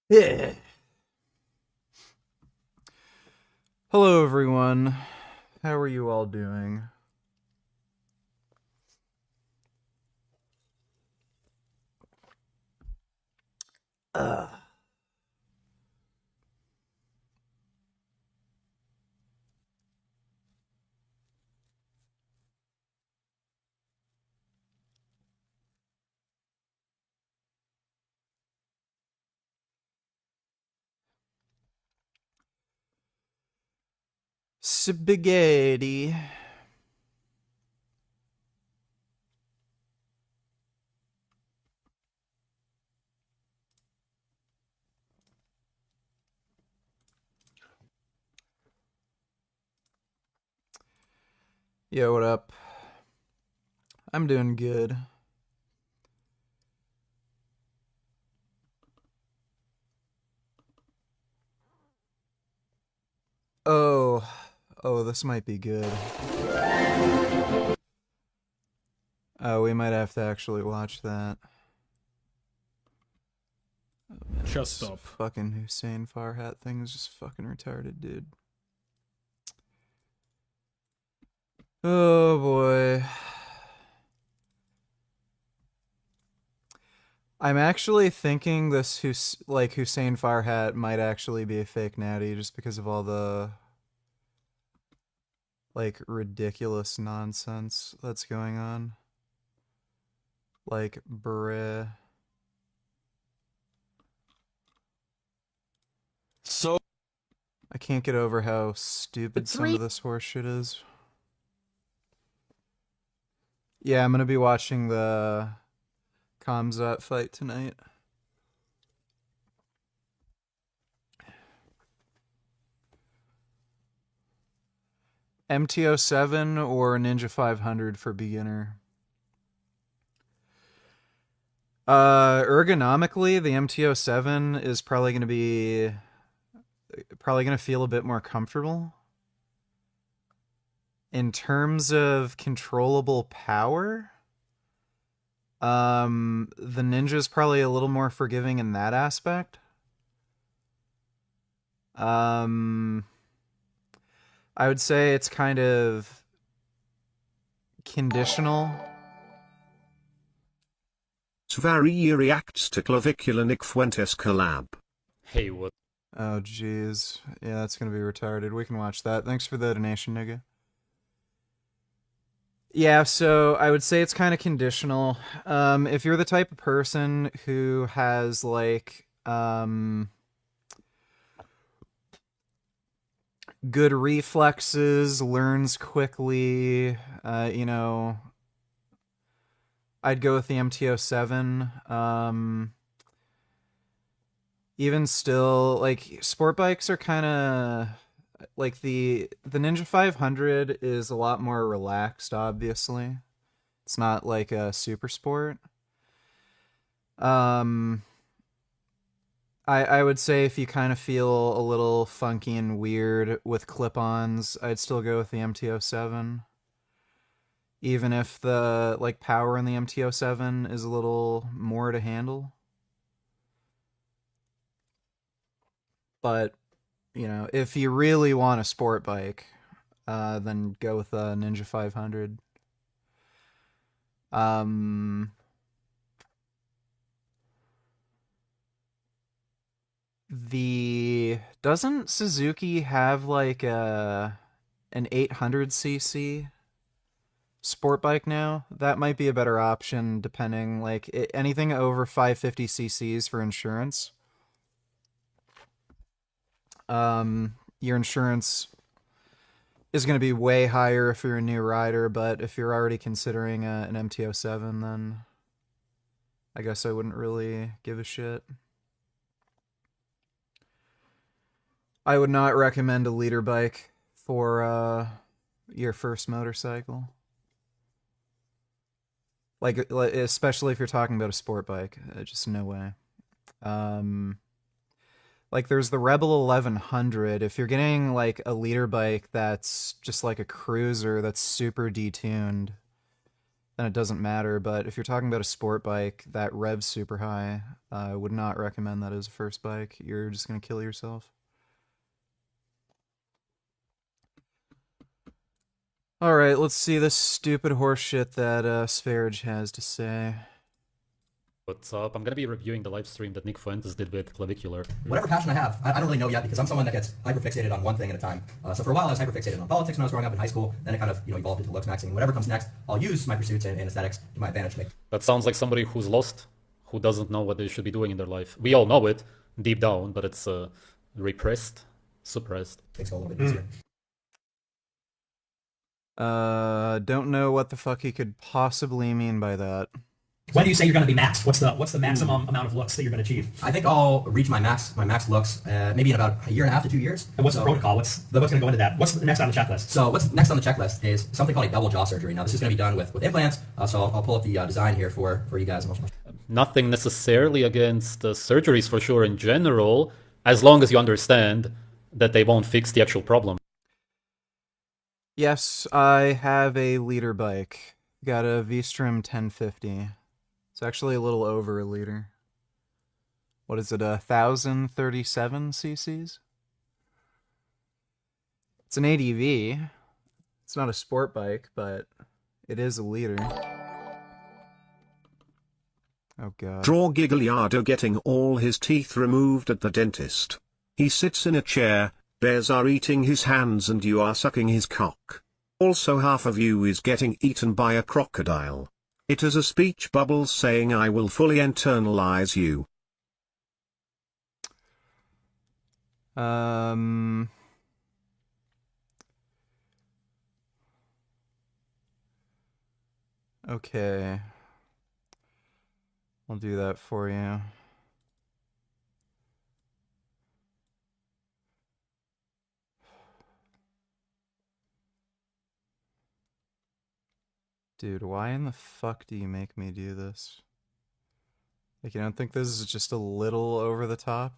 Yeah. Hello, everyone. How are you all doing? Uh, Spaghetti. Yo, what up? I'm doing good. Oh, this might be good. Oh, we might have to actually watch that. Oh, man, Just this stop. fucking Hussein Farhat thing is just fucking retarded, dude. Oh boy. I'm actually thinking this Hussein Farhat might actually be a fake natty just because of all the ridiculous nonsense that's going on. Like, bruh. So I can't get over how stupid some three of this horse shit is. Yeah, I'm gonna be watching the Kamzat fight tonight. MTO7 or Ninja 500 for beginner. Ergonomically, the MTO7 is probably gonna feel a bit more comfortable. In terms of controllable power, the Ninja's probably a little more forgiving in that aspect. Um, I would say it's kind of conditional. Sv3rige reacts to Clavicular Nick Fuentes collab. Hey, what? Oh, jeez. Yeah, that's gonna be retarded. We can watch that. Thanks for the donation, nigga. Yeah, so I would say it's kind of conditional. If you're the type of person who has good reflexes, learns quickly, I'd go with the MTO7. Even still, like, sport bikes are kind of like the Ninja 500 is a lot more relaxed, obviously. It's not like a super sport. Um I would say if you kind of feel a little funky and weird with clip-ons, I'd still go with the MTO7. Even if the power in the MTO7 is a little more to handle. But, if you really want a sport bike, then go with the Ninja 500. Um, the doesn't Suzuki have an 800cc sport bike now? That might be a better option depending anything over 550 cc's for insurance. Your insurance is going to be way higher if you're a new rider, but if you're already considering an MTO7, then I guess I wouldn't really give a shit. I would not recommend a leader bike for your first motorcycle. Especially if you're talking about a sport bike, just no way. There's the Rebel 1100. If you're getting a leader bike that's just like a cruiser that's super detuned, then it doesn't matter. But if you're talking about a sport bike that revs super high, I would not recommend that as a first bike. You're just gonna kill yourself. All right, let's see this stupid horseshit that Sv3rige has to say. What's up? I'm gonna be reviewing the live stream that Nick Fuentes did with Clavicular. Whatever passion I have, I don't really know yet because I'm someone that gets hyperfixated on one thing at a time. So for a while I was hyperfixated on politics when I was growing up in high school. Then it kind of evolved into looks maxing. Whatever comes next, I'll use my pursuits and aesthetics to my advantage. That sounds like somebody who's lost, who doesn't know what they should be doing in their life. We all know it deep down, but it's repressed, suppressed. Things go a little bit easier. Don't know what the fuck he could possibly mean by that. When do you say you're going to be maxed? What's the maximum amount of looks that you're going to achieve? I think I'll reach my max looks maybe in about a year and a half to 2 years. And what's the protocol? What's going to go into that? What's next on the checklist? So what's next on the checklist is something called a double jaw surgery. Now this is going to be done with implants. So I'll pull up the design here for you guys. Nothing necessarily against surgeries for sure in general, as long as you understand that they won't fix the actual problem. Yes, I have a liter bike. Got a V-Strom 1050. It's actually a little over a liter. What is it, 1,037 cc's? It's an ADV. It's not a sport bike, but it is a liter. Oh god. Draw Gigliardo getting all his teeth removed at the dentist. He sits in a chair, bears are eating his hands and you are sucking his cock. Also half of you is getting eaten by a crocodile. It is a speech bubble saying I will fully internalize you. Okay. I'll do that for you. Dude, why in the fuck do you make me do this? Like, you don't think this is just a little over the top?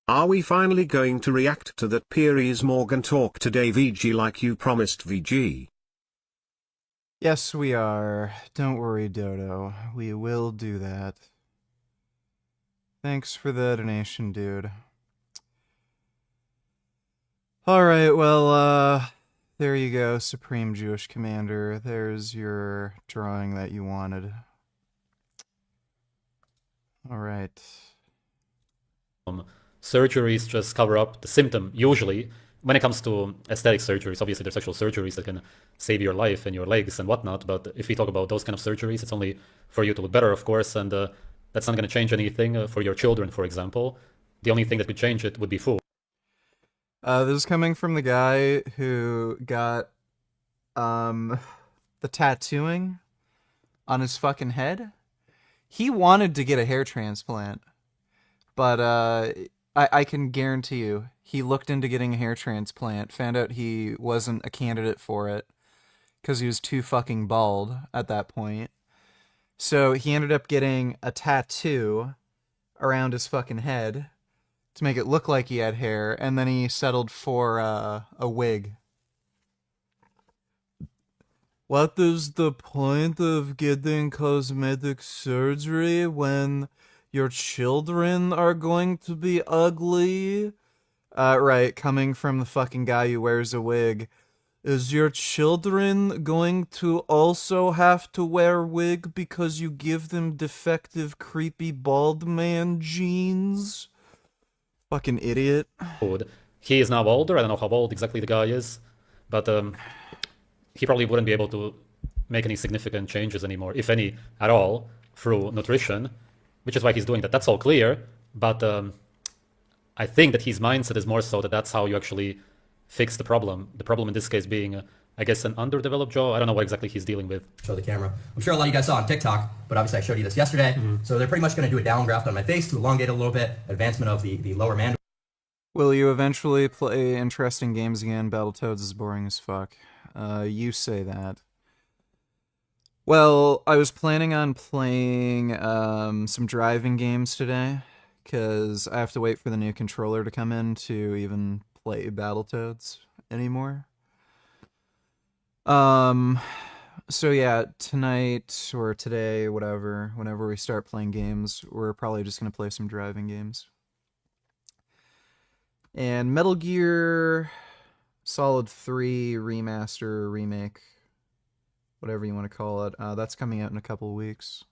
Are we finally going to react to that Piers Morgan talk today, VG, like you promised, VG? Yes, we are. Don't worry, Dodo. We will do that. Thanks for the donation, dude. Alright, well, there you go, Supreme Jewish Commander. There's your drawing that you wanted. Alright. Surgeries just cover up the symptom, usually. When it comes to aesthetic surgeries, obviously there's actual surgeries that can save your life and your legs and whatnot, but if we talk about those kind of surgeries, it's only for you to look better, of course, and that's not going to change anything for your children, for example. The only thing that could change it would be food. This is coming from the guy who got, the tattooing on his fucking head. He wanted to get a hair transplant, but, I can guarantee you, he looked into getting a hair transplant, found out he wasn't a candidate for it, because he was too fucking bald at that point. So he ended up getting a tattoo around his fucking head to make it look like he had hair, and then he settled for a wig. What is the point of getting cosmetic surgery when your children are going to be ugly? Right, coming from the fucking guy who wears a wig. Is your children going to also have to wear a wig because you give them defective, creepy, bald man genes? Fucking idiot. He is now older, I don't know how old exactly the guy is, but he probably wouldn't be able to make any significant changes anymore, if any at all, through nutrition, which is why he's doing that. That's all clear, but I think that his mindset is more so that that's how you actually fix the problem. The problem in this case being, I guess, an underdeveloped jaw. I don't know what exactly he's dealing with. Show the camera. I'm sure a lot of you guys saw on TikTok, but obviously I showed you this yesterday. So they're pretty much going to do a downgraft on my face to elongate it a little bit, advancement of the lower mandible. Will you eventually play interesting games again? Battletoads is boring as fuck. You say that. Well, I was planning on playing some driving games today, because I have to wait for the new controller to come in to even play Battletoads anymore. So yeah, tonight or today, whatever, whenever we start playing games, we're probably just going to play some driving games. And Metal Gear Solid 3 Remaster, Remake, whatever you want to call it, that's coming out in a couple of weeks.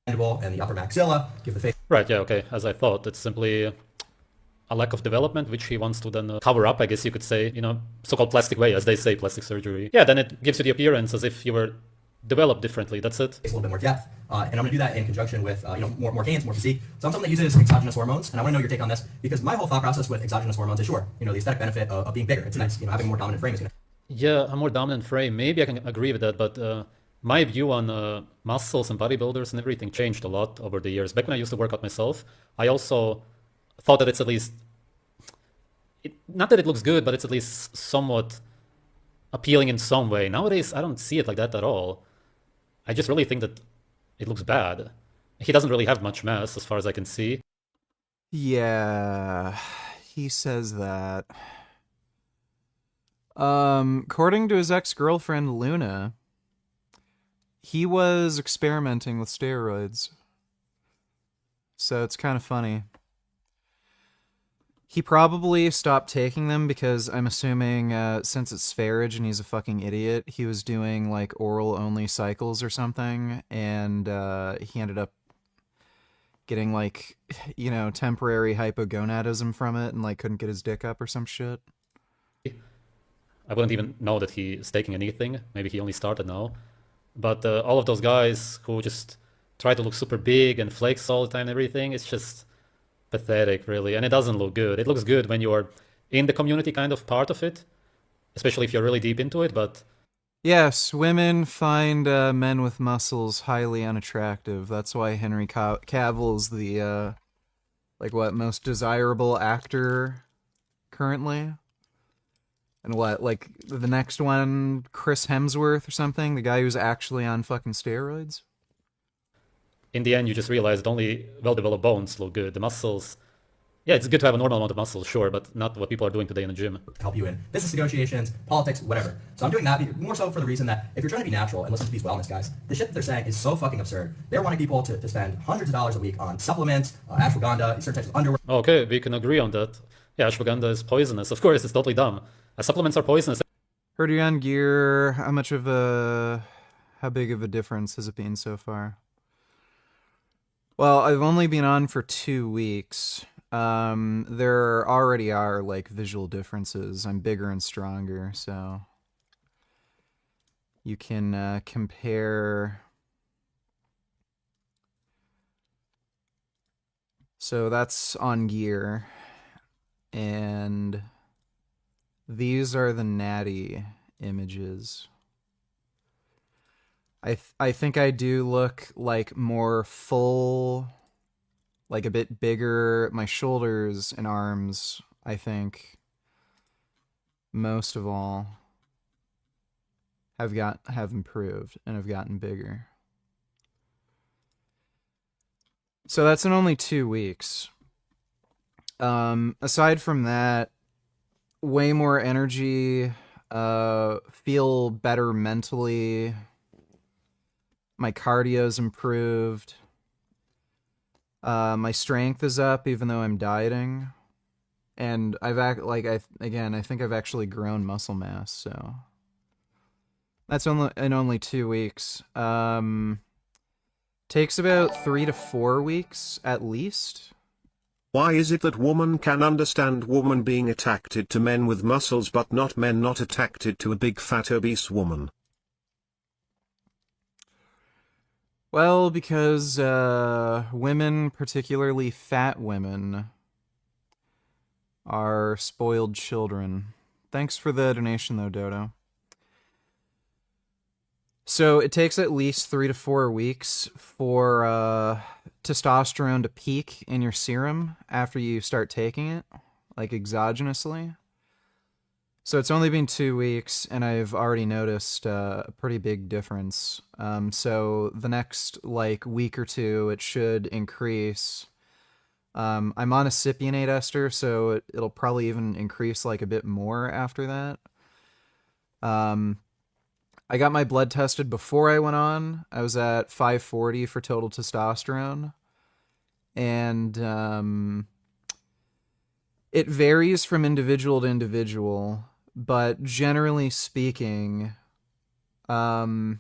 And the upper maxilla, give the face. Right, yeah, okay. As I thought, it's simply a lack of development, which he wants to then cover up, I guess you could say, you know, so-called plastic way, as they say, plastic surgery. Yeah, then it gives you the appearance as if you were developed differently, that's it. A little bit more depth, and I'm going to do that in conjunction with, more gains, more physique. So I'm someone that uses exogenous hormones, and I want to know your take on this, because my whole thought process with exogenous hormones is sure, the aesthetic benefit of being bigger. It's nice, having a more dominant frame is going to... Yeah, a more dominant frame, maybe I can agree with that, but my view on muscles and bodybuilders and everything changed a lot over the years. Back when I used to work out myself, I also thought that it's at least, not that it looks good, but it's at least somewhat appealing in some way. Nowadays, I don't see it like that at all. I just really think that it looks bad. He doesn't really have much mass, as far as I can see. Yeah, he says that. According to his ex-girlfriend, Luna, he was experimenting with steroids. So it's kind of funny. He probably stopped taking them because I'm assuming, since it's Sv3rige and he's a fucking idiot, he was doing, like, oral-only cycles or something, and, he ended up getting, like, temporary hypogonadism from it and, like, couldn't get his dick up or some shit. I wouldn't even know that he is taking anything. Maybe he only started now. But all of those guys who just try to look super big and flex all the time and everything, it's just pathetic, really. And it doesn't look good. It looks good when you're in the community kind of part of it, especially if you're really deep into it, but... Yes, women find men with muscles highly unattractive. That's why Henry Cavill's the, most desirable actor currently. And the next one, Chris Hemsworth or something? The guy who's actually on fucking steroids? In the end, you just realize that only well-developed bones look good. The muscles, Yeah, it's good to have a normal amount of muscle, sure, but not what people are doing today in the gym. help you in business negotiations, politics, whatever. So I'm doing that more so for the reason that if you're trying to be natural and listen to these wellness guys, the shit that they're saying is so fucking absurd. They're wanting people to spend hundreds of dollars a week on supplements, ashwagandha, certain types of underwear. Okay, we can agree on that. Yeah, ashwagandha is poisonous. Of course, it's totally dumb. Supplements are poisonous. Heard you on gear. How big of a difference has it been so far? Well, I've only been on for 2 weeks. There already are like visual differences. I'm bigger and stronger, so you can compare. So that's on gear, and these are the Natty images. I think I do look like more full, like a bit bigger. My shoulders and arms, I think, most of all, have improved and have gotten bigger. So that's in only 2 weeks. Aside from that, way more energy, feel better mentally. My cardio's improved. My strength is up, even though I'm dieting, and I think I've actually grown muscle mass. So that's only 2 weeks. Takes about 3 to 4 weeks at least. Why is it that woman can understand woman being attracted to men with muscles but not men not attracted to a big fat obese woman? Well, because women, particularly fat women, are spoiled children. Thanks for the donation, though, Dodo. So it takes at least 3 to 4 weeks for testosterone to peak in your serum after you start taking it, like exogenously. So it's only been 2 weeks, and I've already noticed a pretty big difference. So the next week or two, it should increase. I'm on a cypionate ester, so it'll probably even increase a bit more after that. I got my blood tested before I went on. I was at 540 for total testosterone, and it varies from individual to individual. But generally speaking, most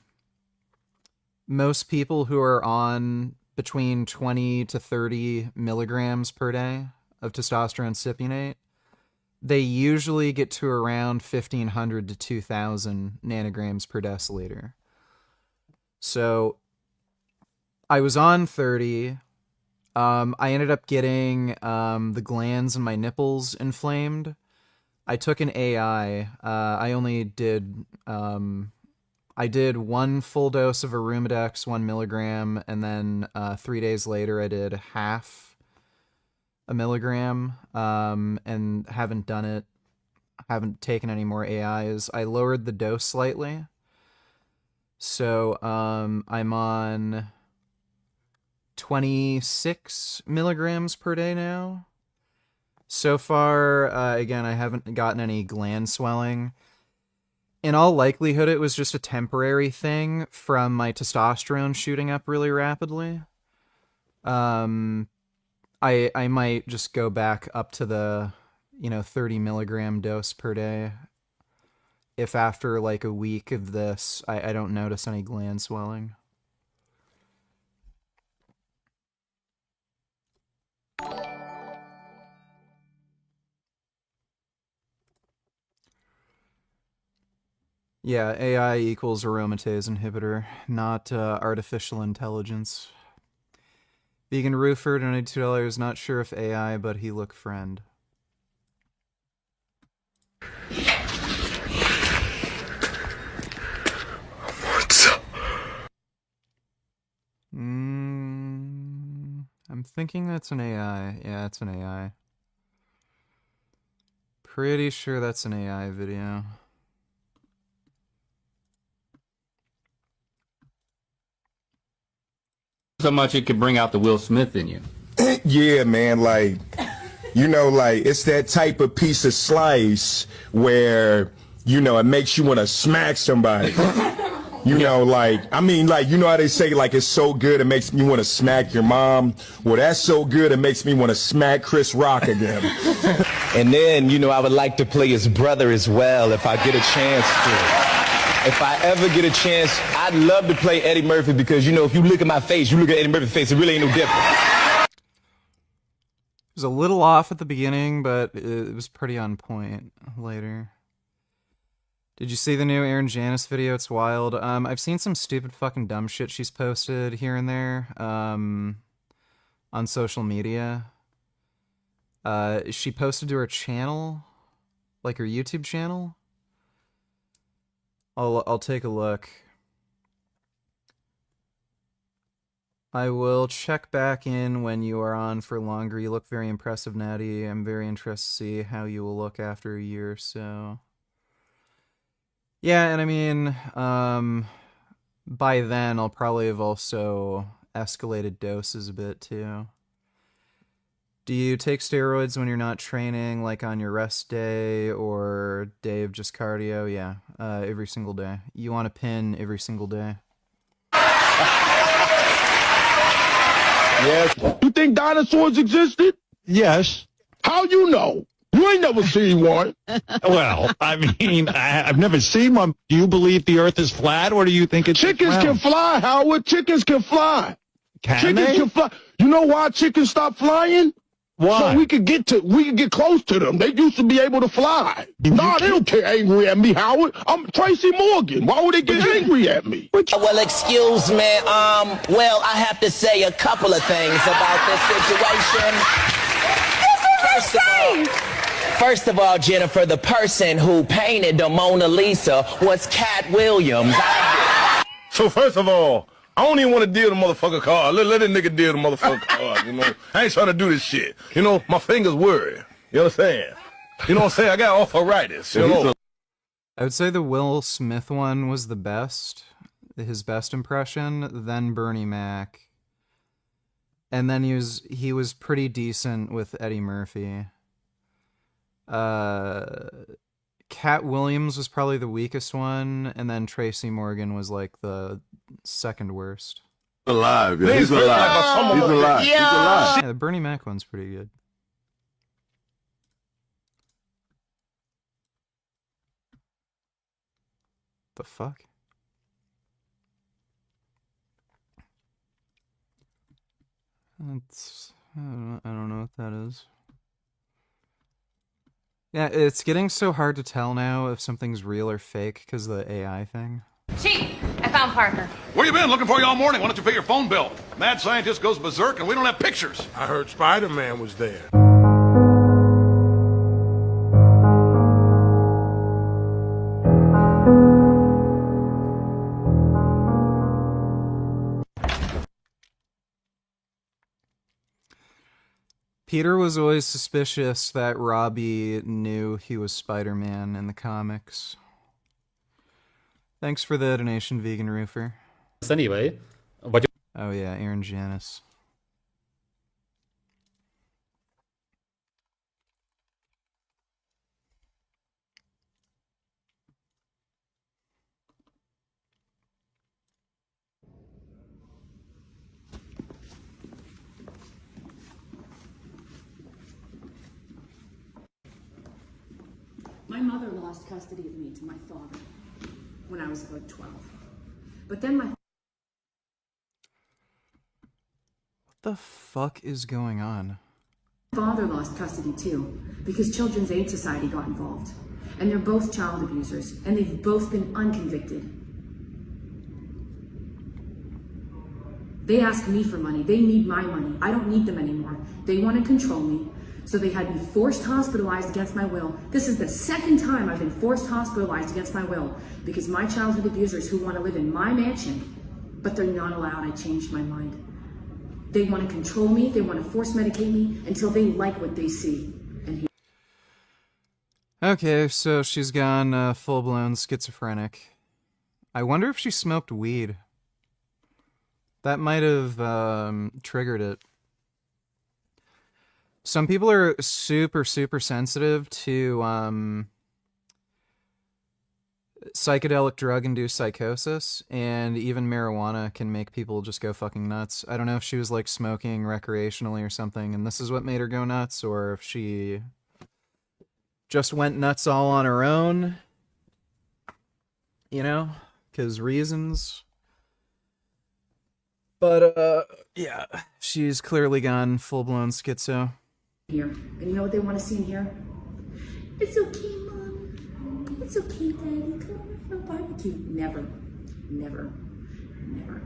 people who are on between 20 to 30 milligrams per day of testosterone cypionate, they usually get to around 1,500 to 2,000 nanograms per deciliter. So I was on 30. I ended up getting the glands in my nipples inflamed. I took an AI. I did 1 full dose of Arumadex, 1 milligram, and then 3 days later I did half a milligram, and haven't taken any more AIs. I lowered the dose slightly. So I'm on 26 milligrams per day now. So far, again, I haven't gotten any gland swelling. In all likelihood, it was just a temporary thing from my testosterone shooting up really rapidly. I might just go back up to the 30 milligram dose per day if after a week of this I don't notice any gland swelling. Yeah, AI equals aromatase inhibitor, not artificial intelligence. Vegan Roofer, donated $2. Not sure if AI, but he look friend. What's up? I'm thinking that's an AI. Yeah, it's an AI. Pretty sure that's an AI video. So much it could bring out the Will Smith in you. Yeah, man, You know, like, it's that type of piece of slice where, you know, it makes you want to smack somebody. You know, like, I mean, like, you know how they say, like, it's so good it makes me want to smack your mom? Well, that's so good it makes me want to smack Chris Rock again. And then, you know, I would like to play his brother as well if I get a chance to. If I ever get a chance, I'd love to play Eddie Murphy because, you know, if you look at my face, you look at Eddie Murphy's face, it really ain't no different. It was a little off at the beginning, but it was pretty on point later. Did you see the new Aaron Janis video? It's wild. I've seen some stupid fucking dumb shit she's posted here and there on social media. She posted to her channel, like her YouTube channel. I'll take a look. I will check back in when you are on for longer. You look very impressive, Natty. I'm very interested to see how you will look after a year or so. Yeah, and I mean, by then I'll probably have also escalated doses a bit too. Do you take steroids when you're not training, like on your rest day or day of just cardio? Yeah, every single day. You want a pin every single day. Yes. You think dinosaurs existed? Yes. How you know? You ain't never seen one. Well, I mean, I've never seen one. Do you believe the Earth is flat, or do you think it's Chickens can fly, Howard. Chickens can fly. Can they? Can fly. You know why chickens stopped flying? Why? So we could get close to them. They used to be able to fly. Nah, they don't get angry at me, Howard. I'm Tracy Morgan. Why would they get angry at me? Well, excuse me. Well, I have to say a couple of things about this situation. First of all, Jennifer, the person who painted the Mona Lisa was Cat Williams. So first of all, I don't even want to deal the motherfucker card. Let that nigga deal the motherfucker card, you know. I ain't trying to do this shit. You know, my fingers worry. You understand? You know what I'm saying? I got arthritis, you know. I would say the Will Smith one was the best. His best impression, then Bernie Mac. And then he was pretty decent with Eddie Murphy. Cat Williams was probably the weakest one, and then Tracy Morgan was like the second worst. Alive, yeah. He's alive. He's alive. He's alive. Yeah, the Bernie Mac one's pretty good. The fuck? I don't know what that is. Yeah, it's getting so hard to tell now if something's real or fake because of the AI thing. Chief, I found Parker. Where you been? Looking for you all morning. Why don't you pay your phone bill? Mad scientist goes berserk and we don't have pictures. I heard Spider-Man was there. Peter was always suspicious that Robbie knew he was Spider-Man in the comics. Thanks for the donation, Vegan Roofer. Anyway, what Oh yeah, Aaron Janis. My mother lost custody of me to my father when I was about 12. But then my What the fuck is going on? father lost custody too, because Children's Aid Society got involved. And they're both child abusers, and they've both been unconvicted. They ask me for money. They need my money. I don't need them anymore. They want to control me. So they had me forced hospitalized against my will. This is the second time I've been forced hospitalized against my will because my childhood abusers who want to live in my mansion, but they're not allowed. I changed my mind. They want to control me. They want to force medicate me until they like what they see. And Okay, so she's gone full-blown schizophrenic. I wonder if she smoked weed. That might have triggered it. Some people are super sensitive to psychedelic drug-induced psychosis, and even marijuana can make people just go fucking nuts. I don't know if she was like smoking recreationally or something, and this is what made her go nuts, or if she just went nuts all on her own, you know, because reasons. But, yeah, she's clearly gone full-blown schizo. Here. And you know what they want to see in here? It's okay, Mom. It's okay, Daddy. Come over for a barbecue. Never. Never. Never.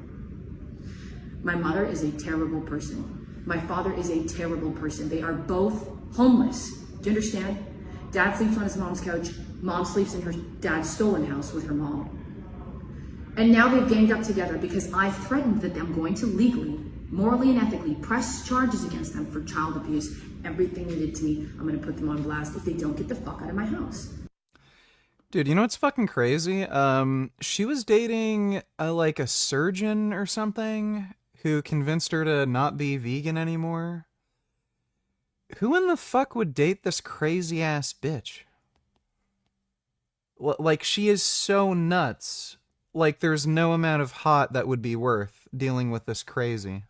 My mother is a terrible person. My father is a terrible person. They are both homeless. Do you understand? Dad sleeps on his mom's couch. Mom sleeps in her dad's stolen house with her mom. And now they've ganged up together because I threatened that I'm going to legally, morally and ethically press charges against them for child abuse. Everything they did to me, I'm going to put them on blast if they don't get the fuck out of my house. Dude, you know what's fucking crazy? She was dating like a surgeon or something who convinced her to not be vegan anymore. Who in the fuck would date this crazy ass bitch? Like, she is so nuts. Like, there's no amount of hot that would be worth dealing with this crazy.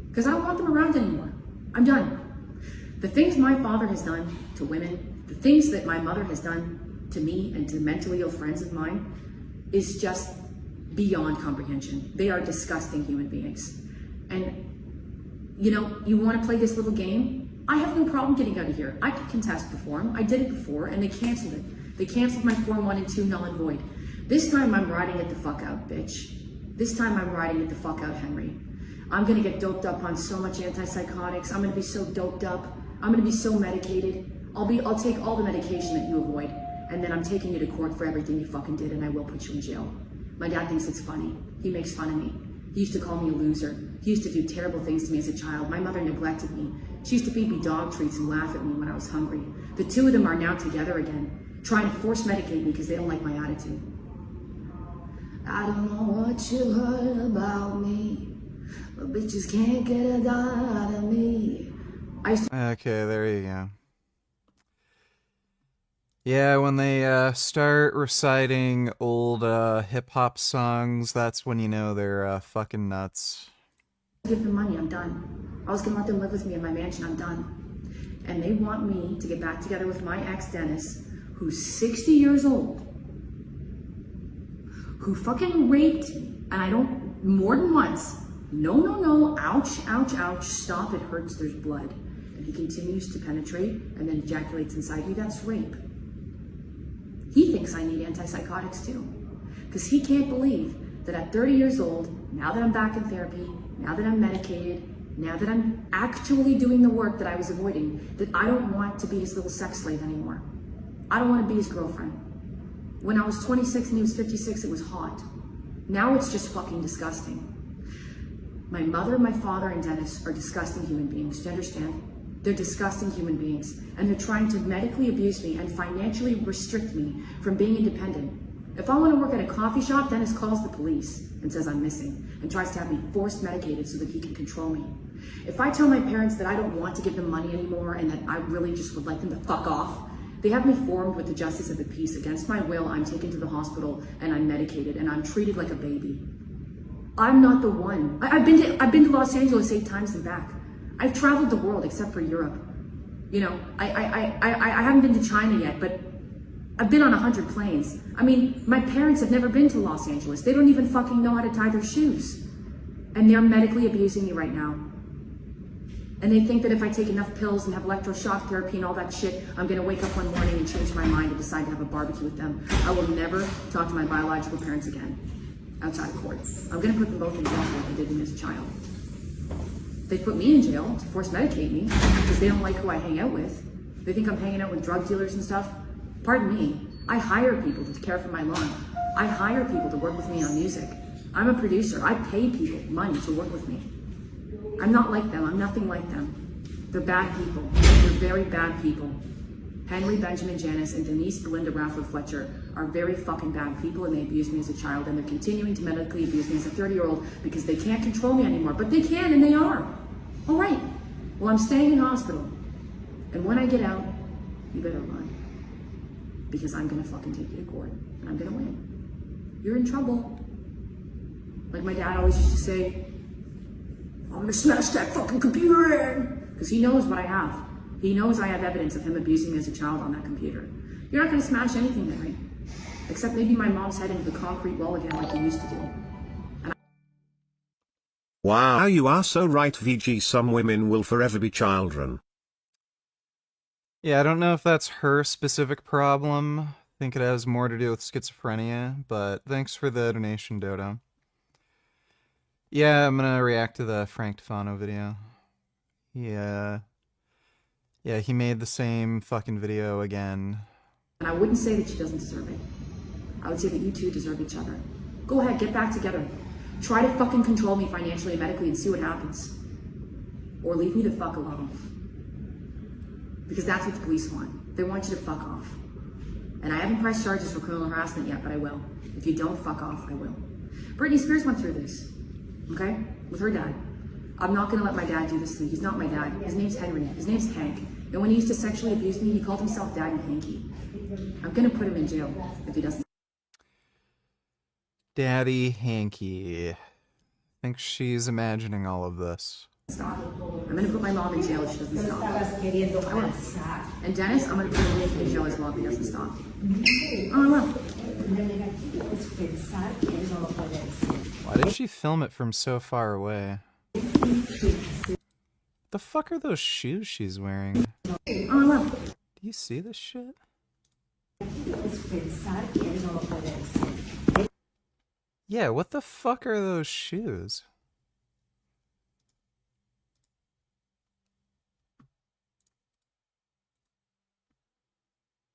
Because I don't want them around anymore. I'm done. The things my father has done to women, the things that my mother has done to me and to mentally ill friends of mine is just beyond comprehension. They are disgusting human beings. And, you know, you want to play this little game? I have no problem getting out of here. I could contest before them. I did it before, and they canceled it. They canceled my Form 1 and 2 null and void. This time I'm riding it the fuck out, bitch. This time I'm riding it the fuck out, Henry. I'm gonna get doped up on so much antipsychotics. I'm gonna be so doped up. I'm gonna be so medicated. I'll take all the medication that you avoid, and then I'm taking you to court for everything you fucking did, and I will put you in jail. My dad thinks it's funny. He makes fun of me. He used to call me a loser. He used to do terrible things to me as a child. My mother neglected me. She used to feed me dog treats and laugh at me when I was hungry. The two of them are now together again, trying to force medicate me because they don't like my attitude. I don't know what you heard about me, but bitches can't get a dime out of me. Okay, there you go. Yeah, when they start reciting old hip-hop songs, that's when you know they're fucking nuts. Give them money, I'm done. I was gonna let them live with me in my mansion, I'm done. And they want me to get back together with my ex, Dennis, who's 60 years old, who fucking raped me, and I don't, more than once. No, ouch, ouch, ouch, stop, it hurts, there's blood. And he continues to penetrate and then ejaculates inside me, that's rape. He thinks I need antipsychotics too, because he can't believe that at 30 years old, now that I'm back in therapy, now that I'm medicated, now that I'm actually doing the work that I was avoiding, that I don't want to be his little sex slave anymore. I don't want to be his girlfriend. When I was 26 and he was 56, it was hot. Now it's just fucking disgusting. My mother, my father, and Dennis are disgusting human beings. Do you understand? They're disgusting human beings, and they're trying to medically abuse me and financially restrict me from being independent. If I want to work at a coffee shop, Dennis calls the police and says I'm missing and tries to have me forced medicated so that he can control me. If I tell my parents that I don't want to give them money anymore and that I really just would like them to fuck off, they have me formed with the justice of the peace. Against my will, I'm taken to the hospital and I'm medicated and I'm treated like a baby. I'm not the one. I've been to Los Angeles 8 times and back. I've traveled the world except for Europe. You know, I haven't been to China yet, but I've been on 100 planes. I mean, my parents have never been to Los Angeles. They don't even fucking know how to tie their shoes. And they're medically abusing me right now. And they think that if I take enough pills and have electroshock therapy and all that shit, I'm gonna wake up one morning and change my mind and decide to have a barbecue with them. I will never talk to my biological parents again, outside of court. I'm gonna put them both in jail for what they did to me as a child. They put me in jail to force medicate me because they don't like who I hang out with. They think I'm hanging out with drug dealers and stuff. Pardon me, I hire people to care for my lawn. I hire people to work with me on music. I'm a producer, I pay people money to work with me. I'm not like them. I'm nothing like them. They're bad people. They're very bad people. Henry, Benjamin, Janice, and Denise, Belinda, Rafford, Fletcher are very fucking bad people, and they abused me as a child, and they're continuing to medically abuse me as a 30-year-old because they can't control me anymore. But they can, and they are. All right. Well, I'm staying in hospital. And when I get out, you better run. Because I'm gonna fucking take you to court. And I'm gonna win. You're in trouble. Like my dad always used to say, I'm gonna smash that fucking computer in! Because he knows what I have. He knows I have evidence of him abusing me as a child on that computer. You're not gonna smash anything in, right? Except maybe my mom's head into the concrete wall again like you used to do. Wow, you are so right, VG. Some women will forever be children. Yeah, I don't know if that's her specific problem. I think it has more to do with schizophrenia, but thanks for the donation, Dodo. Yeah, I'm gonna react to the Frank Tufano video. Yeah, he made the same fucking video again. And I wouldn't say that she doesn't deserve it. I would say that you two deserve each other. Go ahead, get back together. Try to fucking control me financially and medically and see what happens. Or leave me the fuck alone. Because that's what the police want. They want you to fuck off. And I haven't pressed charges for criminal harassment yet, but I will. If you don't fuck off, I will. Britney Spears went through this, okay? With her dad. I'm not gonna let my dad do this to me. He's not my dad. His name's Henry. His name's Hank. And when he used to sexually abuse me, he called himself Daddy Hanky. I'm gonna put him in jail if he doesn't. Daddy Hanky. I think she's imagining all of this. Stop. I'm gonna put my mom in jail if she doesn't stop. I will. And Dennis, I'm gonna put him in jail as well if he doesn't stop. Oh, I will. Why did she film it from so far away? The fuck are those shoes she's wearing? Oh, I will. Do you see this shit? Yeah, what the fuck are those shoes?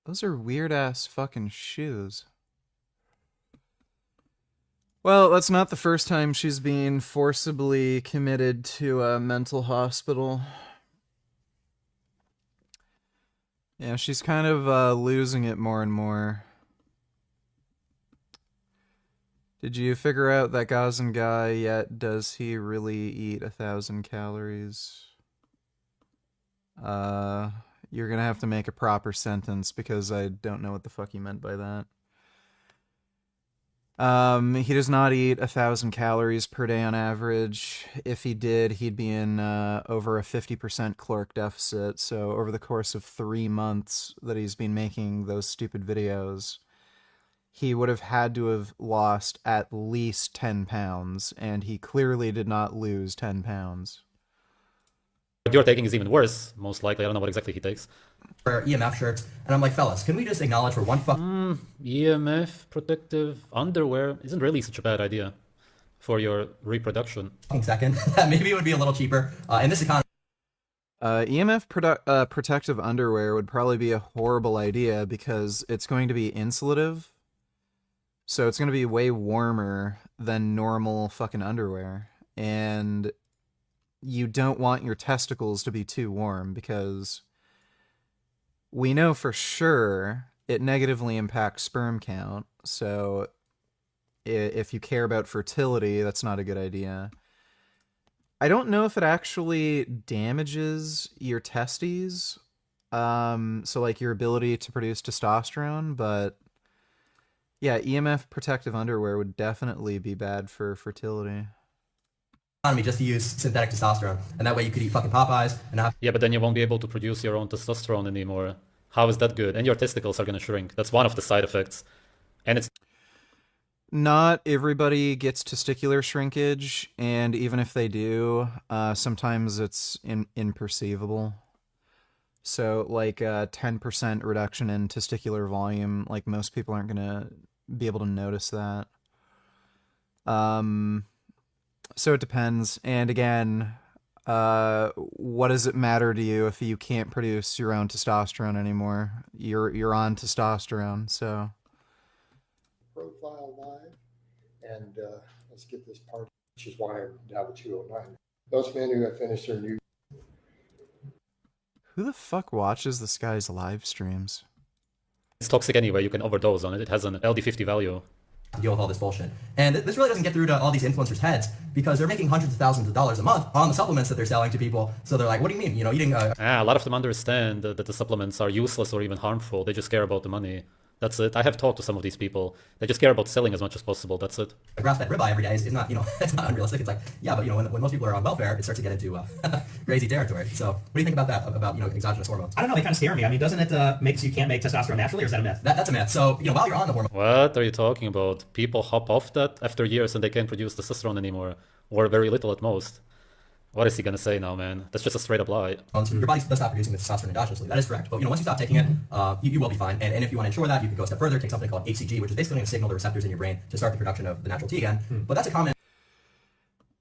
Those are weird-ass fucking shoes. Well, that's not the first time she's been forcibly committed to a mental hospital. Yeah, she's kind of losing it more and more. Did you figure out that Gazan guy yet? Does he really eat 1,000 calories? You're gonna have to make a proper sentence because I don't know what the fuck he meant by that. He does not eat 1,000 calories per day on average. If he did, he'd be in over a 50% caloric deficit. So over the course of 3 months that he's been making those stupid videos, he would have had to have lost at least 10 pounds, and he clearly did not lose 10 pounds. What you're taking is even worse, most likely. I don't know what exactly he takes. For EMF shirts, and I'm like, fellas, can we just acknowledge for one fuck? EMF protective underwear isn't really such a bad idea for your reproduction. Second, maybe it would be a little cheaper in this economy. EMF protective underwear would probably be a horrible idea because it's going to be insulative. So it's going to be way warmer than normal fucking underwear. And you don't want your testicles to be too warm because we know for sure it negatively impacts sperm count. So if you care about fertility, that's not a good idea. I don't know if it actually damages your testes, so like your ability to produce testosterone, but yeah, EMF protective underwear would definitely be bad for fertility. Just to use synthetic testosterone, and that way you could eat fucking Popeyes and not. Yeah, but then you won't be able to produce your own testosterone anymore. How is that good? And your testicles are going to shrink. That's one of the side effects. And it's not everybody gets testicular shrinkage, and even if they do, sometimes it's imperceivable. So like a 10% reduction in testicular volume, like most people aren't gonna be able to notice that. So it depends. And again, what does it matter to you if you can't produce your own testosterone anymore? You're on testosterone, so. Profile live, and let's get this part, which is why I'm down to 209. Those men who have finished their new. Who the fuck watches this guy's live streams? toxic anyway. You can overdose on it. It has an LD50 value. to deal with all this bullshit. And this really doesn't get through to all these influencers' heads because they're making hundreds of thousands of dollars a month on the supplements that they're selling to people. So they're like, what do you mean? You know, eating... A lot of them understand that the supplements are useless or even harmful. They just care about the money. That's it. I have talked to some of these people. They just care about selling as much as possible. That's it. A grass-fed ribeye every day is not, you know, it's not unrealistic. It's like, yeah, but, you know, when most people are on welfare, it starts to get into crazy territory. So what do you think about that, about, you know, exogenous hormones? I don't know, they kind of scare me. I mean, doesn't it make so you can't make testosterone naturally, or is that a myth? That's a myth. So, you know, while you're on the hormone... What are you talking about? People hop off that after years and they can't produce testosterone anymore, or very little at most. What is he gonna say now, man? That's just a straight up lie. Your body does stop producing the testosterone endogenously. That is correct. But, you know, once you stop taking it, you will be fine. And if you want to ensure that, you can go a step further, take something called HCG, which is basically going to signal the receptors in your brain to start the production of the natural T again. But that's a common...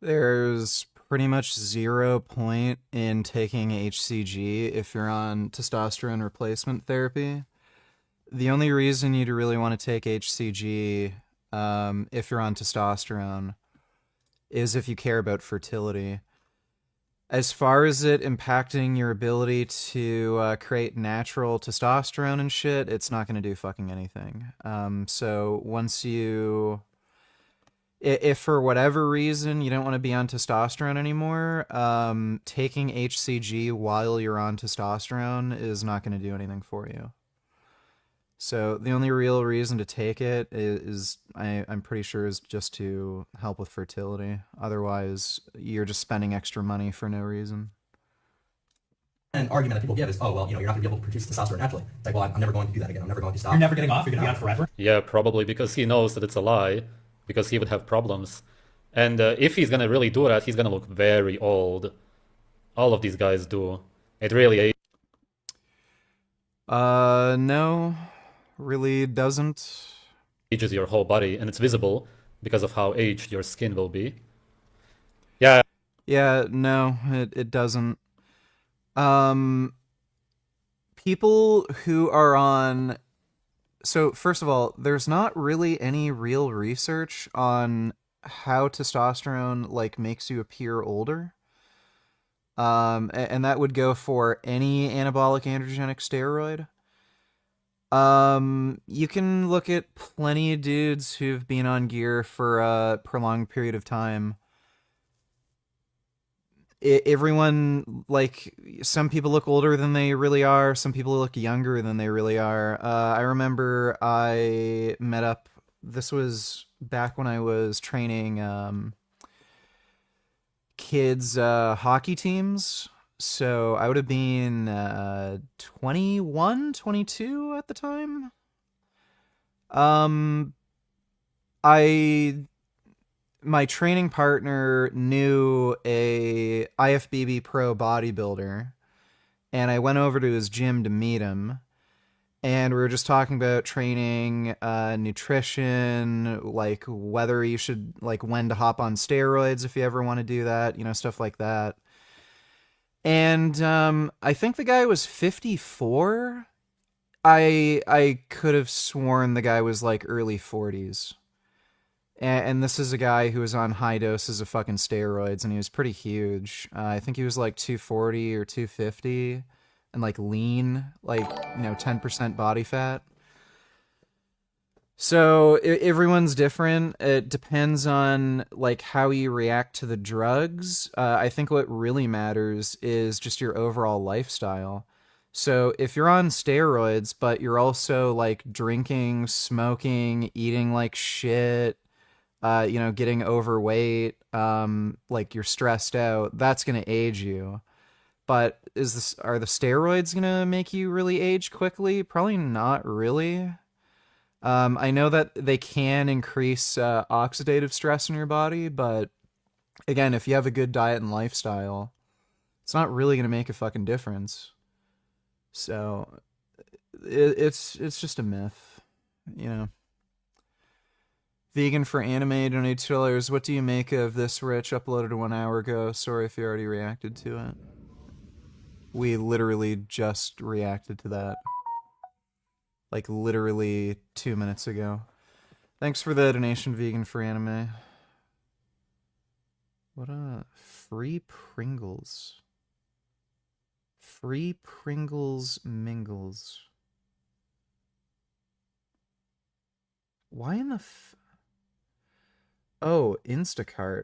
There's pretty much 0 point in taking HCG if you're on testosterone replacement therapy. The only reason you'd really want to take HCG if you're on testosterone is if you care about fertility. As far as it impacting your ability to create natural testosterone and shit, it's not going to do fucking anything. So once you... If for whatever reason you don't want to be on testosterone anymore, taking HCG while you're on testosterone is not going to do anything for you. So the only real reason to take it is I'm pretty sure is just to help with fertility. Otherwise, you're just spending extra money for no reason. An argument that people give is, oh, well, you know, you're not going to be able to produce testosterone naturally. It's like, well, I'm never going to do that again. I'm never going to stop. You're never getting off? You're going to be on forever? Yeah, probably, because he knows that it's a lie, because he would have problems. And if he's going to really do that, he's going to look very old. All of these guys do. It really... No, really doesn't. Ages your whole body, and it's visible because of how aged your skin will be. Yeah. Yeah, no, it doesn't. People who are on... So, first of all, there's not really any real research on how testosterone, like, makes you appear older. And that would go for any anabolic androgenic steroid. You can look at plenty of dudes who've been on gear for a prolonged period of time. Everyone, like, some people look older than they really are. Some people look younger than they really are. I remember I met up, this was back when I was training kids' hockey teams. So I would have been 21, 22 at the time. My training partner knew a IFBB pro bodybuilder, and I went over to his gym to meet him, and we were just talking about training, nutrition, like whether you should, like when to hop on steroids if you ever want to do that, you know, stuff like that. And I think the guy was 54. I could have sworn the guy was like early 40s. And this is a guy who was on high doses of fucking steroids, and he was pretty huge. I think he was like 240 or 250, and like lean, like, you know, 10% body fat. So everyone's different. It depends on like how you react to the drugs. I think what really matters is just your overall lifestyle. So if you're on steroids, but you're also like drinking, smoking, eating like shit, you know, getting overweight, like you're stressed out, that's going to age you. But are the steroids going to make you really age quickly? Probably not really. I know that they can increase oxidative stress in your body, but again, if you have a good diet and lifestyle, it's not really going to make a fucking difference. So it's just a myth, you know. Vegan for anime donated $2. What do you make of this, Rich? Uploaded 1 hour ago. Sorry if you already reacted to it. We literally just reacted to that. Like literally 2 minutes ago. Thanks for the donation, Vegan for anime. What free Pringles. Free Pringles mingles. Why in the Oh, Instacart.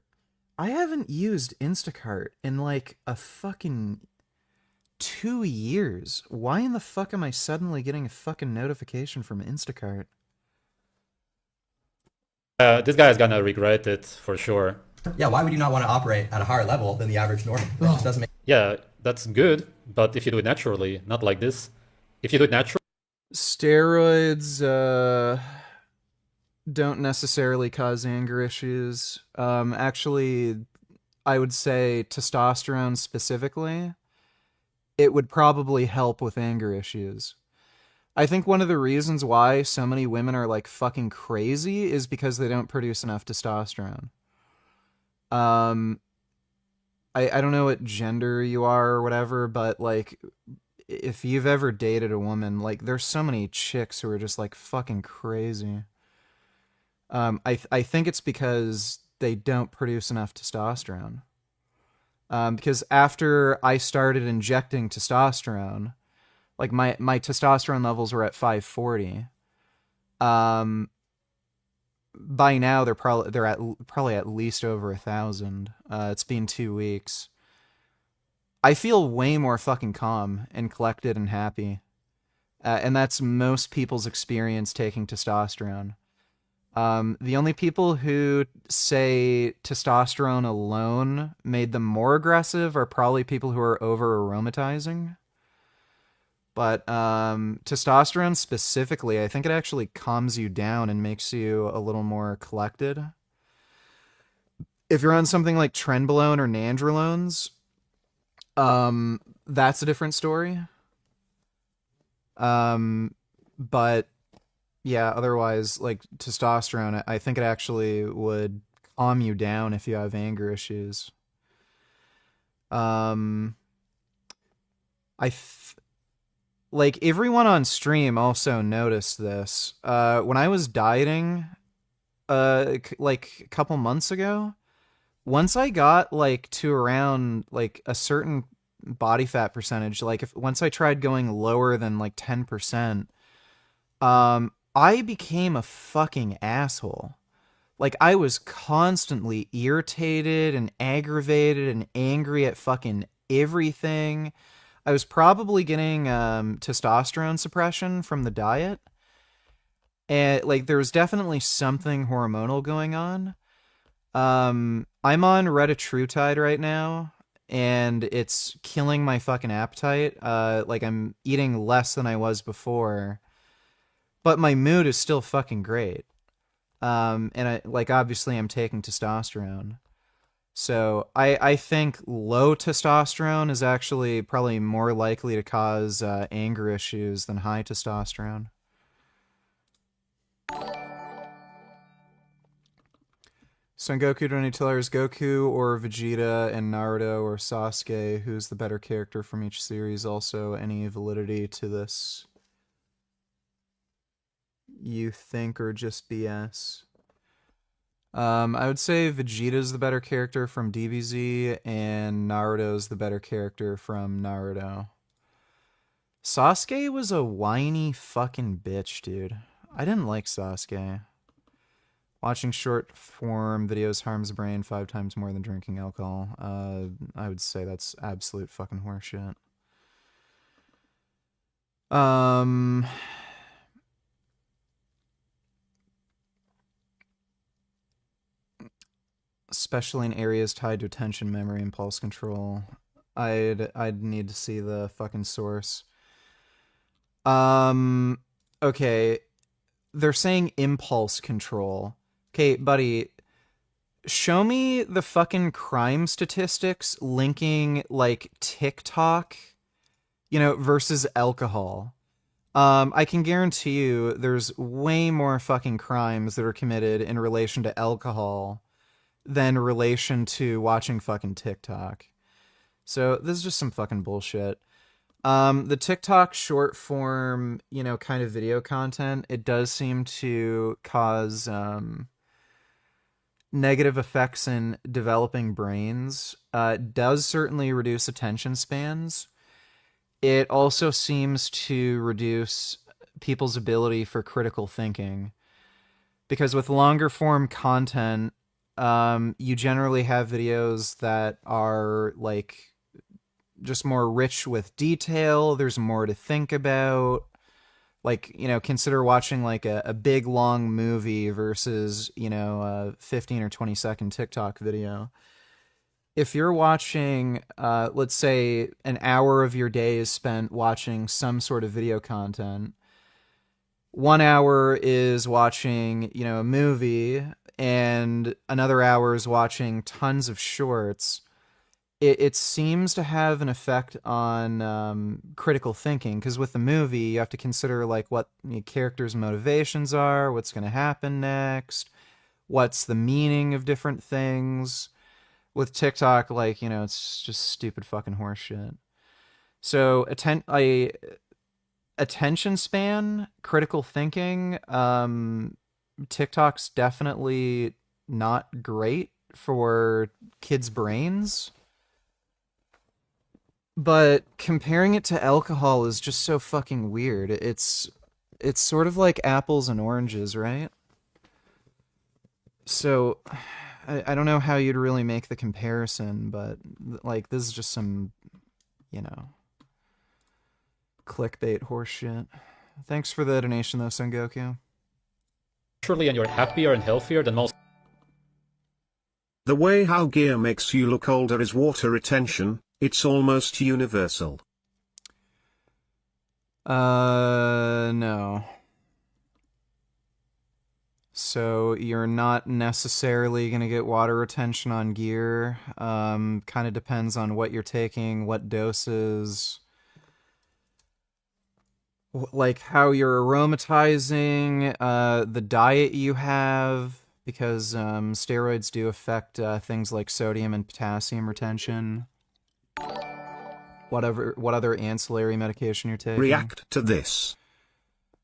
I haven't used Instacart in like a fucking 2 years. Why in the fuck am I suddenly getting a fucking notification from Instacart? This guy is gonna regret it for sure. Yeah, why would you not want to operate at a higher level than the average normie? That just doesn't make. Yeah, that's good, but if you do it naturally, not like this. If you do it naturally. Steroids don't necessarily cause anger issues. Actually, I would say testosterone specifically, it would probably help with anger issues. I think one of the reasons why so many women are like fucking crazy is because they don't produce enough testosterone. I don't know what gender you are or whatever, but like if you've ever dated a woman, like there's so many chicks who are just like fucking crazy. I think it's because they don't produce enough testosterone. Because after I started injecting testosterone, like my testosterone levels were at 540. By now they're probably at least over 1,000. It's been 2 weeks. I feel way more fucking calm and collected and happy. And that's most people's experience taking testosterone. The only people who say testosterone alone made them more aggressive are probably people who are over aromatizing. But testosterone specifically, I think it actually calms you down and makes you a little more collected. If you're on something like trenbolone or nandrolones, that's a different story. But yeah, otherwise, like testosterone, I think it actually would calm you down if you have anger issues. Like everyone on stream also noticed this. When I was dieting, like a couple months ago, once I got like to around like a certain body fat percentage, like once I tried going lower than like 10%, I became a fucking asshole. Like I was constantly irritated and aggravated and angry at fucking everything. I was probably getting testosterone suppression from the diet. And like there was definitely something hormonal going on. I'm on retatrutide right now, and it's killing my fucking appetite. Like I'm eating less than I was before, but my mood is still fucking great. And I like obviously I'm taking testosterone. So I think low testosterone is actually probably more likely to cause anger issues than high testosterone. Son Goku, do any tellers Goku or Vegeta and Naruto or Sasuke? Who's the better character from each series? Also, any validity to this? You think or just BS? I would say Vegeta's the better character from DBZ, and Naruto's the better character from Naruto. Sasuke was a whiny fucking bitch, dude. I didn't like Sasuke. Watching short form videos harms the brain 5 times more than drinking alcohol. I would say that's absolute fucking horseshit. Especially in areas tied to attention, memory, impulse control. I'd need to see the fucking source. Okay. They're saying impulse control. Okay, buddy, show me the fucking crime statistics linking, like, TikTok, versus alcohol. I can guarantee you there's way more fucking crimes that are committed in relation to alcohol than relation to watching fucking TikTok. So this is just some fucking bullshit. The TikTok short form, kind of video content, it does seem to cause negative effects in developing brains. It does certainly reduce attention spans. It also seems to reduce people's ability for critical thinking. Because with longer form content, you generally have videos that are like just more rich with detail. There's more to think about. Like, you know, consider watching like a big long movie versus, you know, a 15 or 20-second TikTok video. If you're watching, let's say an hour of your day is spent watching some sort of video content, 1 hour is watching, you know, a movie, and another hour is watching tons of shorts, it seems to have an effect on critical thinking, because with the movie, you have to consider like what the characters' motivations are, what's going to happen next, what's the meaning of different things. With TikTok, like, you know, it's just stupid fucking horseshit. So attention span, critical thinking, TikTok's definitely not great for kids' brains. But comparing it to alcohol is just so fucking weird. It's sort of like apples and oranges, right? So I don't know how you'd really make the comparison, but like this is just some, you know, clickbait horseshit. Thanks for the donation, though, Sengoku. Naturally, and you're happier and healthier than most. The way how gear makes you look older is water retention. It's almost universal. No. So you're not necessarily going to get water retention on gear. Kind of depends on what you're taking, what doses, like how you're aromatizing, the diet you have, because steroids do affect things like sodium and potassium retention. What other ancillary medication you're taking. React to this.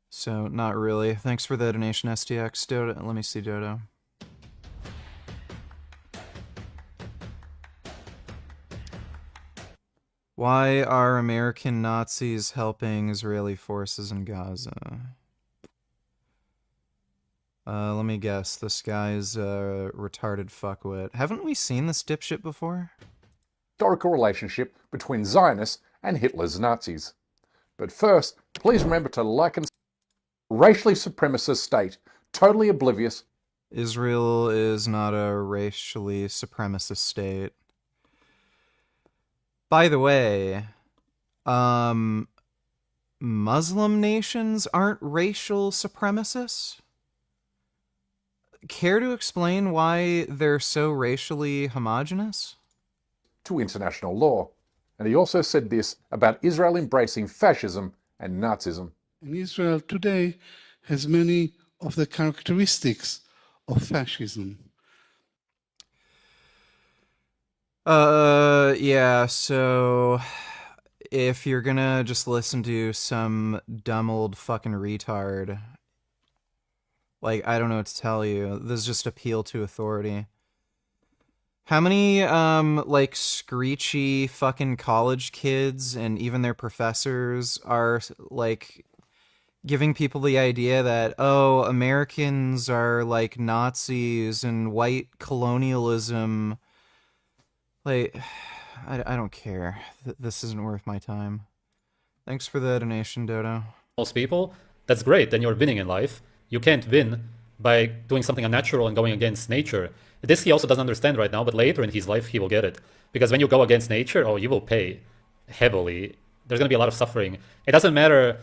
So, not really. Thanks for the donation, STX. Dodo, let me see, Dodo. Why are American Nazis helping Israeli forces in Gaza? Let me guess. This guy's a retarded fuckwit. Haven't we seen this dipshit before? Historical relationship between Zionists and Hitler's Nazis. But first, please remember to like and racially supremacist state, totally oblivious. Israel is not a racially supremacist state. By the way, Muslim nations aren't racial supremacists? Care to explain why they're so racially homogenous? To international law. And he also said this about Israel embracing fascism and Nazism. And Israel today has many of the characteristics of fascism. Yeah, so if you're gonna just listen to some dumb old fucking retard, like, I don't know what to tell you. This is just appeal to authority. How many, like, screechy fucking college kids and even their professors are, like, giving people the idea that, oh, Americans are, like, Nazis and white colonialism. Like, I don't care. This isn't worth my time. Thanks for the donation, Dodo. Most people, that's great, then you're winning in life. You can't win by doing something unnatural and going against nature. This he also doesn't understand right now, but later in his life he will get it. Because when you go against nature, oh, you will pay heavily. There's going to be a lot of suffering. It doesn't matter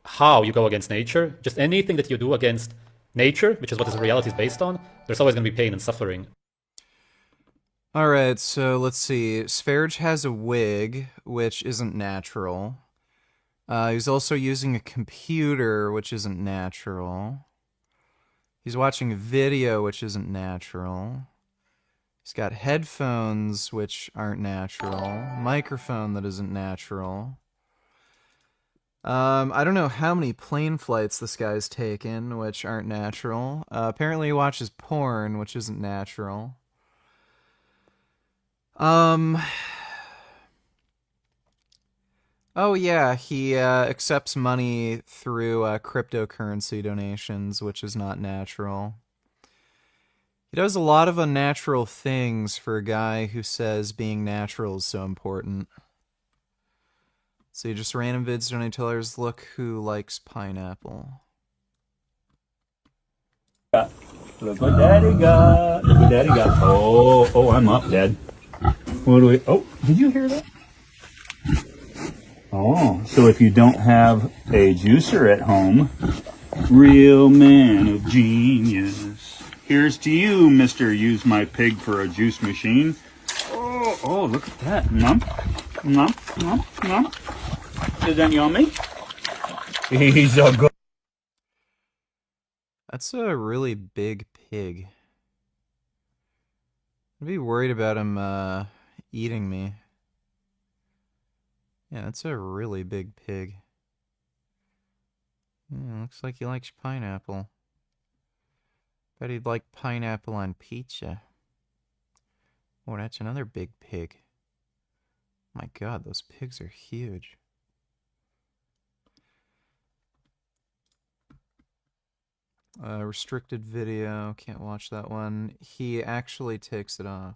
how you go against nature, just anything that you do against nature, which is what this reality is based on, there's always going to be pain and suffering. Alright, so let's see. Sv3rige has a wig, which isn't natural. He's also using a computer, which isn't natural. He's watching a video, which isn't natural. He's got headphones, which aren't natural. Microphone that isn't natural. I don't know how many plane flights this guy's taken, which aren't natural. Apparently he watches porn, which isn't natural. Oh yeah, he accepts money through cryptocurrency donations, which is not natural. He does a lot of unnatural things for a guy who says being natural is so important. So just random vids, don't tell us, look who likes pineapple. Look what Daddy got. Look what Daddy got. Oh, I'm up, Dad. What do we... Oh, did you hear that? Oh, so if you don't have a juicer at home, real man of genius. Here's to you, Mr. Use My Pig for a Juice Machine. Oh, look at that. Nom, nom, nom, nom. Is that yummy? He's so good. That's a really big pig. I'd be worried about him eating me. Yeah, that's a really big pig. Yeah, looks like he likes pineapple. Bet he'd like pineapple on pizza. Oh, that's another big pig. My God, those pigs are huge. Restricted video, can't watch that one. He actually takes it off.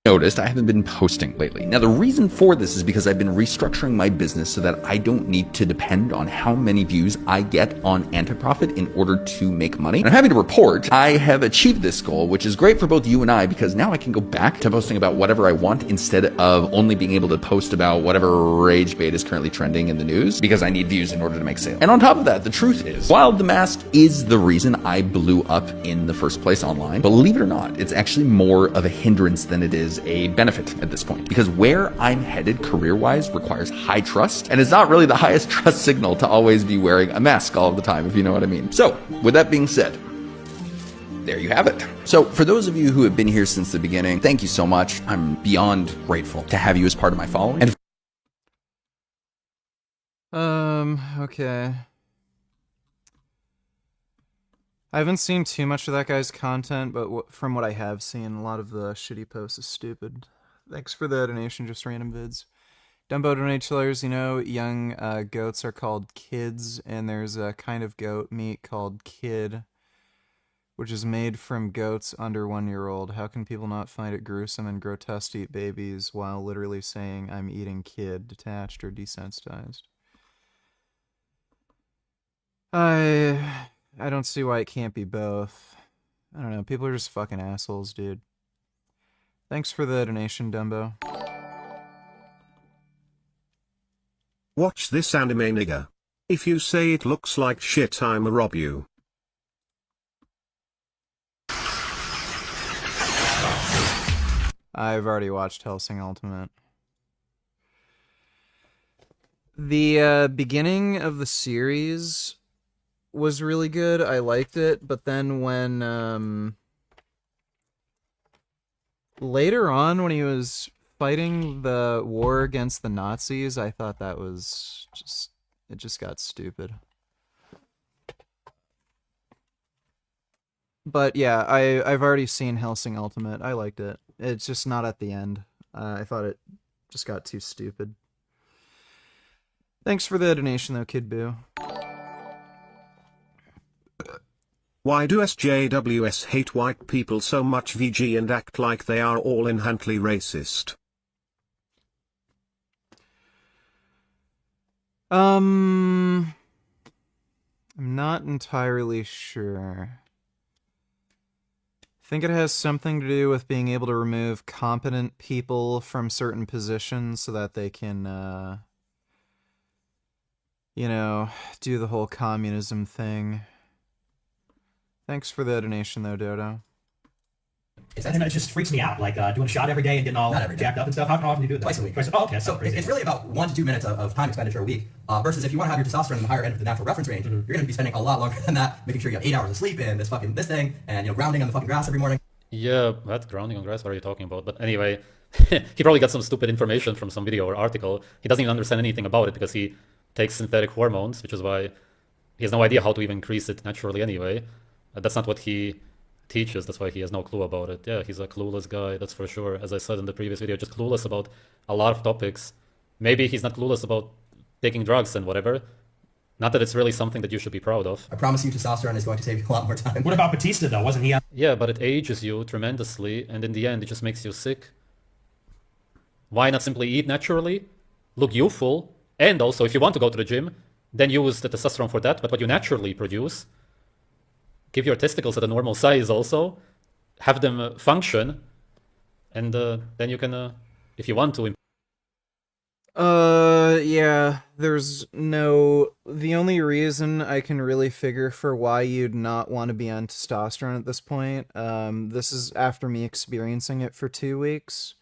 Noticed I haven't been posting lately. Now the reason for this is because I've been restructuring my business so that I don't need to depend on how many views I get on anti-profit in order to make money. And I'm happy to report I have achieved this goal, which is great for both you and I because now I can go back to posting about whatever I want instead of only being able to post about whatever rage bait is currently trending in the news because I need views in order to make sales. And on top of that, the truth is, while the mask is the reason I blew up in the first place online, believe it or not, it's actually more of a hindrance than it is a benefit at this point because where I'm headed career-wise requires high trust and it's not really the highest trust signal to always be wearing a mask all the time, if you know what I mean. So with that being said, there you have it. So for those of you who have been here since the beginning, thank you so much. I'm beyond grateful to have you as part of my following. And okay. I haven't seen too much of that guy's content, but from what I have seen, a lot of the shitty posts is stupid. Thanks for the donation, just random vids. Dumbo donate chillers, you know, young goats are called kids, and there's a kind of goat meat called kid, which is made from goats under 1 year old. How can people not find it gruesome and grotesque to eat babies while literally saying I'm eating kid, detached or desensitized? I don't see why it can't be both. I don't know, people are just fucking assholes, dude. Thanks for the donation, Dumbo. Watch this anime, nigga. If you say it looks like shit, I'ma rob you. I've already watched Hellsing Ultimate. The beginning of the series was really good. I liked it, but then when later on when he was fighting the war against the Nazis, I thought that was it just got stupid. But yeah, I've already seen Hellsing Ultimate. I liked it. It's just not at the end. I thought it just got too stupid. Thanks for the donation though, Kid Boo. Why do SJWs hate white people so much, VG, and act like they are all inherently racist? I'm not entirely sure. I think it has something to do with being able to remove competent people from certain positions so that they can, you know, do the whole communism thing. Thanks for the donation, though, Dodo. And it just freaks me out, like doing a shot every day and getting all jacked up and stuff. How often do you do that? Twice a week. Oh, okay. So it's really about 1 to 2 minutes of time expenditure a week, versus if you want to have your testosterone in the higher end of the natural reference range, you're going to be spending a lot longer than that, making sure you have 8 hours of sleep and this thing, and grounding on the fucking grass every morning. Yeah, what? Grounding on grass? What are you talking about? But anyway, he probably got some stupid information from some video or article. He doesn't even understand anything about it because he takes synthetic hormones, which is why he has no idea how to even increase it naturally anyway. That's not what he teaches, that's why he has no clue about it. Yeah, he's a clueless guy, that's for sure. As I said in the previous video, just clueless about a lot of topics. Maybe he's not clueless about taking drugs and whatever. Not that it's really something that you should be proud of. I promise you testosterone is going to save you a lot more time. What about Batista, though? Wasn't he on? Yeah, but it ages you tremendously, and in the end, it just makes you sick. Why not simply eat naturally, look youthful, and also, if you want to go to the gym, then use the testosterone for that, but what you naturally produce, give your testicles at a normal size also, have them function, and then you can, if you want to... Yeah, the only reason I can really figure for why you'd not want to be on testosterone at this point, this is after me experiencing it for 2 weeks,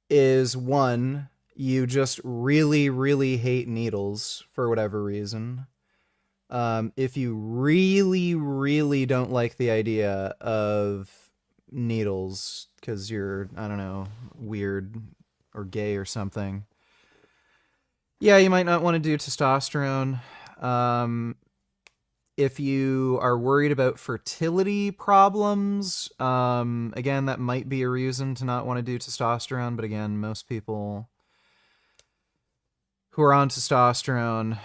is one, you just really, really hate needles for whatever reason. If you really, really don't like the idea of needles, because you're, I don't know, weird or gay or something, yeah, you might not want to do testosterone. If you are worried about fertility problems, again, that might be a reason to not want to do testosterone, but again, most people who are on testosterone,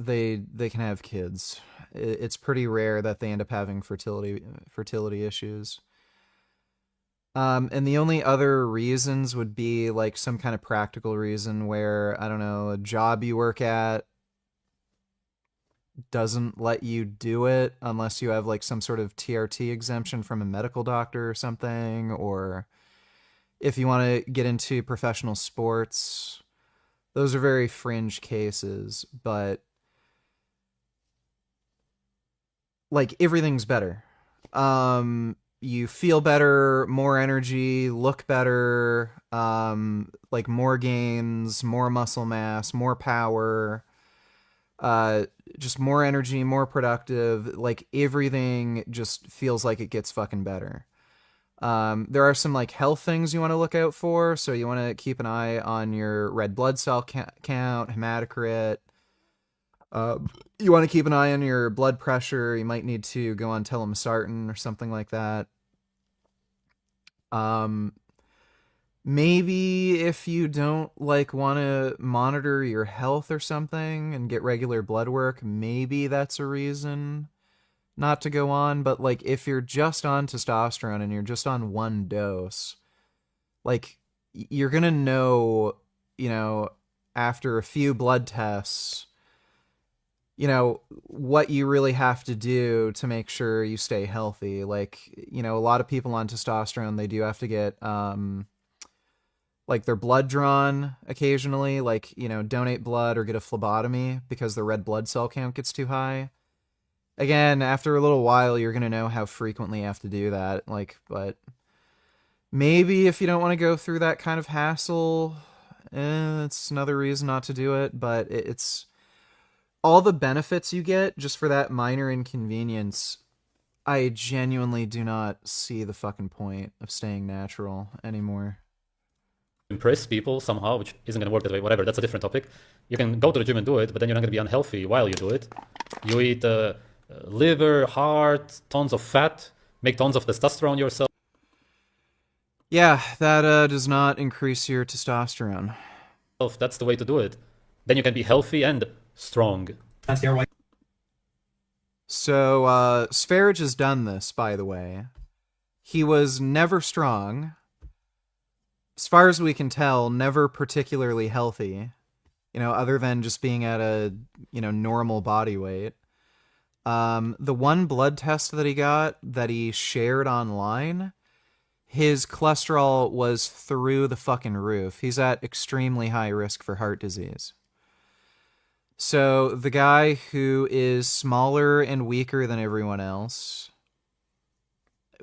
they can have kids. It's pretty rare that they end up having fertility issues. And the only other reasons would be like some kind of practical reason where, I don't know, a job you work at doesn't let you do it unless you have like some sort of TRT exemption from a medical doctor or something, or if you want to get into professional sports. Those are very fringe cases, but like everything's better. You feel better, more energy, look better, like more gains, more muscle mass, more power, just more energy, more productive. Like everything just feels like it gets fucking better. There are some like health things you want to look out for. So you want to keep an eye on your red blood cell count, hematocrit. You want to keep an eye on your blood pressure. You might need to go on telmisartan or something like that. Maybe if you don't like want to monitor your health or something and get regular blood work, maybe that's a reason not to go on. But like if you're just on testosterone and you're just on one dose, like you're gonna know, after a few blood tests, what you really have to do to make sure you stay healthy. Like, a lot of people on testosterone, they do have to get, like their blood drawn occasionally, like, donate blood or get a phlebotomy because the red blood cell count gets too high. Again, after a little while, you're going to know how frequently you have to do that. Like, but maybe if you don't want to go through that kind of hassle, it's another reason not to do it. But it's all the benefits you get just for that minor inconvenience. I genuinely do not see the fucking point of staying natural anymore. Impress people somehow, which isn't going to work that way, whatever, that's a different topic. You can go to the gym and do it, but then you're not going to be unhealthy while you do it. You eat liver, heart, tons of fat, make tons of testosterone yourself. Yeah, that does not increase your testosterone. That's the way to do it. Then you can be healthy and strong. So, Sv3rige has done this, by the way. He was never strong. As far as we can tell, never particularly healthy. Other than just being at a, normal body weight. The one blood test that he got, that he shared online, his cholesterol was through the fucking roof. He's at extremely high risk for heart disease. So the guy who is smaller and weaker than everyone else,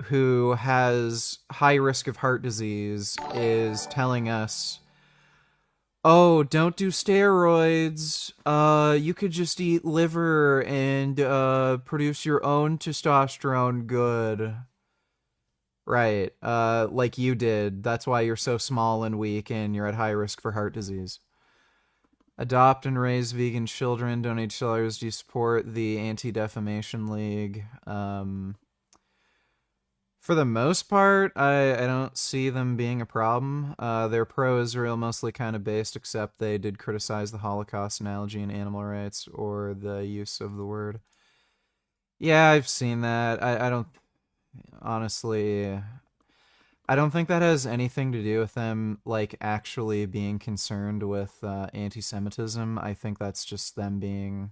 who has high risk of heart disease, is telling us, oh, don't do steroids. You could just eat liver and produce your own testosterone good. Right, like you did. That's why you're so small and weak and you're at high risk for heart disease. Adopt and raise vegan children. Donate dollars. Do you support the Anti-Defamation League? For the most part, I don't see them being a problem. They're pro-Israel, mostly kind of based, except they did criticize the Holocaust analogy in animal rights or the use of the word. Yeah, I've seen that. I don't, honestly, I don't think that has anything to do with them, like, actually being concerned with anti-Semitism. I think that's just them being,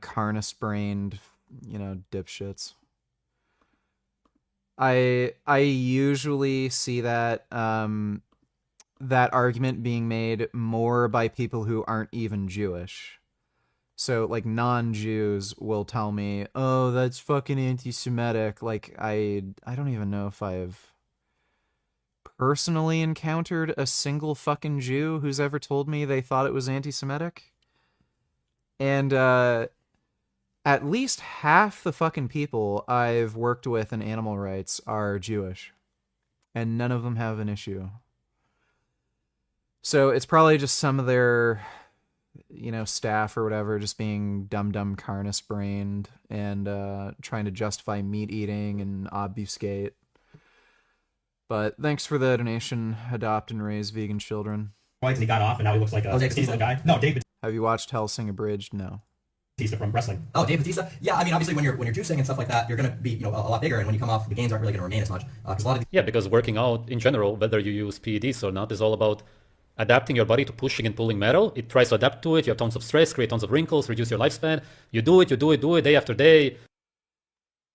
carnist-brained, dipshits. I usually see that that argument being made more by people who aren't even Jewish. So, like, non-Jews will tell me, oh, that's fucking anti-Semitic. Like, I don't even know if I've personally encountered a single fucking Jew who's ever told me they thought it was anti-Semitic. And, at least half the fucking people I've worked with in animal rights are Jewish. And none of them have an issue. So it's probably just some of their, staff or whatever just being dumb carnist-brained and trying to justify meat eating and obfuscate. But thanks for the donation. Adopt and raise vegan children. And he got off, and now he looks like a decent guy. No, Dave Have you watched Hellsing Abridged? No. Batista from wrestling. Oh, Dave Batista? Yeah, I mean, obviously when you're juicing and stuff like that, you're going to be a lot bigger, and when you come off, the gains aren't really going to remain as much. Because a lot of Yeah, because working out in general, whether you use PEDs or not, is all about adapting your body to pushing and pulling metal. It tries to adapt to it. You have tons of stress, create tons of wrinkles, reduce your lifespan. You do it day after day.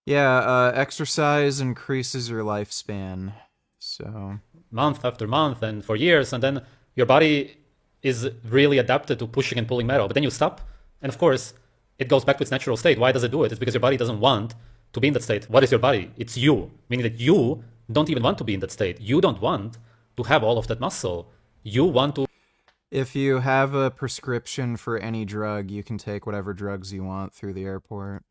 Yeah, exercise increases your lifespan. So month after month and for years, and then your body is really adapted to pushing and pulling metal. But then you stop, and of course, it goes back to its natural state. Why does it do it? It's because your body doesn't want to be in that state. What is your body? It's you, meaning that you don't even want to be in that state. You don't want to have all of that muscle. You want to... If you have a prescription for any drug, you can take whatever drugs you want through the airport.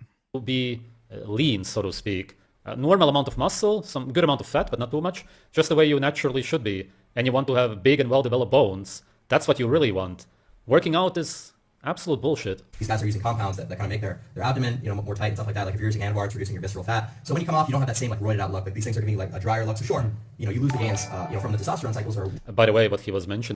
Be lean, so to speak. A normal amount of muscle, some good amount of fat, but not too much, just the way you naturally should be. And you want to have big and well-developed bones. That's what you really want. Working out is absolute bullshit. These guys are using compounds that kind of make their abdomen, more tight and stuff like that. Like if you're using anavar, it's reducing your visceral fat. So when you come off, you don't have that same like roided out look. Like these things are giving you like a drier look. So sure, you lose the gains, from the testosterone cycles. Or by the way, what he was mentioning.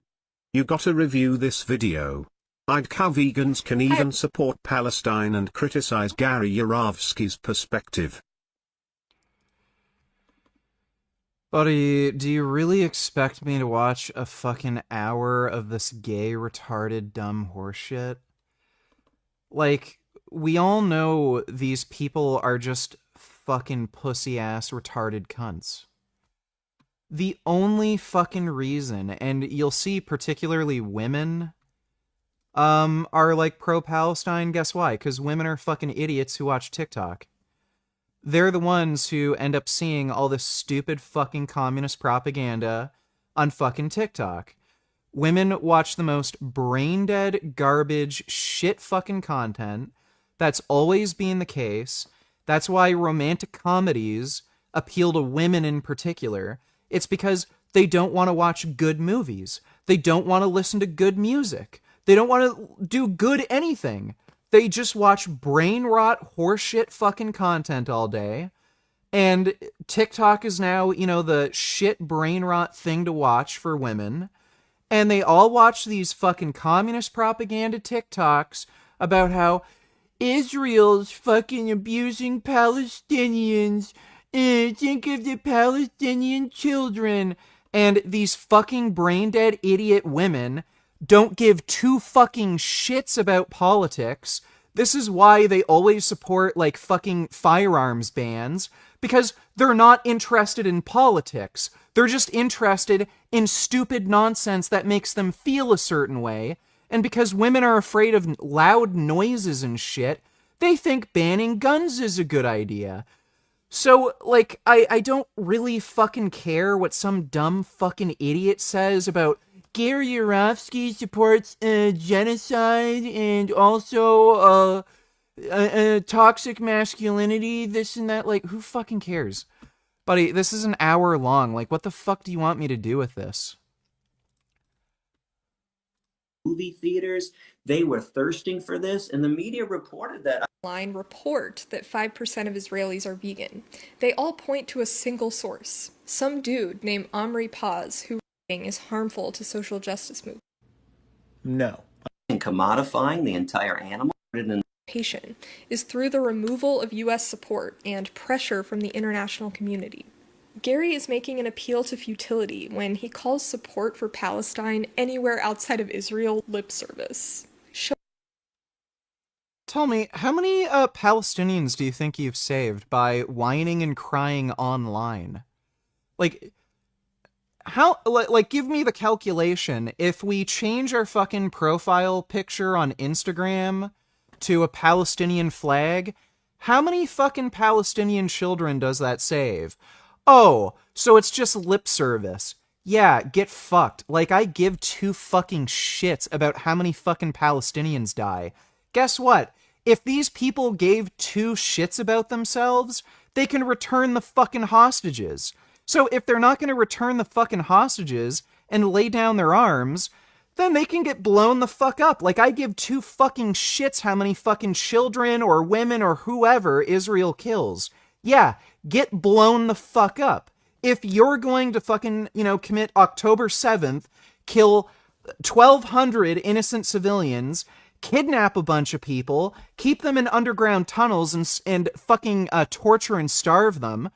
You gotta review this video. I'd how vegans can even support Palestine and criticize Gary Yarovsky's perspective. Buddy, do you really expect me to watch a fucking hour of this gay, retarded, dumb horseshit? Like, we all know these people are just fucking pussy-ass, retarded cunts. The only fucking reason, and you'll see particularly women, are like pro-Palestine, guess why? Because women are fucking idiots who watch TikTok. They're the ones who end up seeing all this stupid fucking communist propaganda on fucking TikTok. Women watch the most brain-dead, garbage, shit fucking content. That's always been the case. That's why romantic comedies appeal to women in particular. It's because they don't want to watch good movies. They don't want to listen to good music. They don't want to do good anything. They just watch brain rot horseshit fucking content all day. And TikTok is now, the shit brain rot thing to watch for women. And they all watch these fucking communist propaganda TikToks about how Israel's fucking abusing Palestinians. Think of the Palestinian children. And these fucking brain-dead idiot women don't give two fucking shits about politics. This is why they always support, like, fucking firearms bans, because they're not interested in politics. They're just interested in stupid nonsense that makes them feel a certain way, and because women are afraid of loud noises and shit, they think banning guns is a good idea. So, like, I don't really fucking care what some dumb fucking idiot says about Gary Yarovsky supports genocide and also toxic masculinity, this and that. Like, who fucking cares? Buddy, this is an hour long. Like, what the fuck do you want me to do with this? movie theaters. They were thirsting for this, and the media reported that. Line report that 5% of Israelis are vegan. They all point to a single source, some dude named Omri Paz, who is harmful to social justice movement. No. And commodifying the entire animal is through the removal of U.S. support and pressure from the international community. Gary is making an appeal to futility when he calls support for Palestine anywhere outside of Israel lip service. Tell me, how many Palestinians do you think you've saved by whining and crying online? Like, how, like, give me the calculation. If we change our fucking profile picture on Instagram to a Palestinian flag, how many fucking Palestinian children does that save? Oh, so it's just lip service. Yeah, get fucked. Like, I give two fucking shits about how many fucking Palestinians die. Guess what? If these people gave two shits about themselves, they can return the fucking hostages. So if they're not going to return the fucking hostages and lay down their arms, then they can get blown the fuck up. Like, I give two fucking shits how many fucking children or women or whoever Israel kills. Yeah, get blown the fuck up. If you're going to fucking, commit October 7th, kill 1,200 innocent civilians, kidnap a bunch of people, keep them in underground tunnels and fucking torture and starve them,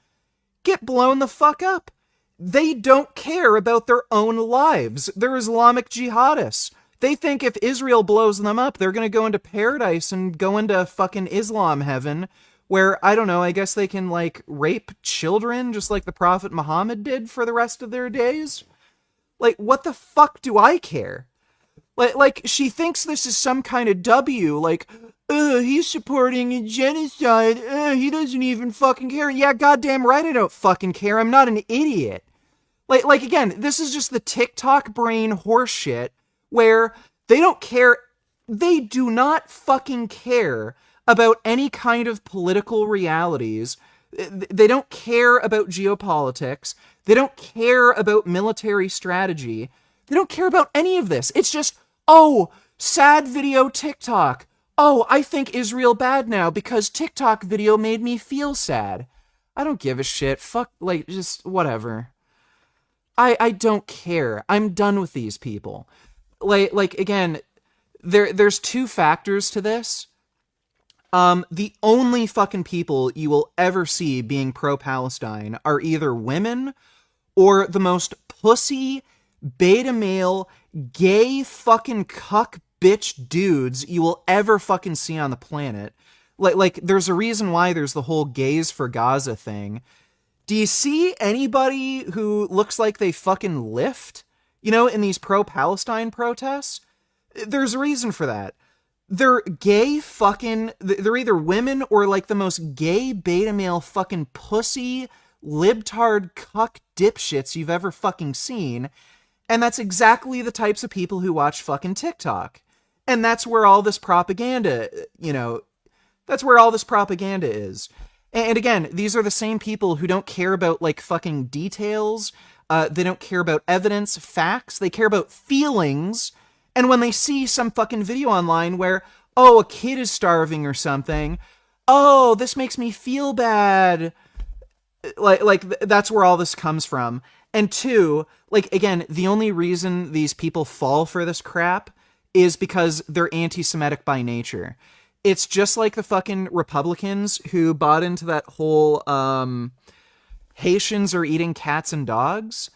get blown the fuck up. They don't care about their own lives. They're Islamic jihadists. They think if Israel blows them up, they're going to go into paradise and go into fucking Islam heaven, where, I don't know, I guess they can, like, rape children just like the Prophet Muhammad did for the rest of their days. Like, what the fuck do I care? Like, she thinks this is some kind of W, like, he's supporting a genocide, he doesn't even fucking care. Yeah, goddamn right I don't fucking care, I'm not an idiot. Like again, this is just the TikTok brain horseshit, where they don't care, they do not fucking care about any kind of political realities. They don't care about geopolitics, they don't care about military strategy, they don't care about any of this. It's just, oh, sad video TikTok. Oh, I think Israel bad now because TikTok video made me feel sad. I don't give a shit. Fuck, like, just whatever. I don't care. I'm done with these people. Like again, there's two factors to this. The only fucking people you will ever see being pro-Palestine are either women or the most pussy, beta male, gay fucking cuck bitch dudes you will ever fucking see on the planet. Like there's a reason why there's the whole gays for Gaza thing. Do you see anybody who looks like they fucking lift, in these pro-Palestine protests? There's a reason for that. They're gay fucking, they're either women or like the most gay beta male fucking pussy, libtard cuck dipshits you've ever fucking seen. And that's exactly the types of people who watch fucking TikTok. And that's where all this propaganda, that's where all this propaganda is. And again, these are the same people who don't care about, like, fucking details. They don't care about evidence, facts. They care about feelings. And when they see some fucking video online where, oh, a kid is starving or something, oh, this makes me feel bad. Like that's where all this comes from. And two, like, again, the only reason these people fall for this crap is because they're anti-Semitic by nature. It's just like the fucking Republicans who bought into that whole, Haitians are eating cats and dogs.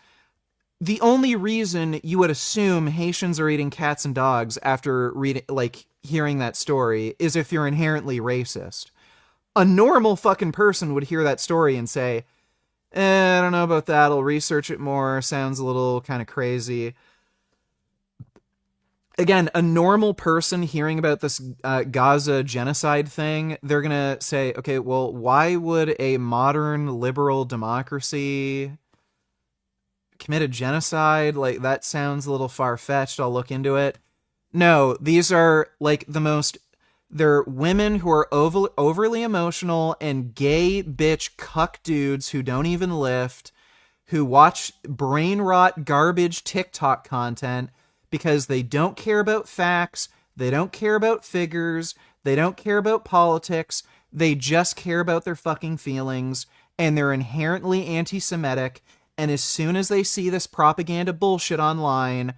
The only reason you would assume Haitians are eating cats and dogs after hearing that story is if you're inherently racist. A normal fucking person would hear that story and say, I don't know about that, I'll research it more, sounds a little kind of crazy. Again, a normal person hearing about this Gaza genocide thing, they're gonna say, okay, well, why would a modern liberal democracy commit a genocide? Like, that sounds a little far-fetched, I'll look into it. No, these are, like, they're women who are overly emotional and gay bitch cuck dudes who don't even lift, who watch brain rot garbage TikTok content because they don't care about facts, they don't care about figures, they don't care about politics, they just care about their fucking feelings, and they're inherently anti-Semitic, and as soon as they see this propaganda bullshit online,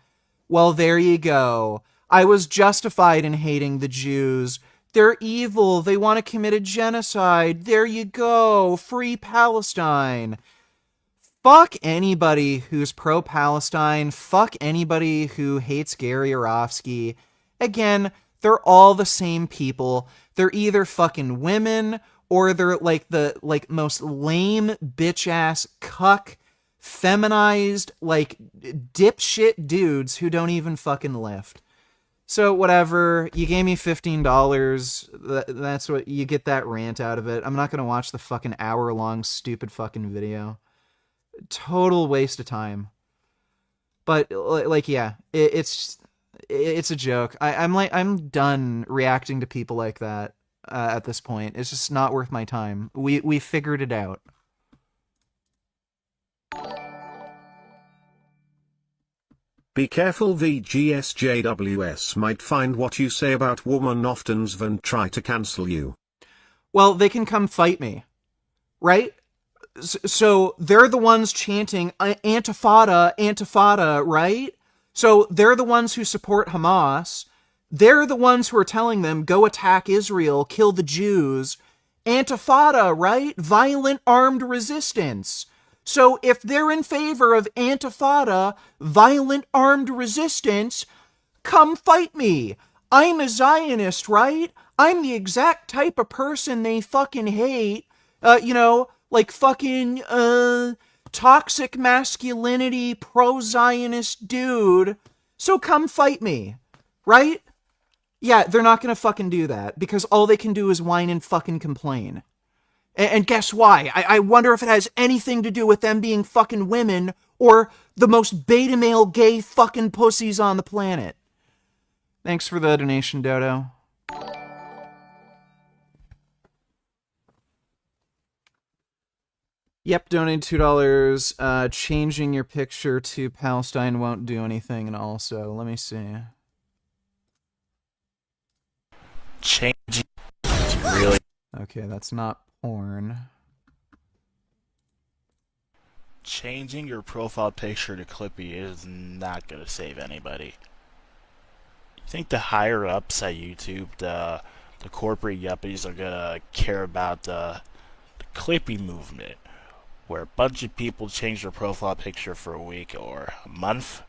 well, there you go. I was justified in hating the Jews. They're evil. They want to commit a genocide. There you go. Free Palestine. Fuck anybody who's pro-Palestine. Fuck anybody who hates Gary Yourofsky. Again, they're all the same people. They're either fucking women or they're like the most lame bitch-ass cuck feminized dipshit dudes who don't even fucking lift. So whatever, you gave me $15, that's what, you get that rant out of it. I'm not gonna watch the fucking hour-long stupid fucking video. Total waste of time. But, yeah, it's a joke. I'm done reacting to people like that at this point. It's just not worth my time. We figured it out. Be careful, VGSJWS might find what you say about woman often and try to cancel you. Well, they can come fight me, right? So they're the ones chanting Antifada, Antifada, right? So they're the ones who support Hamas. They're the ones who are telling them, go attack Israel, kill the Jews. Antifada, right? Violent armed resistance. So if they're in favor of Antifada, violent armed resistance, come fight me. I'm a Zionist, right? I'm the exact type of person they fucking hate. Fucking toxic masculinity, pro-Zionist dude. So come fight me, right? Yeah, they're not gonna fucking do that, because all they can do is whine and fucking complain. And guess why? I wonder if it has anything to do with them being fucking women or the most beta male gay fucking pussies on the planet. Thanks for the donation, Dodo. Yep, donate $2. Changing your picture to Palestine won't do anything, and also, let me see. Changing really. Okay, that's not porn. Changing your profile picture to Clippy is not gonna save anybody. You think the higher ups at YouTube, the corporate yuppies, are gonna care about the Clippy movement, where a bunch of people change their profile picture for a week or a month?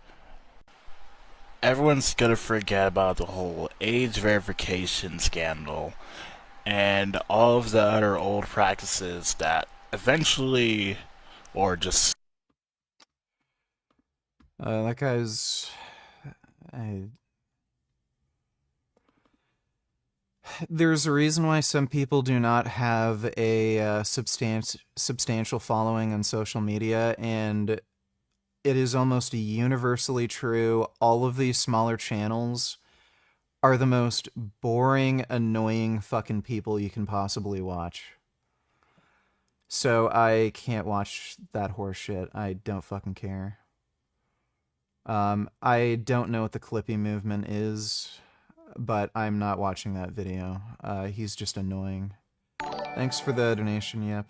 Everyone's gonna forget about the whole age verification scandal and all of the other old practices that eventually, or just... That guy's... There's a reason why some people do not have a substantial following on social media, and it is almost universally true. All of these smaller channels are the most boring, annoying fucking people you can possibly watch. So I can't watch that horse shit. I don't fucking care. I don't know what the Clippy movement is, but I'm not watching that video. He's just annoying. Thanks for the donation, Yep.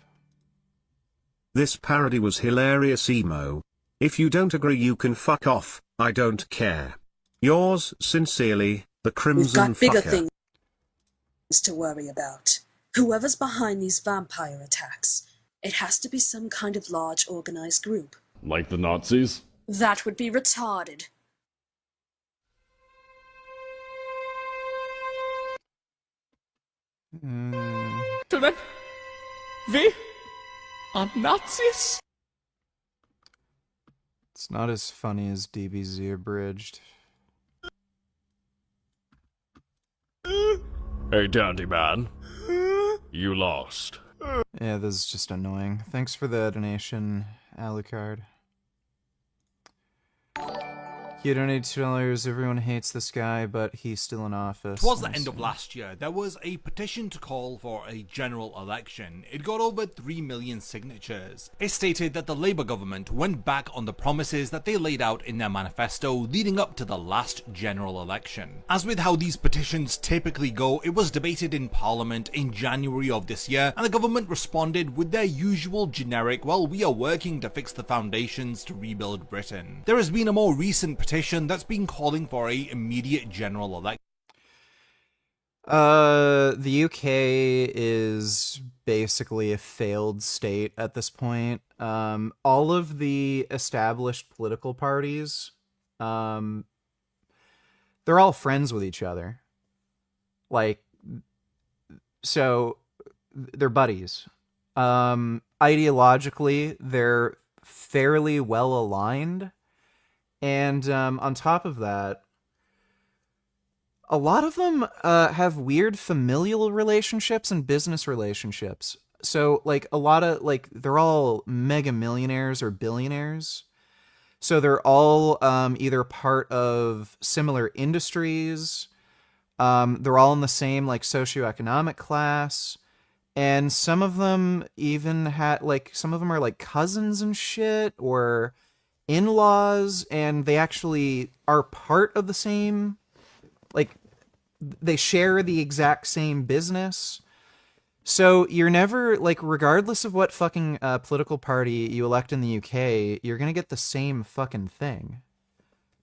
This parody was hilarious, emo. If you don't agree, you can fuck off. I don't care. Yours sincerely, the Crimson We've got bigger Fucker. things to worry about. Whoever's behind these vampire attacks, it has to be some kind of large organized group. Like the Nazis? That would be retarded. Gentlemen, we are Nazis? It's not as funny as DBZ Abridged. Hey, Dandy Man. You lost. Yeah, this is just annoying. Thanks for the donation, Alucard. You don't need $2. Everyone hates this guy, but he's still in office. Towards the end of last year, there was a petition to call for a general election. It got over 3 million signatures. It stated that the Labour government went back on the promises that they laid out in their manifesto leading up to the last general election. As with how these petitions typically go, it was debated in Parliament in January of this year, and the government responded with their usual generic, well, we are working to fix the foundations to rebuild Britain. There has been a more recent petition that's been calling for a immediate general election. The UK is basically a failed state at this point. All of the established political parties, they're all friends with each other. Like, so they're buddies. Ideologically, they're fairly well aligned. And on top of that, a lot of them have weird familial relationships and business relationships. So, like, a lot of, like, they're all mega millionaires or billionaires. So they're all either part of similar industries. They're all in the same, like, socioeconomic class. And some of them even some of them are, like, cousins and shit, or in-laws, and they actually are part of the same, like, they share the exact same business. So you're never, like, regardless of what fucking political party you elect in the UK, you're gonna get the same fucking thing.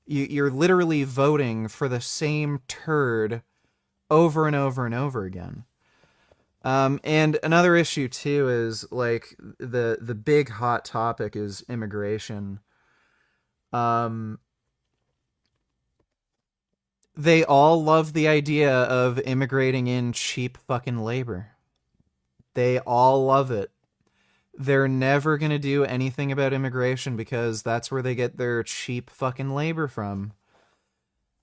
You're literally voting for the same turd over and over and over again. And another issue too is, like, the big hot topic is immigration. They all love the idea of immigrating in cheap fucking labor. They all love it. They're never gonna do anything about immigration because that's where they get their cheap fucking labor from.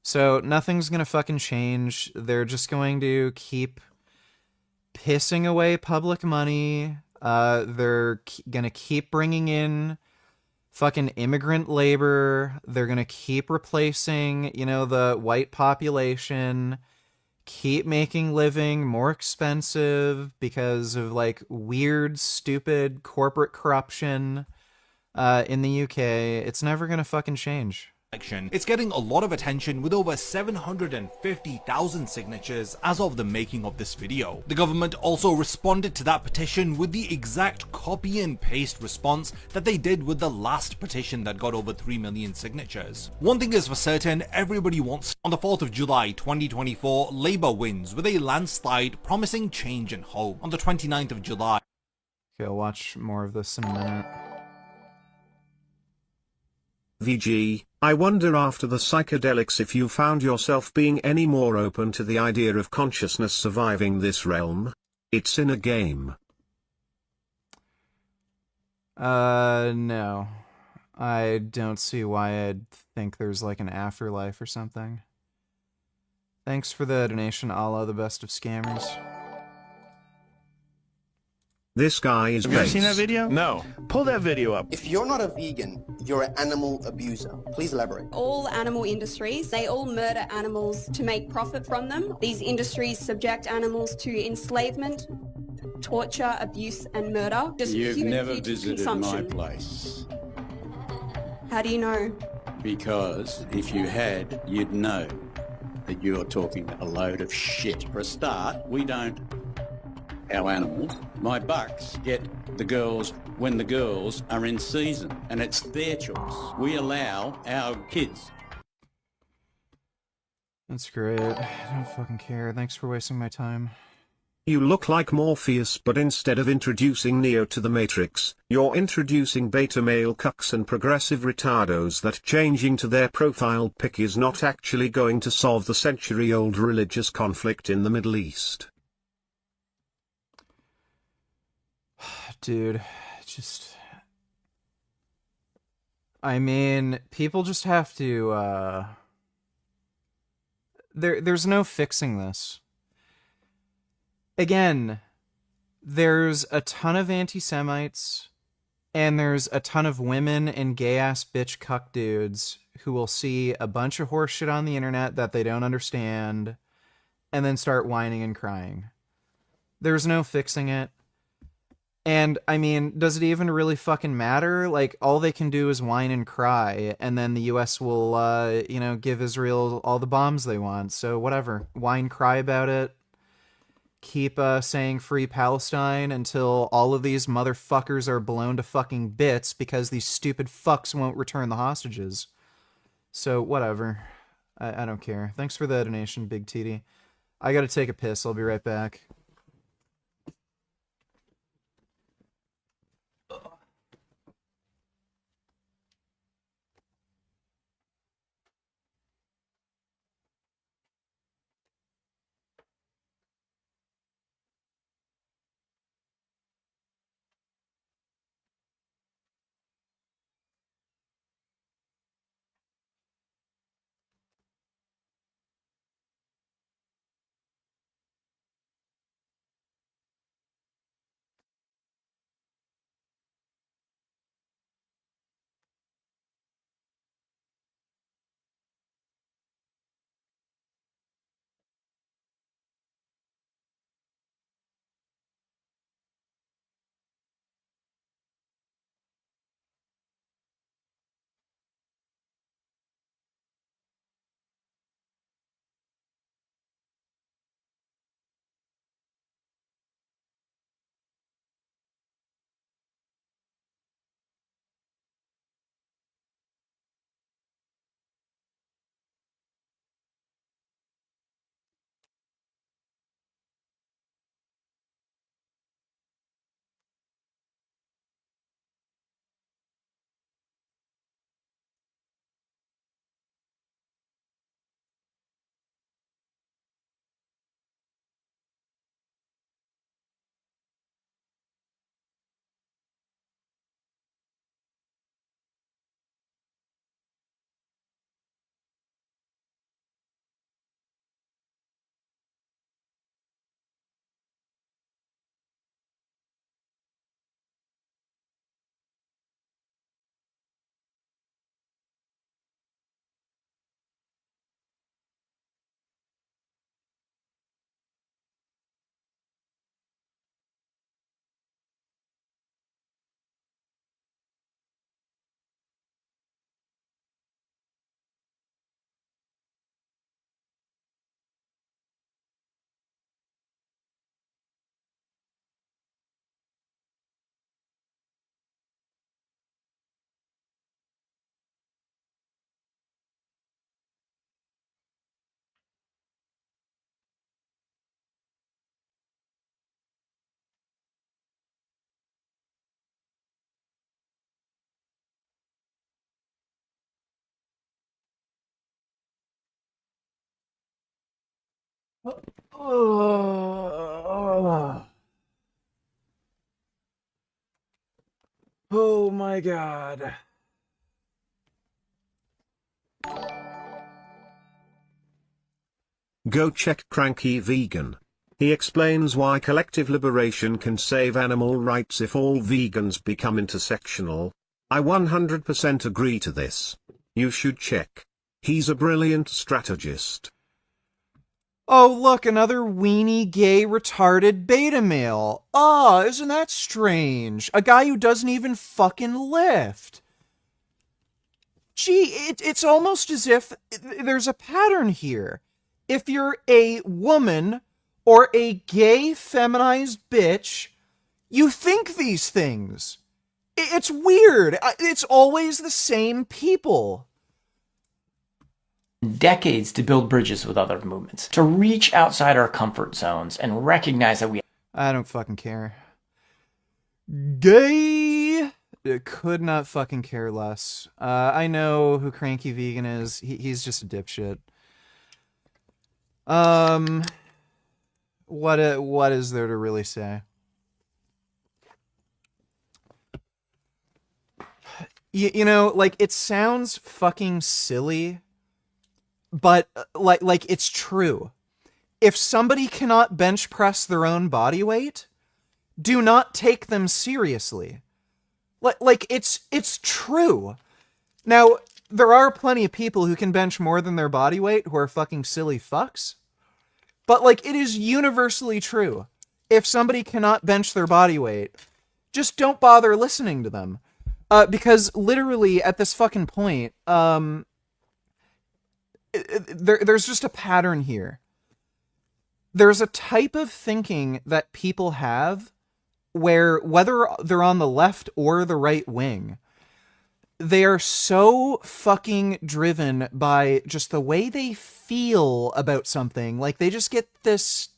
So nothing's gonna fucking change. They're just going to keep pissing away public money. They're gonna keep bringing in fucking immigrant labor. They're gonna keep replacing, the white population, keep making living more expensive because of, like, weird, stupid corporate corruption in the UK. It's never gonna fucking change. It's getting a lot of attention with over 750,000 signatures as of the making of this video. The government also responded to that petition with the exact copy and paste response that they did with the last petition that got over 3 million signatures. One thing is for certain, everybody wants. On the 4th of July 2024, Labour wins with a landslide promising change and hope. On the 29th of July. Okay, I'll watch more of this in a minute. VG, I wonder after the psychedelics if you found yourself being any more open to the idea of consciousness surviving this realm. It's in a game. No. I don't see why I'd think there's, like, an afterlife or something. Thanks for the donation, Allah, the best of scammers. This guy is Have you ever seen that video? No. Pull that video up. If you're not a vegan, you're an animal abuser. Please elaborate. All animal industries, they all murder animals to make profit from them. These industries subject animals to enslavement, torture, abuse, and murder. You've never visited my place. How do you know? Because if you had, you'd know that you're talking a load of shit. For a start, we don't. Our animals, my bucks, get the girls when the girls are in season, and it's their choice. We allow our kids. That's great. I don't fucking care. Thanks for wasting my time. You look like Morpheus, but instead of introducing Neo to the Matrix, you're introducing beta male cucks and progressive retardos that changing to their profile pic is not actually going to solve the century-old religious conflict in the Middle East. Dude, I mean, people just have to, there's no fixing this. Again, there's a ton of anti-Semites And there's a ton of women and gay-ass bitch cuck dudes who will see a bunch of horse shit on the internet that they don't understand and then start whining and crying. There's no fixing it. And, I mean, does it even really fucking matter? Like, all they can do is whine and cry, and then the US will, give Israel all the bombs they want. So, whatever. Whine, cry about it. Keep saying free Palestine until all of these motherfuckers are blown to fucking bits because these stupid fucks won't return the hostages. So, whatever. I don't care. Thanks for the donation, Big TD. I gotta take a piss. I'll be right back. Oh my god. Go check Cranky Vegan. He explains why collective liberation can save animal rights if all vegans become intersectional. I 100% agree to this. You should check. He's a brilliant strategist. Oh, look, another weenie, gay, retarded beta male. Ah, isn't that strange? A guy who doesn't even fucking lift. Gee, it's almost as if there's a pattern here. If you're a woman or a gay, feminized bitch, you think these things. It's weird. It's always the same people. Decades to build bridges with other movements, to reach outside our comfort zones and recognize that we... I don't fucking care. Gay! Could not fucking care less. I know who Cranky Vegan is. He's just a dipshit. What is there to really say? You know, like, it sounds fucking silly, but like it's true. If somebody cannot bench press their own body weight, do not take them seriously. Like it's true. Now, there are plenty of people who can bench more than their body weight who are fucking silly fucks. But, like, it is universally true. If somebody cannot bench their body weight, just don't bother listening to them. Because literally at this fucking point, there's just a pattern here. There's a type of thinking that people have where, whether they're on the left or the right wing, they are so fucking driven by just the way they feel about something. Like, they just get this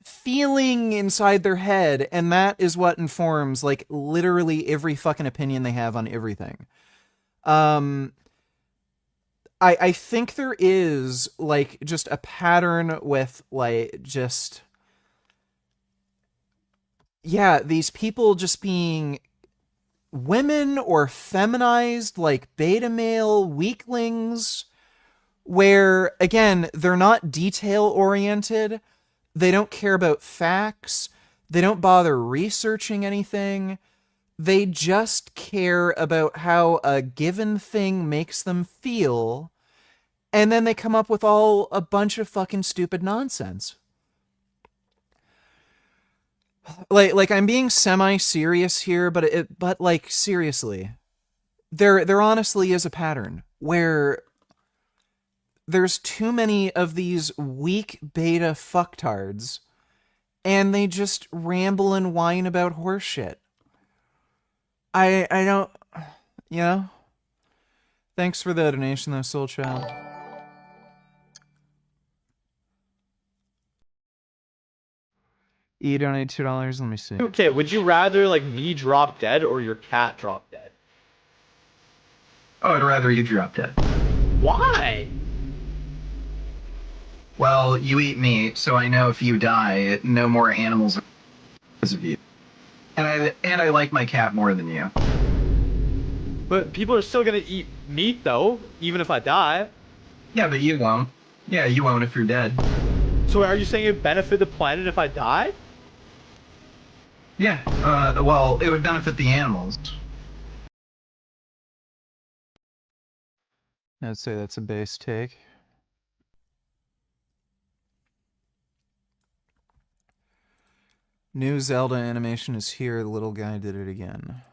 feeling inside their head, and that is what informs, like, literally every fucking opinion they have on everything. I think there is, like, just a pattern with, like, just... yeah, these people just being women or feminized, like beta male weaklings, where, again, they're not detail oriented, they don't care about facts, they don't bother researching anything, they just care about how a given thing makes them feel, and then they come up with a bunch of fucking stupid nonsense. Like I'm being semi-serious here, but like, seriously, there honestly is a pattern where there's too many of these weak beta fucktards, and they just ramble and whine about horse shit. I don't, you know? Thanks for the donation though, Soul Child. You donated $2, let me see. Okay, would you rather, like, me drop dead or your cat drop dead? Oh, I'd rather you drop dead. Why? Well, you eat meat, so I know if you die, no more animals because of you. And I like my cat more than you. But people are still gonna eat meat, though, even if I die. Yeah, but you won't. Yeah, you won't if you're dead. So are you saying it would benefit the planet if I die? Yeah, well, it would benefit the animals. I'd say that's a base take. New Zelda animation is here, the little guy did it again.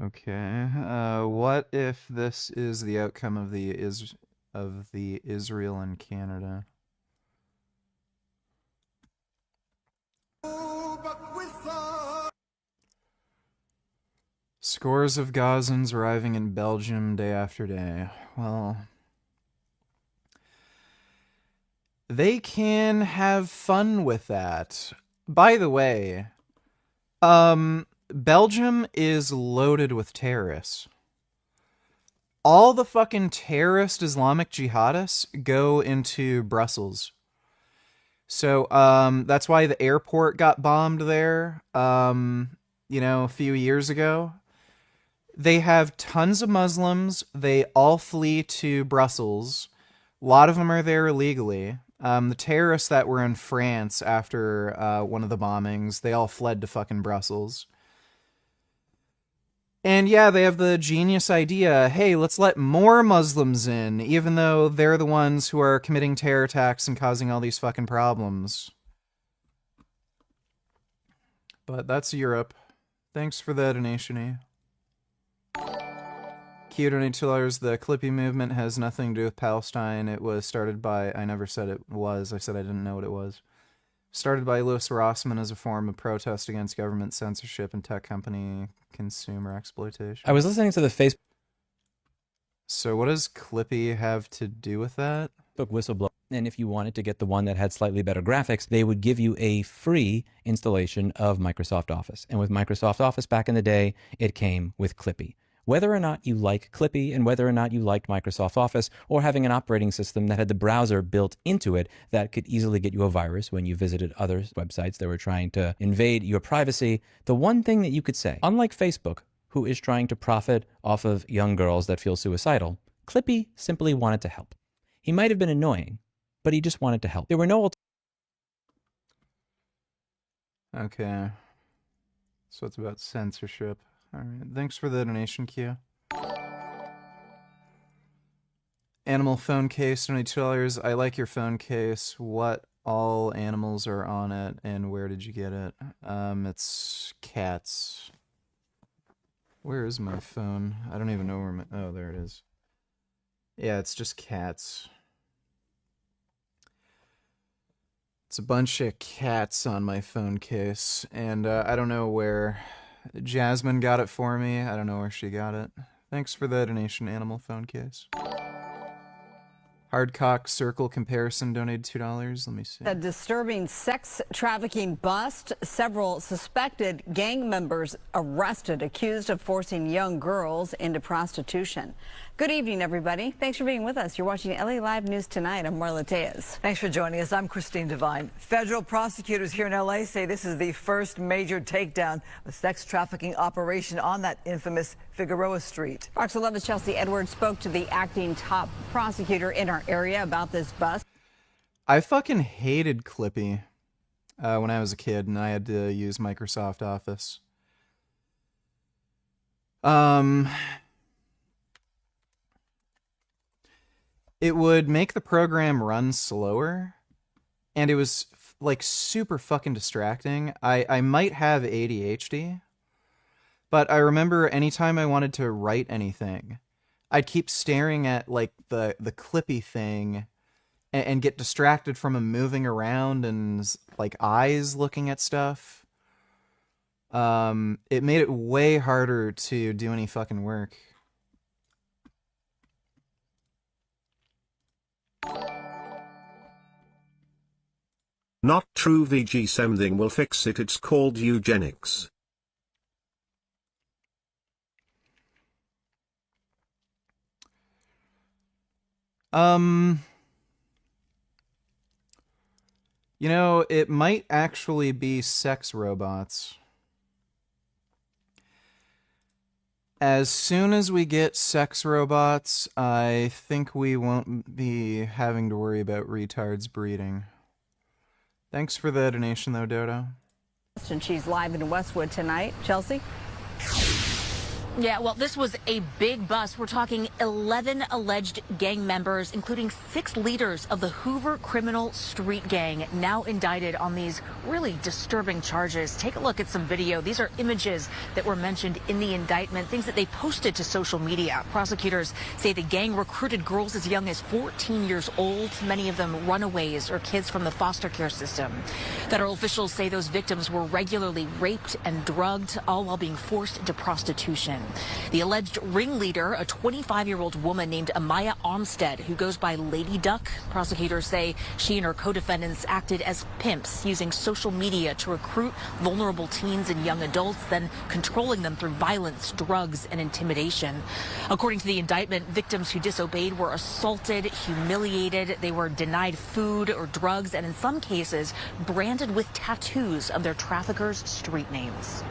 Okay, what if this is the outcome of the Israel and Canada? Scores of Gazans arriving in Belgium day after day. Well, they can have fun with that. By the way, Belgium is loaded with terrorists. All the fucking terrorist Islamic jihadists go into Brussels. So, that's why the airport got bombed there, you know, a few years ago. They have tons of Muslims. They all flee to Brussels. A lot of them are there illegally. The terrorists that were in France after one of the bombings, they all fled to fucking Brussels. And yeah, they have the genius idea, hey, let's let more Muslims in, even though they're the ones who are committing terror attacks and causing all these fucking problems. But that's Europe. Thanks for the donation, Q donated $2. The Clippy movement has nothing to do with Palestine. It was started by, I never said it was, I said I didn't know what it was. Started by Louis Rossmann as a form of protest against government censorship and tech company consumer exploitation. I was listening to the Facebook. So what does Clippy have to do with that? Whistleblower. And if you wanted to get the one that had slightly better graphics, they would give you a free installation of Microsoft Office. And with Microsoft Office back in the day, it came with Clippy. whether or not you like Clippy and whether or not you liked Microsoft Office or having an operating system that had the browser built into it that could easily get you a virus when you visited other websites that were trying to invade your privacy. The one thing that you could say, unlike Facebook, who is trying to profit off of young girls that feel suicidal, Clippy simply wanted to help. He might have been annoying, but he just wanted to help. There were no Okay. So it's about censorship. Alright, thanks for the donation, Q. Animal phone case, $22. I like your phone case. What all animals are on it, and where did you get it? It's cats. Where is my phone? I don't even know where my... Oh, there it is. Yeah, it's just cats. It's a bunch of cats on my phone case, and I don't know where Jasmine got it for me. I don't know where she got it. Thanks for the donation, animal phone case. Hardcock Circle Comparison donated $2. Let me see. A disturbing sex trafficking bust. Several suspected gang members arrested, accused of forcing young girls into prostitution. Good evening, everybody. Thanks for being with us. You're watching LA Live News Tonight. I'm Marla Tejas. Thanks for joining us. I'm Christine Devine. Federal prosecutors here in LA say this is the first major takedown of a sex trafficking operation on that infamous Figueroa Street. Fox 11's Chelsea Edwards spoke to the acting top prosecutor in our area about this bust. I fucking hated Clippy when I was a kid and I had to use Microsoft Office. It would make the program run slower, and it was like super fucking distracting. I might have ADHD, but I remember anytime I wanted to write anything, I'd keep staring at like the Clippy thing and get distracted from him moving around and like eyes looking at stuff. It made it way harder to do any fucking work. Not true, VG. Something will fix it. It's called eugenics. You know, it might actually be sex robots. As soon as we get sex robots, I think we won't be having to worry about retards breeding. Thanks for the donation, though, Dodo. And she's live in Westwood tonight. Chelsea? Yeah, well, this was a big bust. We're talking 11 alleged gang members, including 6 leaders of the Hoover Criminal Street Gang, now indicted on these really disturbing charges. Take a look at some video. These are images that were mentioned in the indictment, things that they posted to social media. Prosecutors say the gang recruited girls as young as 14 years old, many of them runaways or kids from the foster care system. Federal officials say those victims were regularly raped and drugged, all while being forced into prostitution. The alleged ringleader, a 25-year-old woman named Amaya Armstead, who goes by Lady Duck. Prosecutors say she and her co-defendants acted as pimps, using social media to recruit vulnerable teens and young adults, then controlling them through violence, drugs, and intimidation. According to the indictment, victims who disobeyed were assaulted, humiliated, they were denied food or drugs, and in some cases, branded with tattoos of their traffickers' street names.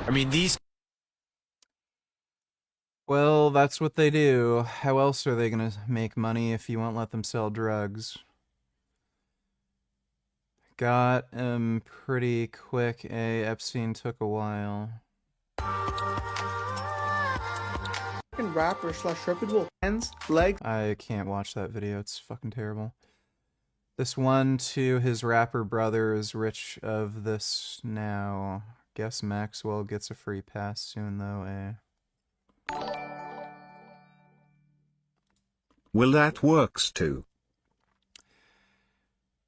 I mean, these... Well, that's what they do. How else are they gonna make money if you won't let them sell drugs? Got him pretty quick. Epstein took a while. Rapper slash reputable hands, leg. I can't watch that video. It's fucking terrible. This one to his rapper brother is rich of this now. Guess Maxwell gets a free pass soon though, Will that works too?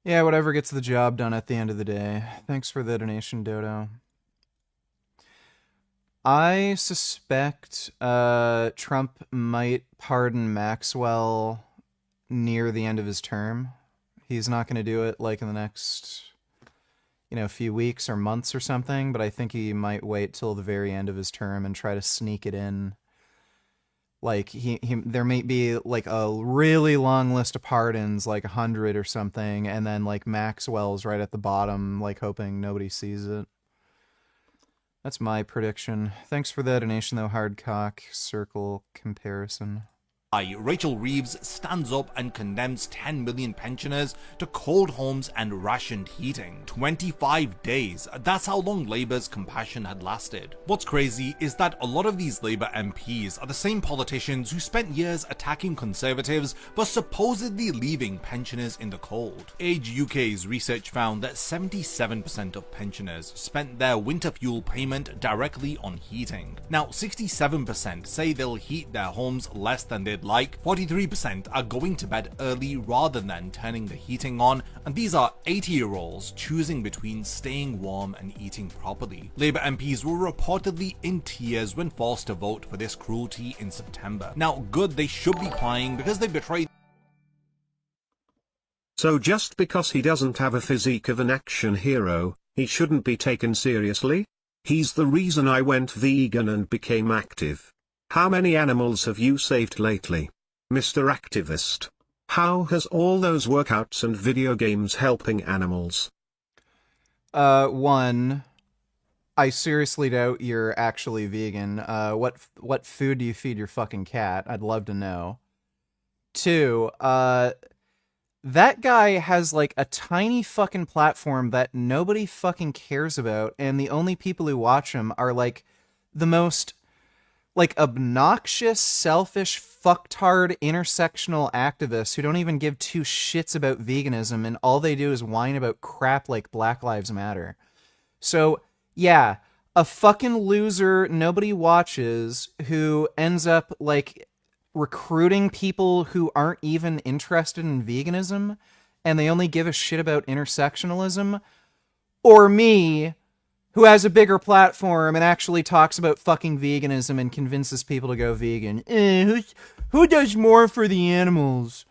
Yeah, whatever gets the job done at the end of the day. Thanks for the donation, Dodo. I suspect Trump might pardon Maxwell near the end of his term. He's not going to do it like in the next a few weeks or months or something, but I think he might wait till the very end of his term and try to sneak it in. Like, there may be, like, a really long list of pardons, like 100 or something, and then, like, Maxwell's right at the bottom, like, hoping nobody sees it. That's my prediction. Thanks for the donation, though, Hardcock Circle Comparison. Rachel Reeves stands up and condemns 10 million pensioners to cold homes and rationed heating. 25 days. That's how long Labour's compassion had lasted. What's crazy is that a lot of these Labour MPs are the same politicians who spent years attacking Conservatives for supposedly leaving pensioners in the cold. Age UK's research found that 77% of pensioners spent their winter fuel payment directly on heating. Now, 67% say they'll heat their homes less than they'd like, 43% are going to bed early rather than turning the heating on, and these are 80-year-olds choosing between staying warm and eating properly. Labour MPs were reportedly in tears when forced to vote for this cruelty in September. Now, good, they should be crying because they betrayed. So just because he doesn't have a physique of an action hero, he shouldn't be taken seriously? He's the reason I went vegan and became active. How many animals have you saved lately, Mr. Activist? How has all those workouts and video games helping animals? One, I seriously doubt you're actually vegan. What food do you feed your fucking cat? I'd love to know. Two, that guy has like a tiny fucking platform that nobody fucking cares about, and the only people who watch him are like the most like obnoxious, selfish, fucktard, intersectional activists who don't even give two shits about veganism, and all they do is whine about crap like Black Lives Matter. So, yeah, a fucking loser nobody watches who ends up, like, recruiting people who aren't even interested in veganism, and they only give a shit about intersectionalism, or me, who has a bigger platform and actually talks about fucking veganism and convinces people to go vegan. Who does more for the animals?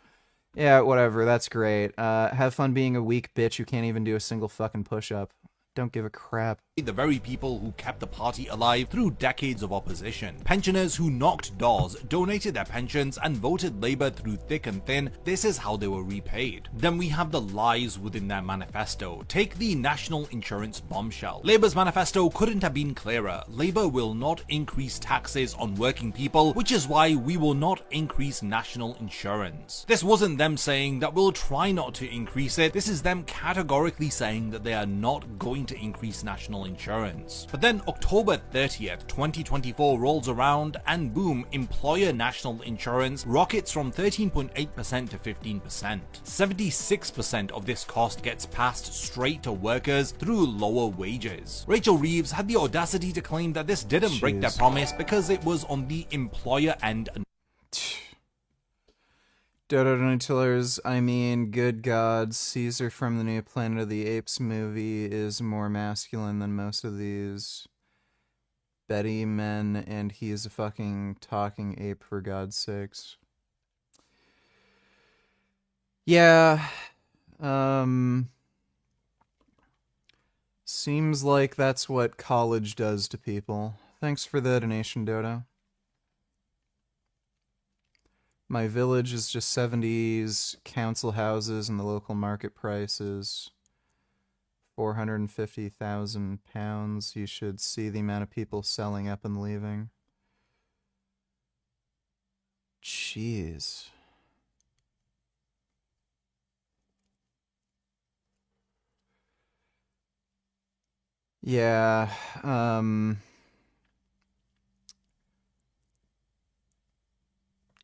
Yeah, whatever, that's great. Have fun being a weak bitch who can't even do a single fucking push-up. Don't give a crap. The very people who kept the party alive through decades of opposition. Pensioners who knocked doors, donated their pensions, and voted Labour through thick and thin. This is how they were repaid. Then we have the lies within their manifesto. Take the national insurance bombshell. Labour's manifesto couldn't have been clearer. Labour will not increase taxes on working people, which is why we will not increase national insurance. This wasn't them saying that we'll try not to increase it. This is them categorically saying that they are not going to increase national insurance. But then October 30th, 2024 rolls around and boom, employer national insurance rockets from 13.8% to 15%. 76% of this cost gets passed straight to workers through lower wages. Rachel Reeves had the audacity to claim that this didn't break their promise because it was on the employer end. Dodo Donatillers, I mean, good God, Caesar from the new Planet of the Apes movie is more masculine than most of these Betty men, and he is a fucking talking ape, for God's sakes. Yeah, seems like that's what college does to people. Thanks for the donation, Dodo. My village is just 70s council houses, and the local market price is £450,000. You should see the amount of people selling up and leaving. Jeez. Yeah,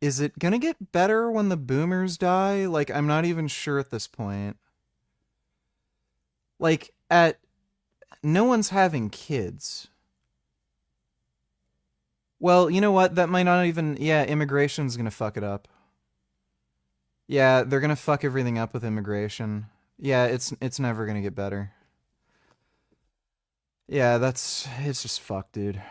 is it gonna get better when the boomers die? Like, I'm not even sure at this point. Like, no one's having kids. Well, you know what? That might not even... Yeah, immigration's gonna fuck it up. Yeah, they're gonna fuck everything up with immigration. Yeah, it's never gonna get better. Yeah, it's just fucked, dude.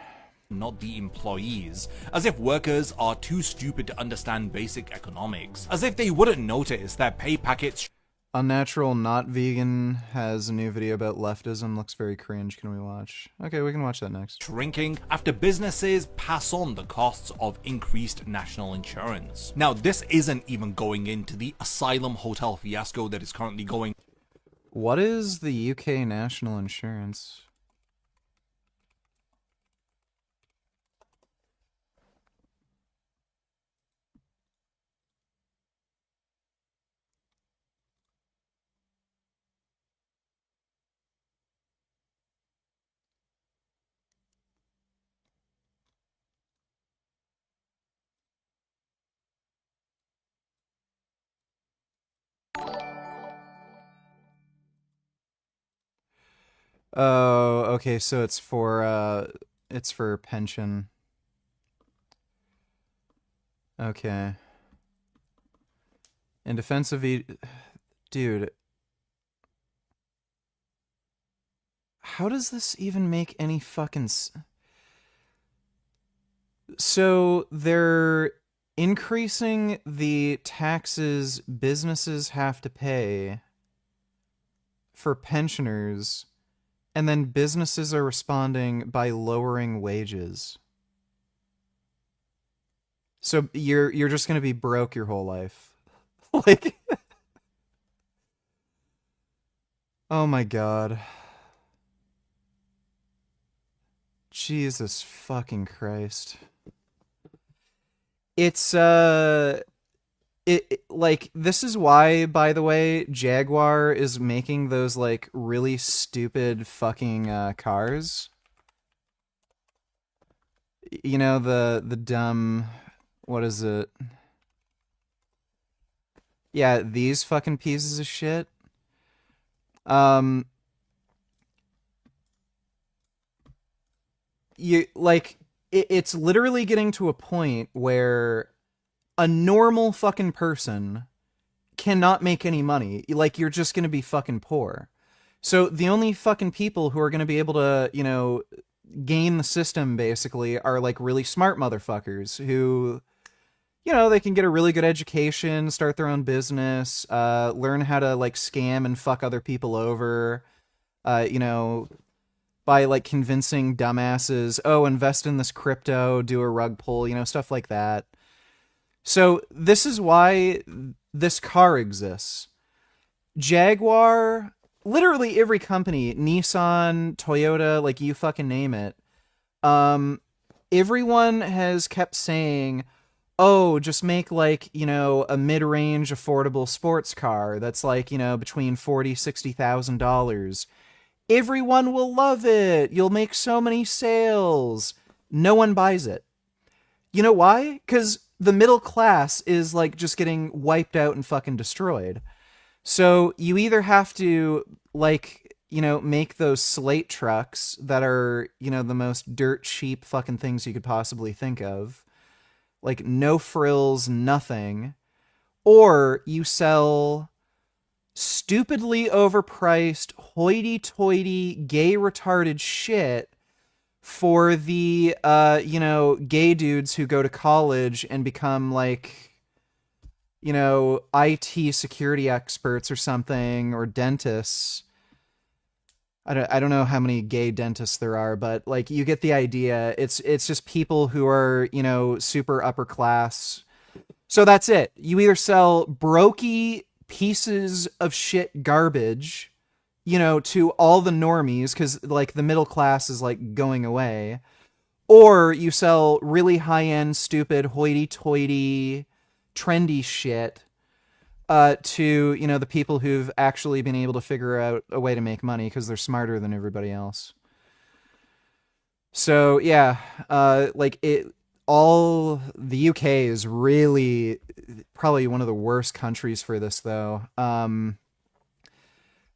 Not the employees, as if workers are too stupid to understand basic economics, as if they wouldn't notice their pay packets. Unnatural Not Vegan has a new video about leftism. Looks very cringe. Can we watch? Okay, we can watch that next. Shrinking after businesses pass on the costs of increased national insurance. Now, this isn't even going into the asylum hotel fiasco that is currently going. What is the UK national insurance? Oh, okay, so it's for pension. Okay. In defense of dude, how does this even make any fucking So they're increasing the taxes businesses have to pay for pensioners, and then businesses are responding by lowering wages. So you're just going to be broke your whole life. Like oh my god. Jesus fucking Christ. It's like, this is why, by the way, Jaguar is making those like really stupid fucking cars. You know, the dumb, what is it? Yeah, these fucking pieces of shit. You like it's literally getting to a point where a normal fucking person cannot make any money. Like, you're just going to be fucking poor. So the only fucking people who are going to be able to, you know, game the system basically are like really smart motherfuckers who, you know, they can get a really good education, start their own business, learn how to like scam and fuck other people over, you know, by like convincing dumbasses, oh, invest in this crypto, do a rug pull, you know, stuff like that. So this is why this car exists. Jaguar, literally every company, Nissan, Toyota, like you fucking name it. Everyone has kept saying, oh, just make like, you know, a mid-range affordable sports car that's like, you know, between $40,000-$60,000. Everyone will love it. You'll make so many sales. No one buys it. You know why? Because the middle class is like just getting wiped out and fucking destroyed. So you either have to like, you know, make those slate trucks that are, you know, the most dirt cheap fucking things you could possibly think of. Like no frills, nothing. Or you sell stupidly overpriced, hoity-toity, gay retarded shit for the, you know, gay dudes who go to college and become like, you know, IT security experts or something, or dentists. I don't know how many gay dentists there are, but like you get the idea. It's just people who are, you know, super upper class. So that's it. You either sell brokey pieces of shit garbage, you know, to all the normies, because like the middle class is like going away, or you sell really high-end, stupid, hoity-toity, trendy shit to, you know, the people who've actually been able to figure out a way to make money because they're smarter than everybody else. So yeah, like all the UK is really probably one of the worst countries for this, though.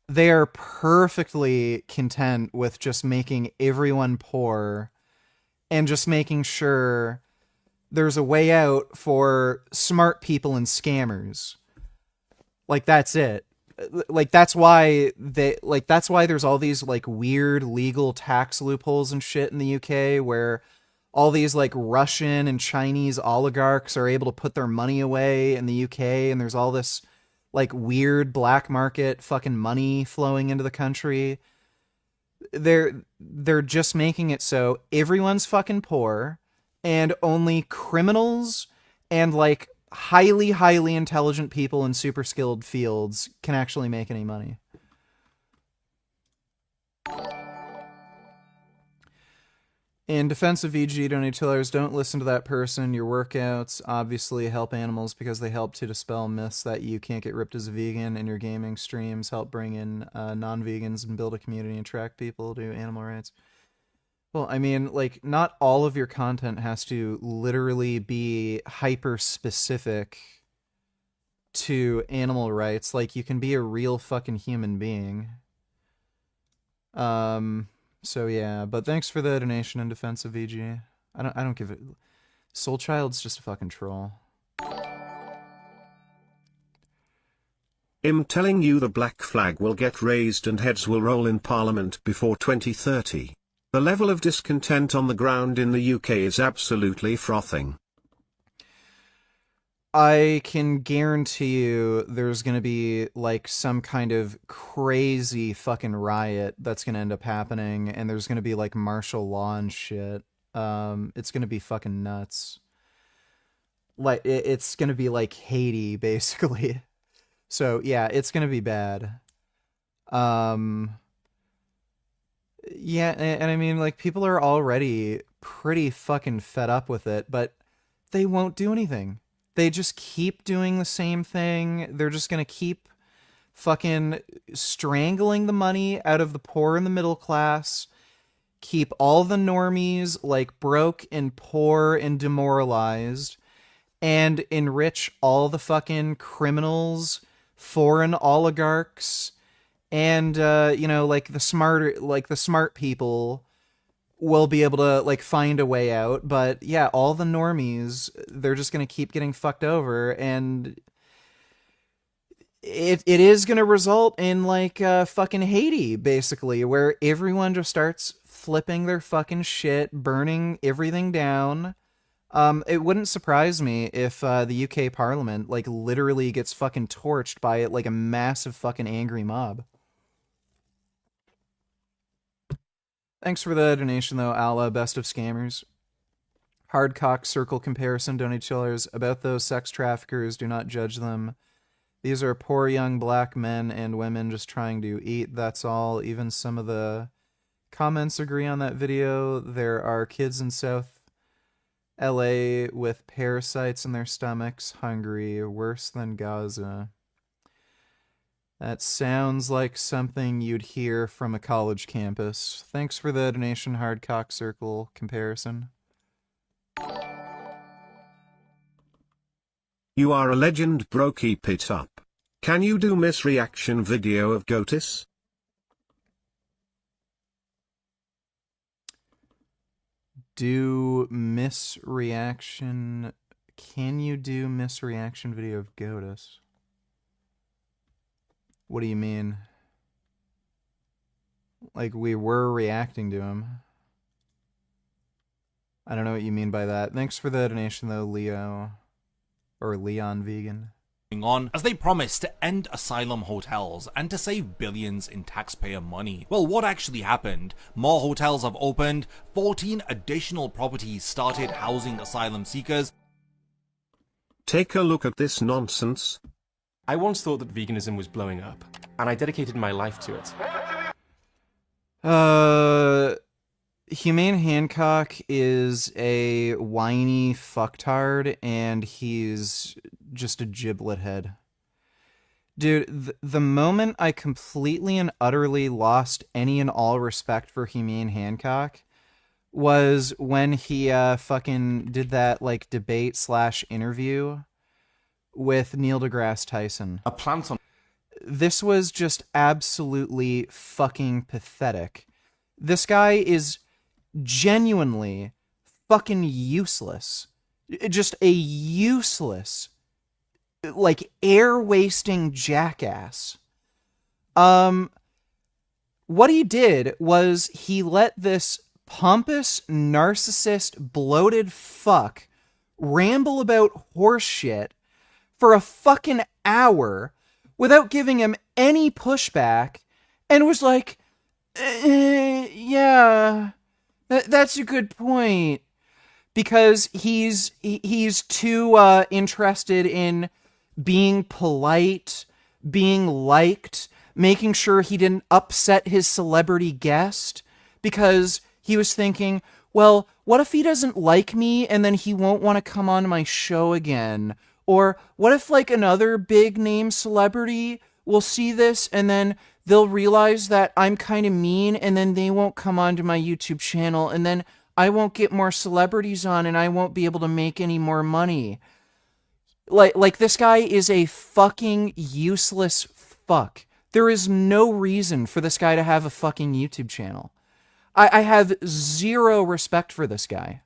They are perfectly content with just making everyone poor and just making sure there's a way out for smart people and scammers. Like, that's it. Like, that's why there's all these like weird legal tax loopholes and shit in the UK where all these like Russian and Chinese oligarchs are able to put their money away in the UK, and there's all this like weird black market fucking money flowing into the country. They're just making it so everyone's fucking poor and only criminals and like highly intelligent people in super skilled fields can actually make any money. In defense of VG, donators, don't listen to that person. Your workouts obviously help animals because they help to dispel myths that you can't get ripped as a vegan, and your gaming streams help bring in non-vegans and build a community and attract people to animal rights. Well, I mean, like, not all of your content has to literally be hyper-specific to animal rights. Like, you can be a real fucking human being. So yeah, but thanks for the donation in defense of VG. I don't give it. Soul Child's just a fucking troll. I'm telling you, the black flag will get raised and heads will roll in Parliament before 2030. The level of discontent on the ground in the UK is absolutely frothing. I can guarantee you there's going to be like some kind of crazy fucking riot that's going to end up happening, and there's going to be like martial law and shit. It's going to be fucking nuts. Like it's going to be like Haiti basically. So yeah, it's going to be bad. Yeah, and I mean, like, people are already pretty fucking fed up with it, but they won't do anything. They just keep doing the same thing. They're just gonna keep fucking strangling the money out of the poor and the middle class, keep all the normies, like, broke and poor and demoralized, and enrich all the fucking criminals, foreign oligarchs, and, you know, like, the smart people will be able to, like, find a way out. But yeah, all the normies, they're just gonna keep getting fucked over, and it is gonna result in, like, fucking Haiti, basically, where everyone just starts flipping their fucking shit, burning everything down. It wouldn't surprise me if the UK Parliament, like, literally gets fucking torched by, like, a massive fucking angry mob. Thanks for the donation, though, Allah, best of scammers. Hardcock circle comparison, donate chillers. About those sex traffickers, do not judge them. These are poor young black men and women just trying to eat, that's all. Even some of the comments agree on that video. There are kids in South LA with parasites in their stomachs, hungry, worse than Gaza. That sounds like something you'd hear from a college campus. Thanks for the donation, Hardcock Circle comparison. You are a legend, bro, keep it up. Can you do misreaction video of Goatis? Do misreaction... Can you do misreaction video of Goatis? What do you mean? Like, we were reacting to him. I don't know what you mean by that. Thanks for the donation, though, Leo. Or Leon Vegan. On as they promised to end asylum hotels and to save billions in taxpayer money. Well, what actually happened? More hotels have opened, 14 additional properties started housing asylum seekers. Take a look at this nonsense. I once thought that veganism was blowing up, and I dedicated my life to it. Humane Hancock is a whiny fucktard, and he's just a giblet head. Dude, the moment I completely and utterly lost any and all respect for Humane Hancock was when he fucking did that, like, debate/interview with Neil deGrasse Tyson. A plant on... This was just absolutely fucking pathetic. This guy is genuinely fucking useless. Just a useless, like, air-wasting jackass. What he did was he let this pompous, narcissist, bloated fuck ramble about horse shit for a fucking hour without giving him any pushback and was like, yeah, that's a good point. Because he's too interested in being polite, being liked, making sure he didn't upset his celebrity guest, because he was thinking, well, what if he doesn't like me and then he won't want to come on my show again? Or what if like another big name celebrity will see this and then they'll realize that I'm kind of mean and then they won't come onto my YouTube channel and then I won't get more celebrities on and I won't be able to make any more money. Like this guy is a fucking useless fuck. There is no reason for this guy to have a fucking YouTube channel. I have zero respect for this guy.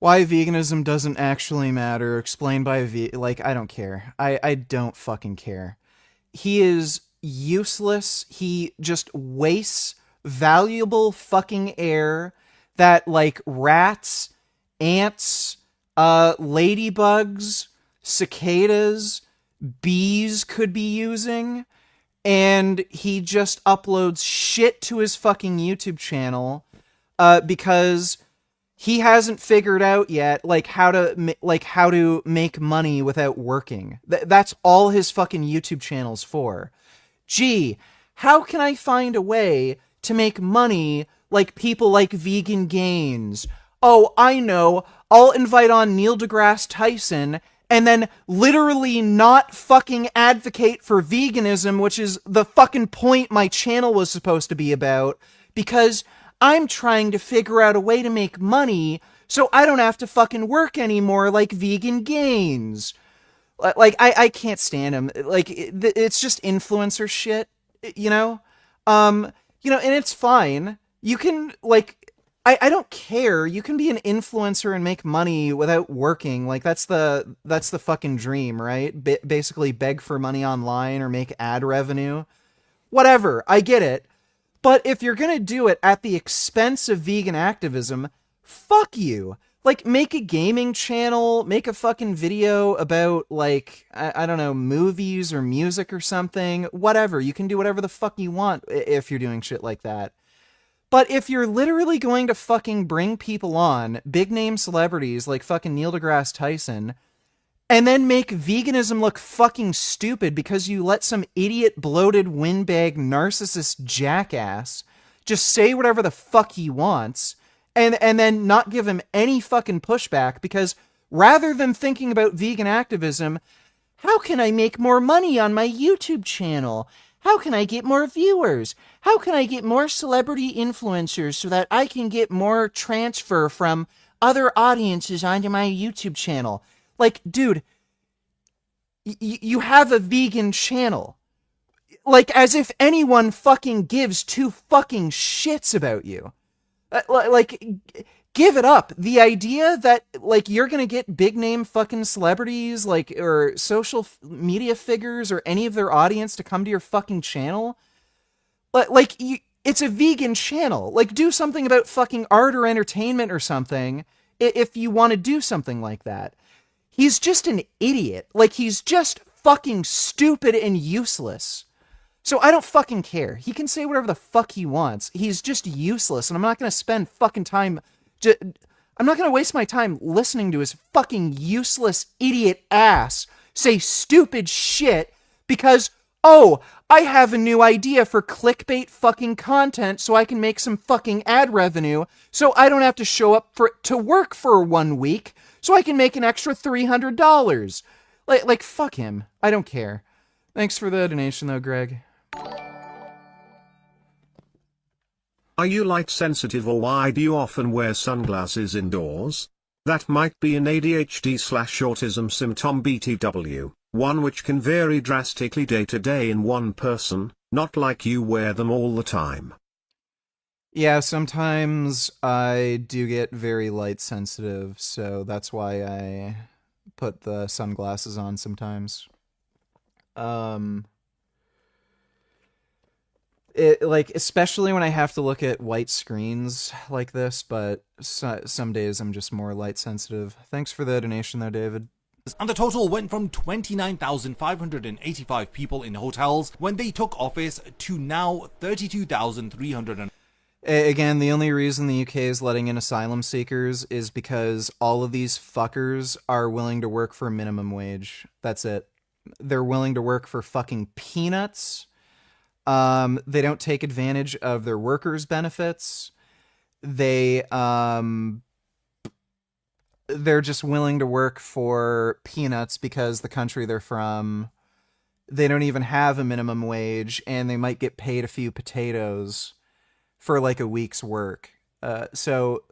Why veganism doesn't actually matter, explained by I don't care. I don't fucking care. He is useless. He just wastes valuable fucking air that like rats, ants, ladybugs, cicadas, bees could be using, and he just uploads shit to his fucking YouTube channel because he hasn't figured out yet how to make money without working. That's all his fucking YouTube channel's for. Gee, how can I find a way to make money like people like Vegan Gains? Oh, I know. I'll invite on Neil deGrasse Tyson and then literally not fucking advocate for veganism, which is the fucking point my channel was supposed to be about, because I'm trying to figure out a way to make money so I don't have to fucking work anymore like Vegan Gains. I can't stand him. It's just influencer shit, you know? And it's fine. You can, I don't care. You can be an influencer and make money without working. That's the fucking dream, right? Basically beg for money online or make ad revenue. Whatever, I get it. But if you're gonna do it at the expense of vegan activism, fuck you. Make a gaming channel, make a fucking video about, I don't know, movies or music or something. Whatever, you can do whatever the fuck you want if you're doing shit like that. But if you're literally going to fucking bring people on, big name celebrities like fucking Neil deGrasse Tyson, and then make veganism look fucking stupid because you let some idiot, bloated, windbag, narcissist jackass just say whatever the fuck he wants, and then not give him any fucking pushback, because rather than thinking about vegan activism, how can I make more money on my YouTube channel? How can I get more viewers? How can I get more celebrity influencers so that I can get more transfer from other audiences onto my YouTube channel? Dude, you have a vegan channel. As if anyone fucking gives two fucking shits about you. Give it up. The idea that, you're gonna get big name fucking celebrities, or social media figures, or any of their audience to come to your fucking channel. It's a vegan channel. Do something about fucking art or entertainment or something, if you want to do something like that. He's just an idiot. He's just fucking stupid and useless. So I don't fucking care. He can say whatever the fuck he wants. He's just useless, and I'm not gonna spend fucking time... I'm not gonna waste my time listening to his fucking useless idiot ass say stupid shit because, oh, I have a new idea for clickbait fucking content so I can make some fucking ad revenue so I don't have to show up to work for 1 week so I can make an extra $300. Fuck him. I don't care. Thanks for the donation though, Greg. Are you light sensitive, or why do you often wear sunglasses indoors? That might be an ADHD/autism symptom BTW, one which can vary drastically day to day in one person, not like you wear them all the time. Yeah, sometimes I do get very light sensitive, so that's why I put the sunglasses on sometimes. Especially when I have to look at white screens like this, but some days I'm just more light sensitive. Thanks for the donation though, David. And the total went from 29,585 people in hotels when they took office to now 32,300. Again, the only reason the UK is letting in asylum seekers is because all of these fuckers are willing to work for minimum wage. That's it. They're willing to work for fucking peanuts. They don't take advantage of their workers' benefits. They're just willing to work for peanuts because the country they're from, they don't even have a minimum wage, and they might get paid a few potatoes for like a week's work. So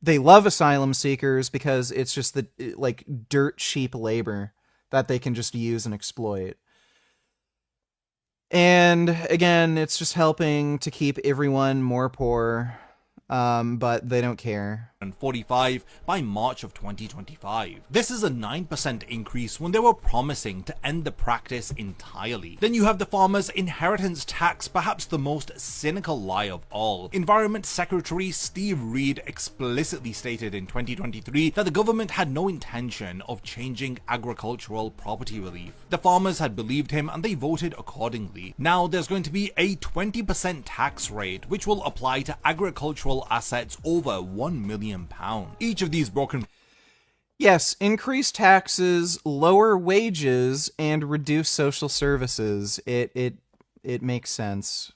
they love asylum seekers because it's just the like dirt cheap labor that they can just use and exploit. And again, it's just helping to keep everyone more poor, but they don't care. And 45 by March of 2025. This is a 9% increase when they were promising to end the practice entirely. Then you have the farmers' inheritance tax, perhaps the most cynical lie of all. Environment Secretary Sv3rige explicitly stated in 2023 that the government had no intention of changing agricultural property relief. The farmers had believed him and they voted accordingly. Now there's going to be a 20% tax rate which will apply to agricultural assets over £1 million. Each of these broken... Yes, increase taxes, lower wages, and reduce social services. It makes sense.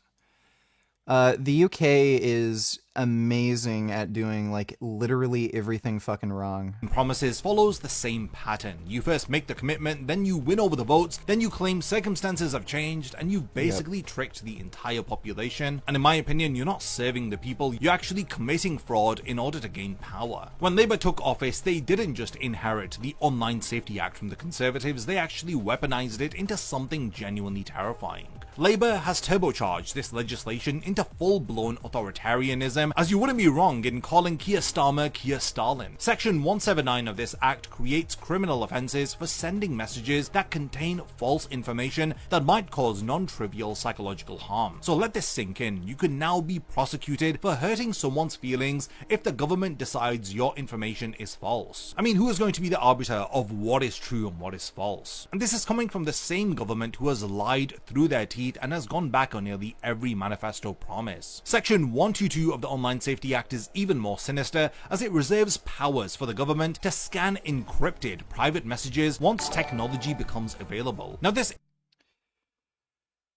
The UK is amazing at doing like literally everything fucking wrong. Promises follows the same pattern. You first make the commitment, then you win over the votes, then you claim circumstances have changed, and you've basically tricked the entire population. And in my opinion, you're not serving the people, you're actually committing fraud in order to gain power. When Labour took office, they didn't just inherit the Online Safety Act from the Conservatives, they actually weaponized it into something genuinely terrifying. Labour has turbocharged this legislation into full-blown authoritarianism, as you wouldn't be wrong in calling Keir Starmer Keir Stalin. Section 179 of this act creates criminal offences for sending messages that contain false information that might cause non-trivial psychological harm. So let this sink in. You can now be prosecuted for hurting someone's feelings if the government decides your information is false. I mean, who is going to be the arbiter of what is true and what is false? And this is coming from the same government who has lied through their teeth and has gone back on nearly every manifesto promise. Section 122 of the Online Safety Act is even more sinister, as it reserves powers for the government to scan encrypted private messages once technology becomes available. Now this...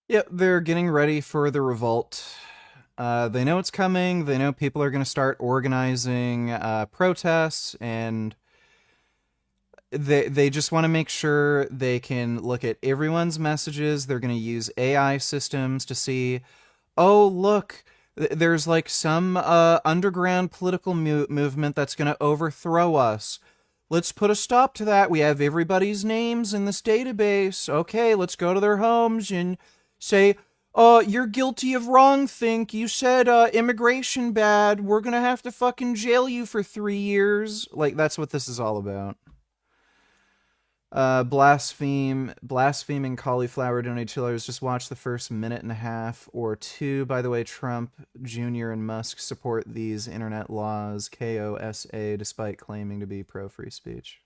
Yep, they're getting ready for the revolt. They know it's coming, they know people are going to start organizing protests, and they just want to make sure they can look at everyone's messages. They're going to use AI systems to see, oh, look, there's like some underground political movement that's going to overthrow us. Let's put a stop to that. We have everybody's names in this database. Okay, let's go to their homes and say, you're guilty of wrongthink. You said immigration bad. We're going to have to fucking jail you for 3 years. Like, that's what this is all about. Blaspheming cauliflower donated just watch the first minute and a half or two. By the way, Trump Jr. and Musk support these internet laws, KOSA, despite claiming to be pro-free speech.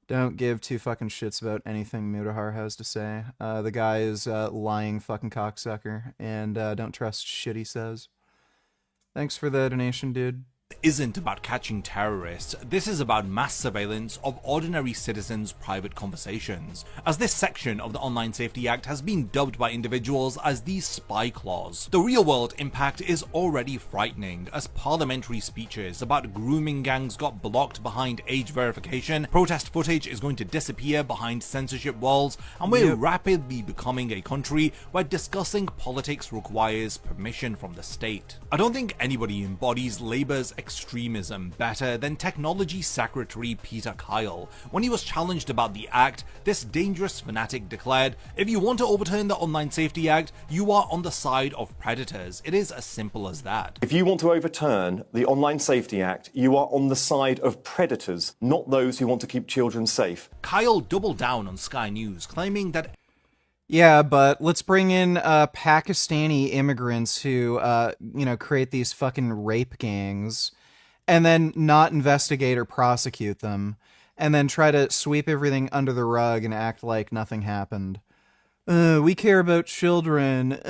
Don't give two fucking shits about anything Mudahar has to say. The guy is lying fucking cocksucker, and don't trust shit he says. Thanks for the donation, dude. Isn't about catching terrorists, this is about mass surveillance of ordinary citizens' private conversations, as this section of the Online Safety Act has been dubbed by individuals as the spy clause. The real-world impact is already frightening, as parliamentary speeches about grooming gangs got blocked behind age verification, protest footage is going to disappear behind censorship walls, and we're rapidly becoming a country where discussing politics requires permission from the state. I don't think anybody embodies Labour's extremism better than Technology Secretary Peter Kyle. When he was challenged about the act, this dangerous fanatic declared, "If you want to overturn the Online Safety Act, you are on the side of predators. It is as simple as that." If you want to overturn the Online Safety Act, you are on the side of predators, not those who want to keep children safe. Kyle doubled down on Sky News, claiming that yeah, but let's bring in Pakistani immigrants who, create these fucking rape gangs and then not investigate or prosecute them. and then try to sweep everything under the rug and act like nothing happened. We care about children.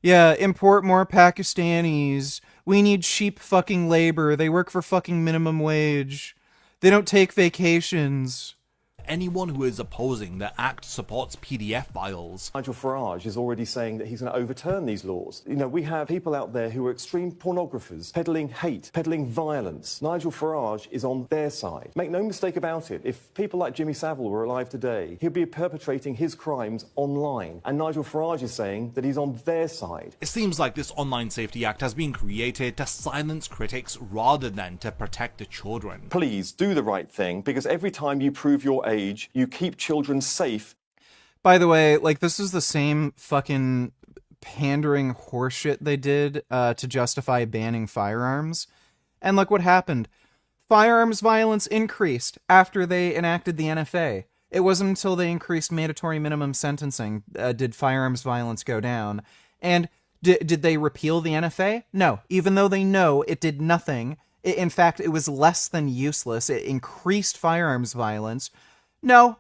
Yeah, import more Pakistanis. We need cheap fucking labor. They work for fucking minimum wage. They don't take vacations. Anyone who is opposing the act supports PDF files. Nigel Farage is already saying that he's going to overturn these laws. You know, we have people out there who are extreme pornographers, peddling hate, peddling violence. Nigel Farage is on their side. Make no mistake about it, if people like Jimmy Savile were alive today, he'd be perpetrating his crimes online. And Nigel Farage is saying that he's on their side. It seems like this Online Safety Act has been created to silence critics rather than to protect the children. Please do the right thing, because every time you prove your age, you keep children safe. By the way, like, this is the same fucking pandering horseshit they did to justify banning firearms. And look what happened. Firearms violence increased after they enacted the NFA. It wasn't until they increased mandatory minimum sentencing did firearms violence go down. And did they repeal the NFA? No. Even though they know it did nothing. In fact, it was less than useless. It increased firearms violence. No.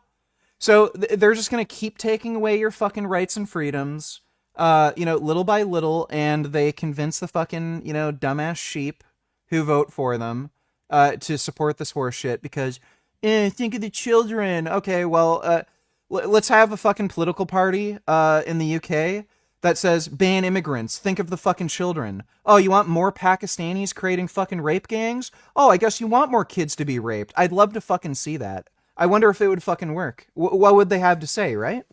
So they're just going to keep taking away your fucking rights and freedoms, little by little, and they convince the fucking, dumbass sheep who vote for them to support this horse shit because, think of the children. Okay, well, let's have a fucking political party in the UK that says ban immigrants, think of the fucking children. Oh, you want more Pakistanis creating fucking rape gangs? Oh, I guess you want more kids to be raped. I'd love to fucking see that. I wonder if it would fucking work. What would they have to say, right?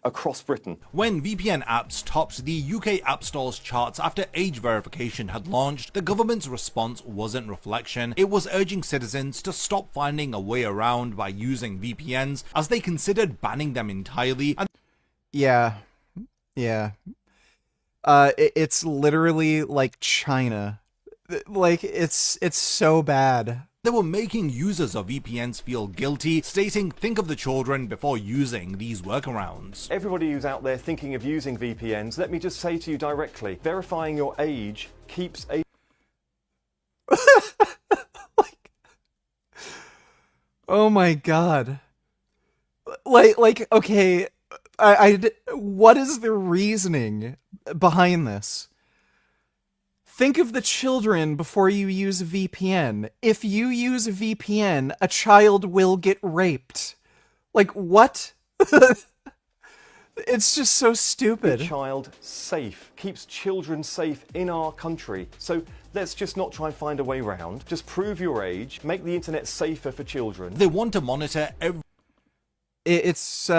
Across Britain. When VPN apps topped the UK App Store's charts after age verification had launched, the government's response wasn't reflection. It was urging citizens to stop finding a way around by using VPNs, as they considered banning them entirely. And yeah. It's literally like China. Like, it's so bad. They were making users of VPNs feel guilty, stating, think of the children before using these workarounds. Everybody who's out there thinking of using VPNs, let me just say to you directly, verifying your age keeps a... Oh my god. Okay, what is the reasoning behind this? Think of the children before you use a VPN. If you use a VPN, a child will get raped. Like, what? It's just so stupid. Child safe. Keeps children safe in our country. So let's just not try and find a way around. Just prove your age. Make the internet safer for children. They want to monitor every... It's,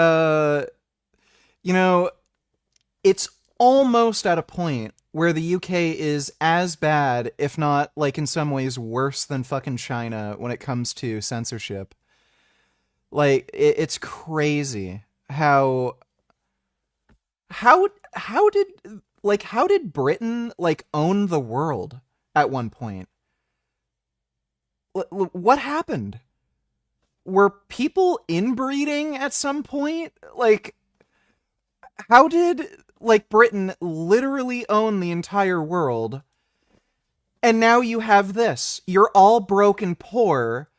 it's almost at a point where the UK is as bad, if not, like, in some ways worse than fucking China when it comes to censorship. Like, it's crazy how did Britain, like, own the world at one point? What happened? Were people inbreeding at some point? Like, how did, like, Britain literally own the entire world? And now you have this. You're all broke and poor,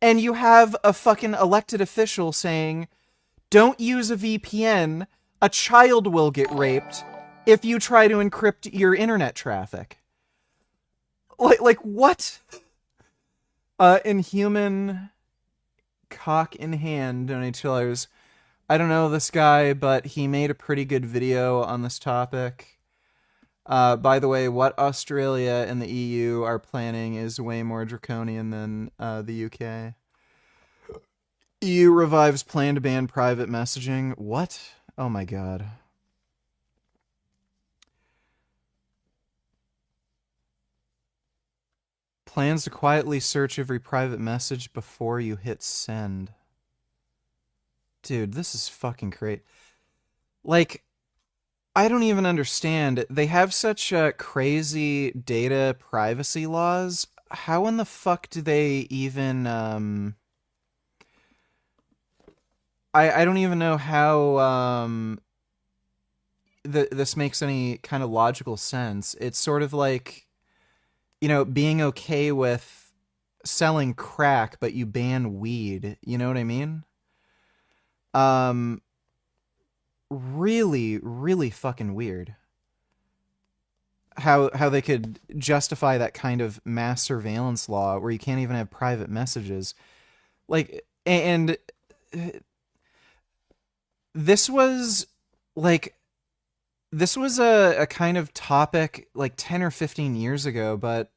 and you have a fucking elected official saying, don't use a VPN, a child will get raped if you try to encrypt your internet traffic. Like what? Inhuman cock in hand $2. I don't know this guy, but he made a pretty good video on this topic. By the way, what Australia and the EU are planning is way more draconian than the UK. EU revives plan to ban private messaging. What? Oh my god. Plans to quietly search every private message before you hit send. Dude, this is fucking great. Like, I don't even understand. They have such crazy data privacy laws. How in the fuck do they even, I don't even know how, this makes any kind of logical sense. It's sort of like, being okay with selling crack, but you ban weed. You know what I mean? Really, really fucking weird. How they could justify that kind of mass surveillance law where you can't even have private messages. Like, and this was like, this was a kind of topic like 10 or 15 years ago, but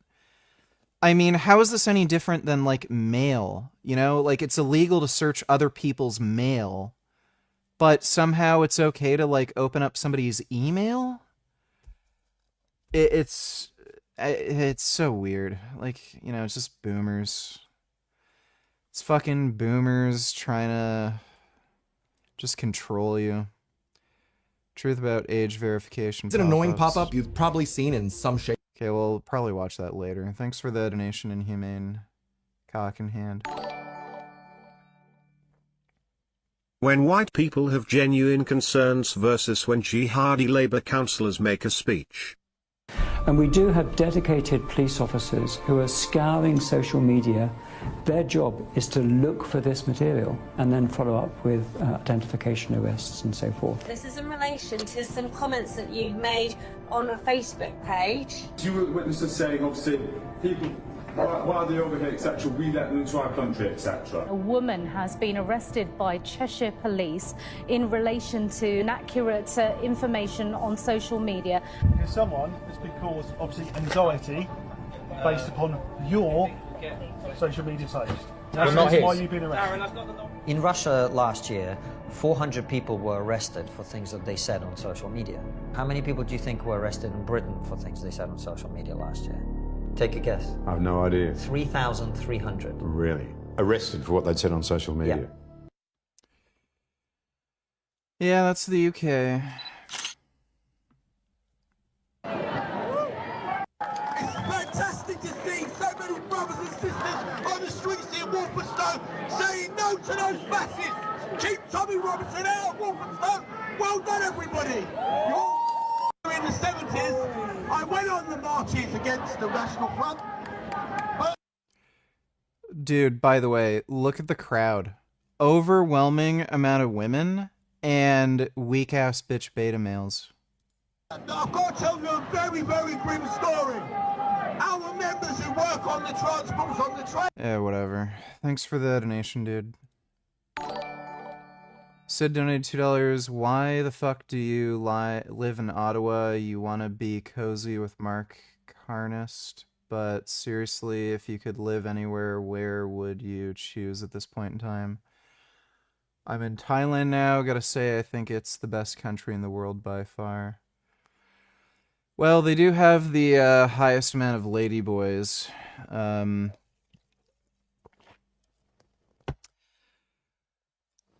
I mean, how is this any different than like mail? You know, like it's illegal to search other people's mail, but somehow it's okay to like open up somebody's email? It's so weird. Like, you know, it's just boomers. It's fucking boomers trying to just control you. Truth about age verification. It's an annoying pop-up you've probably seen in some shape. Okay, we'll probably watch that later. Thanks for the donation, Inhumane Cock in Hand. When white people have genuine concerns versus when jihadi Labour councillors make a speech. And we do have dedicated police officers who are scouring social media. Their job is to look for this material and then follow up with identification arrests and so forth. This is in relation to some comments that you've made on a Facebook page. You were the witness of saying, obviously, people, while they're over here, etc., we let them into our country, etc. A woman has been arrested by Cheshire Police in relation to inaccurate information on social media. If someone has been caused, obviously, anxiety based upon your social media page. That's the reason why you've been arrested. In Russia last year, 400 people were arrested for things that they said on social media. How many people do you think were arrested in Britain for things they said on social media last year? Take a guess. I have no idea. 3,300. Really? Arrested for what they'd said on social media? Yeah, that's the UK. It's fantastic to see so many brothers and sisters on the streets in Walthamstow saying no to those fascists. Keep Tommy Robinson out of Walthamstow. Well done, everybody. You're in the 70s. I went on the marches against the National Front. Dude, by the way, look at the crowd. Overwhelming amount of women and weak-ass bitch beta males. I've got to tell you a very, very grim story. Our members who work on the transports on the train... Yeah, whatever. Thanks for the donation, dude. Sid donated $2. Why the fuck do you live in Ottawa? You want to be cozy with Mark Carnest? But seriously, if you could live anywhere, where would you choose at this point in time? I'm in Thailand now. Gotta say, I think it's the best country in the world by far. Well, they do have the highest amount of ladyboys.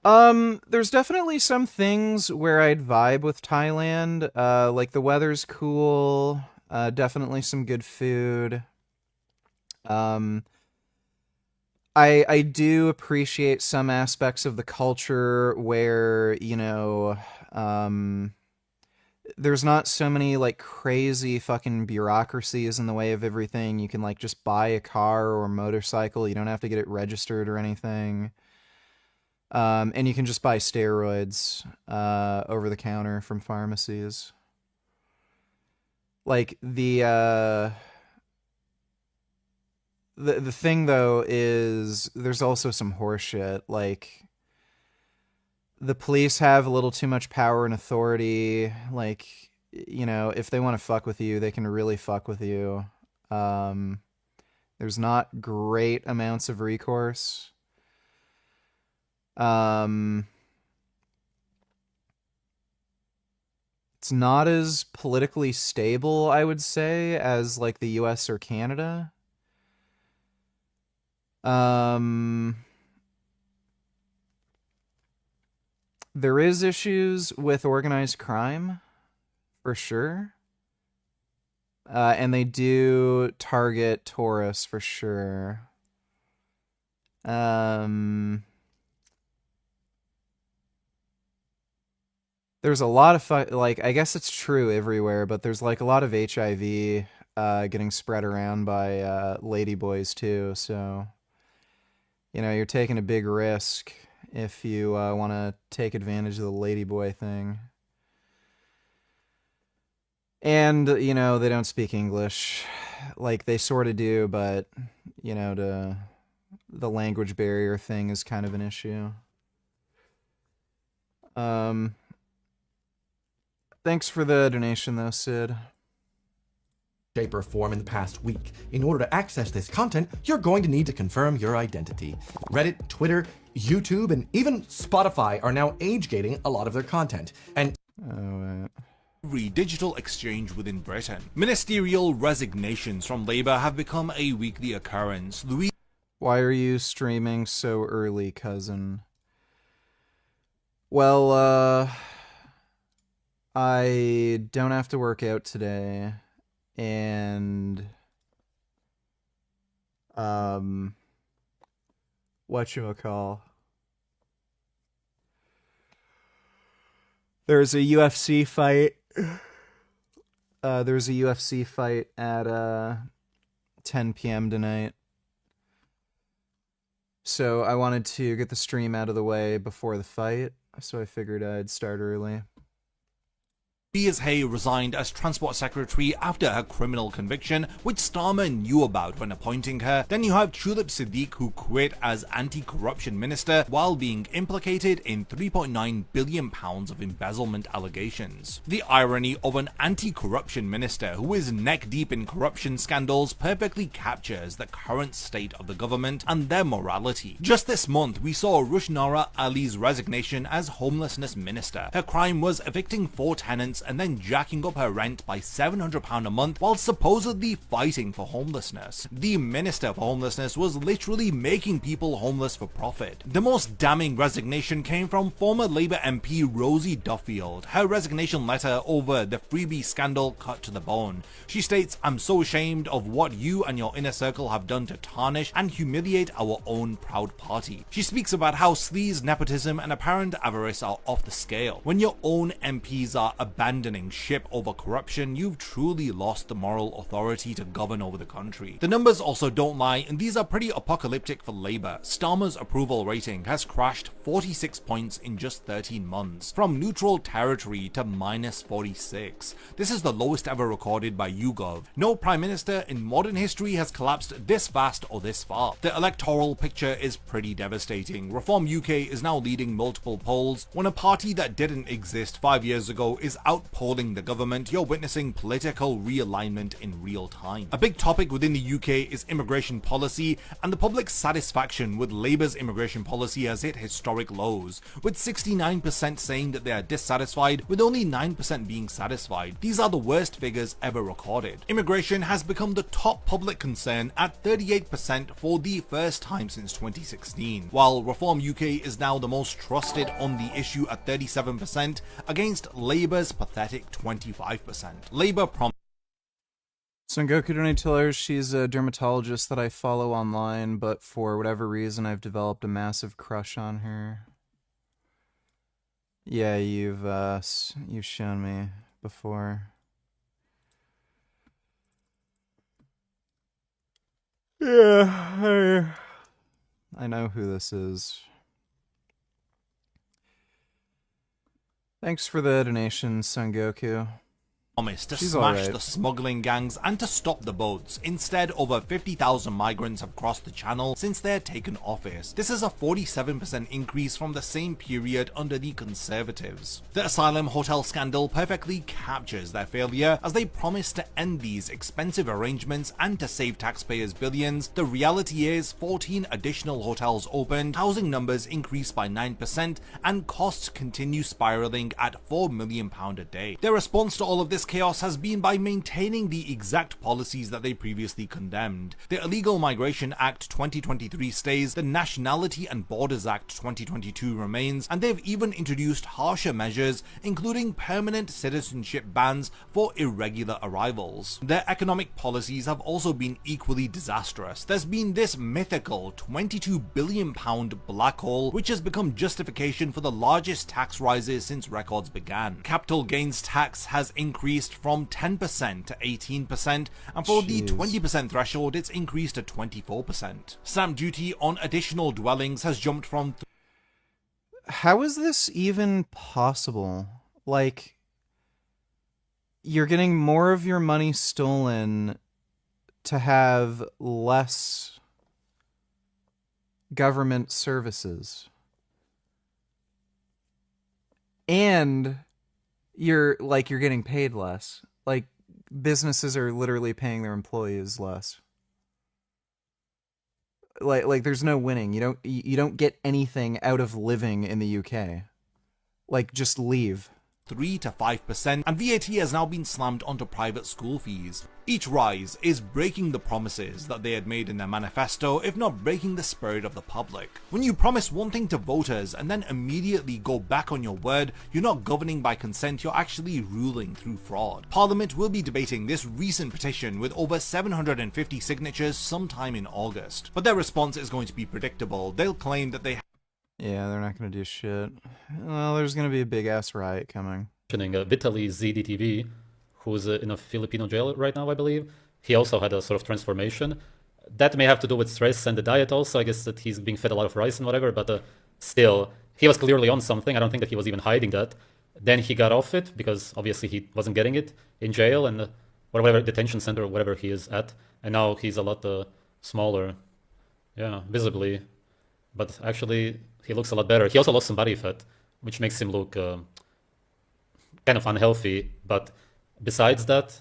There's definitely some things where I'd vibe with Thailand. Like the weather's cool. Definitely some good food. I do appreciate some aspects of the culture where, you know, there's not so many like crazy fucking bureaucracies in the way of everything. You can like just buy a car or a motorcycle. You don't have to get it registered or anything. And you can just buy steroids over the counter from pharmacies. Like the thing though is there's also some horseshit. Like the police have a little too much power and authority. Like, you know, if they want to fuck with you, they can really fuck with you. There's not great amounts of recourse. It's not as politically stable, I would say, as like the US or Canada. There is issues with organized crime, for sure. And they do target tourists, for sure. There's a lot of like, I guess it's true everywhere, but there's like a lot of HIV getting spread around by ladyboys too. So, you know, you're taking a big risk if you want to take advantage of the ladyboy thing. And, you know, they don't speak English. Like, they sort of do, but, you know, the language barrier thing is kind of an issue. Thanks for the donation, though, Sid. Shape or form in the past week. In order to access this content, you're going to need to confirm your identity. Reddit, Twitter, YouTube, and even Spotify are now age gating a lot of their content. And digital exchange within Britain. Ministerial resignations from Labour have become a weekly occurrence. Why are you streaming so early, cousin? Well, I don't have to work out today, and whatchamacall? There's a UFC fight. There's a UFC fight at 10 p.m. tonight. So I wanted to get the stream out of the way before the fight, so I figured I'd start early. Hay resigned as Transport Secretary after her criminal conviction, which Starmer knew about when appointing her. Then you have Tulip Siddiq, who quit as Anti-Corruption Minister while being implicated in £3.9 billion of embezzlement allegations. The irony of an anti-corruption minister who is neck-deep in corruption scandals perfectly captures the current state of the government and their morality. Just this month, we saw Rushnara Ali's resignation as Homelessness Minister. Her crime was evicting 4 tenants and then jacking up her rent by £700 a month while supposedly fighting for homelessness. The Minister for Homelessness was literally making people homeless for profit. The most damning resignation came from former Labour MP Rosie Duffield. Her resignation letter over the freebie scandal cut to the bone. She states, "I'm so ashamed of what you and your inner circle have done to tarnish and humiliate our own proud party." She speaks about how sleaze, nepotism and apparent avarice are off the scale. When your own MPs are abandoning ship over corruption, you've truly lost the moral authority to govern over the country. The numbers also don't lie, and these are pretty apocalyptic for Labour. Starmer's approval rating has crashed 46 points in just 13 months, from neutral territory to -46. This is the lowest ever recorded by YouGov. No Prime Minister in modern history has collapsed this fast or this far. The electoral picture is pretty devastating. Reform UK is now leading multiple polls. When a party that didn't exist 5 years ago is outpolling the government, you're witnessing political realignment in real time. A big topic within the UK is immigration policy, and the public's satisfaction with Labour's immigration policy has hit historic lows, with 69% saying that they are dissatisfied, with only 9% being satisfied. These are the worst figures ever recorded. Immigration has become the top public concern at 38% for the first time since 2016, while Reform UK is now the most trusted on the issue at 37% against Labour's pathetic 25%. Labour Son Goku donated to her. She's a dermatologist that I follow online, but for whatever reason I've developed a massive crush on her. Yeah, you've shown me before. Yeah, I know who this is. Thanks for the donation, Son Goku. Promised to smash the smuggling gangs and to stop the boats. Instead, over 50,000 migrants have crossed the channel since they had taken office. This is a 47% increase from the same period under the Conservatives. The asylum hotel scandal perfectly captures their failure, as they promised to end these expensive arrangements and to save taxpayers billions. The reality is 14 additional hotels opened, housing numbers increased by 9%, and costs continue spiraling at £4 million a day. Their response to all of this chaos has been by maintaining the exact policies that they previously condemned. The Illegal Migration Act 2023 stays, the Nationality and Borders Act 2022 remains, and they've even introduced harsher measures, including permanent citizenship bans for irregular arrivals. Their economic policies have also been equally disastrous. There's been this mythical £22 billion black hole, which has become justification for the largest tax rises since records began. Capital gains tax has increased increased from 10% to 18%, and for the 20% threshold, it's increased to 24%. Stamp duty on additional dwellings has jumped from... How is this even possible? Like, you're getting more of your money stolen to have less government services. And you're getting paid less. Like, businesses are literally paying their employees less. Like there's no winning. You don't get anything out of living in the UK. Like, just leave. 3 to 5%, and VAT has now been slammed onto private school fees. Each rise is breaking the promises that they had made in their manifesto, if not breaking the spirit of the public. When you promise one thing to voters and then immediately go back on your word, you're not governing by consent, you're actually ruling through fraud. Parliament will be debating this recent petition with over 750 signatures sometime in August. But their response is going to be predictable. They'll claim that they... Yeah, they're not going to do shit. Well, there's going to be a big-ass riot coming. Vitaly ZDTV, who's in a Filipino jail right now, I believe. He also had a sort of transformation. That may have to do with stress and the diet also. I guess that he's being fed a lot of rice and whatever, but still, he was clearly on something. I don't think that he was even hiding that. Then he got off it, because obviously he wasn't getting it in jail and whatever detention center or whatever he is at. And now he's a lot smaller, yeah, visibly. But actually, he looks a lot better. He also lost some body fat, which makes him look kind of unhealthy. But besides that,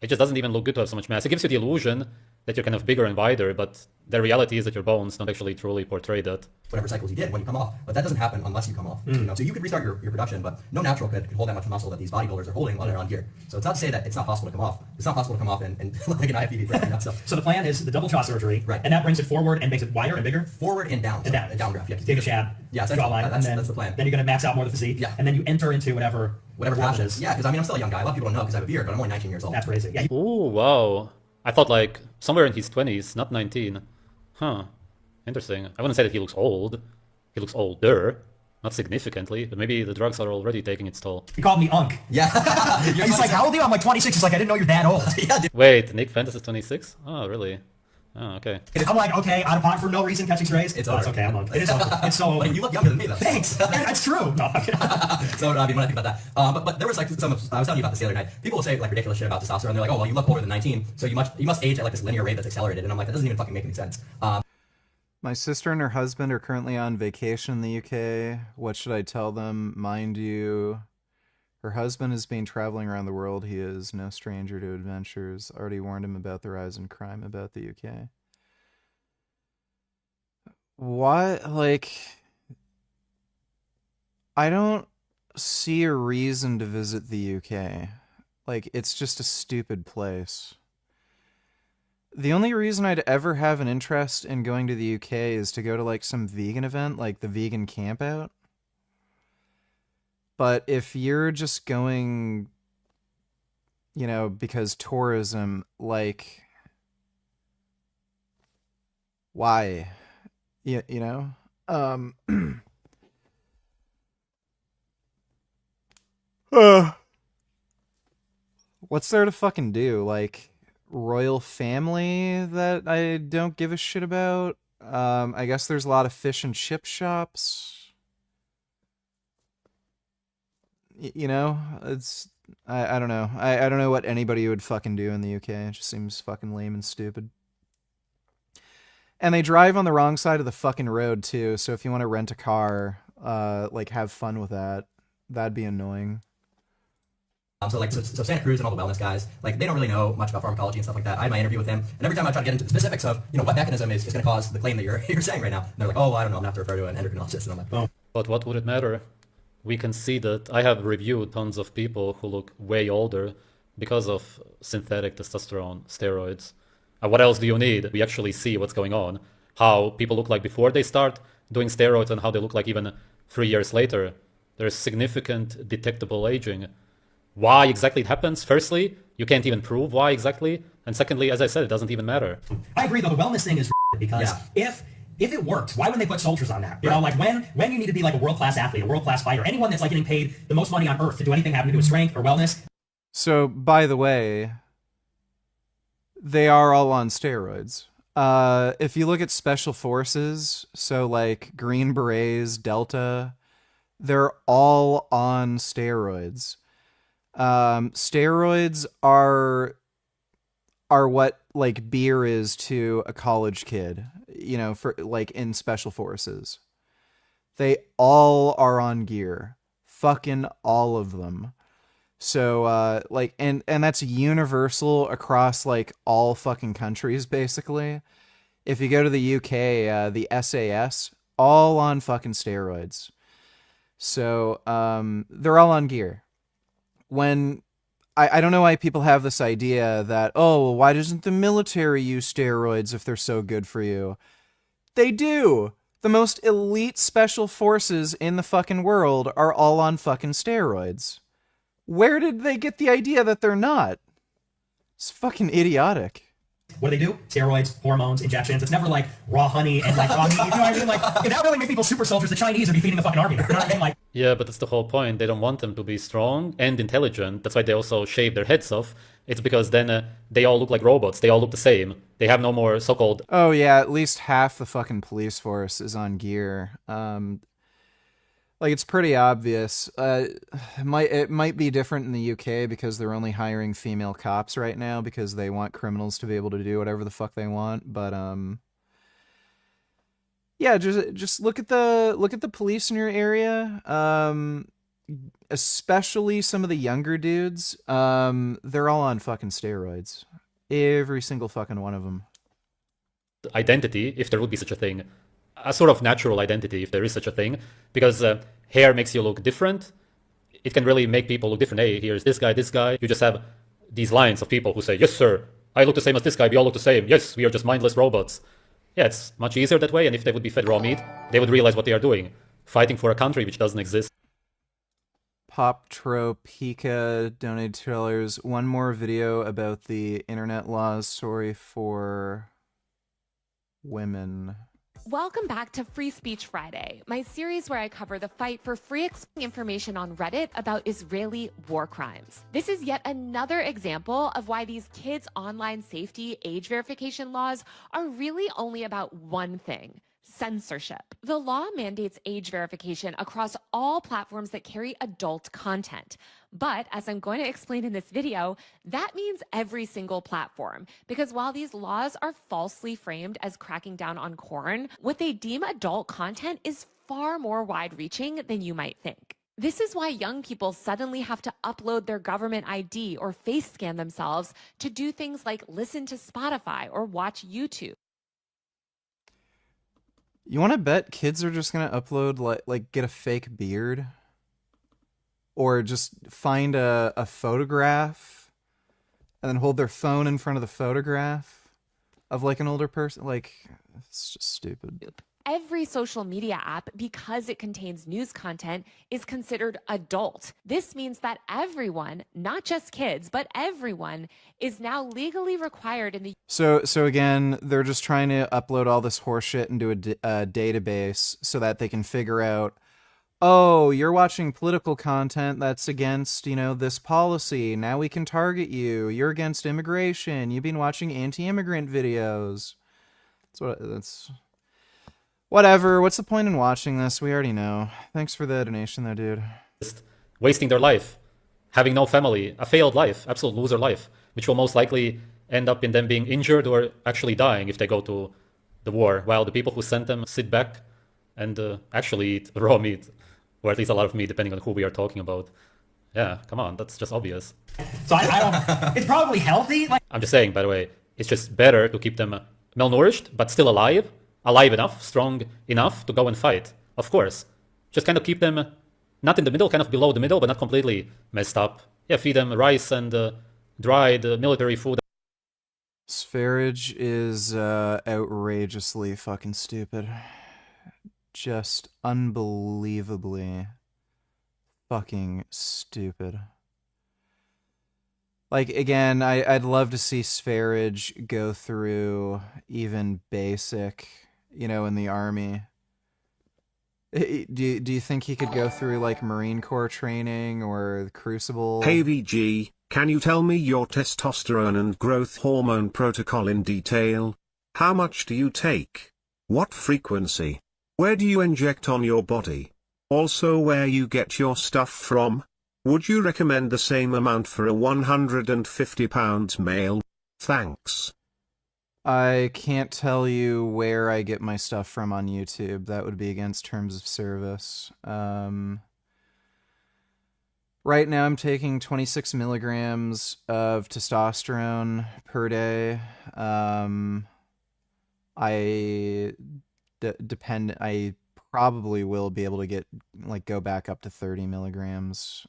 it just doesn't even look good to have so much mass. It gives you the illusion that you're kind of bigger and wider, but the reality is that your bones don't actually truly portray that. Whatever cycles you did when you come off, but that doesn't happen unless you come off. You know? So you could restart your production, but no natural could hold that much muscle that these bodybuilders are holding while they're on gear. So it's not to say that it's not possible to come off. It's not possible to come off and look like an IFBB. You know? So the plan is the double jaw surgery, right? And that brings it forward and makes it wider and bigger? Forward and down. And down. A downdraft, yeah. Take a shab, jawline, that's the plan. Then you're going to max out more of the physique, and then you enter into whatever happens. Yeah, because I mean, I'm still a young guy. A lot of people don't know because I have a beard, but I'm only 19 years old. That's crazy. Yeah. Ooh, wow. I thought like somewhere in his 20s, not 19. Huh. Interesting. I wouldn't say that he looks old. He looks older. Not significantly, but maybe the drugs are already taking its toll. He called me Unk. Yeah. He's like, how old are you? I'm like 26. He's like, I didn't know you're that old. Yeah, dude. Wait, Nick Fentis is 26? Oh, really? Oh, okay. I'm like, okay, out of pocket for no reason, catching strays. It's okay, I'm Unk. It is over. It's so over. Like, you look younger than me, though. Thanks. That's true. No, so, I mean, when I think about that, but there was like I was telling you about this the other night. People will say like ridiculous shit about testosterone. They're like, oh, well, you look older than 19, so you must age at like this linear rate that's accelerated. And I'm like, that doesn't even fucking make any sense. My sister and her husband are currently on vacation in the UK. What should I tell them? Mind you, her husband has been traveling around the world. He is no stranger to adventures. Already warned him about the rise in crime about the UK. What? Like, I don't see a reason to visit the UK. Like, it's just a stupid place. The only reason I'd ever have an interest in going to the UK is to go to like some vegan event, like the vegan camp out. But if you're just going, you know, because tourism, like, why? You know? What's there to fucking do? Like, royal family that I don't give a shit about. I guess there's a lot of fish and chip shops. You know, it's I don't know. I don't know what anybody would fucking do in the UK. It just seems fucking lame and stupid. And they drive on the wrong side of the fucking road too. So if you want to rent a car, like have fun with that. That'd be annoying. So Santa Cruz and all the wellness guys, like, they don't really know much about pharmacology and stuff like that. I had my interview with him, and every time I try to get into the specifics of, you know, what mechanism is going to cause the claim that you're saying right now, and they're like, oh, well, I don't know, I'm going to have to refer to an endocrinologist, and I'm like, oh. But what would it matter? We can see that I have reviewed tons of people who look way older because of synthetic testosterone steroids. What else do you need? We actually see what's going on, how people look like before they start doing steroids and how they look like even 3 years later. There's significant detectable aging. Why exactly it happens? Firstly, you can't even prove why exactly. And secondly, as I said, it doesn't even matter. I agree, though. The wellness thing is because if it worked, why wouldn't they put soldiers on that? You know, like when you need to be like a world-class athlete, a world-class fighter, anyone that's like getting paid the most money on earth to do anything having to do with strength or wellness. So, by the way, they are all on steroids. If you look at special forces, so like Green Berets, Delta, they're all on steroids. Steroids are what like beer is to a college kid, you know, for like in special forces. They all are on gear. Fucking all of them. So like and that's universal across like all fucking countries basically. If you go to the UK, the SAS, all on fucking steroids. So they're all on gear. When I don't know why people have this idea that, oh, well, why doesn't the military use steroids if they're so good for you? They do. The most elite special forces in the fucking world are all on fucking steroids. Where did they get the idea that they're not? It's fucking idiotic. What do? Steroids, hormones, injections. It's never like raw honey and like raw meat. You know what I mean? Like, if that really made people super soldiers, the Chinese would be feeding the fucking army. You know what I mean? Like, yeah, but that's the whole point. They don't want them to be strong and intelligent. That's why they also shave their heads off. It's because then they all look like robots. They all look the same. They have no more so-called... Oh yeah, at least half the fucking police force is on gear. Like, it's pretty obvious. It might be different in the UK because they're only hiring female cops right now because they want criminals to be able to do whatever the fuck they want. But yeah, just look at the police in your area. Especially some of the younger dudes. They're all on fucking steroids. Every single fucking one of them. Identity, if there would be such a thing. A sort of natural identity, if there is such a thing, because hair makes you look different. It can really make people look different. Hey, here's this guy. You just have these lines of people who say, yes, sir, I look the same as this guy. We all look the same. Yes, we are just mindless robots. Yeah, it's much easier that way. And if they would be fed raw meat, they would realize what they are doing, fighting for a country which doesn't exist. Poptropika donated $2. One more video about the internet laws. Sorry for women. Welcome back to Free Speech Friday, my series where I cover the fight for free information on Reddit about Israeli war crimes. This is yet another example of why these kids' online safety age verification laws are really only about one thing: censorship. The law mandates age verification across all platforms that carry adult content. But as I'm going to explain in this video, that means every single platform. Because while these laws are falsely framed as cracking down on porn, what they deem adult content is far more wide-reaching than you might think. This is why young people suddenly have to upload their government ID or face scan themselves to do things like listen to Spotify or watch YouTube. You want to bet kids are just going to upload, like get a fake beard? Or just find a photograph and then hold their phone in front of the photograph of like an older person? Like, it's just stupid. Every social media app, because it contains news content, is considered adult. This means that everyone, not just kids, but everyone, is now legally required in the... So again, they're just trying to upload all this horseshit into a database so that they can figure out, oh, you're watching political content that's against, you know, this policy. Now we can target you. You're against immigration. You've been watching anti-immigrant videos. That's... Whatever. What's the point in watching this? We already know. Thanks for the donation, though, dude. Wasting their life. Having no family. A failed life. Absolute loser life. Which will most likely end up in them being injured or actually dying if they go to the war. While the people who sent them sit back and actually eat raw meat. Or at least a lot of meat, depending on who we are talking about. Yeah, come on. That's just obvious. So I don't... It's probably healthy. I'm just saying, by the way, it's just better to keep them malnourished, but still alive. Alive enough, strong enough to go and fight. Of course. Just kind of keep them not in the middle, kind of below the middle, but not completely messed up. Yeah, feed them rice and dried military food. Sv3rige is outrageously fucking stupid. Just unbelievably fucking stupid. Like, again, I'd love to see Sv3rige go through even basic, you know, in the army. Do you think he could go through, like, Marine Corps training or Crucible? Hey VG, Can you tell me your testosterone and growth hormone protocol in detail? How much do you take? What frequency? Where do you inject on your body? Also where you get your stuff from? Would you recommend the same amount for a 150 pounds male? Thanks. I can't tell you where I get my stuff from on YouTube. That would be against terms of service. Right now I'm taking 26 milligrams of testosterone per day. I probably will be able to go back up to 30 milligrams.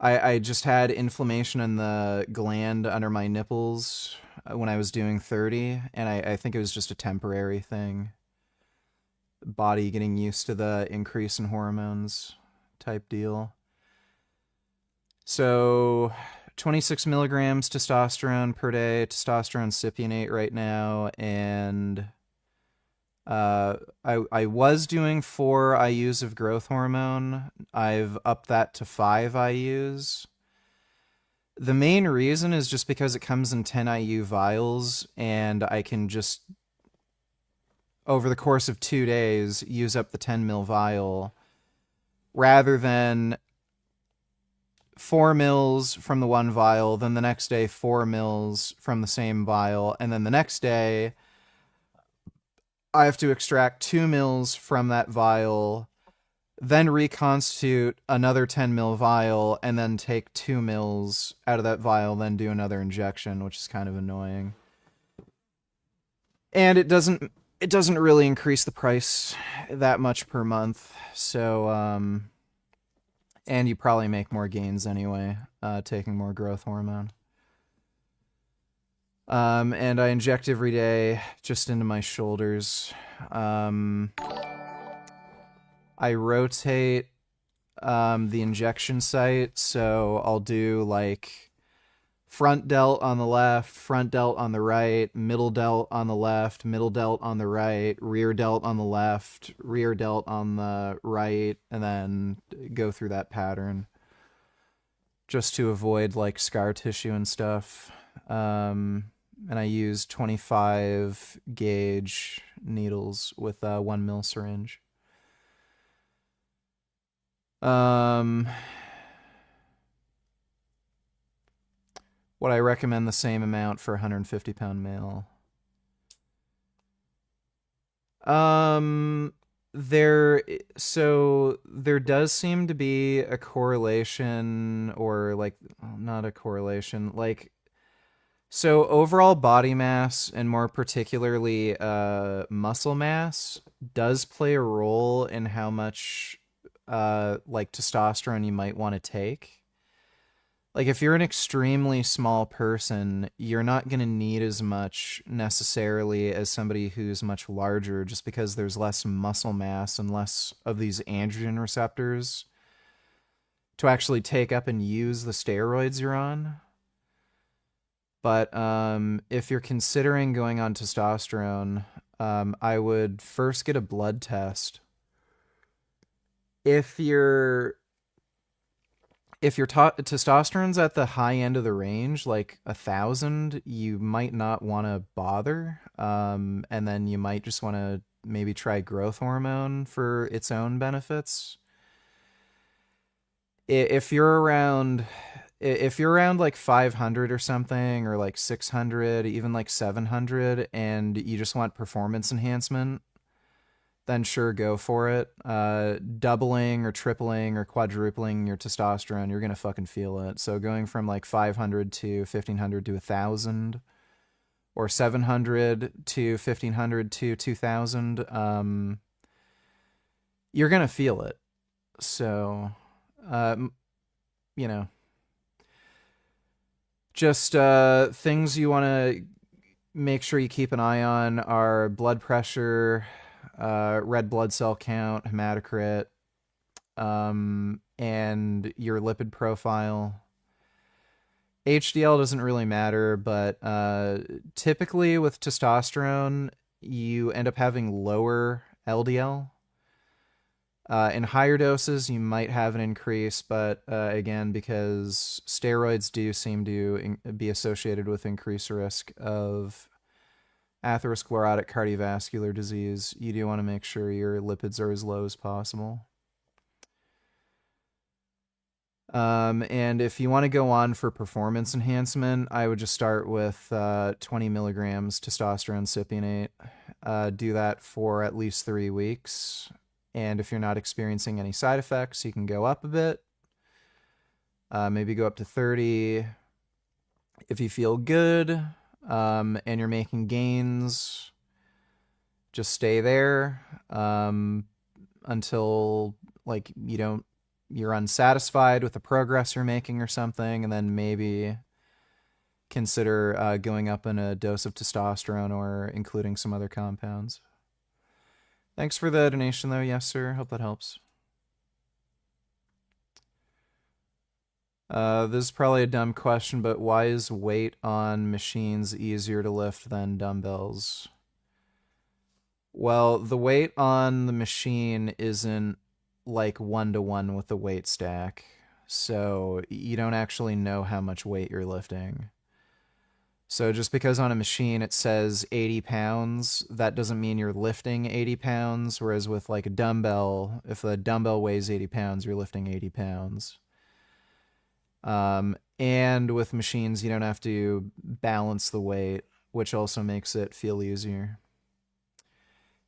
I just had inflammation in the gland under my nipples when I was doing 30, and I think it was just a temporary thing. Body getting used to the increase in hormones type deal. So 26 milligrams testosterone per day, testosterone cypionate right now, and I was doing 4 IUs of growth hormone. I've upped that to 5 IUs. The main reason is just because it comes in 10 IU vials, and I can just, over the course of 2 days, use up the 10 mil vial, rather than 4 mils from the one vial, then the next day 4 mils from the same vial, and then the next day I have to extract 2 mils from that vial, then reconstitute another 10 mil vial, and then take 2 mils out of that vial, then do another injection, which is kind of annoying. And it doesn't really increase the price that much per month, so and you probably make more gains anyway, taking more growth hormone. And I inject every day just into my shoulders. I rotate the injection site, so I'll do like front delt on the left, front delt on the right, middle delt on the left, middle delt on the right, rear delt on the left, rear delt on the right, and then go through that pattern just to avoid like scar tissue and stuff. And I use 25 gauge needles with a 1 mil syringe. Would I recommend the same amount for a 150 pound male? There does seem to be a correlation, or like, not a correlation, like, so overall body mass, and more particularly muscle mass, does play a role in how much like testosterone you might want to take. Like, if you're an extremely small person, you're not going to need as much necessarily as somebody who's much larger, just because there's less muscle mass and less of these androgen receptors to actually take up and use the steroids you're on. But if you're considering going on testosterone, I would first get a blood test. If your testosterone's at the high end of the range, like 1,000, you might not want to bother. And then you might just want to maybe try growth hormone for its own benefits. If you're around like 500 or something, or like 600, even like 700, and you just want performance enhancement, then sure, go for it. Doubling or tripling or quadrupling your testosterone, you're going to fucking feel it. So going from like 500 to 1,500 to 1,000, or 700 to 1,500 to 2,000, you're going to feel it. So, just things you want to make sure you keep an eye on are blood pressure, red blood cell count, hematocrit, and your lipid profile. HDL doesn't really matter, but typically with testosterone, you end up having lower LDL. In higher doses, you might have an increase, but again, because steroids do seem to be associated with increased risk of atherosclerotic cardiovascular disease, you do want to make sure your lipids are as low as possible. And if you want to go on for performance enhancement, I would just start with 20 milligrams testosterone cypionate. Do that for at least 3 weeks. And if you're not experiencing any side effects, you can go up a bit. Maybe go up to 30. If you feel good and you're making gains, just stay there until like you're unsatisfied with the progress you're making or something, and then maybe consider going up in a dose of testosterone or including some other compounds. Thanks for the donation, though. Yes, sir. Hope that helps. This is probably a dumb question, but why is weight on machines easier to lift than dumbbells? Well, the weight on the machine isn't like 1-to-1 with the weight stack, so you don't actually know how much weight you're lifting. So just because on a machine it says 80 pounds, that doesn't mean you're lifting 80 pounds, whereas with like a dumbbell, if the dumbbell weighs 80 pounds, you're lifting 80 pounds. And with machines, you don't have to balance the weight, which also makes it feel easier.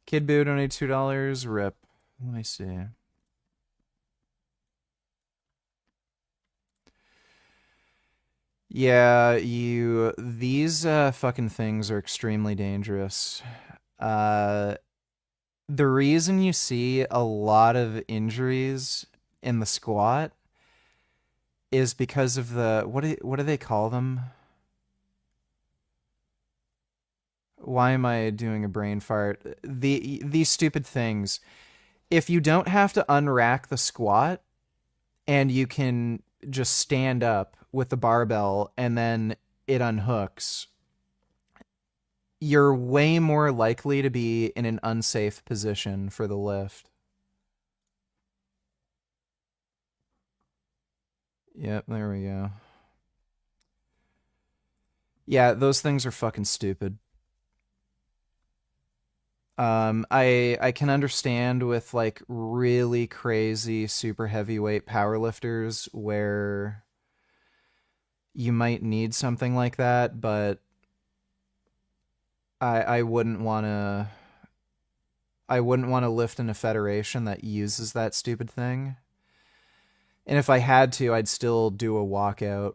Kid Boo donated $2. Rip. Let me see. Yeah, these fucking things are extremely dangerous. The reason you see a lot of injuries in the squat is because of the, what do they call them? Why am I doing a brain fart? These stupid things. If you don't have to unrack the squat and you can just stand up with the barbell and then it unhooks, you're way more likely to be in an unsafe position for the lift. Yep, there we go. Yeah, those things are fucking stupid. I can understand with like really crazy super heavyweight powerlifters where you might need something like that, but I wouldn't want to lift in a federation that uses that stupid thing. And if I had to, I'd still do a walkout.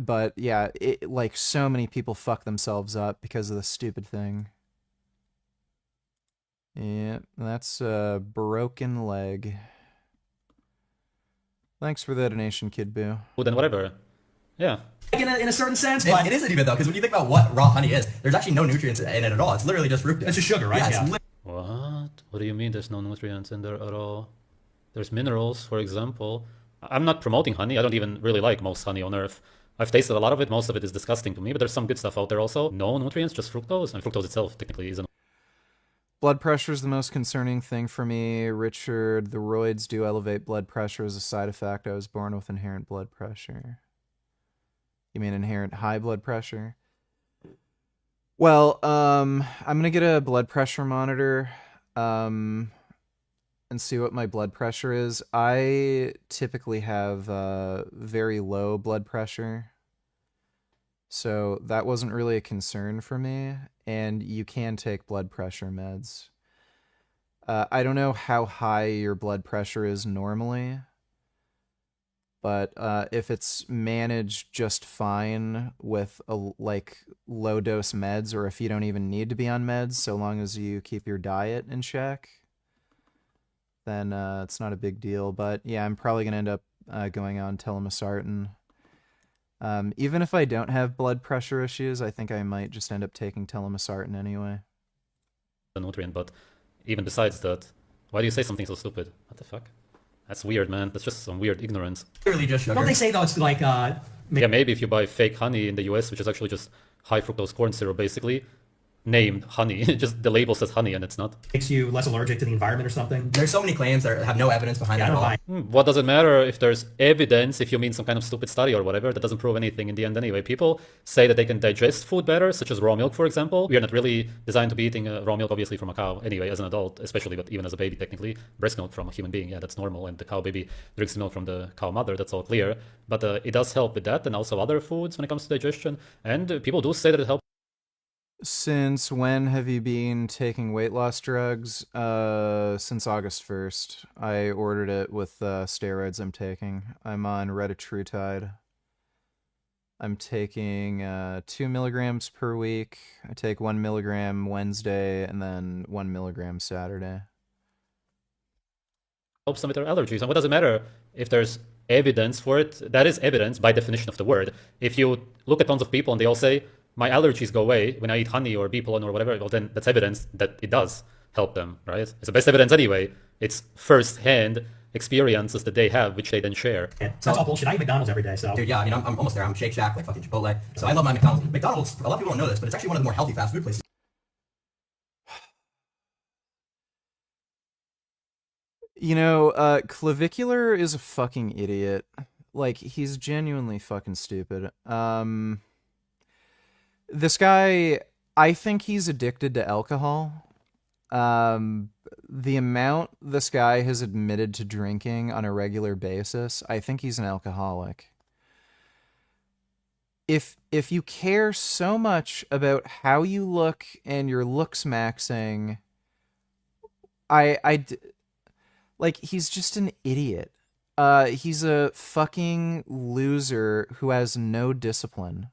But yeah, like so many people fuck themselves up because of the stupid thing. Yeah, that's a broken leg. Thanks for the donation, Kid Boo. Well, then whatever. Yeah. In a certain sense, but it isn't even though, because when you think about what raw honey is, there's actually no nutrients in it at all. It's literally just fructose. It's just sugar, right? Yeah. What? What do you mean there's no nutrients in there at all? There's minerals, for example. I'm not promoting honey. I don't even really like most honey on earth. I've tasted a lot of it. Most of it is disgusting to me, but there's some good stuff out there also. No nutrients, just fructose. And fructose itself technically isn't. Blood pressure is the most concerning thing for me. Richard, the roids do elevate blood pressure as a side effect. I was born with inherent blood pressure. You mean inherent high blood pressure? Well, I'm going to get a blood pressure monitor and see what my blood pressure is. I typically have very low blood pressure, so that wasn't really a concern for me, and you can take blood pressure meds. I don't know how high your blood pressure is normally, but if it's managed just fine with like low dose meds, or if you don't even need to be on meds, so long as you keep your diet in check, then it's not a big deal. But yeah, I'm probably gonna end up going on telmisartan. Even if I don't have blood pressure issues, I think I might just end up taking telmisartan anyway. The nutrient, but even besides that, why do you say something so stupid? What the fuck? That's weird, man. That's just some weird ignorance. Literally just sugar. Don't they say though it's like yeah, maybe if you buy fake honey in the US, which is actually just high fructose corn syrup basically, named honey. Just the label says honey and it's not. Makes you less allergic to the environment or something. There's so many claims that have no evidence behind it at all. What does it matter if there's evidence, if you mean some kind of stupid study or whatever, that doesn't prove anything in the end anyway. People say that they can digest food better, such as raw milk, for example. We are not really designed to be eating raw milk, obviously, from a cow anyway, as an adult, especially, but even as a baby, technically. Breast milk from a human being, yeah, that's normal, and the cow baby drinks the milk from the cow mother, that's all clear. But it does help with that, and also other foods when it comes to digestion, and people do say that it helps. Since when have you been taking weight loss drugs? Since August 1st. I ordered it with steroids I'm taking. I'm on retatrutide. I'm taking 2 milligrams per week. I take 1 milligram Wednesday and then 1 milligram Saturday. Helps them with their allergies. And what does it matter if there's evidence for it? That is evidence by definition of the word. If you look at tons of people and they all say, my allergies go away when I eat honey or bee pollen or whatever, well then that's evidence that it does help them, right? It's the best evidence anyway. It's first-hand experiences that they have, which they then share. So that's all bullshit. I eat McDonald's every day, so. Dude, yeah, I mean, I'm almost there. I'm Shake Shack, like fucking Chipotle. So I love my McDonald's. McDonald's, a lot of people don't know this, but it's actually one of the more healthy fast food places. You know, Clavicular is a fucking idiot. Like, he's genuinely fucking stupid. This guy, I think he's addicted to alcohol. The amount this guy has admitted to drinking on a regular basis, I think he's an alcoholic. If you care so much about how you look and your looks maxing, like, he's just an idiot. He's a fucking loser who has no discipline.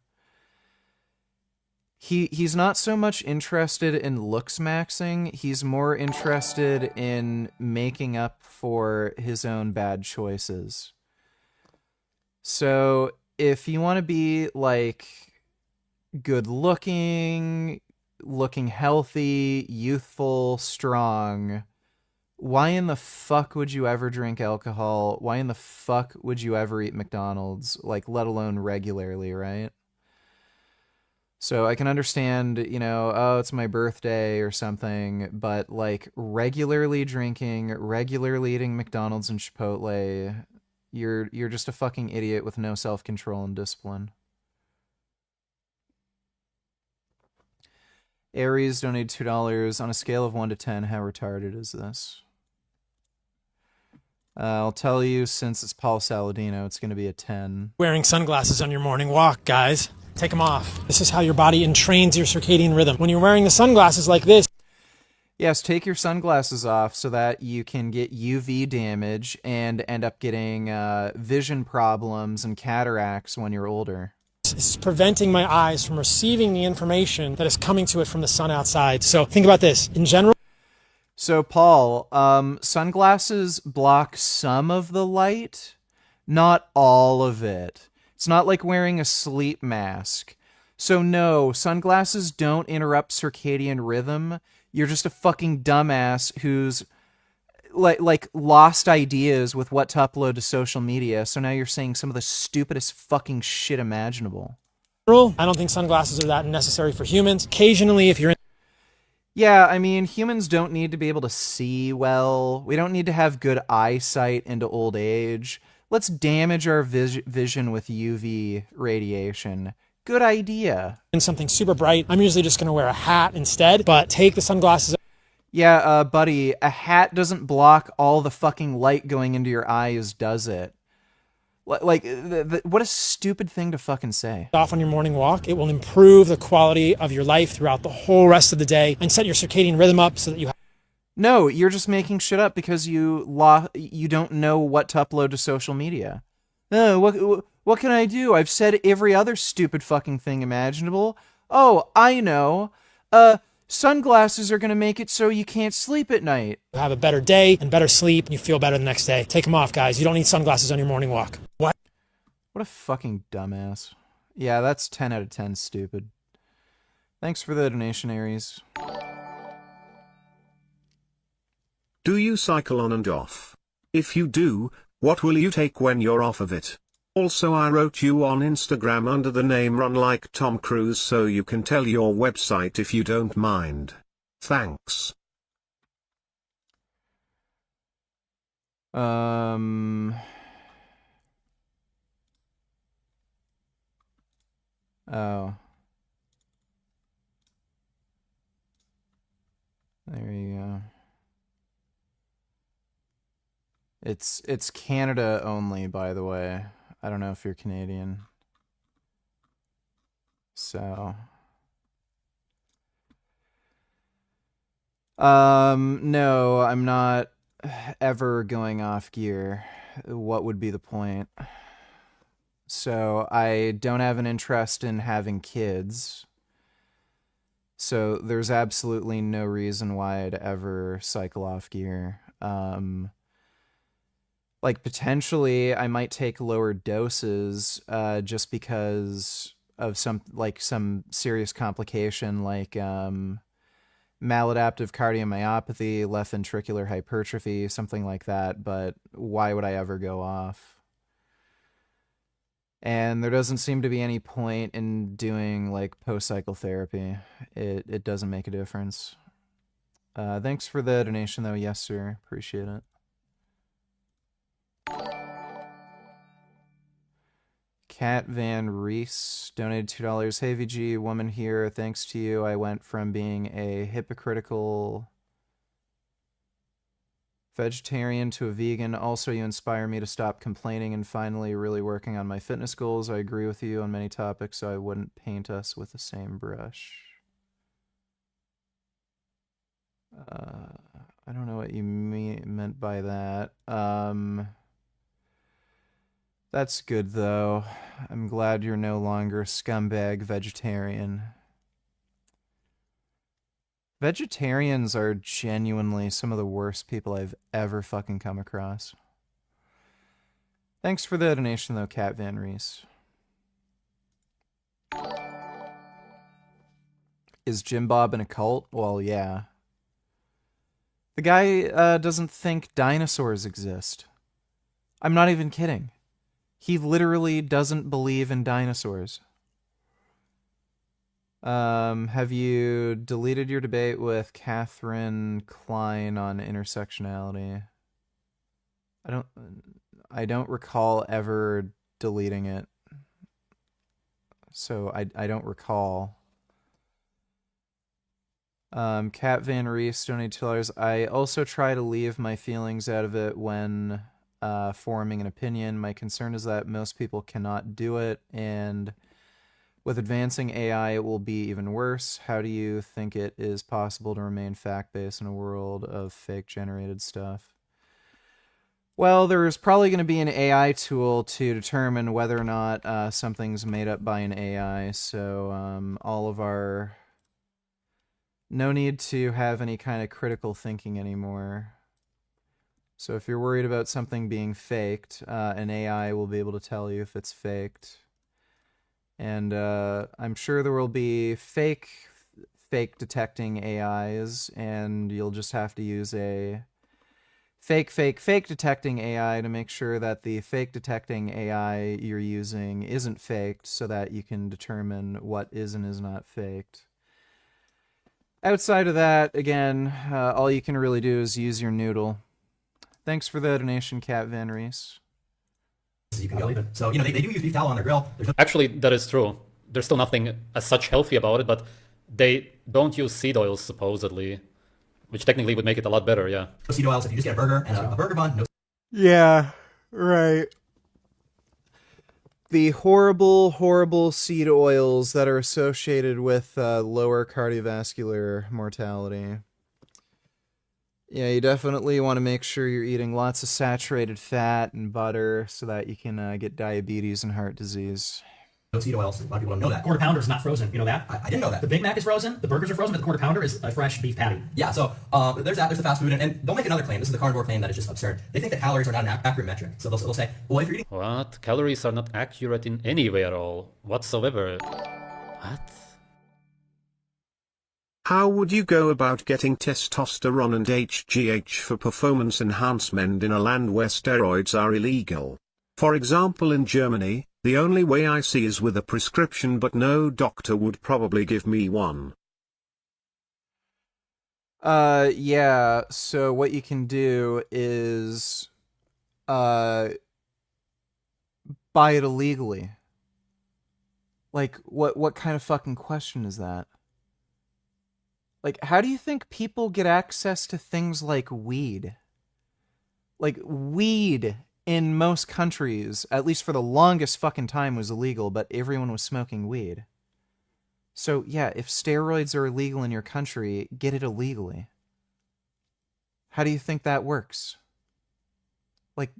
He's not so much interested in looks maxing, he's more interested in making up for his own bad choices. So, if you want to be, like, good looking healthy, youthful, strong, why in the fuck would you ever drink alcohol? Why in the fuck would you ever eat McDonald's, like, let alone regularly, right? So I can understand, you know, oh, it's my birthday or something, but, like, regularly drinking, regularly eating McDonald's and Chipotle, you're just a fucking idiot with no self-control and discipline. Aries donated $2. On a scale of 1 to 10, how retarded is this? I'll tell you, since it's Paul Saladino, it's going to be a 10. Wearing sunglasses on your morning walk, guys. Take them off. This is how your body entrains your circadian rhythm. When you're wearing the sunglasses like this... Yes, take your sunglasses off so that you can get UV damage and end up getting vision problems and cataracts when you're older. It's preventing my eyes from receiving the information that is coming to it from the sun outside. So think about this. In general... So, Paul, sunglasses block some of the light, not all of it. It's not like wearing a sleep mask. So no, sunglasses don't interrupt circadian rhythm. You're just a fucking dumbass who's like lost ideas with what to upload to social media. So now you're saying some of the stupidest fucking shit imaginable. I don't think sunglasses are that necessary for humans. Occasionally, if you're in... Yeah, I mean, humans don't need to be able to see well. We don't need to have good eyesight into old age. Let's damage our vision with UV radiation. Good idea. In something super bright, I'm usually just going to wear a hat instead, but take the sunglasses... Yeah, buddy, a hat doesn't block all the fucking light going into your eyes, does it? Like, what a stupid thing to fucking say. Off on your morning walk, it will improve the quality of your life throughout the whole rest of the day and set your circadian rhythm up so that you have... No, you're just making shit up because you don't know what to upload to social media. What can I do? I've said every other stupid fucking thing imaginable. Oh, I know. Sunglasses are going to make it so you can't sleep at night. You have a better day and better sleep and you feel better the next day. Take them off, guys. You don't need sunglasses on your morning walk. What? What a fucking dumbass. Yeah, that's 10 out of 10 stupid. Thanks for the donation, Aries. Do you cycle on and off? If you do, what will you take when you're off of it? Also, I wrote you on Instagram under the name Run Like Tom Cruise, so you can tell your website if you don't mind. Thanks. Oh. There you go. It's Canada only, by the way. I don't know if you're Canadian. So. No, I'm not ever going off gear. What would be the point? So, I don't have an interest in having kids. So, there's absolutely no reason why I'd ever cycle off gear. Like, potentially, I might take lower doses just because of some serious complication like maladaptive cardiomyopathy, left ventricular hypertrophy, something like that, but why would I ever go off? And there doesn't seem to be any point in doing, like, post-cycle therapy. It doesn't make a difference. Thanks for the donation, though. Yes, sir. Appreciate it. Kat Van Reese donated $2. Hey VG, woman here. Thanks to you, I went from being a hypocritical vegetarian to a vegan. Also, you inspire me to stop complaining and finally really working on my fitness goals. I agree with you on many topics, so I wouldn't paint us with the same brush. I don't know what you meant by that. That's good, though. I'm glad you're no longer scumbag vegetarian. Vegetarians are genuinely some of the worst people I've ever fucking come across. Thanks for the donation, though, Kat Van Reese. Is Jim Bob in a cult? Well, yeah. The guy doesn't think dinosaurs exist. I'm not even kidding. He literally doesn't believe in dinosaurs. Have you deleted your debate with Catherine Klein on intersectionality? I don't recall ever deleting it. So I don't recall. Kat Van Reese donated $2. I also try to leave my feelings out of it when forming an opinion. My concern is that most people cannot do it, and with advancing AI, it will be even worse. How do you think it is possible to remain fact-based in a world of fake-generated stuff? Well, there's probably going to be an AI tool to determine whether or not something's made up by an AI, so all of our... No need to have any kind of critical thinking anymore. So if you're worried about something being faked, an AI will be able to tell you if it's faked. And I'm sure there will be fake detecting AIs, and you'll just have to use a fake detecting AI to make sure that the fake detecting AI you're using isn't faked, so that you can determine what is and is not faked. Outside of that, again, all you can really do is use your noodle. Thanks for the donation, Kat Van Reese. You can go even. So, they do use beef tallow on their grill. Actually, that is true. There's still nothing as such healthy about it, but they don't use seed oils, supposedly, which technically would make it a lot better, yeah. No seed oils, if you just get a burger and a burger bun, no. Yeah, right. The horrible seed oils that are associated with lower cardiovascular mortality. Yeah, you definitely want to make sure you're eating lots of saturated fat and butter so that you can get diabetes and heart disease. No seed oils. A lot of people don't know that. Quarter pounder is not frozen. You know that? I didn't know that. The Big Mac is frozen, the burgers are frozen, but the quarter pounder is a fresh beef patty. Yeah, so there's that. There's the fast food, and they'll make another claim. This is the carnivore claim that is just absurd. They think that calories are not an accurate metric. So they'll say, well, if you're eating... What? Calories are not accurate in any way at all, whatsoever. What? How would you go about getting testosterone and HGH for performance enhancement in a land where steroids are illegal? For example, in Germany, the only way I see is with a prescription, but no doctor would probably give me one. Yeah, so what you can do is, buy it illegally. Like, what kind of fucking question is that? Like, how do you think people get access to things like weed? Like, weed in most countries, at least for the longest fucking time, was illegal, but everyone was smoking weed. So, yeah, if steroids are illegal in your country, get it illegally. How do you think that works? Like,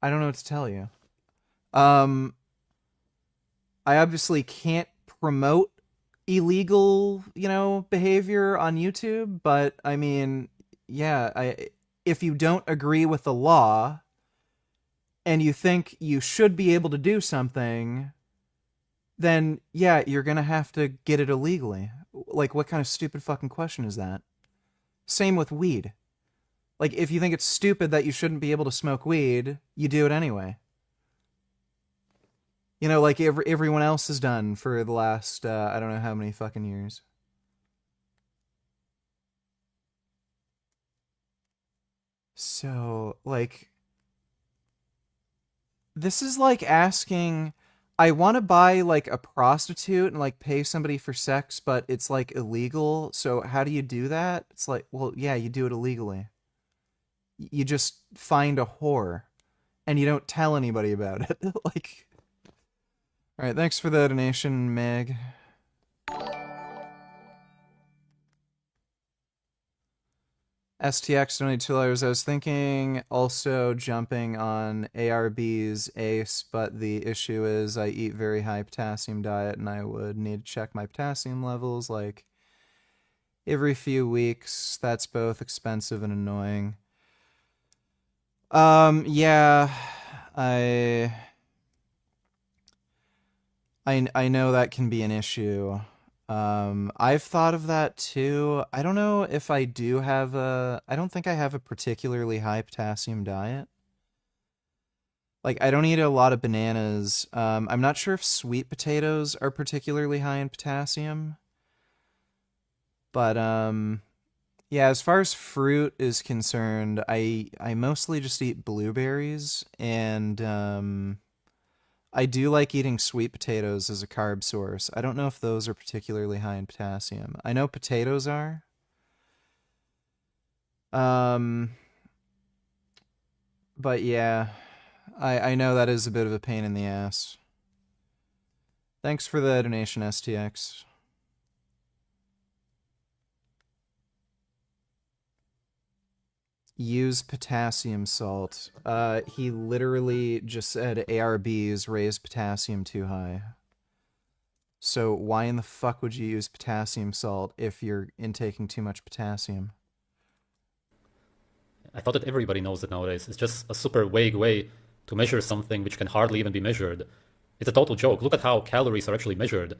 I don't know what to tell you. I obviously can't promote illegal, behavior on YouTube, but I mean, yeah, if you don't agree with the law and you think you should be able to do something, then yeah, you're gonna have to get it illegally. Like, what kind of stupid fucking question is that? Same with weed. Like, if you think it's stupid that you shouldn't be able to smoke weed, you do it anyway. Like everyone else has done for the last, I don't know how many fucking years. So, like, this is like asking, I want to buy, like, a prostitute and, like, pay somebody for sex, but it's, like, illegal, so how do you do that? It's like, well, yeah, you do it illegally. You just find a whore, and you don't tell anybody about it. Like... Alright, thanks for the donation, Meg. STX donated $2. I was thinking also jumping on ARB's ACE, but the issue is I eat very high potassium diet and I would need to check my potassium levels like every few weeks. That's both expensive and annoying. Yeah, I know that can be an issue. I've thought of that too. I don't know if I do have I don't think I have a particularly high potassium diet. Like, I don't eat a lot of bananas. I'm not sure if sweet potatoes are particularly high in potassium. But, yeah, as far as fruit is concerned, I mostly just eat blueberries, and, I do like eating sweet potatoes as a carb source. I don't know if those are particularly high in potassium. I know potatoes are. But yeah, I know that is a bit of a pain in the ass. Thanks for the donation, STX. Use potassium salt. He literally just said ARBs raise potassium too high. So why in the fuck would you use potassium salt if you're intaking too much potassium? I thought that everybody knows it nowadays. It's just a super vague way to measure something which can hardly even be measured. It's a total joke. Look at how calories are actually measured.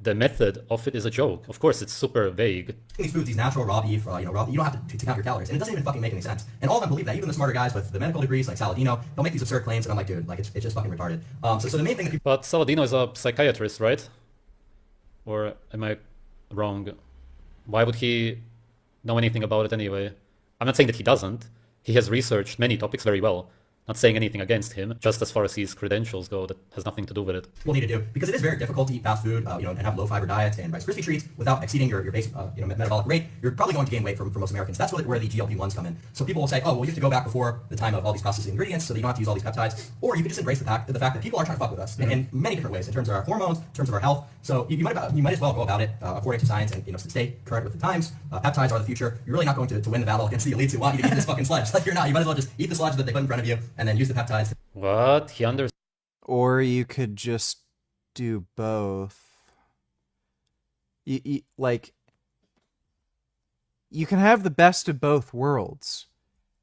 The method of it is a joke. Of course, it's super vague. These foods, these natural raw beef, raw, you don't have to count your calories, and it doesn't even fucking make any sense. And all of them believe that. Even the smarter guys with the medical degrees, like Saladino, they'll make these absurd claims, and I'm like, dude, like it's just fucking retarded. So the main thing that people... But Saladino is a psychiatrist, right? Or am I wrong? Why would he know anything about it anyway? I'm not saying that he doesn't. He has researched many topics very well. Not saying anything against him, just as far as his credentials go, that has nothing to do with it. We'll need to do, because it is very difficult to eat fast food, and have low-fiber diets and Rice Krispie treats without exceeding your base, metabolic rate. You're probably going to gain weight for most Americans. That's where the GLP-1s come in. So people will say, oh, well, you have to go back before the time of all these processed ingredients, so that you don't have to use all these peptides. Or you can just embrace the fact that people are trying to fuck with us in many different ways, in terms of our hormones, in terms of our health. So you might as well go about it according to science and stay current with the times. Peptides are the future. You're really not going to win the battle against the elites who want you to eat this fucking sludge. Like, you're not. You might as well just eat the sludge that they put in front of you and then use the peptides. What? He understands. Or you could just do both. You can have the best of both worlds.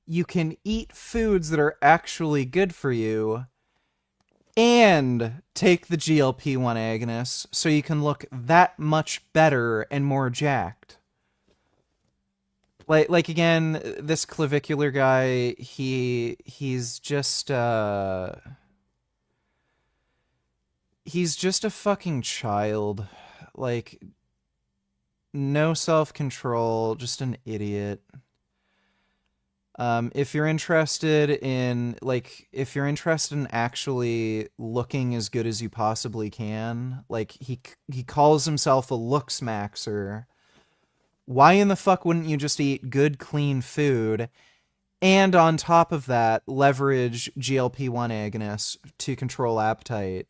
You can eat foods that are actually good for you and take the GLP-1 agonists so you can look that much better and more jacked. Like again, this clavicular guy, he's just a fucking child. Like, no self-control, just an idiot. If you're interested in actually looking as good as you possibly can, like he calls himself a looks maxer. Why in the fuck wouldn't you just eat good, clean food, and on top of that, leverage GLP-1 agonists to control appetite,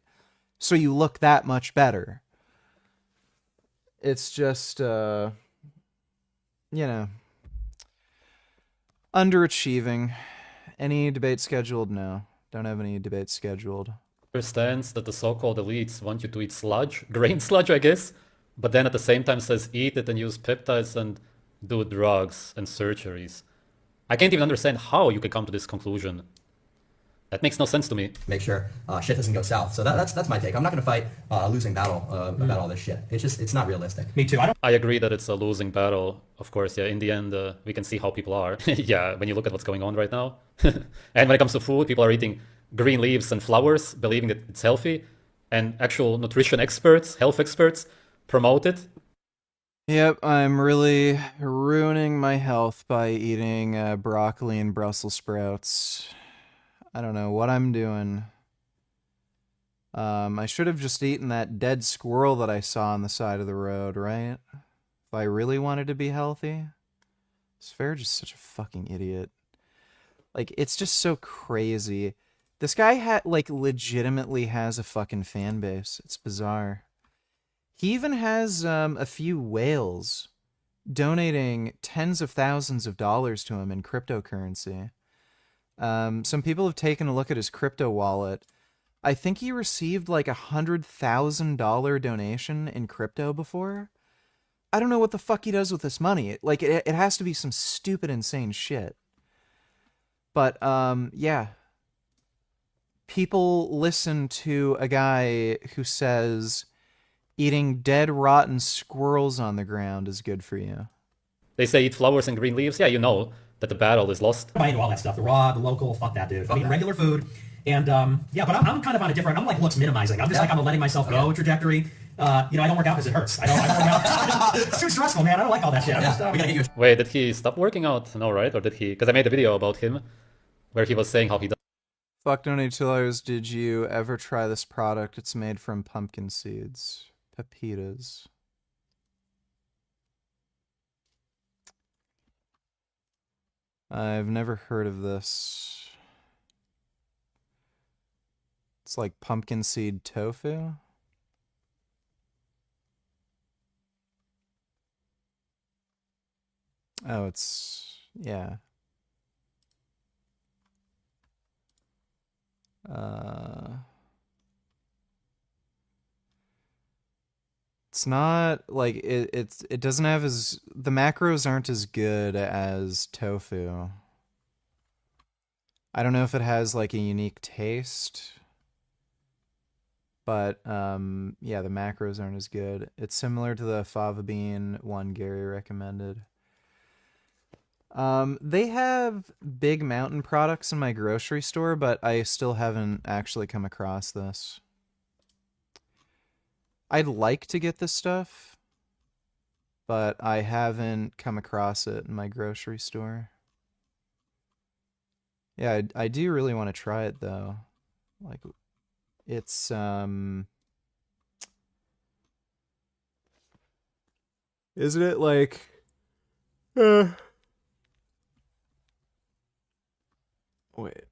so you look that much better? It's just, you know, underachieving. Any debate scheduled? No. Don't have any debates scheduled. Understands that the so-called elites want you to eat sludge, grain sludge, I guess, but then at the same time says eat it and use peptides and do drugs and surgeries. I can't even understand how you can come to this conclusion. That makes no sense to me. Make sure shit doesn't go south. So that's my take. I'm not going to fight a losing battle about all this shit. It's not realistic. Me too. I agree that it's a losing battle. Of course, yeah, in the end, we can see how people are. Yeah, when you look at what's going on right now. And when it comes to food, people are eating green leaves and flowers, believing that it's healthy. And actual nutrition experts, health experts, promote it. Yep, I'm really ruining my health by eating broccoli and Brussels sprouts. I don't know what I'm doing. I should have just eaten that dead squirrel that I saw on the side of the road, right? If I really wanted to be healthy. Sv3rige is such a fucking idiot. Like, it's just so crazy. This guy legitimately has a fucking fan base. It's bizarre. He even has a few whales donating tens of thousands of dollars to him in cryptocurrency. Some people have taken a look at his crypto wallet. I think he received like $100,000 donation in crypto before. I don't know what the fuck he does with this money. Like, it has to be some stupid, insane shit. But, yeah. People listen to a guy who says eating dead, rotten squirrels on the ground is good for you. They say eat flowers and green leaves. Yeah, you know that the battle is lost. I'm into all that stuff. The raw, the local, fuck that, dude. I mean, regular food. And, yeah, but I'm kind of on a different, I'm like looks minimizing. I'm just like, I'm a letting myself go trajectory. You know, I don't work out because it hurts. I don't work out. It's too stressful, man. I don't like all that shit. We gotta get you. Wait, did he stop working out? No, right? Or did he? Because I made a video about him where he was saying how he does. Fuck $22, did you ever try this product? It's made from pumpkin seeds. Pepitas. I've never heard of this. It's like pumpkin seed tofu? Oh, it's... yeah. It's not like it doesn't have as the macros aren't as good as tofu. I don't know if it has like a unique taste, but yeah, the macros aren't as good. It's similar to the fava bean one Gary recommended. They have Big Mountain products in my grocery store, but I still haven't actually come across this. I'd like to get this stuff, but I haven't come across it in my grocery store. Yeah, I do really want to try it, though. Like, it's, isn't it like, wait.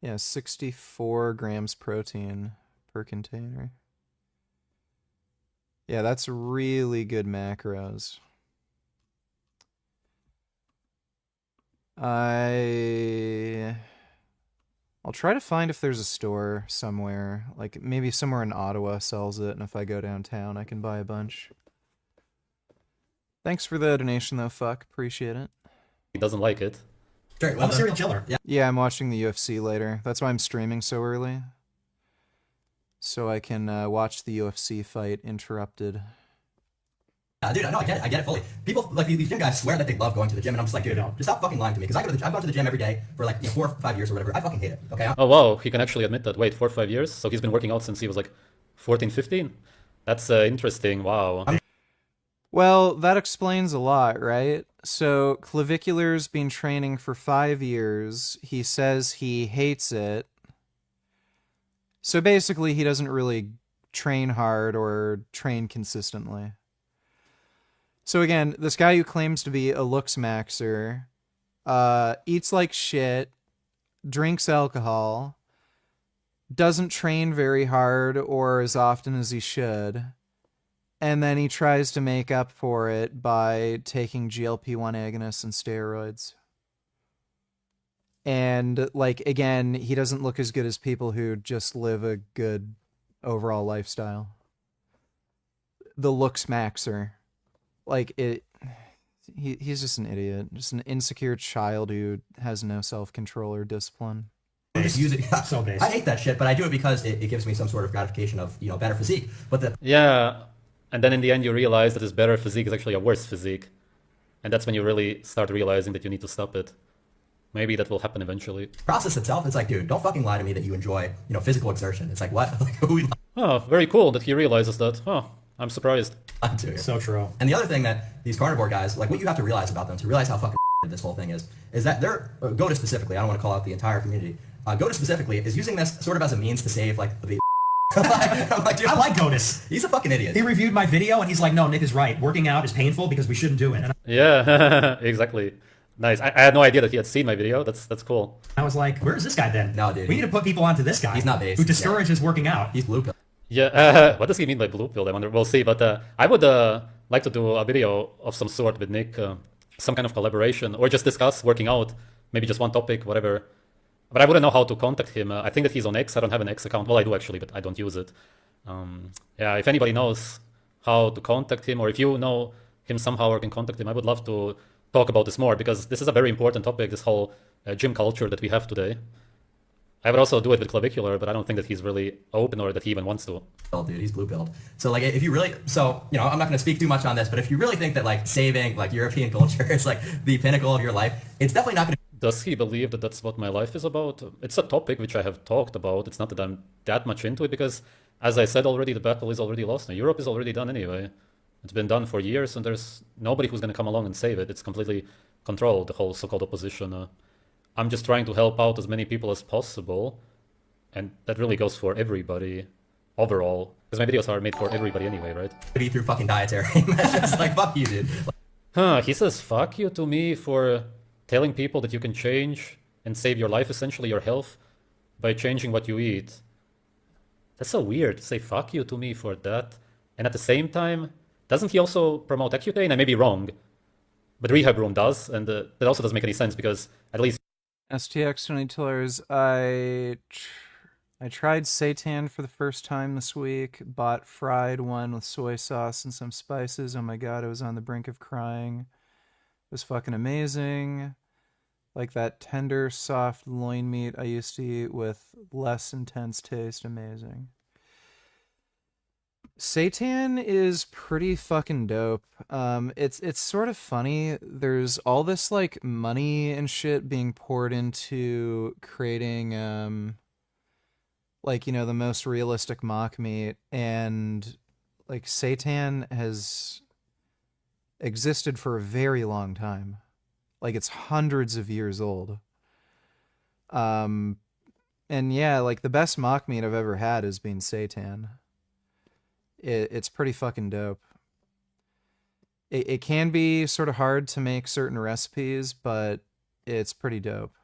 Yeah, 64 grams protein per container. Yeah, that's really good macros. I'll try to find if there's a store somewhere. Like, maybe somewhere in Ottawa sells it, and if I go downtown, I can buy a bunch. Thanks for the donation, though, fuck. Appreciate it. He doesn't like it. Sure, I'm a serial killer. Yeah, I'm watching the UFC later. That's why I'm streaming so early. So I can watch the UFC fight interrupted. Yeah, dude, I know, I get it fully. People, like these gym guys swear that they love going to the gym, and I'm just like, dude, no, just stop fucking lying to me, because I've gone to the gym every day for like 4 or 5 years or whatever. I fucking hate it, okay? Oh wow, he can actually admit that. Wait, 4 or 5 years? So he's been working out since he was like 14, 15? That's interesting, wow. Well, that explains a lot, right? So Clavicular's been training for 5 years. He says he hates it. So basically, he doesn't really train hard or train consistently. So again, this guy who claims to be a looks maxer, eats like shit, drinks alcohol, doesn't train very hard or as often as he should, and then he tries to make up for it by taking GLP-1 agonists and steroids. And, like, again, he doesn't look as good as people who just live a good overall lifestyle. The looks maxer. Like, he's just an idiot. Just an insecure child who has no self-control or discipline. Just use it. So based. I hate that shit, but I do it because it gives me some sort of gratification of, you know, better physique. But yeah, and then in the end you realize that his better physique is actually a worse physique. And that's when you really start realizing that you need to stop it. Maybe that will happen eventually. Process itself, it's like, dude, don't fucking lie to me that you enjoy, you know, physical exertion. It's like, what? Like, who? Oh, very cool that he realizes that. Oh, I'm surprised. So true. And the other thing that these carnivore guys, like, what you have to realize about them, to realize how fucking this whole thing is that they're, Goatis specifically, I don't want to call out the entire community, Goatis specifically is using this sort of as a means to save, like, the... I'm like, dude, I like Goatis. He's a fucking idiot. He reviewed my video and he's like, no, Nick is right. Working out is painful because we shouldn't do it. And yeah, exactly. Nice. I had no idea that he had seen my video. That's cool. I was like, where's this guy then? No, dude. We need to put people onto this guy. He's not based. Who discourages working out. He's blue pill. Yeah, what does he mean by blue pill? I wonder. We'll see. But I would like to do a video of some sort with Nick, some kind of collaboration, or just discuss working out, maybe just one topic, whatever. But I wouldn't know how to contact him. I think that he's on X. I don't have an X account. Well, I do actually, but I don't use it. Yeah, if anybody knows how to contact him, or if you know him somehow or can contact him, I would love to talk about this more, because this is a very important topic, this whole gym culture that we have today. I would also do it with Clavicular, but I don't think that he's really open or that he even wants to. Oh, dude, he's blue-pilled. So, like, if you really... So, you know, I'm not going to speak too much on this, but if you really think that, like, saving, like, European culture is, like, the pinnacle of your life, it's definitely not going to... Does he believe that that's what my life is about? It's a topic which I have talked about. It's not that I'm that much into it, because, as I said already, the battle is already lost. Now, Europe is already done anyway. It's been done for years, and there's nobody who's going to come along and save it. It's completely controlled, the whole so-called opposition. I'm just trying to help out as many people as possible, and that really goes for everybody overall, because my videos are made for everybody anyway, right? Be through fucking dietary measures. Like, fuck you, dude. Huh, he says fuck you to me for telling people that you can change and save your life, essentially your health, by changing what you eat. That's so weird to say fuck you to me for that. And at the same time, doesn't he also promote Accutane? I may be wrong, but Rehab Room does, and that also doesn't make any sense, because at least... STX22, I tried seitan for the first time this week, bought fried one with soy sauce and some spices. Oh my god, I was on the brink of crying. It was fucking amazing. Like that tender, soft loin meat I used to eat with less intense taste. Amazing. Seitan is pretty fucking dope. It's sort of funny. There's all this like money and shit being poured into creating like, you know, the most realistic mock meat, and like seitan has existed for a very long time. Like it's hundreds of years old. And yeah, like the best mock meat I've ever had has been seitan. It's pretty fucking dope. It can be sort of hard to make certain recipes, but it's pretty dope.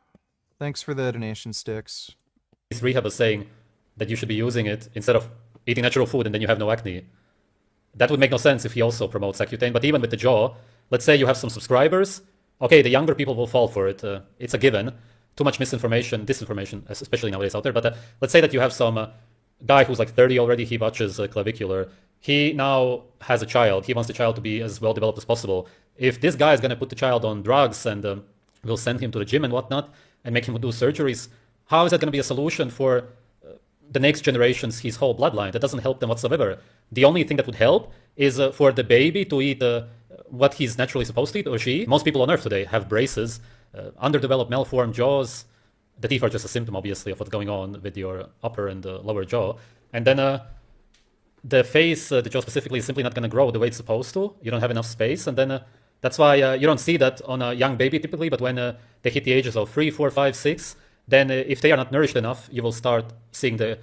Thanks for the donation, Sticks. Rehab is saying that you should be using it instead of eating natural food and then you have no acne. That would make no sense if he also promotes Accutane. But even with the jaw, let's say you have some subscribers. Okay, the younger people will fall for it. It's a given. Too much misinformation, disinformation, especially nowadays out there. But let's say that you have some guy who's like 30 already, he watches Clavicular. He now has a child. He wants the child to be as well developed as possible. If this guy is going to put the child on drugs and will send him to the gym and whatnot and make him do surgeries, how is that going to be a solution for the next generations his whole bloodline. That doesn't help them whatsoever. The only thing that would help is for the baby to eat what he's naturally supposed to eat, or she. Most people on Earth today have braces, underdeveloped, malformed jaws. The teeth are just a symptom, obviously, of what's going on with your upper and lower jaw. And then the face, the jaw specifically, is simply not going to grow the way it's supposed to. You don't have enough space. And then that's why you don't see that on a young baby typically, but when they hit the ages of 3, 4, 5, 6, then if they are not nourished enough, you will start seeing the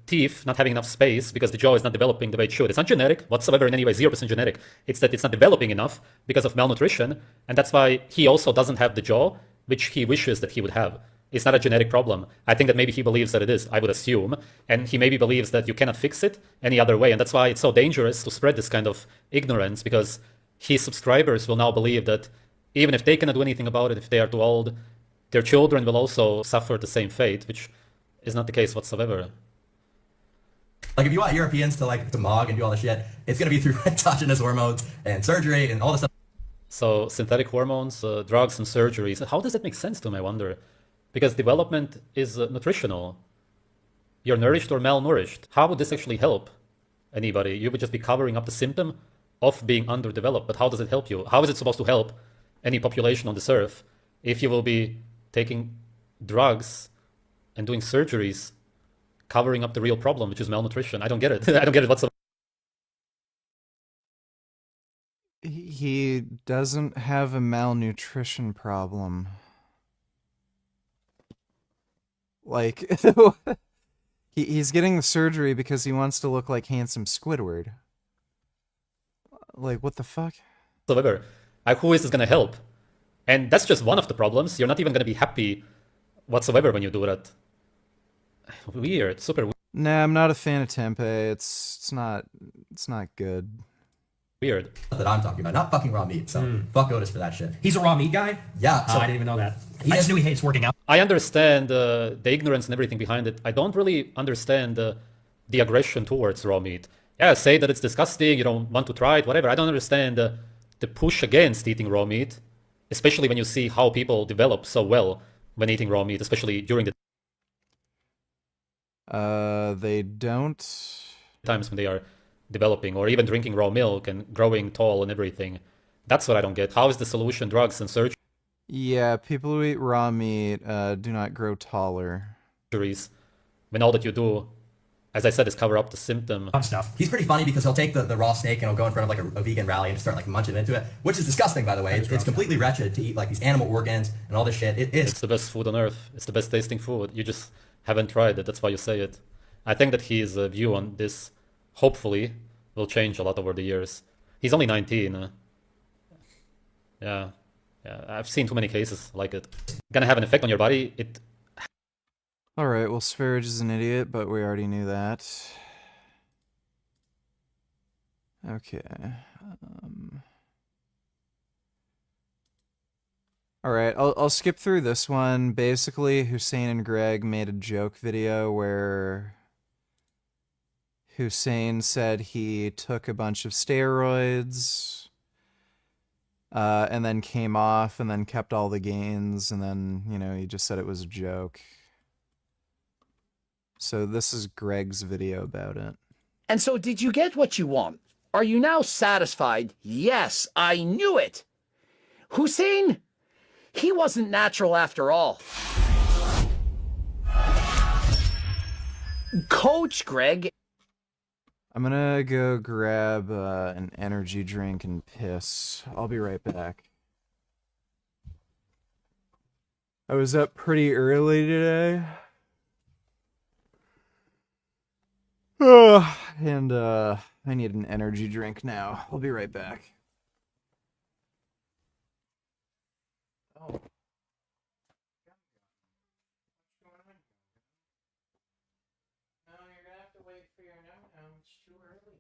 teeth not having enough space because the jaw is not developing the way it should. It's not genetic whatsoever in any way, 0% genetic. It's that it's not developing enough because of malnutrition. And that's why he also doesn't have the jaw which he wishes that he would have. It's not a genetic problem. I think that maybe he believes that it is, I would assume. And he maybe believes that you cannot fix it any other way. And that's why it's so dangerous to spread this kind of ignorance, because his subscribers will now believe that even if they cannot do anything about it, if they are too old, their children will also suffer the same fate, which is not the case whatsoever. Like, if you want Europeans to mog and do all this shit, it's going to be through exogenous hormones and surgery and all this stuff. So synthetic hormones, drugs and surgeries, how does that make sense to him, I wonder? Because development is nutritional. You're nourished or malnourished. How would this actually help anybody? You would just be covering up the symptom of being underdeveloped. But how does it help you? How is it supposed to help any population on this earth if you will be taking drugs and doing surgeries, covering up the real problem, which is malnutrition? I don't get it. I don't get it whatsoever. He doesn't have a malnutrition problem. Like, he's getting the surgery because he wants to look like handsome Squidward. Like, what the fuck? Whatsoever. Who is this going to help? And that's just one of the problems. You're not even going to be happy whatsoever when you do that. Weird, super weird. Nah, I'm not a fan of tempeh. It's not good. Weird. That I'm talking about, not fucking raw meat. So fuck Goatis for that shit. He's a raw meat guy? Yeah. So I didn't even know that. I just knew he hates working out. I understand the ignorance and everything behind it. I don't really understand the aggression towards raw meat. Yeah, say that it's disgusting, you don't want to try it, whatever. I don't understand the push against eating raw meat, especially when you see how people develop so well when eating raw meat, especially during the they don't times when they are developing, or even drinking raw milk and growing tall and everything. That's what I don't get. How is the solution drugs and surgeries? Yeah, people who eat raw meat do not grow taller. When all that you do, as I said, is cover up the symptom. Stuff. He's pretty funny because he'll take the raw snake and he'll go in front of like a vegan rally and just start like munching into it, which is disgusting, by the way. It's completely wretched to eat like these animal organs and all this shit. It is. It's the best food on earth. It's the best tasting food. You just haven't tried it. That's why you say it. I think that his view on this, hopefully, will change a lot over the years. He's only 19. Yeah, I've seen too many cases like it. Gonna have an effect on your body. Alright, well, Sv3rige is an idiot, but we already knew that. Okay. Alright, I'll skip through this one. Basically, Hussein and Greg made a joke video where Hussein said he took a bunch of steroids, and then came off, and then kept all the gains, and then, you know, he just said it was a joke. So this is Greg's video about it. And so did you get what you want? Are you now satisfied? Yes, I knew it. Hussein, he wasn't natural after all. Coach Greg. I'm gonna go grab an energy drink and piss. I'll be right back. I was up pretty early today. And I need an energy drink now. I'll be right back. Oh. No, you're gonna have to wait for your no-no. It's too early.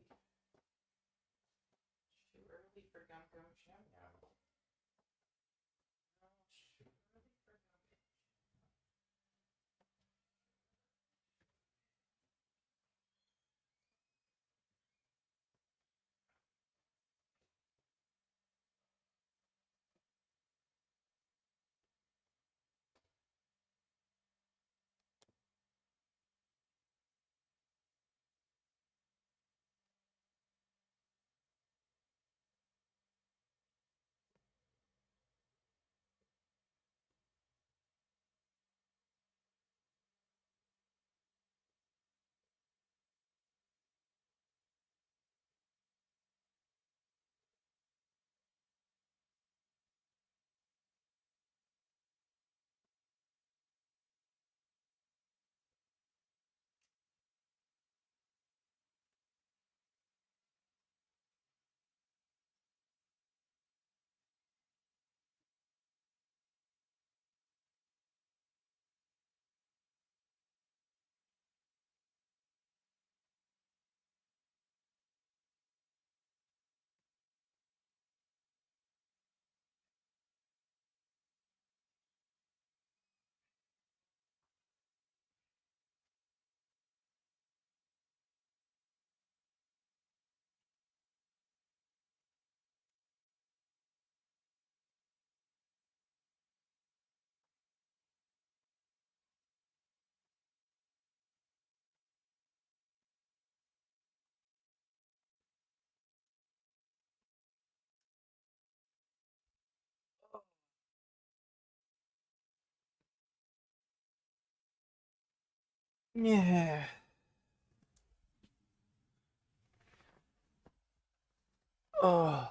It's too early for gum-gum chow-chow. Yeah. Oh.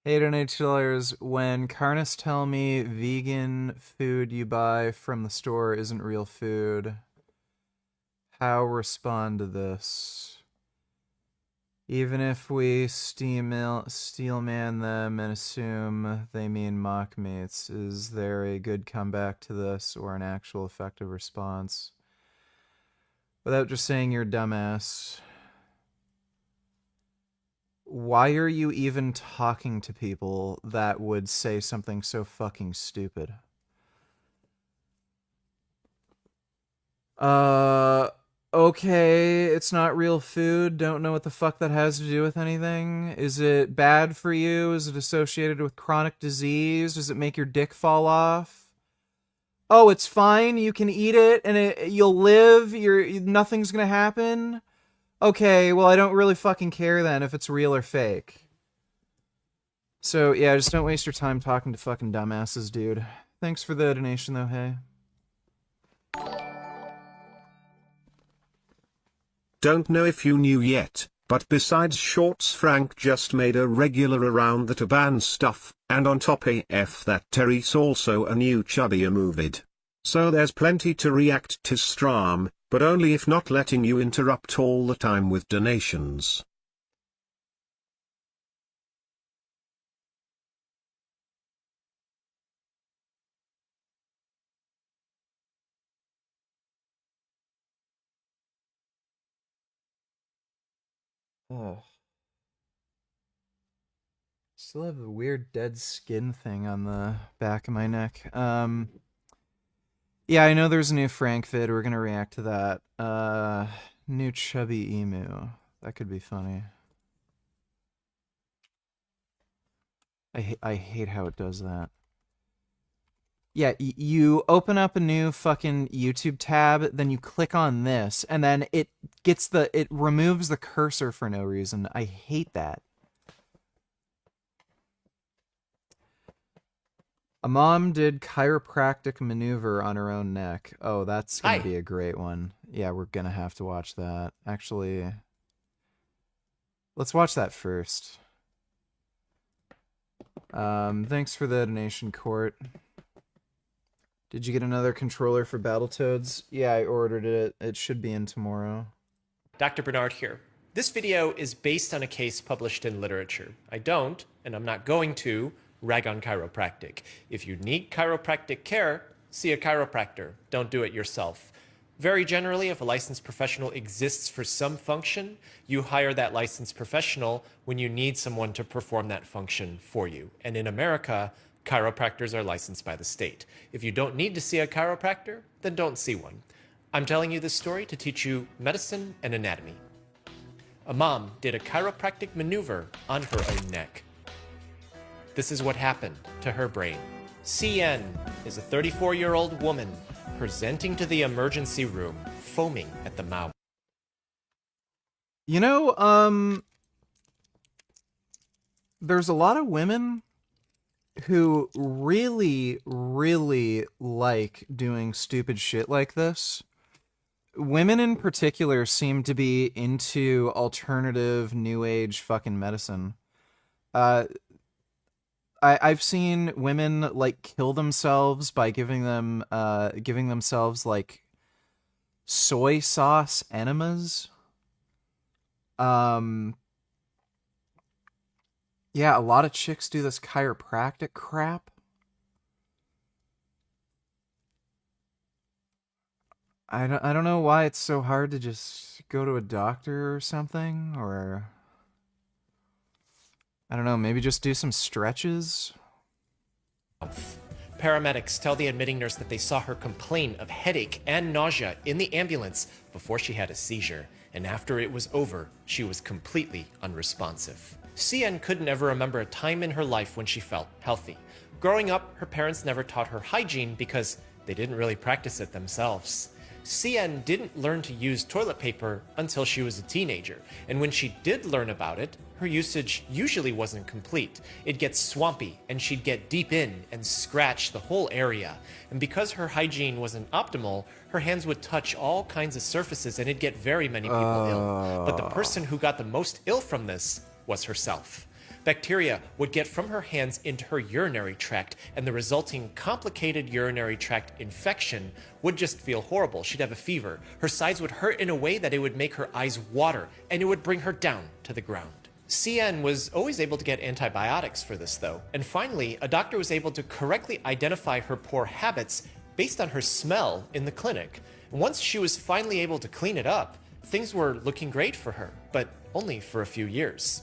$8 when carnists tell me vegan food you buy from the store isn't real food, how respond to this? Even if we steelman them and assume they mean mock meats, is there a good comeback to this or an actual effective response? Without just saying you're a dumbass, why are you even talking to people that would say something so fucking stupid? Okay, it's not real food. Don't know what the fuck that has to do with anything. Is it bad for you? Is it associated with chronic disease? Does it make your dick fall off? Oh, it's fine. You can eat it and you'll live. Nothing's gonna happen. Okay, well, I don't really fucking care then if it's real or fake. So, yeah, just don't waste your time talking to fucking dumbasses, dude. Thanks for the donation, though, hey. Don't know if you knew yet, but besides shorts Frank just made a regular around the to ban stuff, and on top AF that Terry's also a new chubbier movid. So there's plenty to react to Stram, but only if not letting you interrupt all the time with donations. Ugh. Still have the weird dead skin thing on the back of my neck. Yeah, I know there's a new Frank vid. We're gonna react to that. New chubby emu. That could be funny. I hate how it does that. Yeah, you open up a new fucking YouTube tab, then you click on this, and then it removes the cursor for no reason. I hate that. A mom did chiropractic maneuver on her own neck. Oh, that's gonna be a great one. Yeah, we're gonna have to watch that. Actually, let's watch that first. Thanks for the donation, Court. Did you get another controller for Battletoads? Yeah, I ordered it. It should be in tomorrow. Dr. Bernard here. This video is based on a case published in literature. I don't, and I'm not going to, rag on chiropractic. If you need chiropractic care, see a chiropractor. Don't do it yourself. Very generally, if a licensed professional exists for some function, you hire that licensed professional when you need someone to perform that function for you. And in America, chiropractors are licensed by the state. If you don't need to see a chiropractor, then don't see one. I'm telling you this story to teach you medicine and anatomy. A mom did a chiropractic maneuver on her own neck. This is what happened to her brain. CN is a 34-year-old woman presenting to the emergency room, foaming at the mouth. You know, there's a lot of women who really, really like doing stupid shit like this. Women in particular seem to be into alternative new age fucking medicine. I've seen women like kill themselves by giving themselves like soy sauce enemas. Yeah, a lot of chicks do this chiropractic crap. I don't know why it's so hard to just go to a doctor or something, or I don't know, maybe just do some stretches. Paramedics tell the admitting nurse that they saw her complain of headache and nausea in the ambulance before she had a seizure, and after it was over, she was completely unresponsive. CN couldn't ever remember a time in her life when she felt healthy. Growing up, her parents never taught her hygiene because they didn't really practice it themselves. CN didn't learn to use toilet paper until she was a teenager, and when she did learn about it, her usage usually wasn't complete. It'd get swampy, and she'd get deep in and scratch the whole area. And because her hygiene wasn't optimal, her hands would touch all kinds of surfaces and it'd get very many people ill. But the person who got the most ill from this was herself. Bacteria would get from her hands into her urinary tract, and the resulting complicated urinary tract infection would just feel horrible. She'd have a fever. Her sides would hurt in a way that it would make her eyes water, and it would bring her down to the ground. CN was always able to get antibiotics for this, though. And finally, a doctor was able to correctly identify her poor habits based on her smell in the clinic. Once she was finally able to clean it up, things were looking great for her, but only for a few years.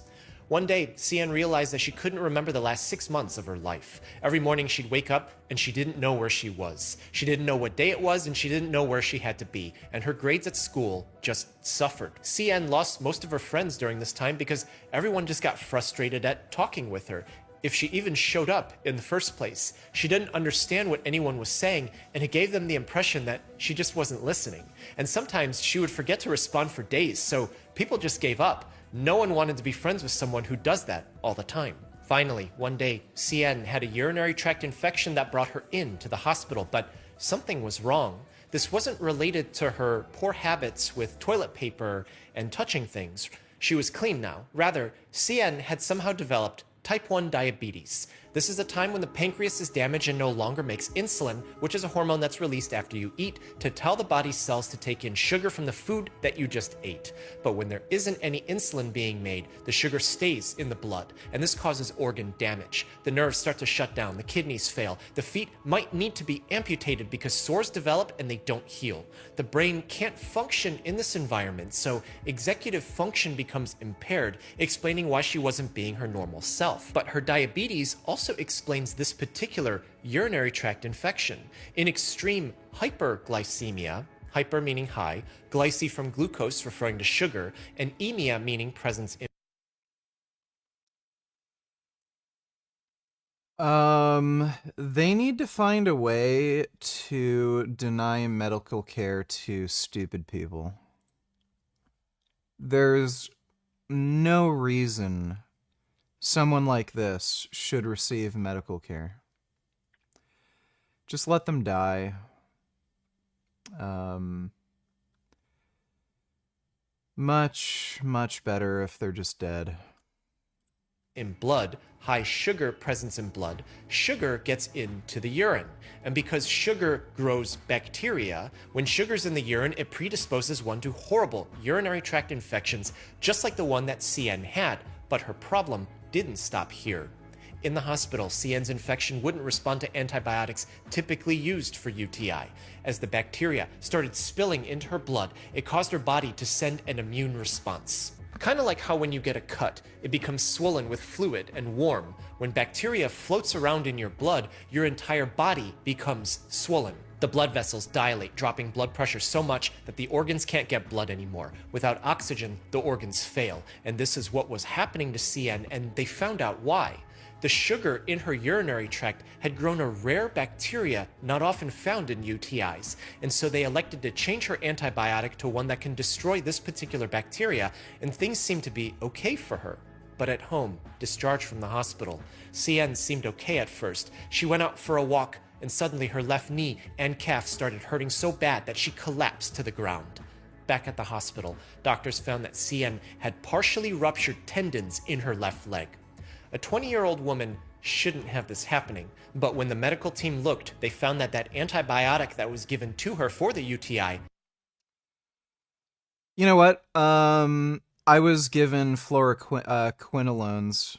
One day, CN realized that she couldn't remember the last 6 months of her life. Every morning she'd wake up and she didn't know where she was. She didn't know what day it was and she didn't know where she had to be. And her grades at school just suffered. CN lost most of her friends during this time because everyone just got frustrated at talking with her. If she even showed up in the first place, she didn't understand what anyone was saying, and it gave them the impression that she just wasn't listening. And sometimes she would forget to respond for days, so people just gave up. No one wanted to be friends with someone who does that all the time. Finally, one day, CN had a urinary tract infection that brought her into the hospital, but something was wrong. This wasn't related to her poor habits with toilet paper and touching things. She was clean now. Rather, CN had somehow developed type 1 diabetes. This is a time when the pancreas is damaged and no longer makes insulin, which is a hormone that's released after you eat to tell the body's cells to take in sugar from the food that you just ate. But when there isn't any insulin being made, the sugar stays in the blood, and this causes organ damage. The nerves start to shut down, the kidneys fail, the feet might need to be amputated because sores develop and they don't heal. The brain can't function in this environment, so executive function becomes impaired, explaining why she wasn't being her normal self. But her diabetes also explains this particular urinary tract infection. In extreme hyperglycemia, hyper meaning high, glyce from glucose referring to sugar, and emia meaning presence in they need to find a way to deny medical care to stupid people. There's no reason someone like this should receive medical care. Just let them die. Much better if they're just dead. In blood, high sugar presence in blood, sugar gets into the urine. And because sugar grows bacteria, when sugar's in the urine, it predisposes one to horrible urinary tract infections, just like the one that CN had. But her problem didn't stop here. In the hospital, CN's infection wouldn't respond to antibiotics typically used for UTI. As the bacteria started spilling into her blood, it caused her body to send an immune response. Kind of like how when you get a cut, it becomes swollen with fluid and warm. When bacteria floats around in your blood, your entire body becomes swollen. The blood vessels dilate, dropping blood pressure so much that the organs can't get blood anymore. Without oxygen, the organs fail. And this is what was happening to CN, and they found out why. The sugar in her urinary tract had grown a rare bacteria not often found in UTIs, and so they elected to change her antibiotic to one that can destroy this particular bacteria, and things seemed to be okay for her. But at home, discharged from the hospital, CN seemed okay at first. She went out for a walk, and suddenly her left knee and calf started hurting so bad that she collapsed to the ground. Back at the hospital, doctors found that CN had partially ruptured tendons in her left leg. A 20-year-old woman shouldn't have this happening, but when the medical team looked, they found that that antibiotic that was given to her for the UTI. You know what? I was given fluoroquinolones.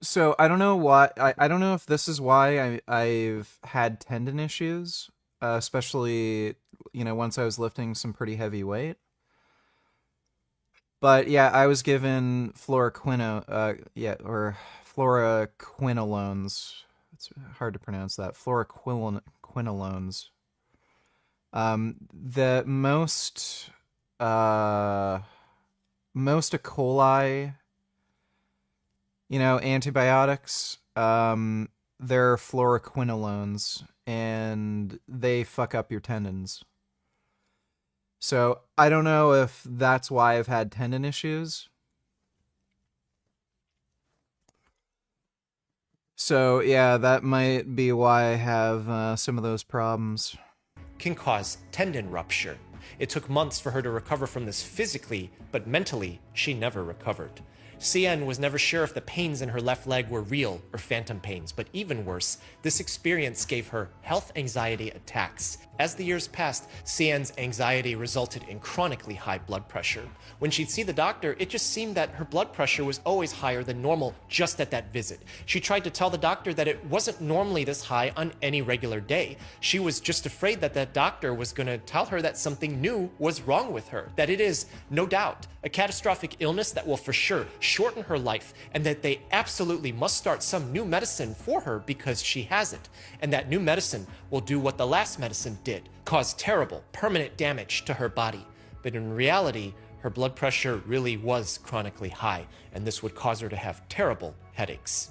So I don't know why. I don't know if this is why I've had tendon issues, especially once I was lifting some pretty heavy weight. But yeah, I was given fluoroquinolones. It's hard to pronounce that. Fluoroquinolones. The most E. coli, antibiotics, they're fluoroquinolones, and they fuck up your tendons. So I don't know if that's why I've had tendon issues. So yeah, that might be why I have some of those problems. Can cause tendon rupture. It took months for her to recover from this physically, but mentally, she never recovered. CN was never sure if the pains in her left leg were real or phantom pains, but even worse, this experience gave her health anxiety attacks. As the years passed, CN's anxiety resulted in chronically high blood pressure. When she'd see the doctor, it just seemed that her blood pressure was always higher than normal just at that visit. She tried to tell the doctor that it wasn't normally this high on any regular day. She was just afraid that that doctor was going to tell her that something new was wrong with her, that it is, no doubt, a catastrophic illness that will for sure shorten her life, and that they absolutely must start some new medicine for her because she has it, and that new medicine will do what the last medicine did, cause terrible, permanent damage to her body. But in reality, her blood pressure really was chronically high, and this would cause her to have terrible headaches.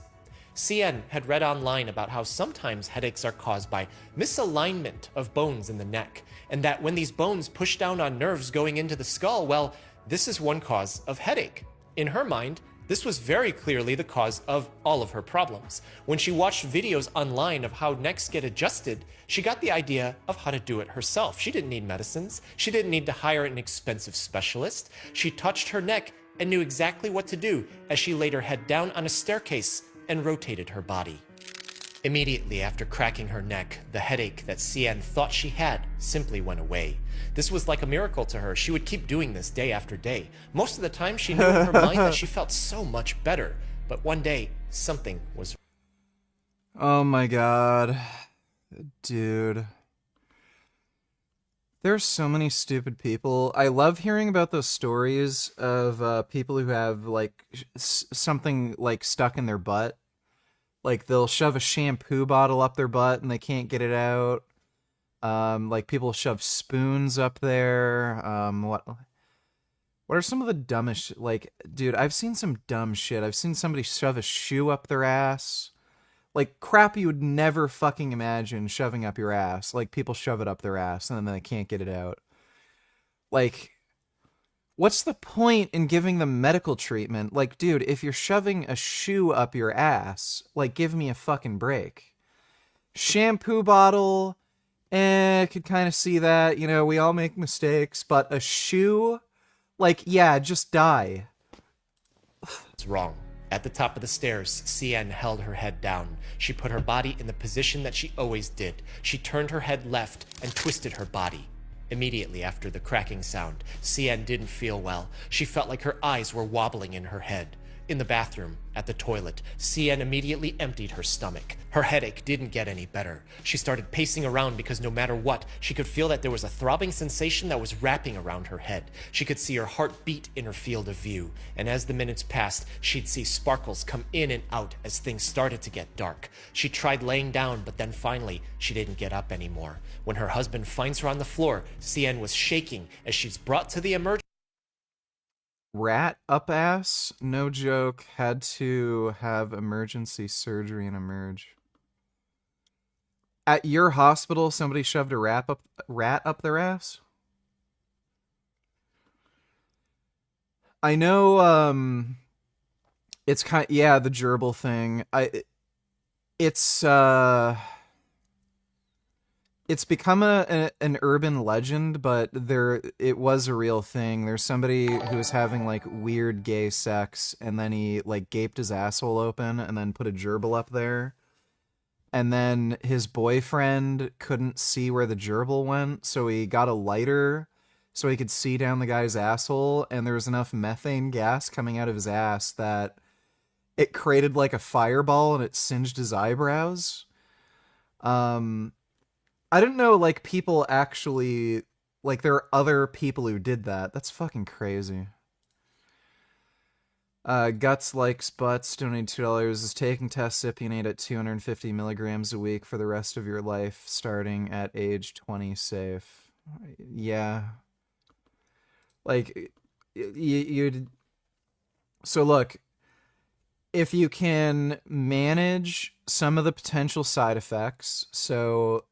CN had read online about how sometimes headaches are caused by misalignment of bones in the neck, and that when these bones push down on nerves going into the skull, well, this is one cause of headache. In her mind, this was very clearly the cause of all of her problems. When she watched videos online of how necks get adjusted, she got the idea of how to do it herself. She didn't need medicines. She didn't need to hire an expensive specialist. She touched her neck and knew exactly what to do as she laid her head down on a staircase and rotated her body. Immediately after cracking her neck, the headache that CN thought she had simply went away. This was like a miracle to her. She would keep doing this day after day. Most of the time, she knew in her mind that she felt so much better. But one day, something was... Oh my god. Dude. There's so many stupid people. I love hearing about those stories of people who have, like, something, like, stuck in their butt. Like, they'll shove a shampoo bottle up their butt and they can't get it out. Like, people shove spoons up there. What are some of the dumbest... Like, dude, I've seen some dumb shit. I've seen somebody shove a shoe up their ass. Like, crap you would never fucking imagine shoving up your ass. Like, people shove it up their ass and then they can't get it out. Like... What's the point in giving them medical treatment? Like, dude, if you're shoving a shoe up your ass, like, give me a fucking break. Shampoo bottle, I could kind of see that. You know, we all make mistakes, but a shoe? Like, yeah, just die. It's wrong. At the top of the stairs, CN held her head down. She put her body in the position that she always did. She turned her head left and twisted her body. Immediately after the cracking sound, CN didn't feel well. She felt like her eyes were wobbling in her head. In the bathroom, at the toilet, CN immediately emptied her stomach. Her headache didn't get any better. She started pacing around because no matter what, she could feel that there was a throbbing sensation that was wrapping around her head. She could see her heart beat in her field of view. And as the minutes passed, she'd see sparkles come in and out as things started to get dark. She tried laying down, but then finally, she didn't get up anymore. When her husband finds her on the floor, CN was shaking as she's brought to the emergency. Rat up ass, no joke, had to have emergency surgery and emerge. At your hospital, somebody shoved a rat up their ass? I know, it's kind, yeah, the gerbil thing. It's become an urban legend, but it was a real thing. There's somebody who was having, like, weird gay sex, and then he, like, gaped his asshole open and then put a gerbil up there. And then his boyfriend couldn't see where the gerbil went, so he got a lighter so he could see down the guy's asshole, and there was enough methane gas coming out of his ass that it created, like, a fireball and it singed his eyebrows. I didn't know, like, people actually... Like, there are other people who did that. That's fucking crazy. Guts likes butts, donated $2, is taking Testipionate at 250 milligrams a week for the rest of your life, starting at age 20 safe. Yeah. Like, you'd... So, look, if you can manage some of the potential side effects, so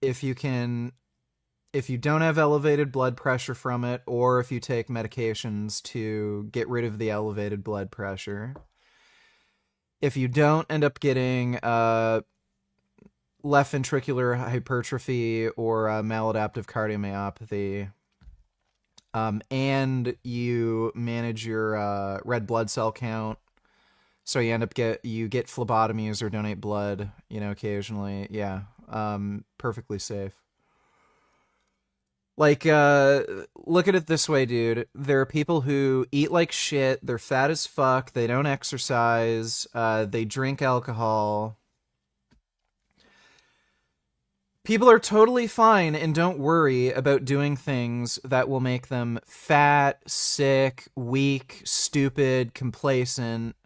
if you don't have elevated blood pressure from it, or if you take medications to get rid of the elevated blood pressure, if you don't end up getting left ventricular hypertrophy or maladaptive cardiomyopathy, and you manage your red blood cell count, so you end up get phlebotomies or donate blood, occasionally. Yeah, perfectly safe. Like, look at it this way, dude. There are people who eat like shit, they're fat as fuck, they don't exercise, they drink alcohol. People are totally fine and don't worry about doing things that will make them fat, sick, weak, stupid, complacent.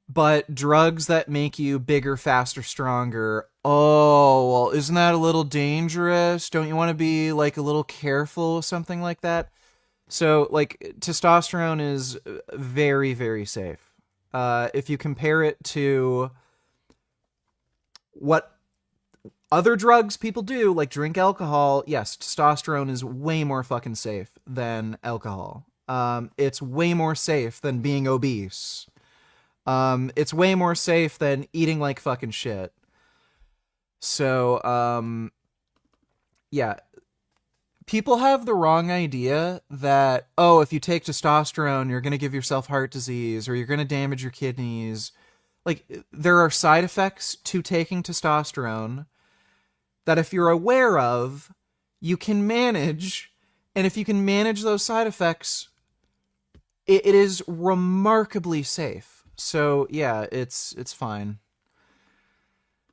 But drugs that make you bigger, faster, stronger, oh, well, isn't that a little dangerous? Don't you want to be, like, a little careful with something like that? So, like, testosterone is very, very safe. If you compare it to what other drugs people do, like drink alcohol, yes, testosterone is way more fucking safe than alcohol. It's way more safe than being obese. It's way more safe than eating like fucking shit. So, yeah. People have the wrong idea that, oh, if you take testosterone, you're going to give yourself heart disease or you're going to damage your kidneys. Like, there are side effects to taking testosterone that if you're aware of, you can manage. And if you can manage those side effects, it is remarkably safe. So, yeah, it's fine.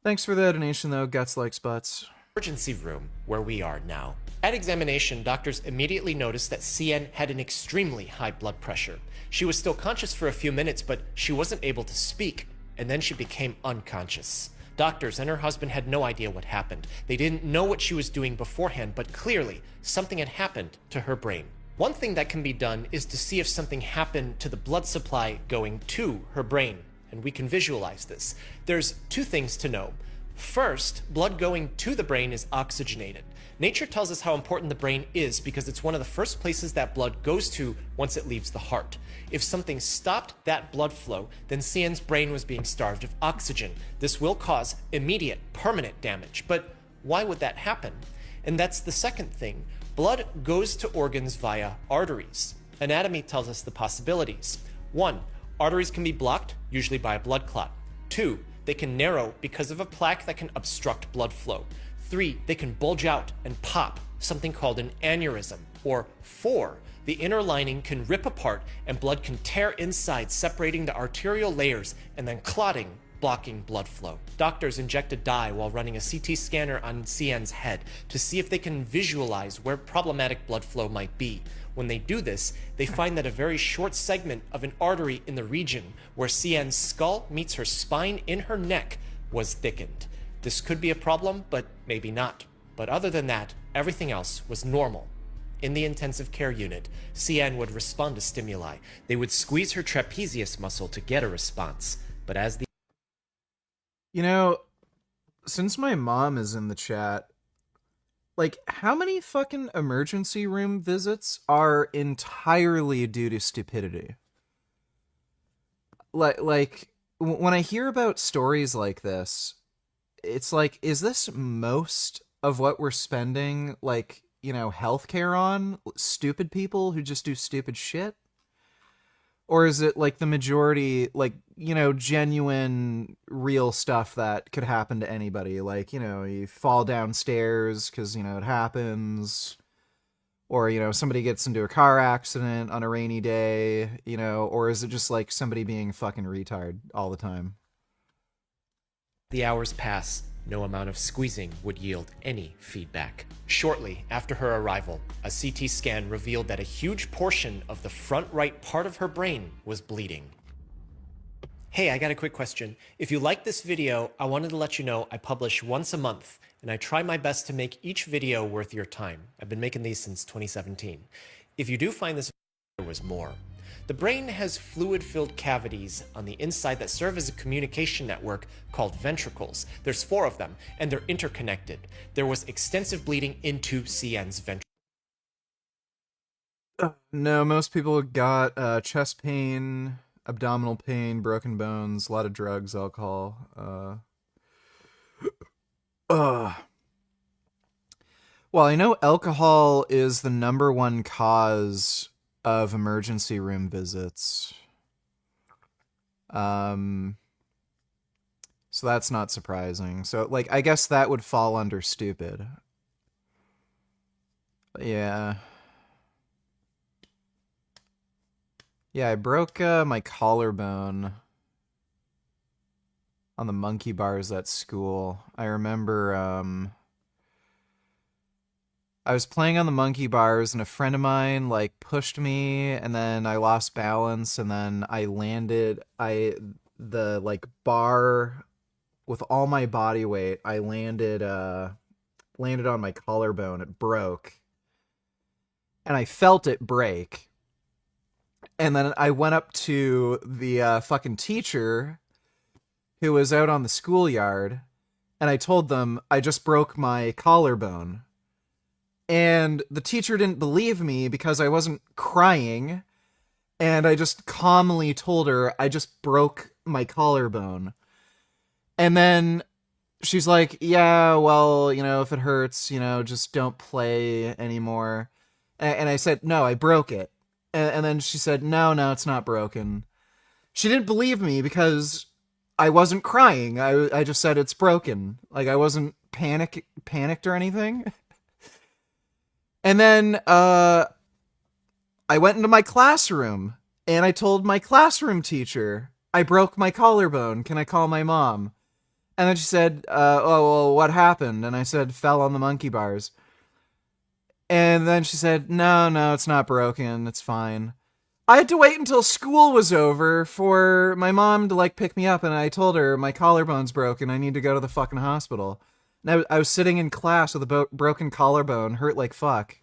Thanks for the donation, though. Guts likes butts. Emergency room where we are now. At examination, doctors immediately noticed that CN had an extremely high blood pressure. She was still conscious for a few minutes, but she wasn't able to speak, and then she became unconscious. Doctors and her husband had no idea what happened. They didn't know what she was doing beforehand, but clearly something had happened to her brain. One thing that can be done is to see if something happened to the blood supply going to her brain, and we can visualize this. There's two things to know. First, blood going to the brain is oxygenated. Nature tells us how important the brain is because it's one of the first places that blood goes to once it leaves the heart. If something stopped that blood flow, then CN's brain was being starved of oxygen. This will cause immediate, permanent damage. But why would that happen? And that's the second thing. Blood goes to organs via arteries. Anatomy tells us the possibilities. 1. Arteries can be blocked, usually by a blood clot. 2. They can narrow because of a plaque that can obstruct blood flow. 3. They can bulge out and pop, something called an aneurysm. Or 4. The inner lining can rip apart and blood can tear inside, separating the arterial layers and then clotting, blocking blood flow. Doctors inject a dye while running a CT scanner on CN's head to see if they can visualize where problematic blood flow might be. When they do this, they find that a very short segment of an artery in the region where CN's skull meets her spine in her neck was thickened. This could be a problem, but maybe not. But other than that, everything else was normal. In the intensive care unit, CN would respond to stimuli. They would squeeze her trapezius muscle to get a response. But as the... You know, since my mom is in the chat, like, how many fucking emergency room visits are entirely due to stupidity? Like, when I hear about stories like this, it's like, is this most of what we're spending, like, you know, healthcare on? Stupid people who just do stupid shit? Or is it, like, the majority, like, you know, genuine, real stuff that could happen to anybody? Like, you know, you fall downstairs because, you know, it happens. Or, you know, somebody gets into a car accident on a rainy day, you know, or is it just, like, somebody being fucking retard all the time? The hours pass. No amount of squeezing would yield any feedback. Shortly after her arrival, a CT scan revealed that a huge portion of the front right part of her brain was bleeding. Hey, I got a quick question. If you like this video, I wanted to let you know I publish once a month, and I try my best to make each video worth your time. I've been making these since 2017. If you do find this video, there was more. The brain has fluid-filled cavities on the inside that serve as a communication network called ventricles. There's 4 of them, and they're interconnected. There was extensive bleeding into CN's ventricles. No, most people got chest pain, abdominal pain, broken bones, a lot of drugs, alcohol. Well, I know alcohol is the #1 cause of emergency room visits. So that's not surprising. So, like, I guess that would fall under stupid. Yeah. Yeah, I broke my collarbone on the monkey bars at school. I remember I was playing on the monkey bars and a friend of mine like pushed me and then I lost balance and then I landed the like bar with all my body weight. I landed on my collarbone. It broke. And I felt it break. And then I went up to the fucking teacher who was out on the schoolyard, and I told them I just broke my collarbone. And the teacher didn't believe me because I wasn't crying, and I just calmly told her I just broke my collarbone. And then she's like, yeah, well, you know, if it hurts, you know, just don't play anymore. And I said, no, I broke it. And then she said, no, it's not broken. She didn't believe me because I wasn't crying. I just said it's broken. Like, I wasn't panicked or anything. And then I went into my classroom, and I told my classroom teacher, I broke my collarbone. Can I call my mom? And then she said, oh, well, what happened? And I said, fell on the monkey bars. And then she said, no, it's not broken. It's fine. I had to wait until school was over for my mom to, like, pick me up, and I told her my collarbone's broken. I need to go to the fucking hospital. And I was sitting in class with a broken collarbone, hurt like fuck.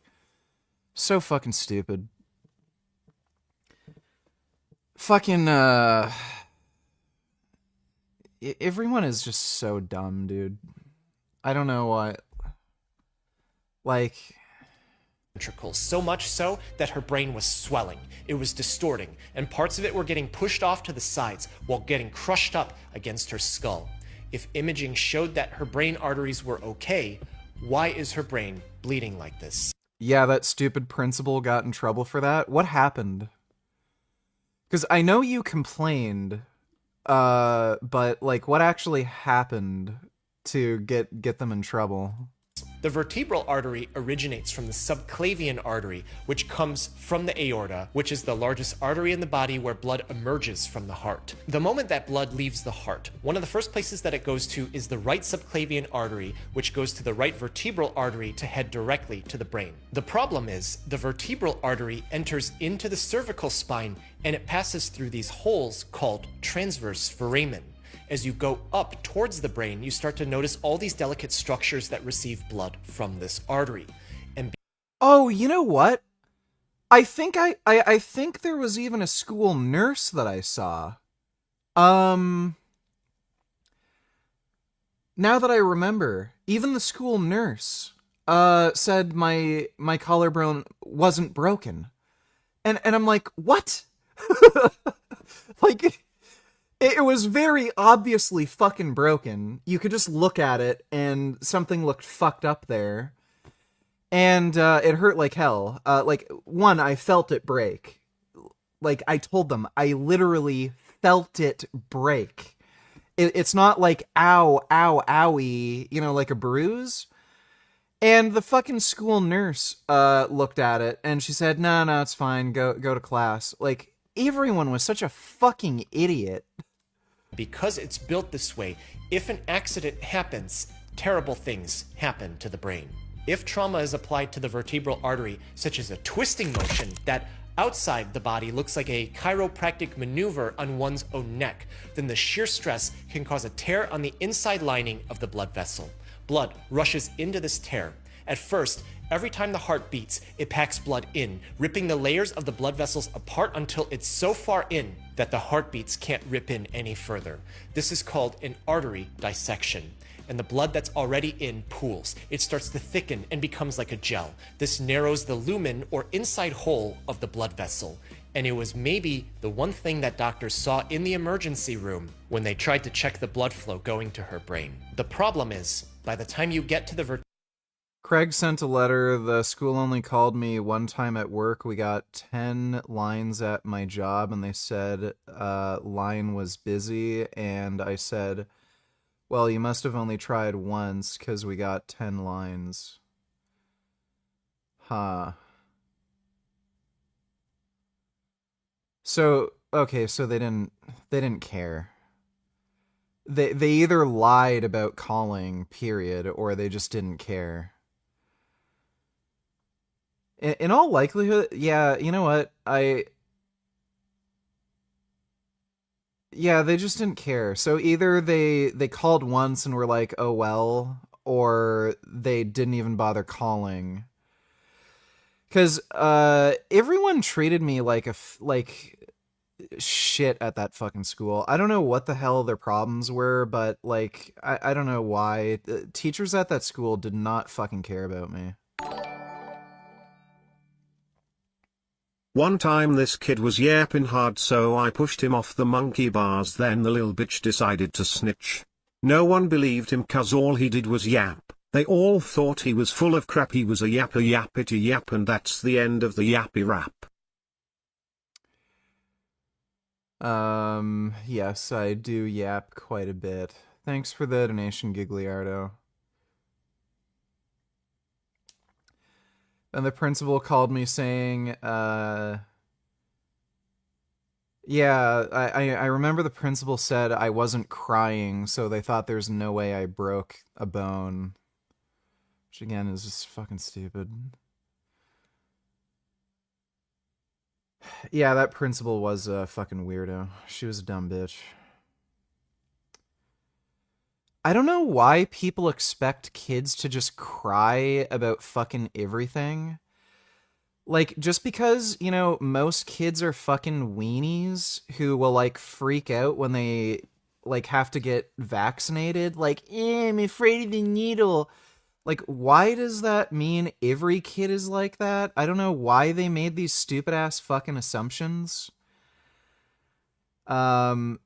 So fucking stupid. Fucking, everyone is just so dumb, dude. I don't know what. Like, ventricles, so much so that her brain was swelling. It was distorting, and parts of it were getting pushed off to the sides while getting crushed up against her skull. If imaging showed that her brain arteries were okay, why is her brain bleeding like this? Yeah, that stupid principal got in trouble for that. What happened? Because I know you complained, but, like, what actually happened to get them in trouble? The vertebral artery originates from the subclavian artery, which comes from the aorta, which is the largest artery in the body where blood emerges from the heart. The moment that blood leaves the heart, one of the first places that it goes to is the right subclavian artery, which goes to the right vertebral artery to head directly to the brain. The problem is the vertebral artery enters into the cervical spine and it passes through these holes called transverse foramen. As you go up towards the brain, you start to notice all these delicate structures that receive blood from this artery. Oh, you know what? I think I think there was even a school nurse that I saw. Now that I remember, even the school nurse said my collarbone wasn't broken. And I'm like, what? Like, it was very obviously fucking broken. You could just look at it and something looked fucked up there. And it hurt like hell. Like, one, I felt it break. Like, I told them, I literally felt it break. It's not like, ow, owie, you know, like a bruise. And the fucking school nurse looked at it and she said, no, it's fine, go to class. Like, everyone was such a fucking idiot. Because it's built this way, if an accident happens, terrible things happen to the brain. If trauma is applied to the vertebral artery, such as a twisting motion that outside the body looks like a chiropractic maneuver on one's own neck, then the shear stress can cause a tear on the inside lining of the blood vessel. Blood rushes into this tear. At first, every time the heart beats, it packs blood in, ripping the layers of the blood vessels apart until it's so far in that the heartbeats can't rip in any further. This is called an artery dissection. And the blood that's already in pools. It starts to thicken and becomes like a gel. This narrows the lumen or inside hole of the blood vessel. And it was maybe the one thing that doctors saw in the emergency room when they tried to check the blood flow going to her brain. The problem is, by the time you get to the Craig sent a letter. The school only called me one time at work. We got 10 lines at my job, and they said line was busy. And I said, well, you must have only tried once, because we got 10 lines. Huh. So, okay, so they didn't care. They either lied about calling, period, or they just didn't care. In all likelihood, yeah, you know what? Yeah, they just didn't care. So either they called once and were like, oh well, or they didn't even bother calling. Because everyone treated me like shit at that fucking school. I don't know what the hell their problems were, but like, I don't know why. Teachers at that school did not fucking care about me. One time this kid was yapping hard, so I pushed him off the monkey bars. Then the lil bitch decided to snitch. No one believed him cause all he did was yap. They all thought he was full of crap. He was a yapper yappity yap, and that's the end of the yappy rap. Yes, I do yap quite a bit. Thanks for the donation, Gigliardo. And the principal called me saying, yeah, I remember the principal said I wasn't crying, so they thought there's no way I broke a bone. Which again is just fucking stupid. Yeah, that principal was a fucking weirdo. She was a dumb bitch. I don't know why people expect kids to just cry about fucking everything. Like, just because, you know, most kids are fucking weenies who will, like, freak out when they, like, have to get vaccinated. Like, I'm afraid of the needle. Like, why does that mean every kid is like that? I don't know why they made these stupid-ass fucking assumptions. The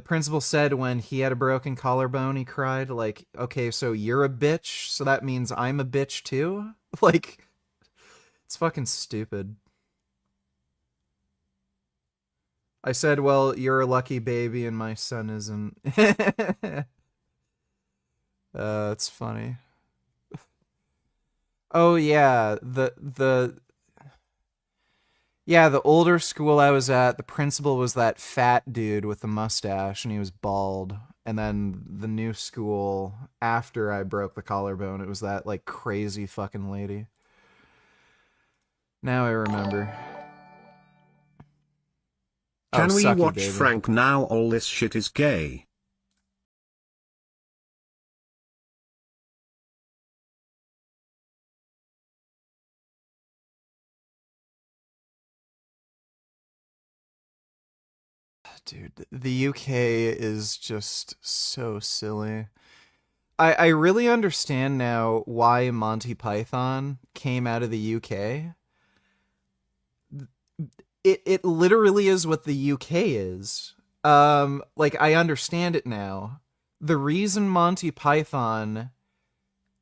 principal said when he had a broken collarbone, he cried, like, okay, so you're a bitch, so that means I'm a bitch too? Like, it's fucking stupid. I said, well, you're a lucky baby and my son isn't. It's funny. Oh yeah, the older school I was at, the principal was that fat dude with the mustache, and he was bald. And then the new school, after I broke the collarbone, it was that, like, crazy fucking lady. Now I remember. Can we sucky, watch baby. Frank now? All this shit is gay. Dude, the UK is just so silly. I really understand now why Monty Python came out of the UK. It literally is what the UK is. Like, I understand it now. The reason Monty Python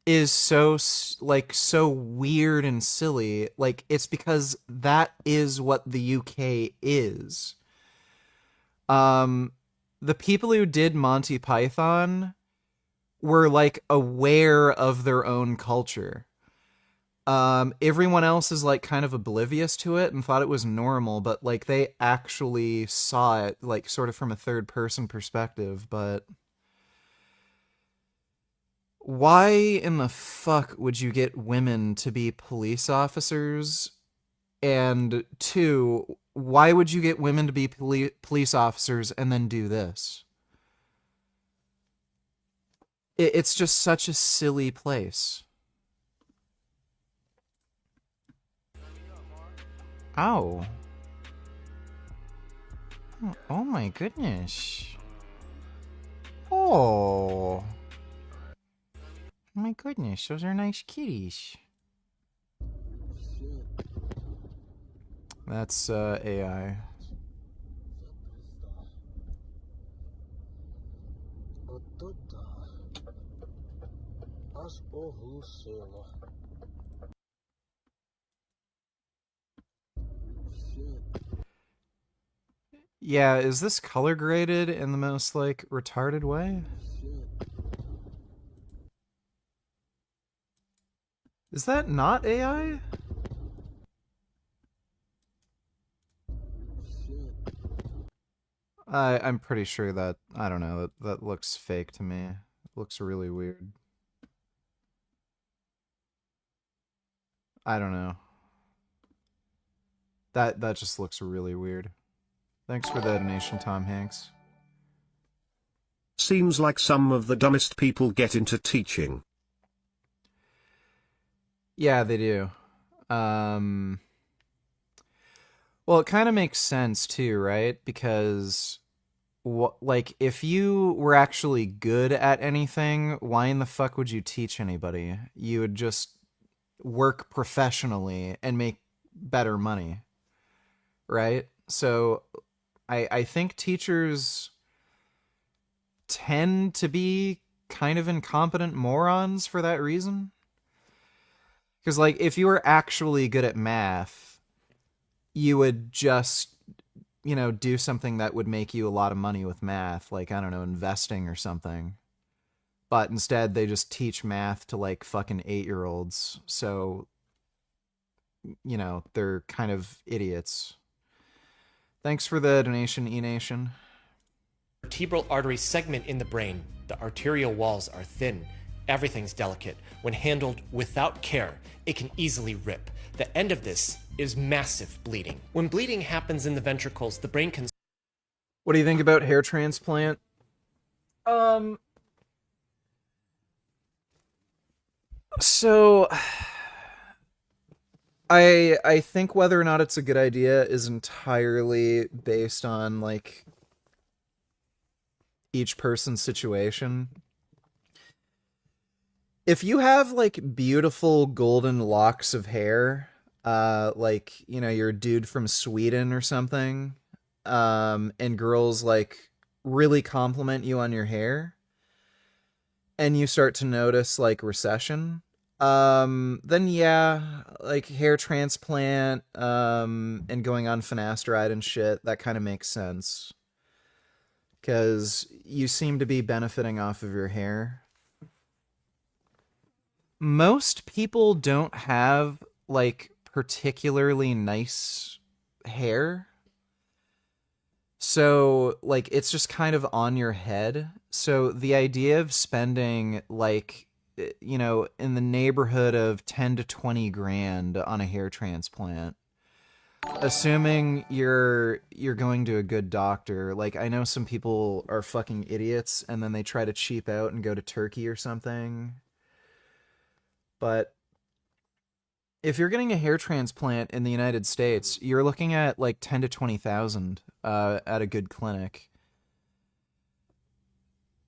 is so weird and silly, like, it's because that is what the UK is. The people who did Monty Python were, like, aware of their own culture. Everyone else is, like, kind of oblivious to it and thought it was normal, but, like, they actually saw it, like, sort of from a third-person perspective. But why in the fuck would you get women to be police officers? And two, why would you get women to be police officers and then do this? It's just such a silly place. Ow. Oh my goodness. Oh. My goodness, those are nice kitties. That's AI. Yeah, is this color graded in the most, like, retarded way? Is that not AI? I'm pretty sure that, I don't know, that looks fake to me. It looks really weird. I don't know. That just looks really weird. Thanks for the donation, Tom Hanks. Seems like some of the dumbest people get into teaching. Yeah, they do. Well, it kind of makes sense too, right? Because like, if you were actually good at anything, why in the fuck would you teach anybody? You would just work professionally and make better money, right? So I think teachers tend to be kind of incompetent morons for that reason. Because, like, if you were actually good at math, you would just, you know, do something that would make you a lot of money with math, like, I don't know, investing or something. But instead, they just teach math to, like, fucking 8-year-olds. So, you know, they're kind of idiots. Thanks for the donation, E-Nation. Vertebral artery segment in the brain. The arterial walls are thin. Everything's delicate. When handled without care, it can easily rip. The end of this is massive bleeding. When bleeding happens in the ventricles, the brain can... What do you think about hair transplant? So I think whether or not it's a good idea is entirely based on, like, each person's situation. If you have, like, beautiful golden locks of hair, like, you know, you're a dude from Sweden or something, and girls, like, really compliment you on your hair, and you start to notice, like, recession, then yeah, like, hair transplant, and going on finasteride and shit, that kind of makes sense. Because you seem to be benefiting off of your hair. Most people don't have, like, particularly nice hair. So, like, it's just kind of on your head. So the idea of spending, like, you know, in the neighborhood of 10 to 20 grand on a hair transplant, assuming you're going to a good doctor, like, I know some people are fucking idiots and then they try to cheap out and go to Turkey or something. But if you're getting a hair transplant in the United States, you're looking at like 10 to 20,000 at a good clinic.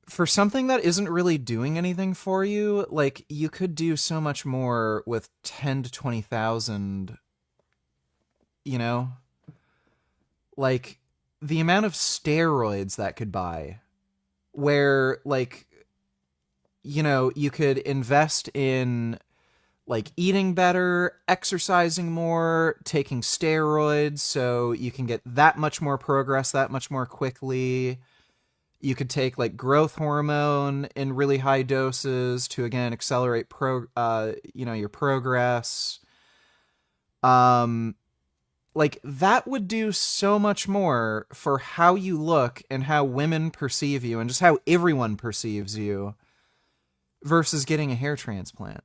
For something that isn't really doing anything for you, like, you could do so much more with 10 to 20,000, you know? Like, the amount of steroids that could buy, where, like, you know, you could invest in, like, eating better, exercising more, taking steroids so you can get that much more progress that much more quickly. You could take, like, growth hormone in really high doses to, again, accelerate your progress. Like, that would do so much more for how you look and how women perceive you and just how everyone perceives you versus getting a hair transplant.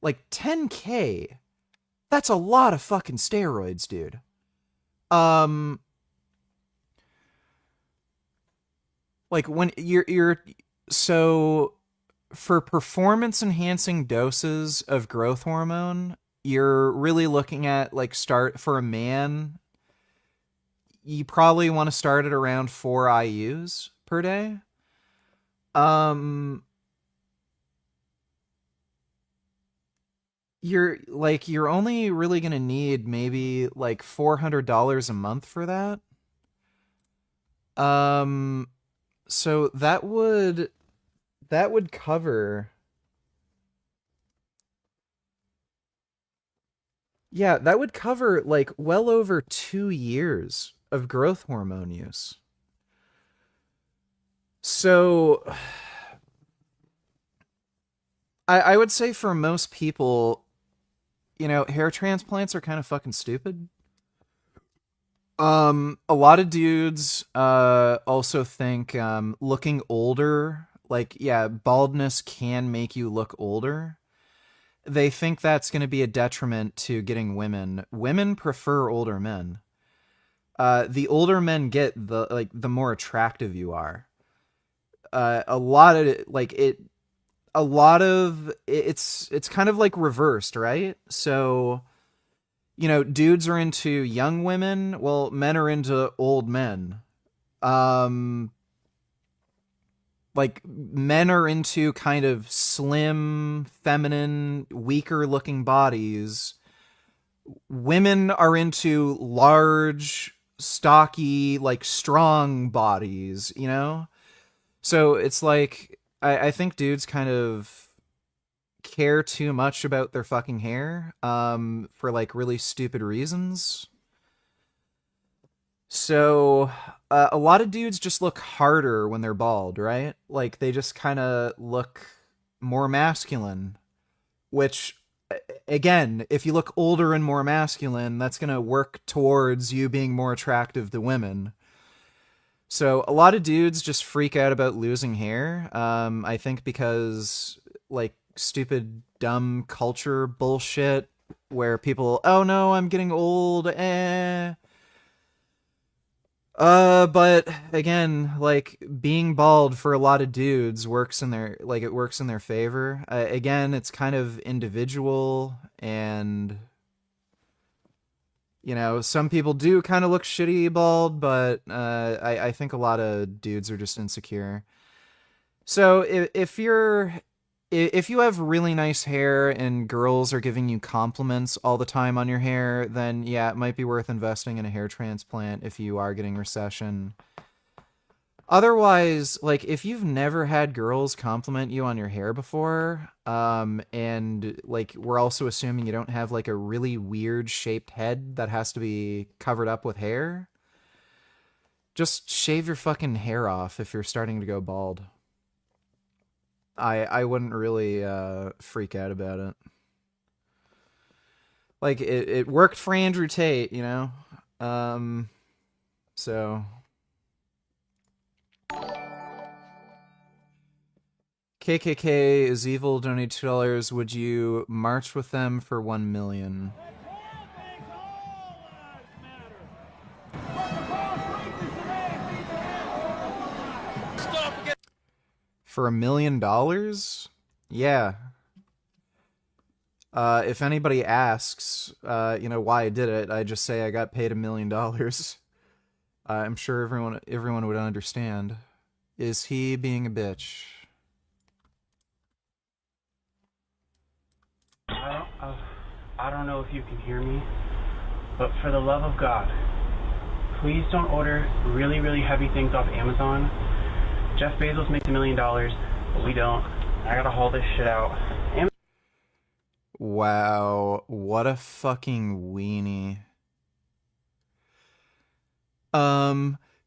Like, 10K, that's a lot of fucking steroids, dude. Like, when you're so, for performance enhancing doses of growth hormone, you're really looking at like start for a man. You probably want to start at around 4 IUs per day. You're only really gonna need maybe like $400 a month for that. So that would cover. Yeah, that would cover like well over 2 years of growth hormone use. So I would say for most people, you know, hair transplants are kind of fucking stupid. A lot of dudes also think looking older, like, yeah, baldness can make you look older. They think that's going to be a detriment to getting women. Women prefer older men. The older men get, the more attractive you are. It's kind of like reversed, right? So, you know, dudes are into young women, well, men are into old men. Like, men are into kind of slim, feminine, weaker looking bodies. Women are into large, stocky, like strong bodies, you know? So it's like, I think dudes kind of care too much about their fucking hair, for like really stupid reasons. So, a lot of dudes just look harder when they're bald, right? Like, they just kind of look more masculine, which, again, if you look older and more masculine, that's going to work towards you being more attractive to women. So, a lot of dudes just freak out about losing hair, I think because, like, stupid, dumb culture bullshit, where people, oh no, I'm getting old, but again, like, being bald for a lot of dudes works in their favor. Again, it's kind of individual, and you know, some people do kind of look shitty bald, but I think a lot of dudes are just insecure. So if you have really nice hair and girls are giving you compliments all the time on your hair, then yeah, it might be worth investing in a hair transplant if you are getting recession. Otherwise, like, if you've never had girls compliment you on your hair before, and like, we're also assuming you don't have like a really weird shaped head that has to be covered up with hair, just shave your fucking hair off if you're starting to go bald. I wouldn't really freak out about it. Like, it worked for Andrew Tate, you know? So KKK is evil, donate $2. Would you march with them for 1 million? For $1 million? Yeah. If anybody asks, you know, why I did it, I just say I got paid $1 million. I'm sure everyone would understand. Is he being a bitch? I don't know if you can hear me, but for the love of God, please don't order really, really heavy things off Amazon. Jeff Bezos makes $1 million, but we don't. I gotta haul this shit out. Wow, what a fucking weenie.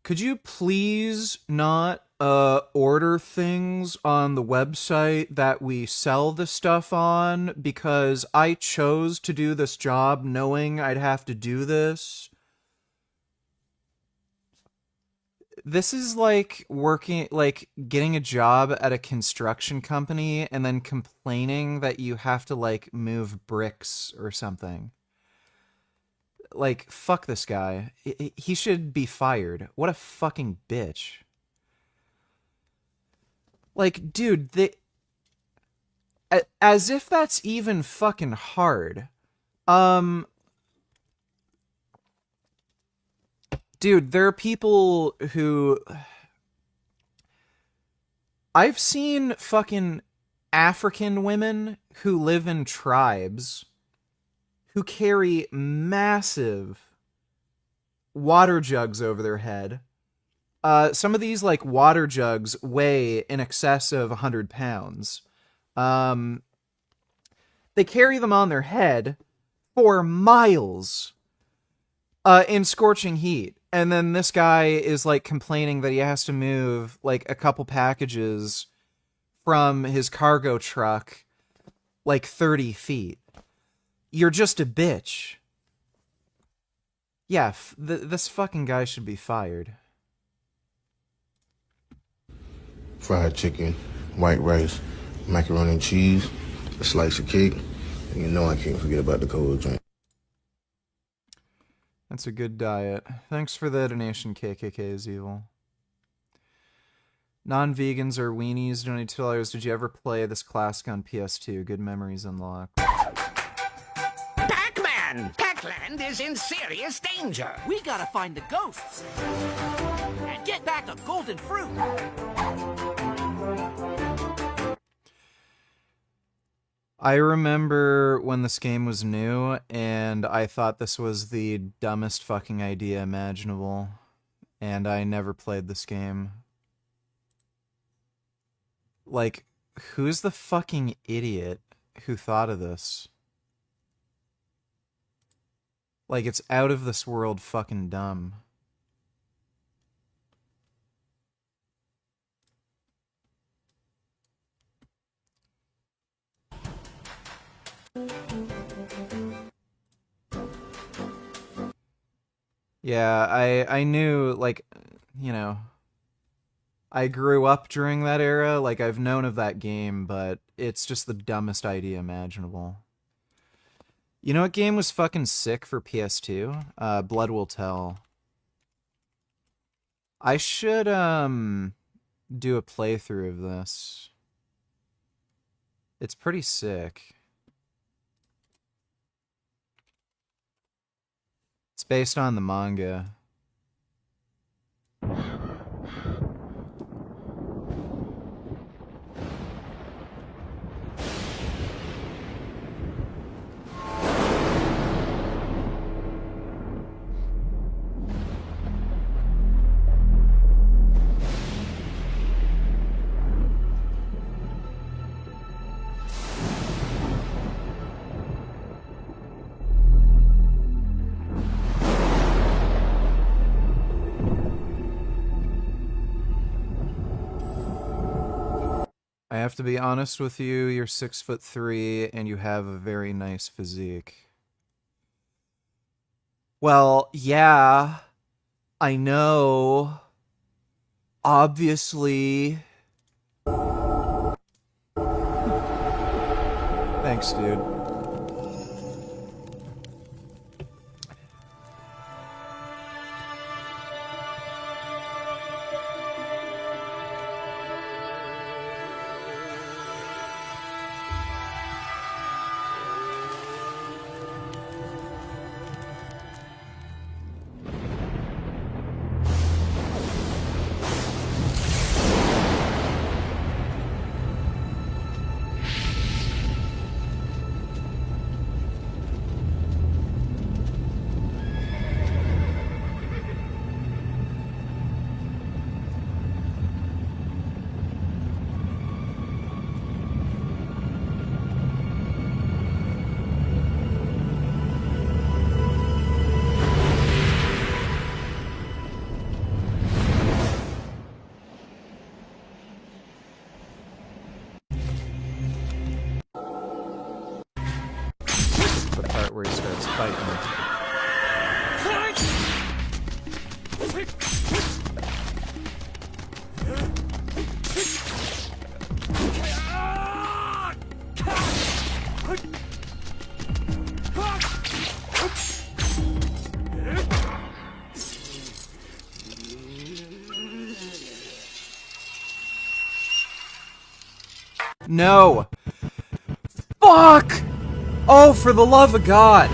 Could you please not order things on the website that we sell the stuff on, because I chose to do this job knowing I'd have to do this. This is like getting a job at a construction company and then complaining that you have to like move bricks or something. Like, fuck this guy. He should be fired. What a fucking bitch. Like, dude, As if that's even fucking hard. Dude, there are people who... I've seen fucking African women who live in tribes who carry massive water jugs over their head. Some of these, like, water jugs weigh in excess of 100 pounds. They carry them on their head for miles in scorching heat. And then this guy is, like, complaining that he has to move, like, a couple packages from his cargo truck, like, 30 feet. You're just a bitch. Yeah, this fucking guy should be fired. Fried chicken, white rice, macaroni and cheese, a slice of cake, and you know I can't forget about the cold drink. That's a good diet. Thanks for the donation, KKK is evil. Non-vegans or weenies donate $2. Did you ever play this classic on PS2? Good memories unlocked. Pac-Man! Pac-Land is in serious danger. We gotta find the ghosts and get back a golden fruit. I remember when this game was new, and I thought this was the dumbest fucking idea imaginable, and I never played this game. Like, who's the fucking idiot who thought of this? Like, it's out of this world fucking dumb. Yeah, I knew, like, you know, I grew up during that era, like, I've known of that game, but it's just the dumbest idea imaginable. You know what game was fucking sick for PS2? Blood Will Tell. I should, do a playthrough of this. It's pretty sick. It's based on the manga. I have to be honest with you, you're 6'3" and you have a very nice physique. Well, yeah, I know. Obviously. Thanks, dude. Where he starts fighting. No! Fuck! Oh, for the love of God!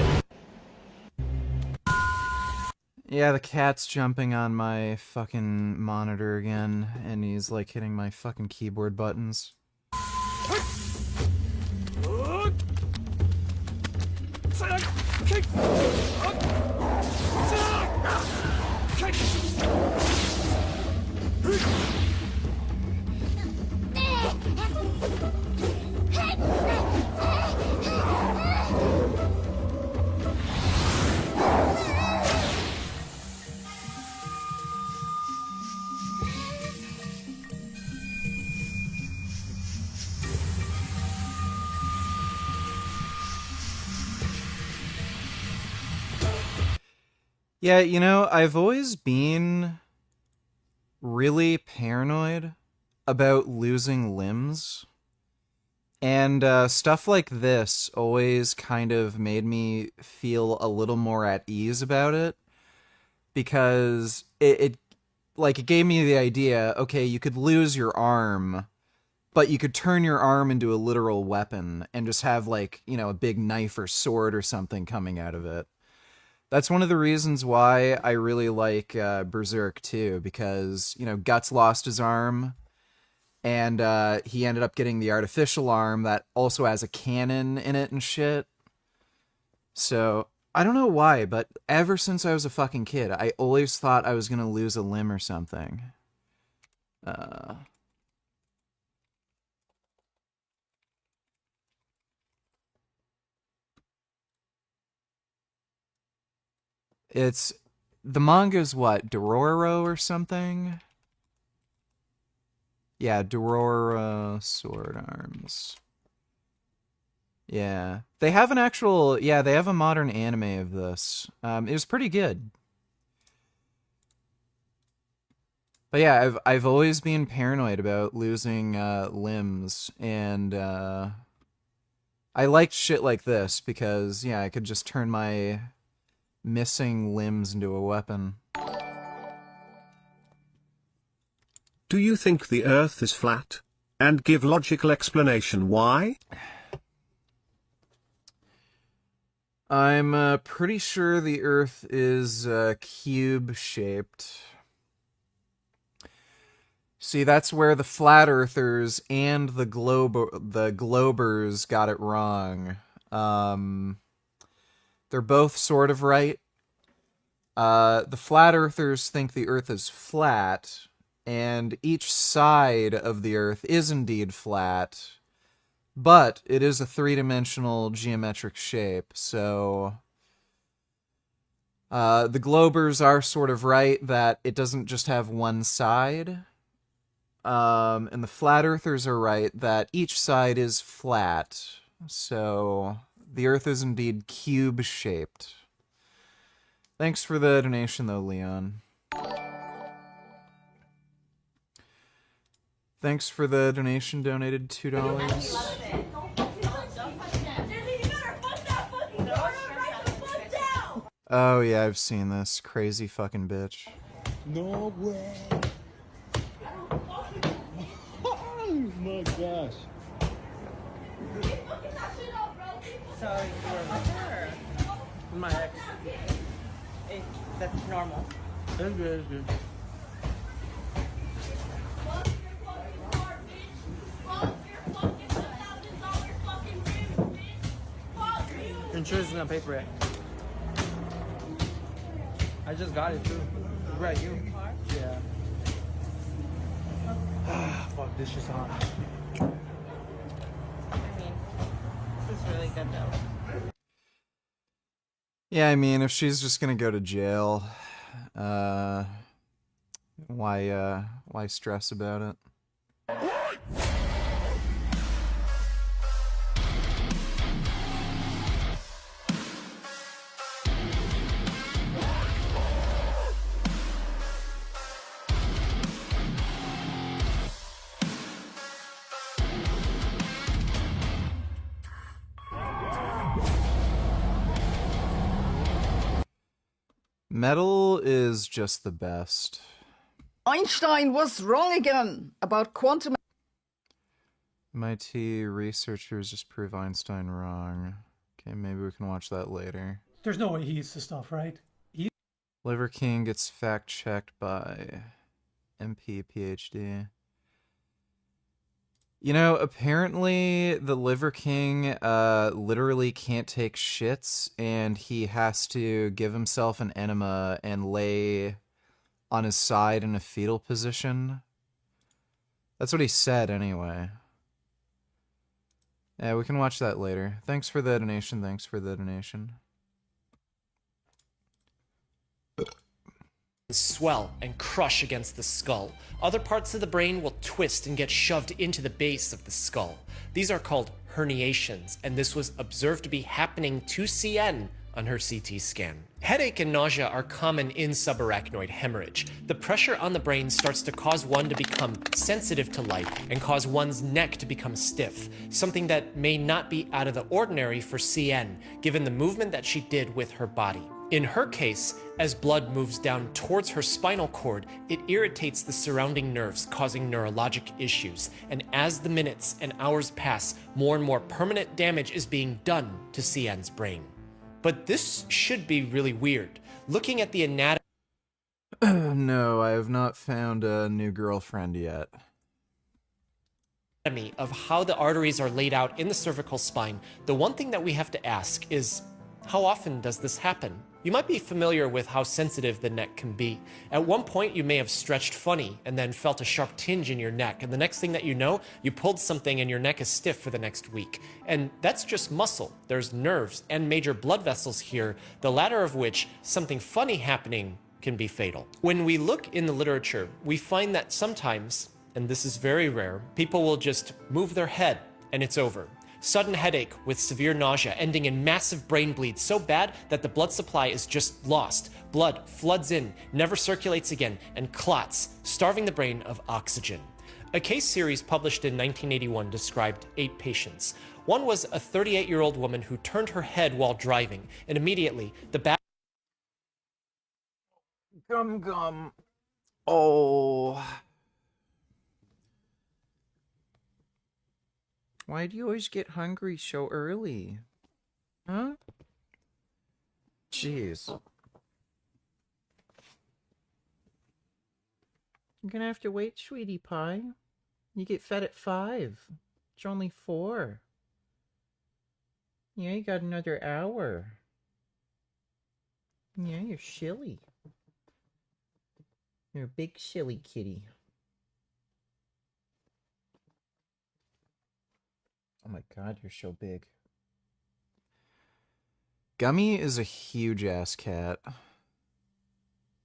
Yeah, the cat's jumping on my fucking monitor again, and he's like hitting my fucking keyboard buttons. Yeah, you know, I've always been really paranoid about losing limbs. And stuff like this always kind of made me feel a little more at ease about it. Because it gave me the idea, okay, you could lose your arm, but you could turn your arm into a literal weapon and just have, like, you know, a big knife or sword or something coming out of it. That's one of the reasons why I really like Berserk too, because, you know, Guts lost his arm, and he ended up getting the artificial arm that also has a cannon in it and shit. So, I don't know why, but ever since I was a fucking kid, I always thought I was gonna lose a limb or something. It's... the manga's what? Dororo or something? Yeah, Dororo sword arms. Yeah. They have an actual... yeah, they have a modern anime of this. It was pretty good. But yeah, I've always been paranoid about losing limbs, and I liked shit like this because, yeah, I could just turn my missing limbs into a weapon. Do you think the Earth is flat? And give logical explanation why? I'm pretty sure the Earth is cube-shaped. See, that's where the flat earthers and the globers got it wrong. They're both sort of right. The flat earthers think the Earth is flat, and each side of the Earth is indeed flat, but it is a three-dimensional geometric shape, so the globers are sort of right that it doesn't just have one side. And the flat earthers are right that each side is flat. So the Earth is indeed cube-shaped. Thanks for the donation, though, Leon. Thanks for the donation, donated $2. Oh yeah, I've seen this. Crazy fucking bitch. No way. Oh my gosh. So you were with her? My ex. That's normal. That's good, that's good. Insurance is gonna pay for it. I just got it too. Right, you? Yeah. Ah, fuck, this shit's hot. I mean, this is really good though. Yeah, I mean, if she's just gonna go to jail, why stress about it? Metal is just the best. Einstein was wrong again about quantum. MIT researchers just prove Einstein wrong. Okay, maybe we can watch that later. There's no way he eats the stuff, right? Liver King gets fact-checked by MP PhD. You know, apparently the Liver King literally can't take shits, and he has to give himself an enema and lay on his side in a fetal position. That's what he said, anyway. Yeah, we can watch that later. Thanks for the donation, thanks for the donation. Swell and crush against the skull. Other parts of the brain will twist and get shoved into the base of the skull. These are called herniations, and this was observed to be happening to CN on her CT scan. Headache and nausea are common in subarachnoid hemorrhage. The pressure on the brain starts to cause one to become sensitive to light and cause one's neck to become stiff, something that may not be out of the ordinary for CN, given the movement that she did with her body. In her case, as blood moves down towards her spinal cord, it irritates the surrounding nerves, causing neurologic issues. And as the minutes and hours pass, more and more permanent damage is being done to CN's brain. But this should be really weird. Looking at the anatomy... No, I have not found a new girlfriend yet. Of how the arteries are laid out in the cervical spine, the one thing that we have to ask is, how often does this happen? You might be familiar with how sensitive the neck can be. At one point, you may have stretched funny and then felt a sharp tinge in your neck, and the next thing that you know, you pulled something and your neck is stiff for the next week. And that's just muscle. There's nerves and major blood vessels here, the latter of which, something funny happening can be fatal. When we look in the literature, we find that sometimes, and this is very rare, people will just move their head and it's over. Sudden headache with severe nausea ending in massive brain bleed so bad that the blood supply is just lost. Blood floods in, never circulates again, and clots, starving the brain of oxygen. A case series published in 1981 described 8 patients. One was a 38-year-old woman who turned her head while driving, and immediately the back... Gum. Oh... Why do you always get hungry so early? Huh? Jeez. You're gonna have to wait, sweetie pie. You get fed at 5. It's only 4. Yeah, you got another hour. Yeah, you're silly. You're a big silly kitty. Oh my god, you're so big. Gummy is a huge ass cat.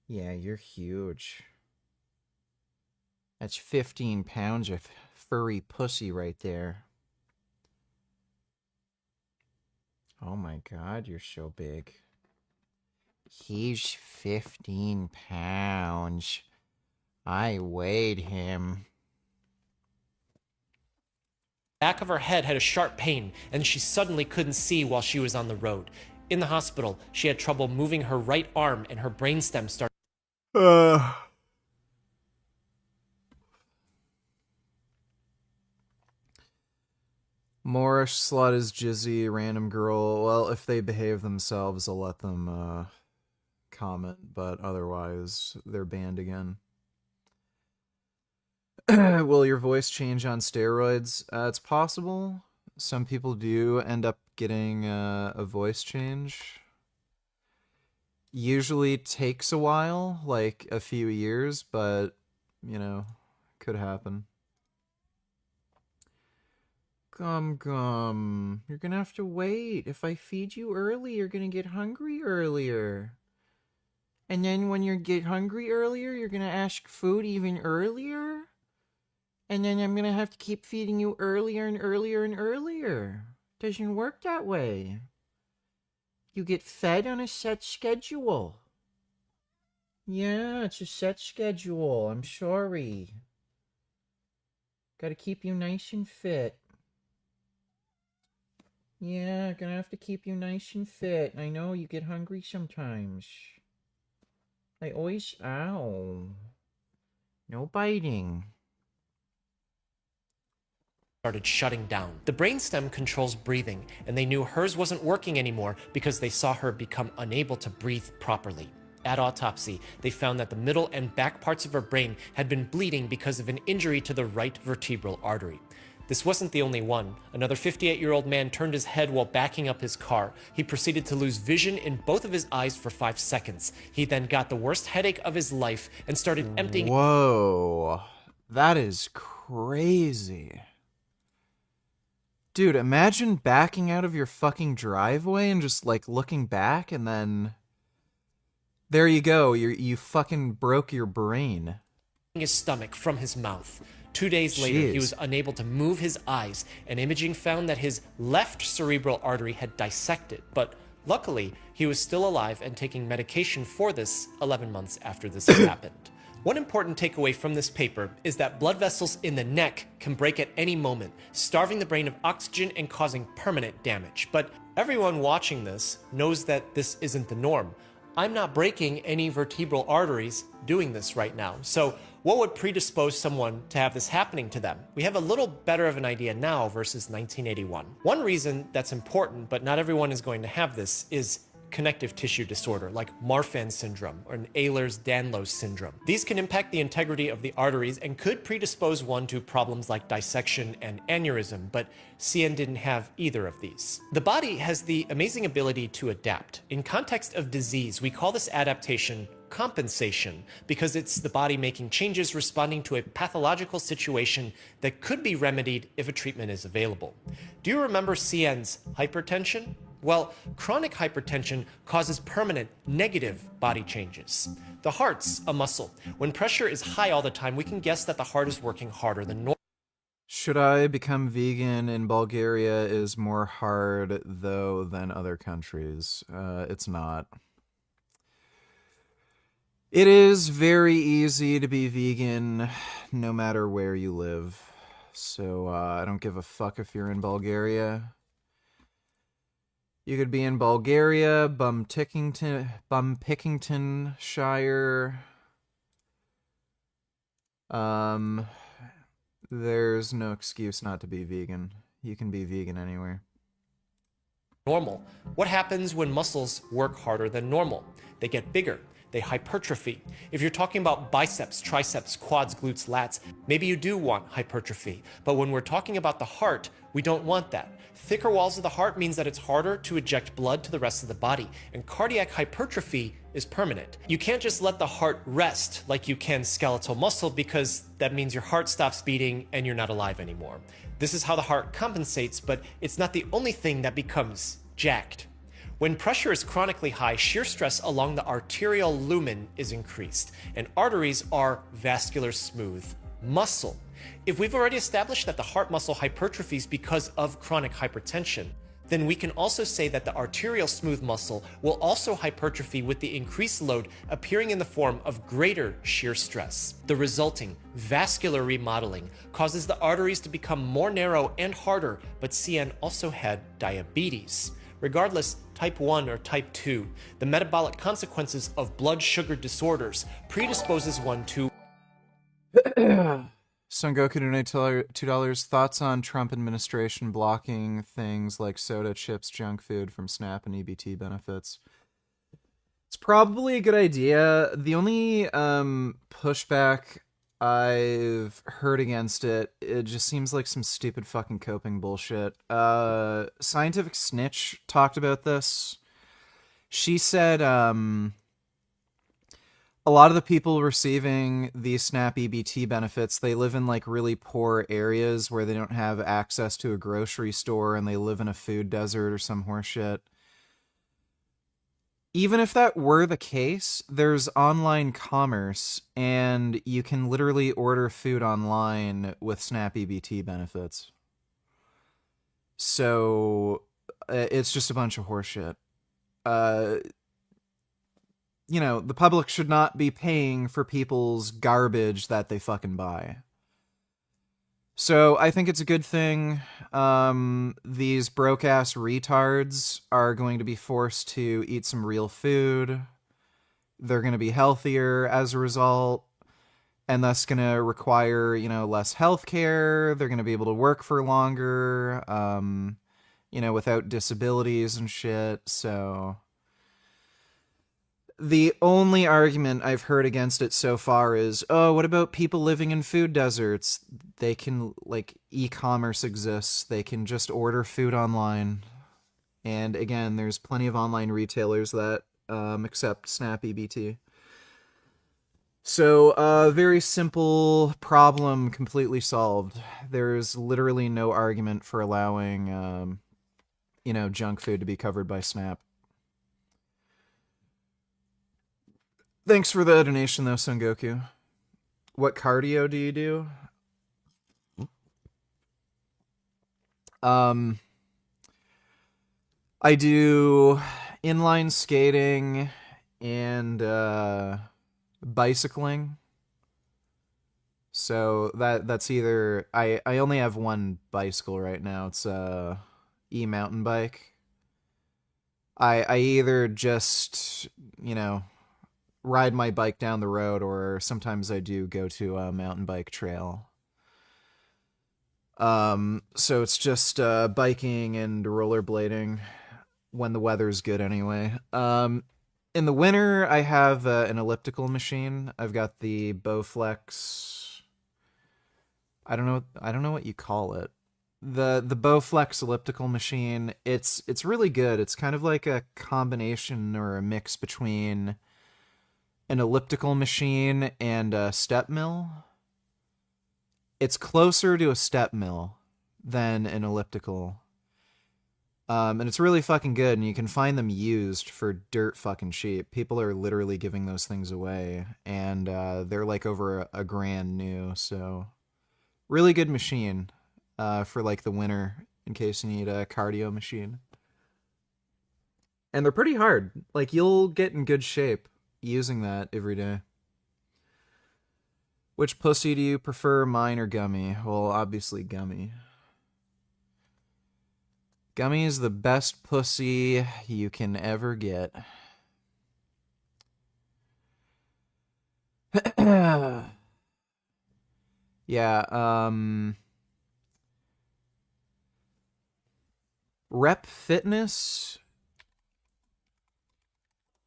Yeah, you're huge. That's 15 pounds of furry pussy right there. Oh my god, you're so big. He's 15 pounds. I weighed him. Back of her head had a sharp pain, and she suddenly couldn't see while she was on the road. In the hospital, she had trouble moving her right arm, and her brainstem started... Moorish slut is Jizzy, random girl. Well, if they behave themselves, I'll let them comment, but otherwise, they're banned again. Will your voice change on steroids? It's possible. Some people do end up getting a voice change. Usually takes a while, like a few years, but, you know, could happen. Gum. You're gonna have to wait. If I feed you early, you're gonna get hungry earlier. And then when you get hungry earlier, you're gonna ask food even earlier? And then I'm gonna have to keep feeding you earlier and earlier and earlier. Doesn't work that way. You get fed on a set schedule. Yeah, it's a set schedule. I'm sorry. Gotta keep you nice and fit. Yeah, gonna have to keep you nice and fit. I know you get hungry sometimes. I always... Ow. No biting. started shutting down. The brainstem controls breathing, and they knew hers wasn't working anymore because they saw her become unable to breathe properly. At autopsy, they found that the middle and back parts of her brain had been bleeding because of an injury to the right vertebral artery. This wasn't the only one. Another 58-year-old man turned his head while backing up his car. He proceeded to lose vision in both of his eyes for 5 seconds. He then got the worst headache of his life and started emptying... Whoa. That is crazy. Dude, imagine backing out of your fucking driveway and just, like, looking back and then... There you go, you fucking broke your brain. ...his stomach from his mouth. 2 days later, he was unable to move his eyes, and imaging found that his left cerebral artery had dissected. But luckily, he was still alive and taking medication for this 11 months after this happened. One important takeaway from this paper is that blood vessels in the neck can break at any moment, starving the brain of oxygen and causing permanent damage. But everyone watching this knows that this isn't the norm. I'm not breaking any vertebral arteries doing this right now. So what would predispose someone to have this happening to them? We have a little better of an idea now versus 1981. One reason that's important, but not everyone is going to have this, is connective tissue disorder like Marfan syndrome or an Ehlers-Danlos syndrome. These can impact the integrity of the arteries and could predispose one to problems like dissection and aneurysm, but CN didn't have either of these. The body has the amazing ability to adapt. In context of disease, we call this adaptation compensation because it's the body making changes responding to a pathological situation that could be remedied if a treatment is available. Do you remember CN's hypertension? Well, chronic hypertension causes permanent negative body changes. The heart's a muscle. When pressure is high all the time, we can guess that the heart is working harder than normal. Should I become vegan in Bulgaria is more hard, though, than other countries. It's not. It is very easy to be vegan no matter where you live. So I don't give a fuck if you're in Bulgaria. You could be in Bulgaria, Bumpickingtonshire. There's no excuse not to be vegan. You can be vegan anywhere. Normal. What happens when muscles work harder than normal? They get bigger. They hypertrophy. If you're talking about biceps, triceps, quads, glutes, lats, maybe you do want hypertrophy. But when we're talking about the heart, we don't want that. Thicker walls of the heart means that it's harder to eject blood to the rest of the body, and cardiac hypertrophy is permanent. You can't just let the heart rest like you can skeletal muscle because that means your heart stops beating and you're not alive anymore. This is how the heart compensates, but it's not the only thing that becomes jacked. When pressure is chronically high, shear stress along the arterial lumen is increased, and arteries are vascular smooth muscle. If we've already established that the heart muscle hypertrophies because of chronic hypertension, then we can also say that the arterial smooth muscle will also hypertrophy with the increased load appearing in the form of greater shear stress. The resulting vascular remodeling causes the arteries to become more narrow and harder, but CN also had diabetes. Regardless, type 1 or type 2, the metabolic consequences of blood sugar disorders predisposes one to... Son Goku donated $2. Thoughts on Trump administration blocking things like soda, chips, junk food from SNAP and EBT benefits? It's probably a good idea. The only pushback I've heard against it just seems like some stupid fucking coping bullshit. Scientific Snitch talked about this. She said a lot of the people receiving these SNAP EBT benefits, they live in like really poor areas where they don't have access to a grocery store and they live in a food desert or some horseshit. Even if that were the case, there's online commerce and you can literally order food online with SNAP EBT benefits. So it's just a bunch of horseshit. You know, the public should not be paying for people's garbage that they fucking buy. So I think it's a good thing. These broke-ass retards are going to be forced to eat some real food. They're going to be healthier as a result. and thus going to require, you know, less healthcare. They're going to be able to work for longer, you know, without disabilities and shit. So the only argument I've heard against it so far is, oh, what about people living in food deserts? They can, like, e-commerce exists. They can just order food online. And again, there's plenty of online retailers that accept Snap EBT. So, very simple problem, completely solved. There's literally no argument for allowing, you know, junk food to be covered by Snap. Thanks for the donation, though, Son Goku. What cardio do you do? I do inline skating and bicycling. So that's either I only have one bicycle right now. It's a e-mountain bike. I either just, you know, ride my bike down the road, or sometimes I do go to a mountain bike trail. So it's just biking and rollerblading when the weather's good anyway. In the winter, I have an elliptical machine. I've got the Bowflex. I don't know what you call it. The Bowflex elliptical machine. It's really good. It's kind of like a combination or a mix between an elliptical machine and a step mill. It's closer to a step mill than an elliptical. And it's really fucking good, and you can find them used for dirt fucking cheap. People are literally giving those things away, and they're like over a grand new, so really good machine for like the winter in case you need a cardio machine. And they're pretty hard. Like, you'll get in good shape using that every day. Which pussy do you prefer, mine or Gummy? Well, obviously Gummy. Gummy is the best pussy you can ever get. Yeah, Rep Fitness,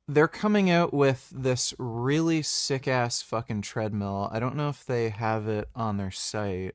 they're coming out with this really sick-ass fucking treadmill. I don't know if they have it on their site.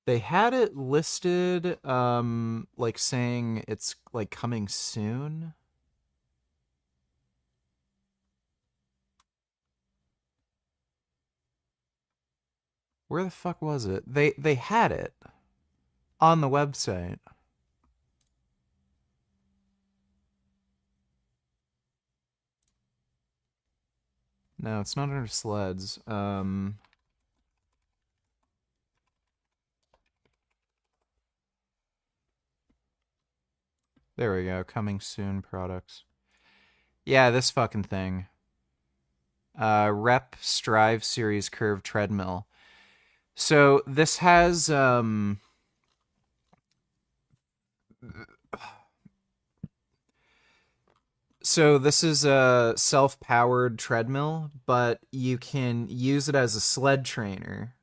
They had it listed, like saying it's like coming soon. Where the fuck was it? They had it on the website. No, it's not under sleds. There we go. Coming soon products. Yeah, this fucking thing. Rep Strive Series Curve Treadmill. So this has so this is a self-powered treadmill, but you can use it as a sled trainer.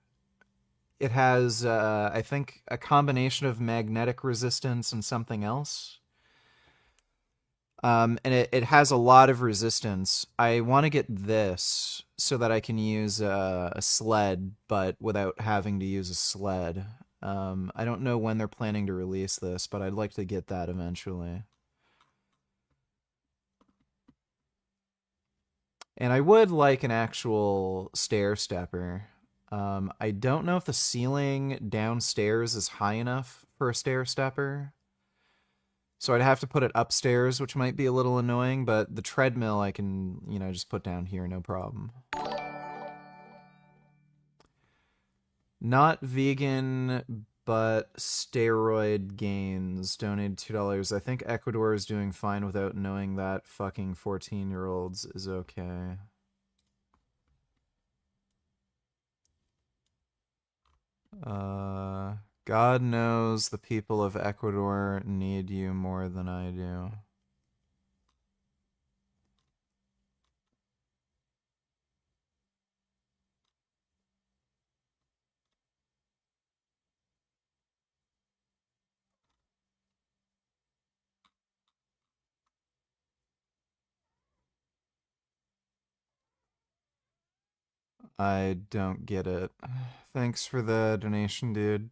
It has I think a combination of magnetic resistance and something else. And it has a lot of resistance. I want to get this so that I can use a sled, but without having to use a sled. I don't know when they're planning to release this, but I'd like to get that eventually. And I would like an actual stair stepper. I don't know if the ceiling downstairs is high enough for a stair stepper. So I'd have to put it upstairs, which might be a little annoying, but the treadmill I can, you know, just put down here, no problem. Not vegan but steroid gains donated $2. I think Ecuador is doing fine without knowing that fucking 14-year-olds is okay. God knows the people of Ecuador need you more than I do. I don't get it. Thanks for the donation, dude.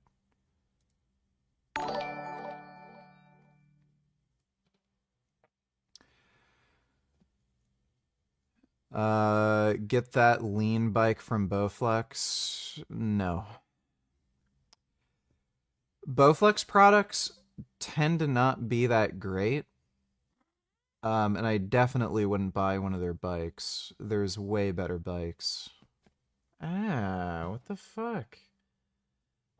Get that lean bike from Bowflex? No. Bowflex products tend to not be that great. And I definitely wouldn't buy one of their bikes. There's way better bikes. Ah, what the fuck?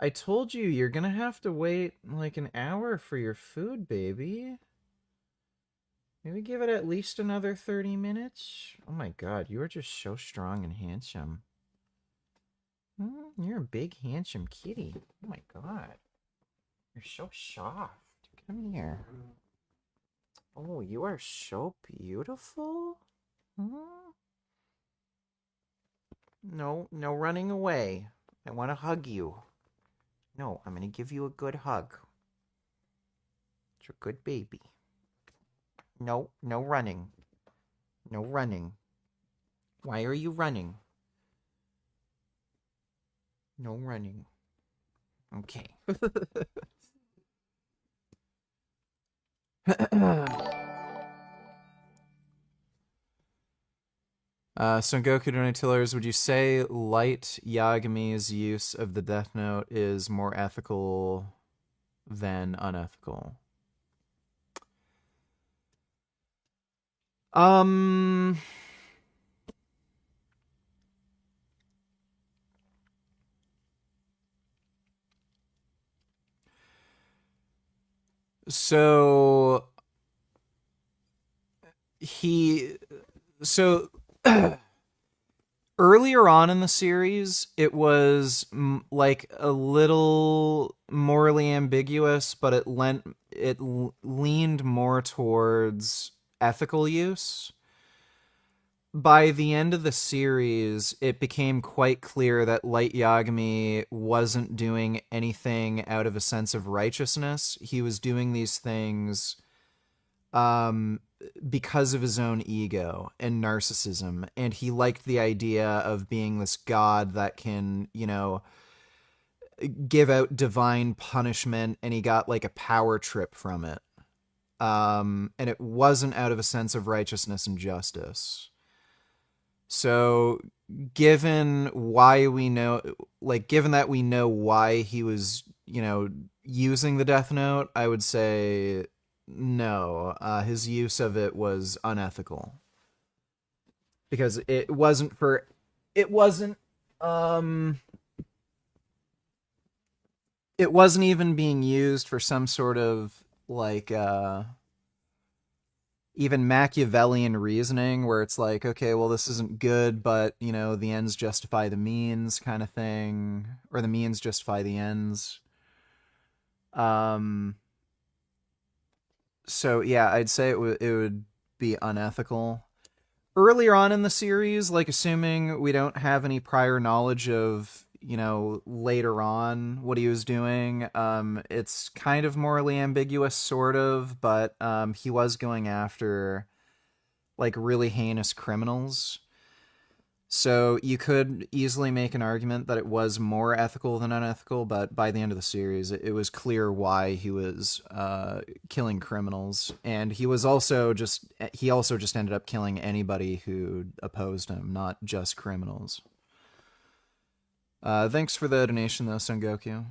I told you you're gonna have to wait like an hour for your food, baby. Maybe give it at least another 30 minutes. Oh my god, you are just so strong and handsome. You're a big, handsome kitty. Oh my god. You're so soft. Come here. Oh, you are so beautiful. No, no running away. I want to hug you. No, I'm going to give you a good hug. You're a good baby. No, no running. No running. Why are you running? No running. Okay. Son Goku Donatillers, would you say Light Yagami's use of the Death Note is more ethical than unethical? So earlier on in the series, it was like a little morally ambiguous, but it leaned more towards ethical use. By the end of the series, it became quite clear that Light Yagami wasn't doing anything out of a sense of righteousness. He was doing these things because of his own ego and narcissism, and he liked the idea of being this god that can, you know, give out divine punishment, and he got like a power trip from it. And it wasn't out of a sense of righteousness and justice. So given that we know why he was, you know, using the Death Note, I would say no, his use of it was unethical. Because it wasn't even being used for some sort of like even Machiavellian reasoning where it's like, okay, well, this isn't good, but, you know, the ends justify the means kind of thing, or the means justify the ends. So yeah, I'd say it would be unethical. Earlier on in the series, like assuming we don't have any prior knowledge of, you know, later on what he was doing, it's kind of morally ambiguous, sort of, but he was going after like really heinous criminals. So you could easily make an argument that it was more ethical than unethical, but by the end of the series, it was clear why he was killing criminals, and he also just ended up killing anybody who opposed him, not just criminals. Thanks for the donation, though, Son Goku.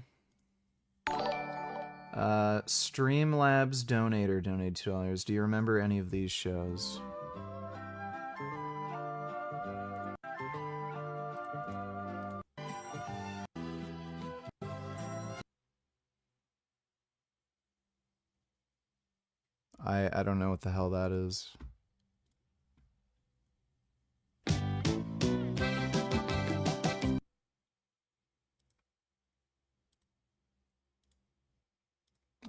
Streamlabs Donator donated $2. Do you remember any of these shows? I don't know what the hell that is.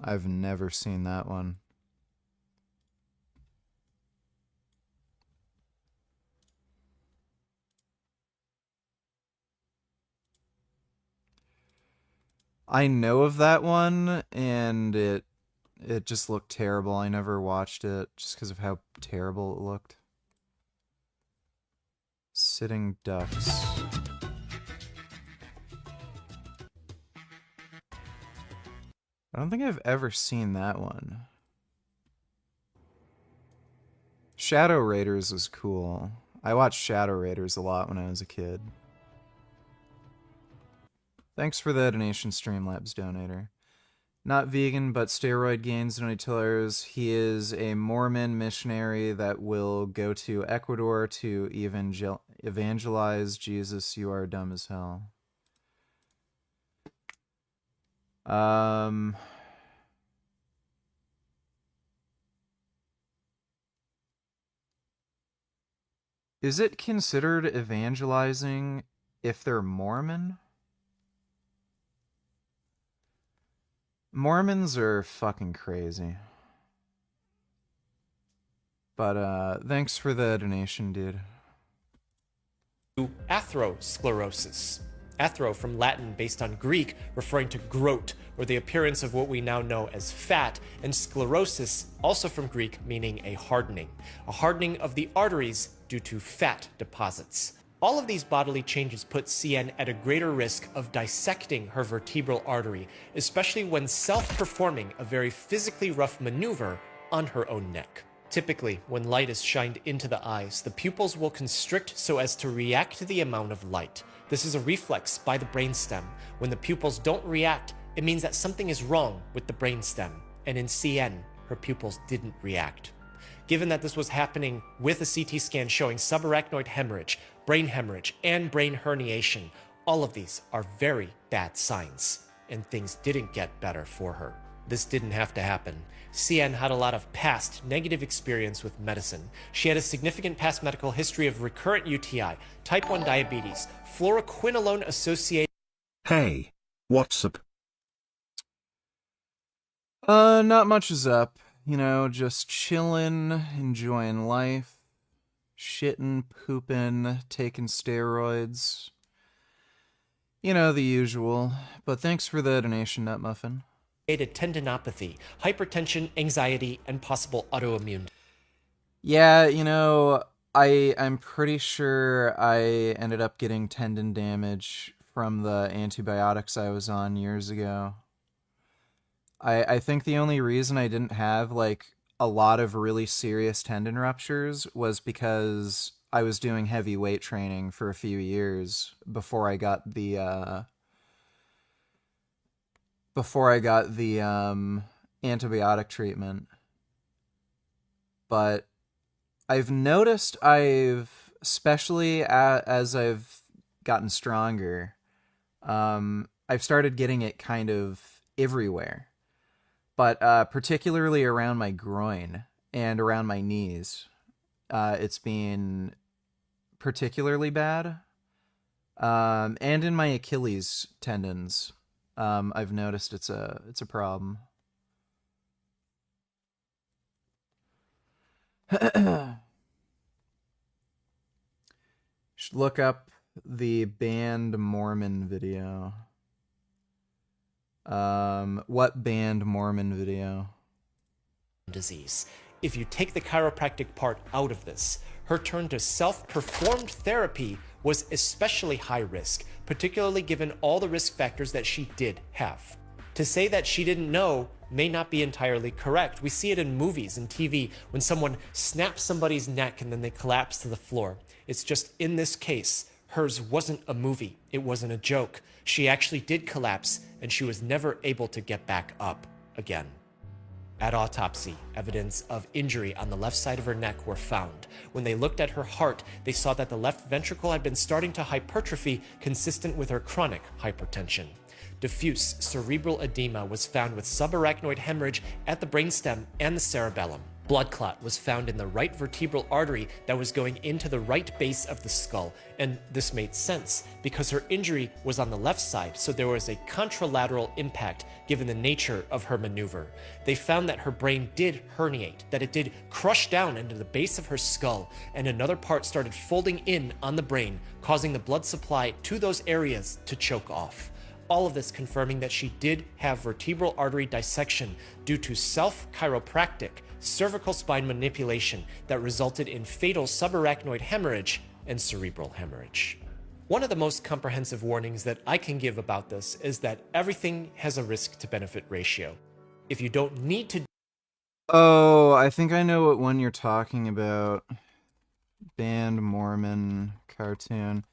I've never seen that one. I know of that one, and it just looked terrible. I never watched it just because of how terrible it looked. Sitting ducks. I don't think I've ever seen that one. Shadow Raiders was cool. I watched Shadow Raiders a lot when I was a kid. Thanks for the donation, Streamlabs donator. Not vegan, but steroid gains donator. He is a Mormon missionary that will go to Ecuador to evangelize Jesus. You are dumb as hell. Is it considered evangelizing if they're Mormon? Mormons are fucking crazy. But, thanks for the donation, dude. Atherosclerosis. Athero from Latin based on Greek, referring to groat, or the appearance of what we now know as fat, and sclerosis, also from Greek, meaning a hardening of the arteries due to fat deposits. All of these bodily changes put CN at a greater risk of dissecting her vertebral artery, especially when self-performing a very physically rough maneuver on her own neck. Typically, when light is shined into the eyes, the pupils will constrict so as to react to the amount of light. This is a reflex by the brainstem. When the pupils don't react, it means that something is wrong with the brainstem. And in CN, her pupils didn't react. Given that this was happening with a CT scan showing subarachnoid hemorrhage, and brain herniation, all of these are very bad signs. And things didn't get better for her. This didn't have to happen. CN had a lot of past negative experience with medicine. She had a significant past medical history of recurrent UTI, type 1 diabetes, fluoroquinolone associated. Hey, what's up? Not much is up. You know, just chillin', enjoying life, shitting, pooping, taking steroids. You know, the usual. But thanks for the donation, Nut Muffin. Tendinopathy, hypertension, anxiety, and possible autoimmune. Yeah, you know, I'm pretty sure I ended up getting tendon damage from the antibiotics I was on years ago. I think the only reason I didn't have, like, a lot of really serious tendon ruptures was because I was doing heavy weight training for a few years before I got the antibiotic treatment. But I've noticed especially as I've gotten stronger, I've started getting it kind of everywhere. But particularly around my groin and around my knees, it's been particularly bad. And in my Achilles tendons, I've noticed it's a problem. Should look up the banned Mormon video. What banned Mormon video? Disease. If you take the chiropractic part out of this, her turn to self-performed therapy was especially high risk, particularly given all the risk factors that she did have. To say that she didn't know may not be entirely correct. We see it in movies and TV when someone snaps somebody's neck and then they collapse to the floor. It's just in this case, hers wasn't a movie. It wasn't a joke. She actually did collapse and she was never able to get back up again. At autopsy, evidence of injury on the left side of her neck were found. When they looked at her heart, they saw that the left ventricle had been starting to hypertrophy, consistent with her chronic hypertension. Diffuse cerebral edema was found with subarachnoid hemorrhage at the brainstem and the cerebellum. Blood clot was found in the right vertebral artery that was going into the right base of the skull, and this made sense because her injury was on the left side, so there was a contralateral impact given the nature of her maneuver. They found that her brain did herniate, that it did crush down into the base of her skull, and another part started folding in on the brain, causing the blood supply to those areas to choke off. All of this confirming that she did have vertebral artery dissection due to self-chiropractic cervical spine manipulation that resulted in fatal subarachnoid hemorrhage and cerebral hemorrhage. One of the most comprehensive warnings that I can give about this is that everything has a risk to benefit ratio. If you don't need to... Oh, I think I know what one you're talking about. Banned Mormon cartoon.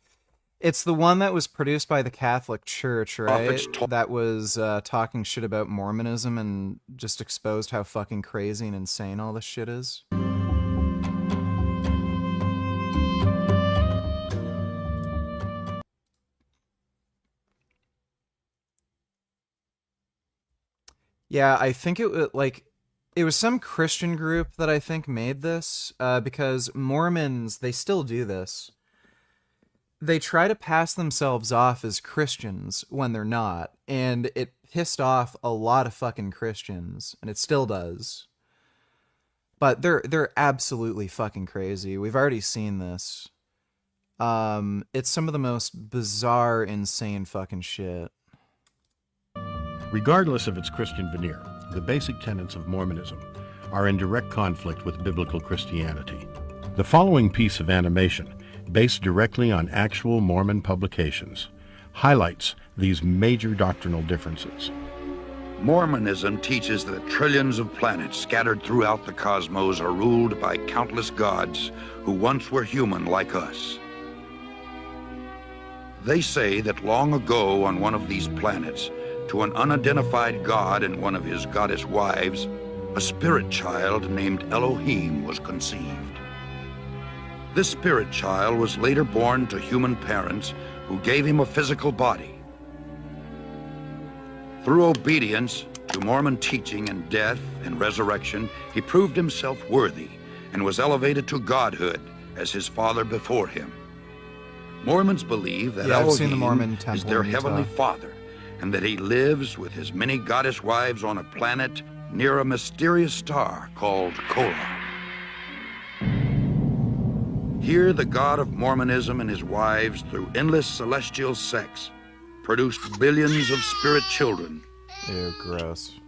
It's the one that was produced by the Catholic Church, right? That was talking shit about Mormonism and just exposed how fucking crazy and insane all this shit is. Yeah, I think it was some Christian group that I think made this, because Mormons, they still do this. They try to pass themselves off as Christians when they're not, and it pissed off a lot of fucking Christians, and it still does. But they're absolutely fucking crazy. We've already seen this. It's some of the most bizarre, insane fucking shit. Regardless of its Christian veneer, the basic tenets of Mormonism are in direct conflict with biblical Christianity. The following piece of animation, based directly on actual Mormon publications, highlights these major doctrinal differences. Mormonism teaches that trillions of planets scattered throughout the cosmos are ruled by countless gods who once were human like us. They say that long ago on one of these planets, to an unidentified god and one of his goddess wives, a spirit child named Elohim was conceived. This spirit child was later born to human parents who gave him a physical body. Through obedience to Mormon teaching and death and resurrection, he proved himself worthy and was elevated to godhood as his father before him. Mormons believe that Elohim is their heavenly father and that he lives with his many goddess wives on a planet near a mysterious star called Kola. Here, the God of Mormonism and his wives, through endless celestial sex, produced billions of spirit children. Ew, gross.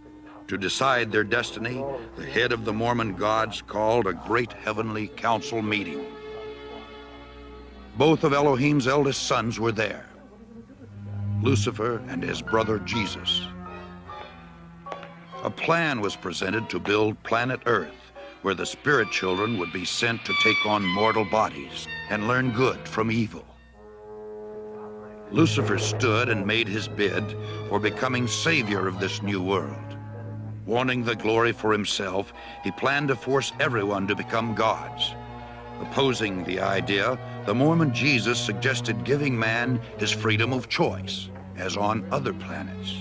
To decide their destiny, the head of the Mormon gods called a great heavenly council meeting. Both of Elohim's eldest sons were there, Lucifer and his brother Jesus. A plan was presented to build planet Earth, where the spirit children would be sent to take on mortal bodies and learn good from evil. Lucifer stood and made his bid for becoming savior of this new world. Wanting the glory for himself, he planned to force everyone to become gods. Opposing the idea, the Mormon Jesus suggested giving man his freedom of choice, as on other planets.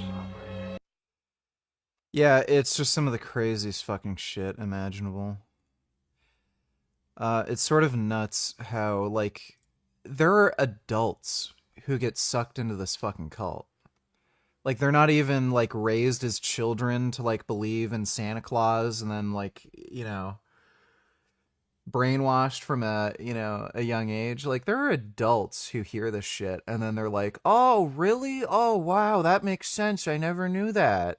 Yeah, it's just some of the craziest fucking shit imaginable. It's sort of nuts how, like, there are adults who get sucked into this fucking cult. Like, they're not even, like, raised as children to, like, believe in Santa Claus and then, like, you know, brainwashed from a young age. Like, there are adults who hear this shit and then they're like, oh, really? Oh, wow, that makes sense. I never knew that.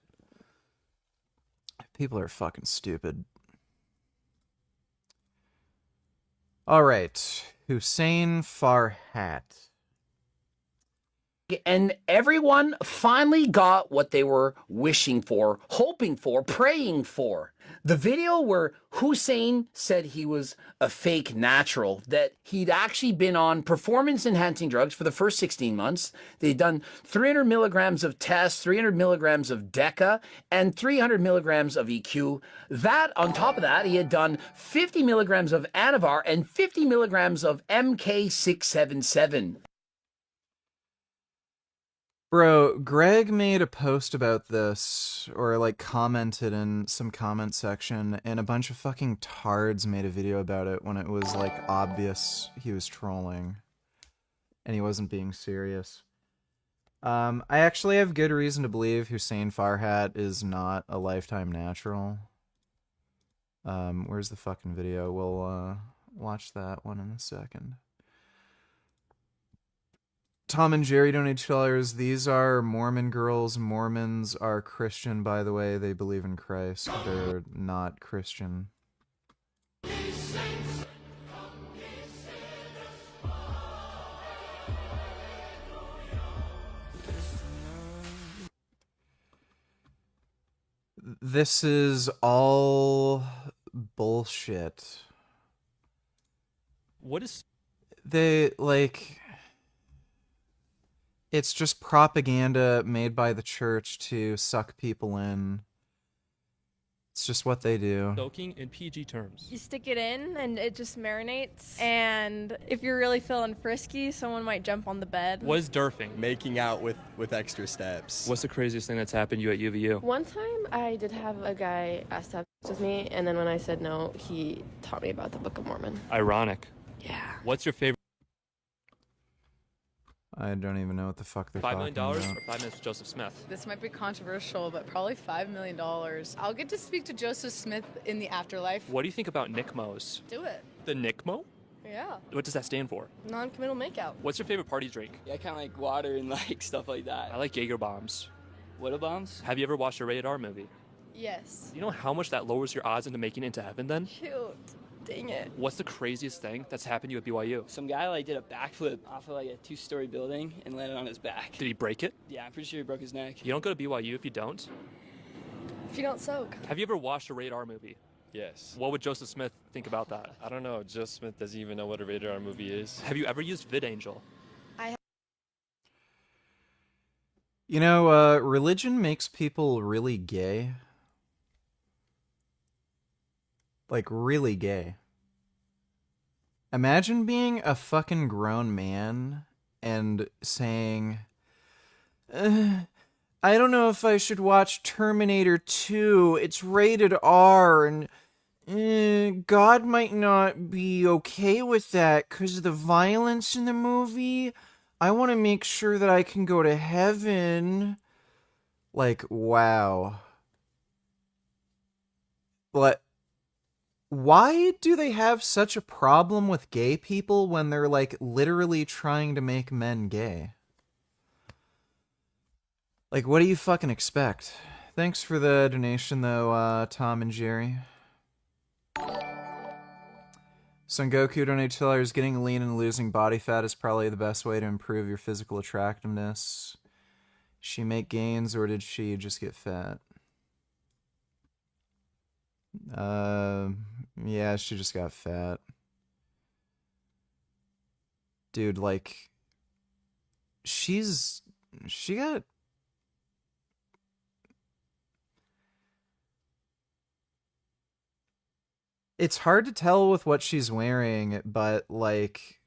People are fucking stupid. All right, Hussein Farhat. And everyone finally got what they were wishing for, hoping for, praying for. The video where Hussein said he was a fake natural, that he'd actually been on performance-enhancing drugs for the first 16 months. They'd done 300 milligrams of test, 300 milligrams of Deca, and 300 milligrams of EQ. That, on top of that, he had done 50 milligrams of Anavar and 50 milligrams of MK677. Bro, Greg made a post about this, or like commented in some comment section, and a bunch of fucking tards made a video about it when it was like obvious he was trolling. And he wasn't being serious. I actually have good reason to believe Hussein Farhat is not a lifetime natural. Where's the fucking video? We'll watch that one in a second. Tom and Jerry donate $2. These are Mormon girls. Mormons are Christian, by the way. They believe in Christ. They're not Christian. This is all bullshit. What is... They, like... It's just propaganda made by the church to suck people in. It's just what they do. Soaking in PG terms. You stick it in and it just marinates. And if you're really feeling frisky, someone might jump on the bed. What is derfing? Making out with extra steps. What's the craziest thing that's happened to you at UVU? One time I did have a guy ask to have sex with me, and then when I said no, he taught me about the Book of Mormon. Ironic. Yeah. What's your favorite? I don't even know what the fuck they're $5 talking million about. or 5 minutes with Joseph Smith? This might be controversial, but probably $5 million. I'll get to speak to Joseph Smith in the afterlife. What do you think about NICMOs? Do it. The NICMO? Yeah. What does that stand for? Non-committal makeout. What's your favorite party drink? Yeah, kind of like water and like stuff like that. I like Jaeger bombs. What are bombs? Have you ever watched a rated R movie? Yes. Do you know how much that lowers your odds into making it into heaven then? Cute. Dang it. What's the craziest thing that's happened to you at BYU? Some guy like did a backflip off of like a 2-story building and landed on his back. Did he break it? Yeah, I'm pretty sure he broke his neck. You don't go to BYU if you don't? If you don't soak. Have you ever watched a rated R movie? Yes. What would Joseph Smith think about that? I don't know. Joseph Smith doesn't even know what a rated R movie is. Have you ever used VidAngel? You know, religion makes people really gay. Like, really gay. Imagine being a fucking grown man and saying, I don't know if I should watch Terminator 2. It's rated R, and God might not be okay with that because of the violence in the movie. I want to make sure that I can go to heaven. Like, wow. But why do they have such a problem with gay people when they're, like, literally trying to make men gay? Like, what do you fucking expect? Thanks for the donation, though, Tom and Jerry. Son Goku donated $2. Getting lean and losing body fat is probably the best way to improve your physical attractiveness. She make gains, or did she just get fat? Yeah, she just got fat. Dude, like, she got... It's hard to tell with what she's wearing, but, like,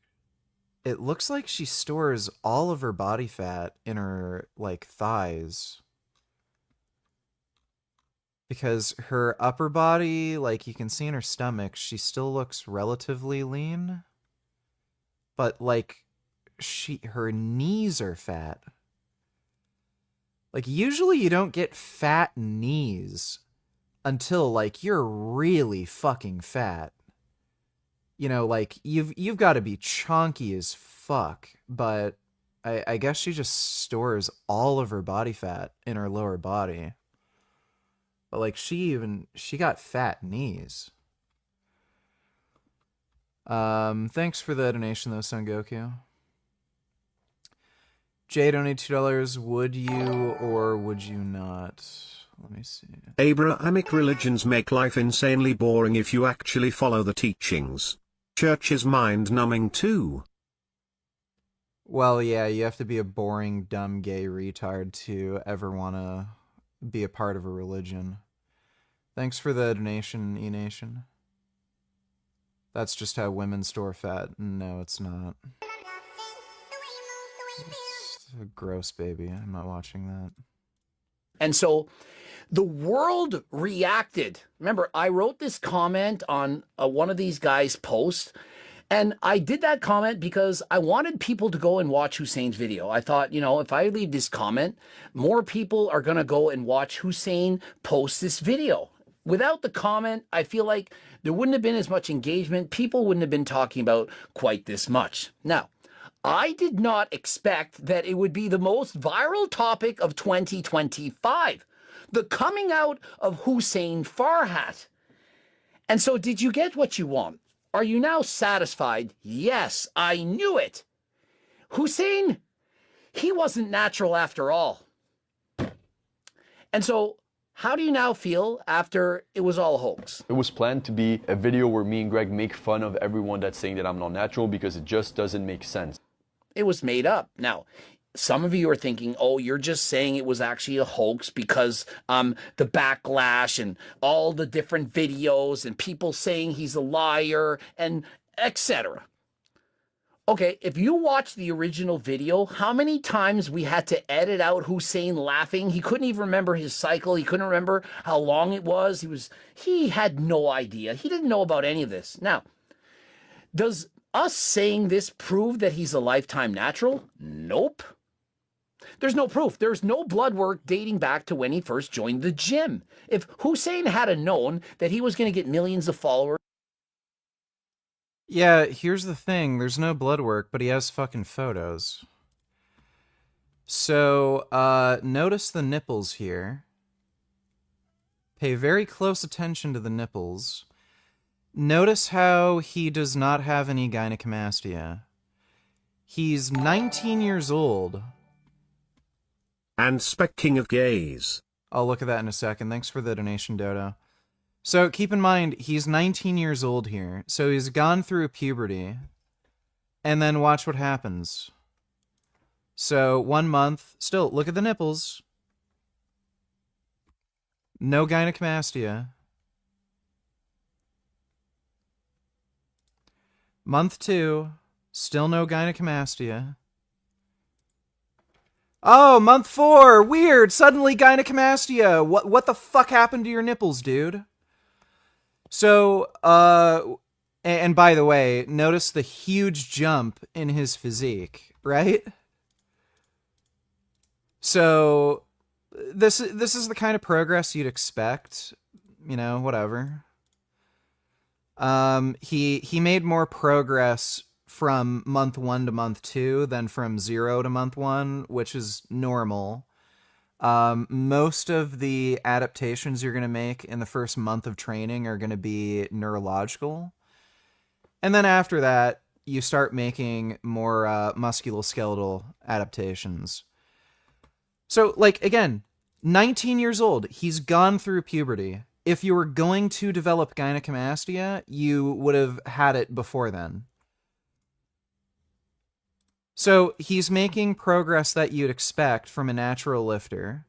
it looks like she stores all of her body fat in her, like, thighs. Because her upper body, like, you can see in her stomach, she still looks relatively lean. But, like, her knees are fat. Like, usually you don't get fat knees until, like, you're really fucking fat. You know, like, you've got to be chonky as fuck, but I guess she just stores all of her body fat in her lower body. But, like, she got fat knees. Thanks for the donation, though, Son Goku. Jay donated $2. Would you or would you not? Let me see. Abrahamic religions make life insanely boring if you actually follow the teachings. Church is mind-numbing too. Well, yeah, you have to be a boring, dumb, gay retard to ever want to be a part of a religion. Thanks for the donation, E-Nation. That's just how women store fat. No, it's not. Gross, baby. I'm not watching that. And so the world reacted. Remember, I wrote this comment on one of these guys' posts, and I did that comment because I wanted people to go and watch Hussein's video. I thought, if I leave this comment, more people are going to go and watch Hussein post this video. Without the comment, I feel like there wouldn't have been as much engagement. People wouldn't have been talking about quite this much. Now, I did not expect that it would be the most viral topic of 2025. The coming out of Hussein Farhat. And so did you get what you want? Are you now satisfied? Yes, I knew it. Hussein, he wasn't natural after all. And so how do you now feel after it was all a hoax? It was planned to be a video where me and Greg make fun of everyone that's saying that I'm not natural because it just doesn't make sense. It was made up. Now, some of you are thinking, oh, you're just saying it was actually a hoax because the backlash and all the different videos and people saying he's a liar and etc. Okay, if you watch the original video, how many times we had to edit out Hussein laughing? He couldn't even remember his cycle. He couldn't remember how long it was. He had no idea. He didn't know about any of this. Now, does us saying this prove that he's a lifetime natural? Nope. There's no proof. There's no blood work dating back to when he first joined the gym. If Hussein had known that he was going to get millions of followers. Yeah, here's the thing. There's no blood work, but he has fucking photos. So, notice the nipples here. Pay very close attention to the nipples. Notice how he does not have any gynecomastia. He's 19 years old. And King of Gays. I'll look at that in a second. Thanks for the donation, Dodo. So keep in mind, he's 19 years old here. So he's gone through puberty. And then watch what happens. So 1 month. Still, look at the nipples. No gynecomastia. Month 2, still no gynecomastia. Oh, month 4, weird, suddenly gynecomastia. What the fuck happened to your nipples, dude? So, and by the way, notice the huge jump in his physique, right? So, this is the kind of progress you'd expect, whatever. He made more progress from month 1 to month 2 than from 0 to month 1, which is normal. Most of the adaptations you're going to make in the first month of training are going to be neurological. And then after that, you start making more musculoskeletal adaptations. So, again, 19 years old, he's gone through puberty. If you were going to develop gynecomastia, you would have had it before then. So he's making progress that you'd expect from a natural lifter.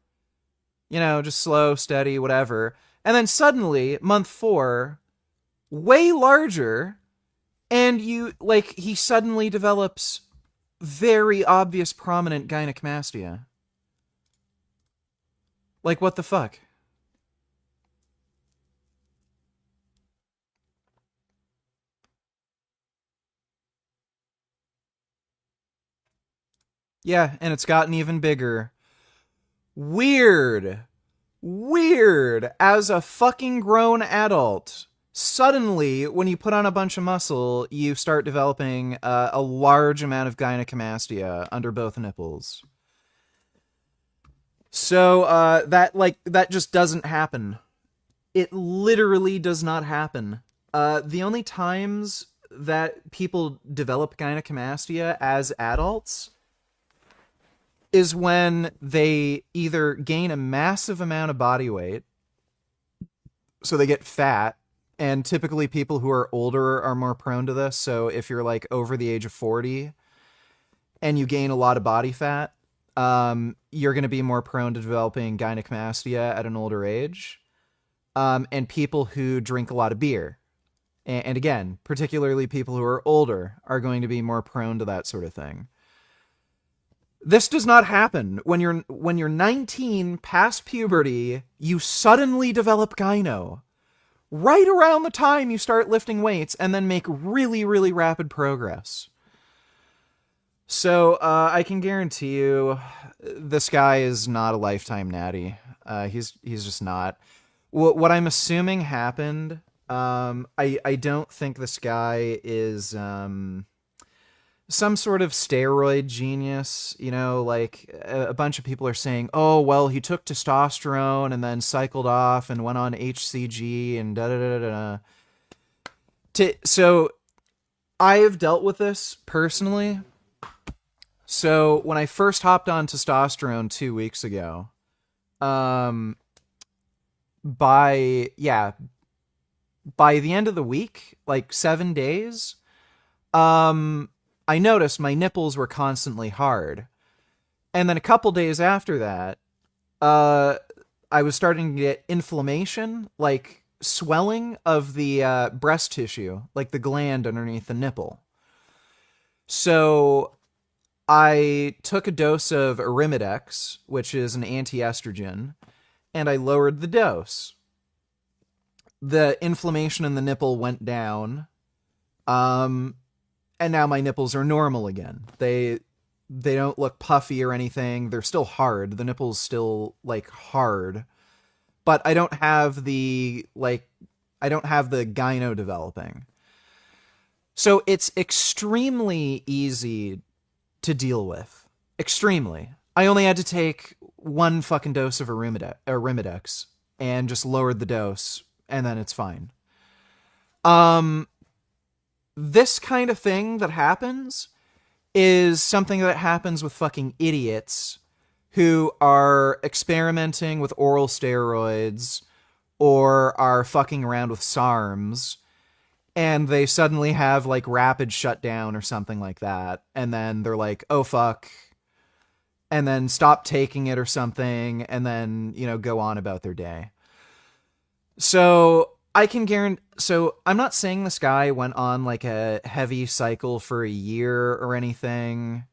Just slow, steady, whatever. And then suddenly, month 4, way larger, and he suddenly develops very obvious, prominent gynecomastia. What the fuck? Yeah, and it's gotten even bigger. Weird. As a fucking grown adult, suddenly, when you put on a bunch of muscle, you start developing a large amount of gynecomastia under both nipples. So, that just doesn't happen. It literally does not happen. The only times that people develop gynecomastia as adults is when they either gain a massive amount of body weight, so they get fat, and typically people who are older are more prone to this. So if you're over the age of 40 and you gain a lot of body fat, you're going to be more prone to developing gynecomastia at an older age. And people who drink a lot of beer. And again, particularly people who are older are going to be more prone to that sort of thing. This does not happen. When you're 19, past puberty, you suddenly develop gyno. Right around the time you start lifting weights and then make really, really rapid progress. So, I can guarantee you, this guy is not a lifetime natty. He's just not. What I'm assuming happened, I don't think this guy is, some sort of steroid genius, you know, like a bunch of people are saying, oh, well, he took testosterone and then cycled off and went on HCG and da-da-da-da-da. So I have dealt with this personally. So when I first hopped on testosterone 2 weeks ago, by the end of the week, like 7 days, I noticed my nipples were constantly hard. And then a couple days after that, I was starting to get inflammation, like swelling of the breast tissue, like the gland underneath the nipple. So I took a dose of Arimidex, which is an anti-estrogen, and I lowered the dose. The inflammation in the nipple went down. And now my nipples are normal again. They don't look puffy or anything. They're still hard. The nipple's still like hard. But I don't have the gyno developing. So it's extremely easy to deal with. Extremely. I only had to take one fucking dose of Arimidex and just lowered the dose, and then it's fine. This kind of thing that happens is something that happens with fucking idiots who are experimenting with oral steroids or are fucking around with SARMs, and they suddenly have like rapid shutdown or something like that, and then they're like, oh fuck, and then stop taking it or something, and then, you know, go on about their day. So I can guarantee, so I'm not saying this guy went on like a heavy cycle for a year or anything.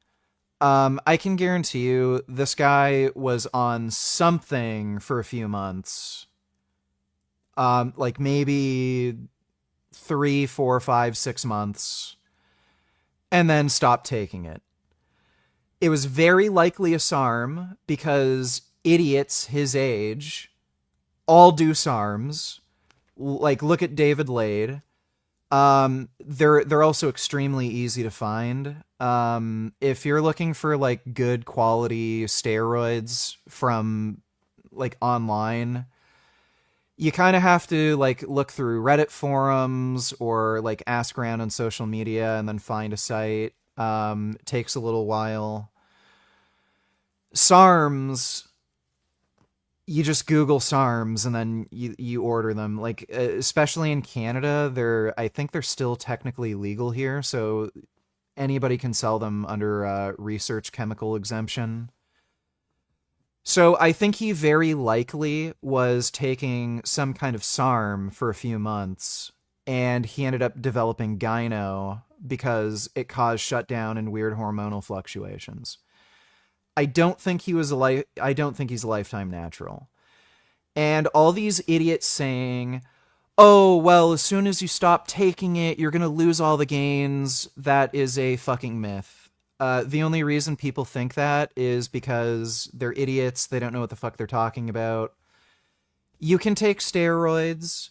I can guarantee you this guy was on something for a few months. Like maybe 3, 4, 5, 6 months, and then stopped taking it. It was very likely a SARM because idiots his age all do SARMs. Like, look at David Lade. They're also extremely easy to find. If you're looking for like good quality steroids from like online, you kind of have to like look through Reddit forums or like ask around on social media and then find a site. It takes a little while. SARMs, you just Google SARMs and then you order them. Like, especially in Canada, I think they're still technically legal here, so anybody can sell them under research chemical exemption. So I think he very likely was taking some kind of SARM for a few months, and he ended up developing gyno because it caused shutdown and weird hormonal fluctuations. I don't think he's a lifetime natural. And all these idiots saying, oh, well, as soon as you stop taking it, you're going to lose all the gains. That is a fucking myth. The only reason people think that is because they're idiots. They don't know what the fuck they're talking about. You can take steroids,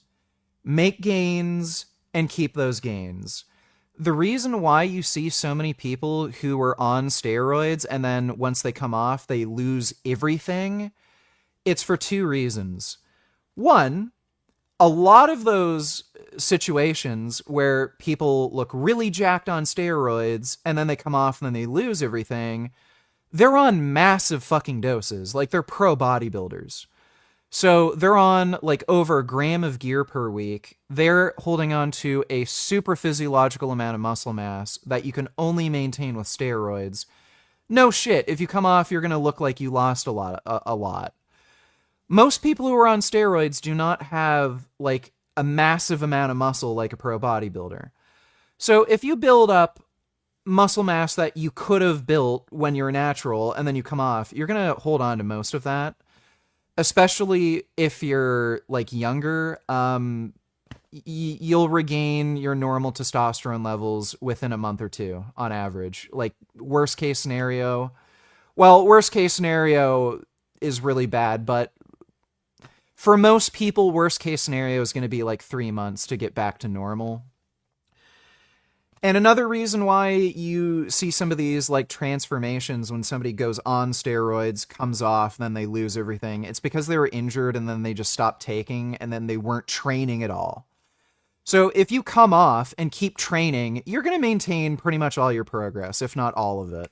make gains, and keep those gains. The reason why you see so many people who are on steroids and then once they come off, they lose everything, it's for two reasons. One, a lot of those situations where people look really jacked on steroids and then they come off and then they lose everything, they're on massive fucking doses. Like, they're pro bodybuilders. So they're on like over a gram of gear per week. They're holding on to a super physiological amount of muscle mass that you can only maintain with steroids. No shit. If you come off, you're going to look like you lost a lot. Most people who are on steroids do not have like a massive amount of muscle like a pro bodybuilder. So if you build up muscle mass that you could have built when you're natural and then you come off, you're going to hold on to most of that, especially if you're like younger. You'll regain your normal testosterone levels within a month or two on average. Like worst case scenario, well, worst case scenario is really bad, but for most people, worst case scenario is going to be like 3 months to get back to normal. And another reason why you see some of these like transformations when somebody goes on steroids, comes off, then they lose everything, it's because they were injured and then they just stopped taking and then they weren't training at all. So if you come off and keep training, you're going to maintain pretty much all your progress, if not all of it,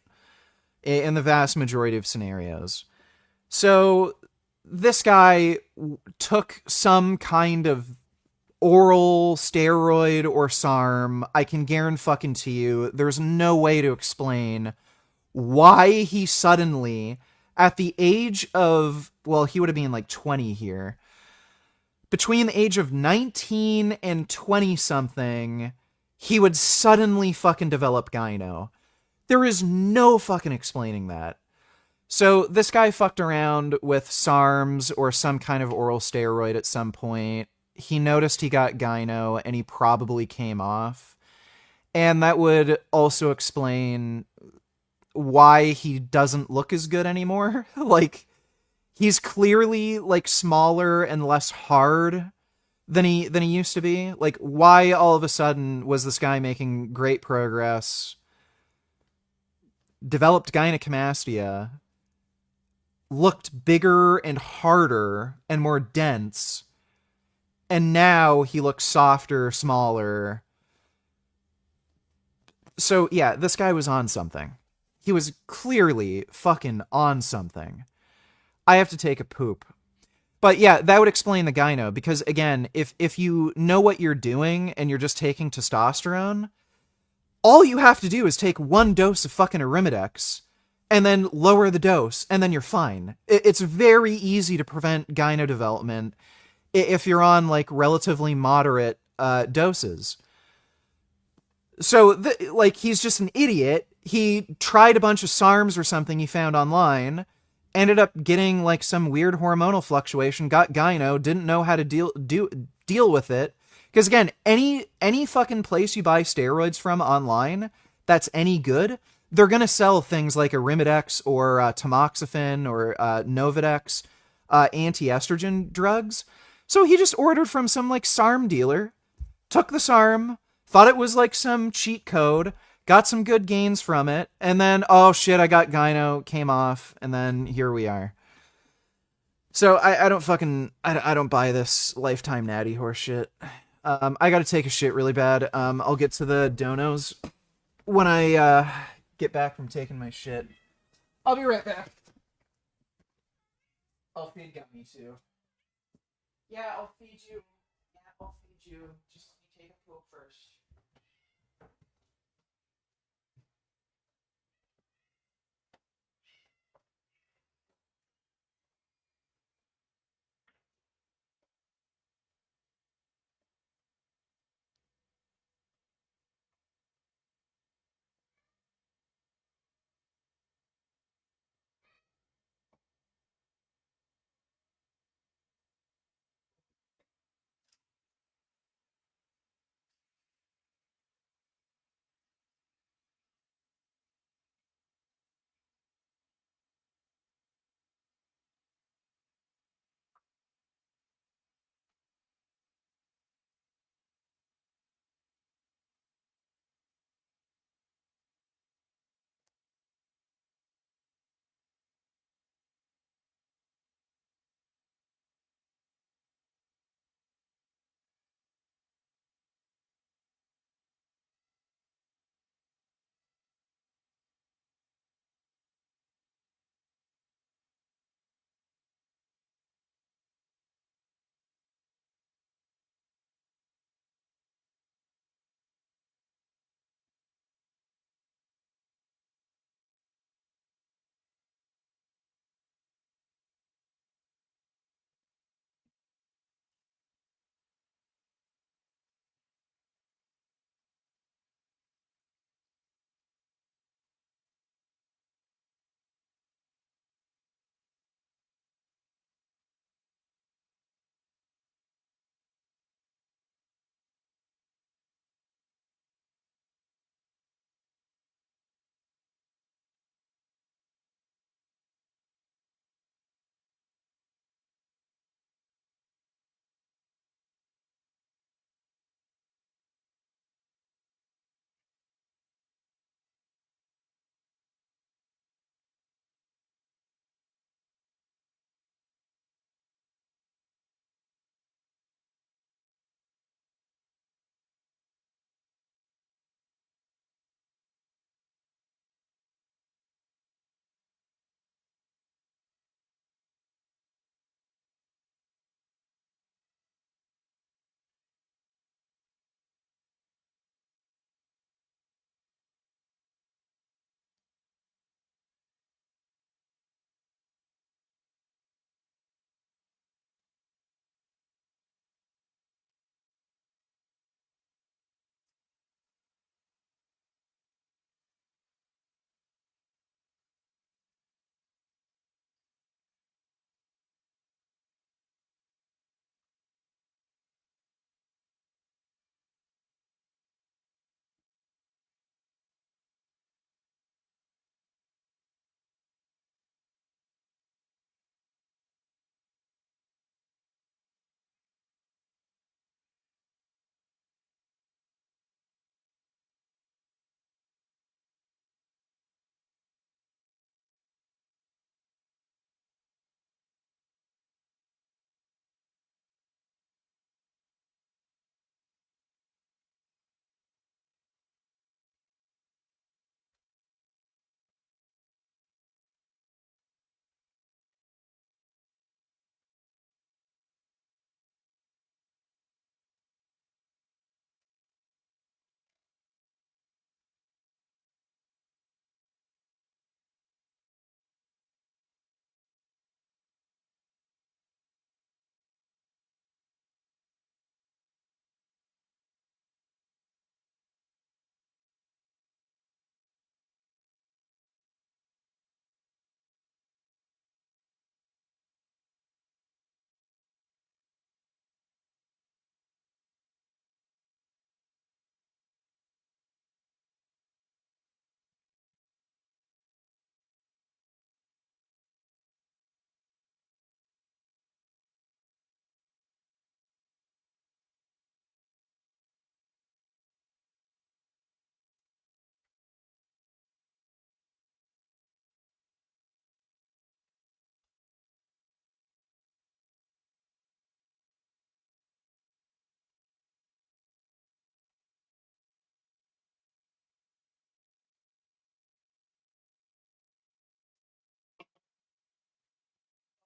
in the vast majority of scenarios. So this guy took some kind of oral steroid or SARM. I can guarantee you there's no way to explain why he suddenly, at the age of, well, he would have been like 20 here, between the age of 19 and 20 something, he would suddenly fucking develop gyno. There is no fucking explaining that. So this guy fucked around with SARMs or some kind of oral steroid at some point. He noticed he got gyno and he probably came off. And that would also explain why he doesn't look as good anymore. Like, he's clearly like smaller and less hard than he used to be. Like, why all of a sudden was this guy making great progress, developed gynecomastia, looked bigger and harder and more dense, and now he looks softer, smaller. So yeah, this guy was on something. He was clearly fucking on something. I have to take a poop. But yeah, that would explain the gyno, because again, if you know what you're doing and you're just taking testosterone, all you have to do is take 1 dose of fucking Arimidex and then lower the dose, and then you're fine. It's very easy to prevent gyno development if you're on like relatively moderate doses. So like, he's just an idiot. He tried a bunch of SARMs or something he found online, ended up getting like some weird hormonal fluctuation, got gyno, didn't know how to deal with it. Because again, any fucking place you buy steroids from online that's any good, they're gonna sell things like Arimidex or tamoxifen or Novadex, anti-estrogen drugs. So he just ordered from some like SARM dealer, took the SARM, thought it was like some cheat code, got some good gains from it, and then, oh shit, I got gyno, came off, and then here we are. So I don't buy this lifetime natty horse shit. I gotta take a shit really bad. I'll get to the donos when I get back from taking my shit. I'll be right back. I'll feed Gummy too. Yeah, I'll feed you. Yeah, I'll feed you. Just take a poop first.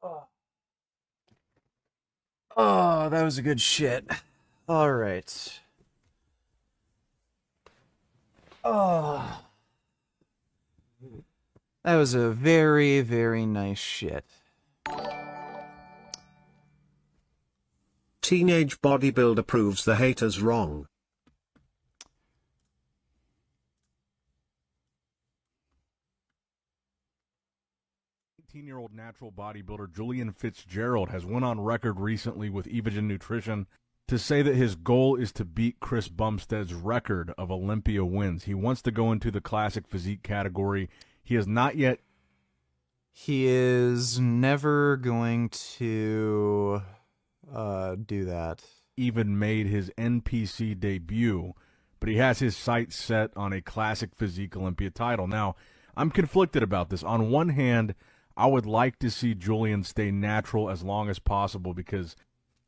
Oh, that was a good shit. All right. Oh. That was a very, very nice shit. Teenage bodybuilder proves the haters wrong. 18-year-old natural bodybuilder Julian Fitzgerald has went on record recently with Evogen Nutrition to say that his goal is to beat Chris Bumstead's record of Olympia wins. He wants to go into the classic physique category. He has not yet. He is never going to do that. Even made his NPC debut, but he has his sights set on a classic physique Olympia title. Now, I'm conflicted about this. On one hand, I would like to see Julian stay natural as long as possible because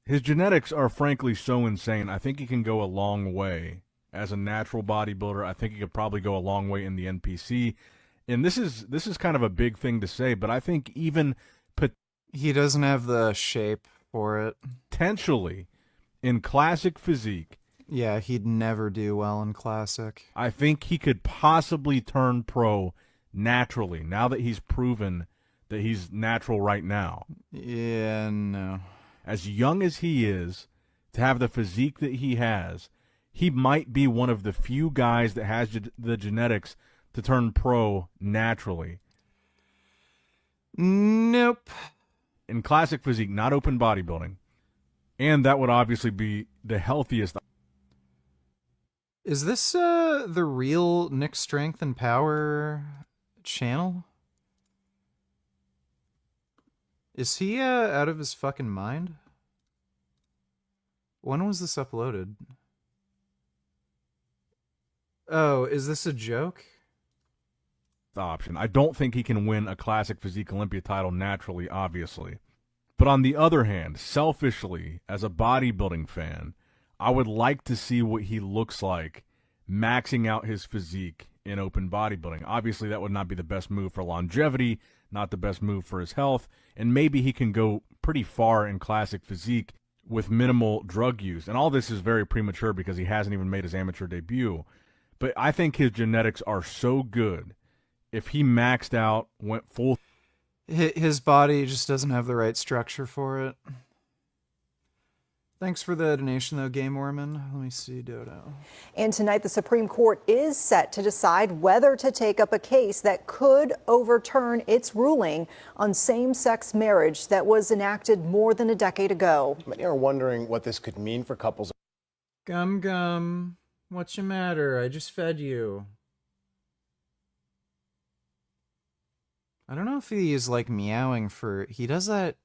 his genetics are frankly so insane. I think he can go a long way as a natural bodybuilder. I think he could probably go a long way in the NPC. And this is kind of a big thing to say, but I think even he doesn't have the shape for it. Potentially in classic physique. Yeah, he'd never do well in classic. I think he could possibly turn pro naturally now that he's proven that he's natural right now. Yeah, no. As young as he is, to have the physique that he has, he might be one of the few guys that has the genetics to turn pro naturally. Nope. In classic physique, not open bodybuilding. And that would obviously be the healthiest. Is this the real Nick Strength and Power channel? Is he out of his fucking mind? When was this uploaded? Oh, is this a joke? Option. I don't think he can win a classic physique Olympia title naturally, obviously. But on the other hand, selfishly, as a bodybuilding fan, I would like to see what he looks like maxing out his physique in open bodybuilding. Obviously, that would not be the best move for longevity, not the best move for his health, and maybe he can go pretty far in classic physique with minimal drug use. And all this is very premature because he hasn't even made his amateur debut. But I think his genetics are so good. If he maxed out, went full... His body just doesn't have the right structure for it. Thanks for the donation, though, Game Mormon. Let me see, Dodo. And tonight, the Supreme Court is set to decide whether to take up a case that could overturn its ruling on same-sex marriage that was enacted more than a decade ago. Many are wondering what this could mean for couples. Gum, what's your matter? I just fed you. I don't know if he is like meowing for... He does that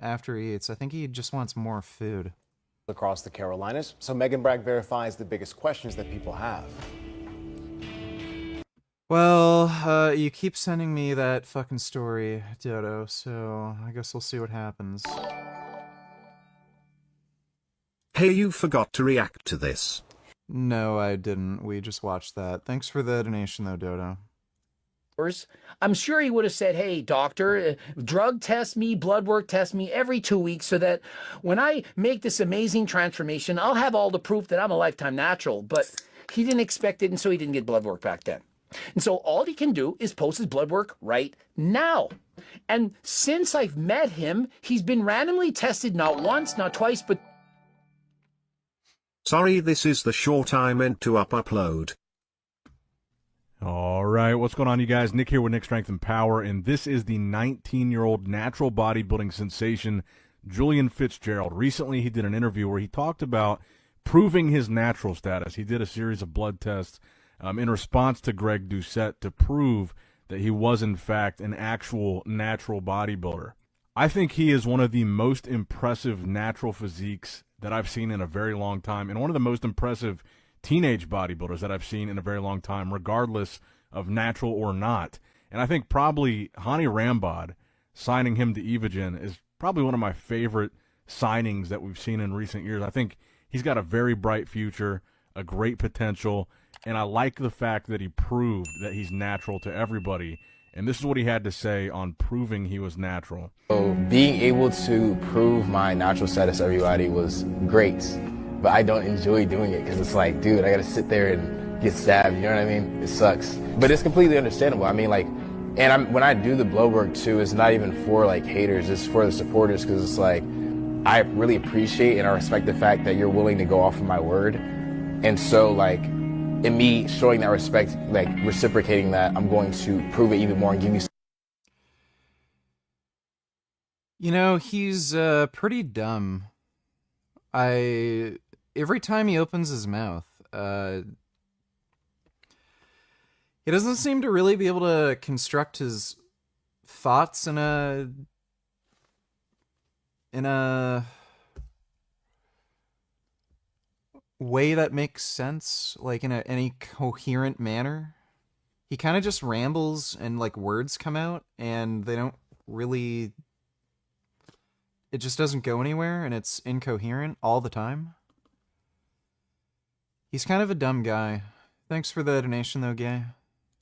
after he eats. I think he just wants more food. Across the Carolinas, so Megan Bragg verifies the biggest questions that people have. Well, you keep sending me that fucking story, Dodo, so I guess we'll see what happens. Hey, you forgot to react to this. No, I didn't. We just watched that. Thanks for the donation, though, Dodo. I'm sure he would have said, hey, doctor, drug test me, blood work test me every 2 weeks so that when I make this amazing transformation, I'll have all the proof that I'm a lifetime natural. But he didn't expect it, and so he didn't get blood work back then. And so all he can do is post his blood work right now. And since I've met him, he's been randomly tested not once, not twice, but... Sorry, this is the short I meant to upload. All right, what's going on, you guys? Nick here with Nick Strength and Power, and this is the 19-year-old natural bodybuilding sensation, Julian Fitzgerald. Recently, he did an interview where he talked about proving his natural status. He did a series of blood tests in response to Greg Doucette to prove that he was, in fact, an actual natural bodybuilder. I think he is one of the most impressive natural physiques that I've seen in a very long time, and one of the most impressive teenage bodybuilders that I've seen in a very long time, regardless of natural or not. And I think probably Hani Rambod signing him to Evogen is probably one of my favorite signings that we've seen in recent years. I think he's got a very bright future, a great potential, and I like the fact that he proved that he's natural to everybody. And this is what he had to say on proving he was natural. So being able to prove my natural status to everybody was great, but I don't enjoy doing it because it's like, dude, I got to sit there and get stabbed. You know what I mean? It sucks, but it's completely understandable. I mean, like, and when I do the blood work too, it's not even for like haters, it's for the supporters, because it's like, I really appreciate and I respect the fact that you're willing to go off of my word. And so like, in me showing that respect, like reciprocating that, I'm going to prove it even more and give you. You know, he's pretty dumb. Every time he opens his mouth, he doesn't seem to really be able to construct his thoughts in a way that makes sense, like in any coherent manner. He kind of just rambles and like words come out and they don't really, it just doesn't go anywhere and it's incoherent all the time. He's kind of a dumb guy. Thanks for the donation though, Gay.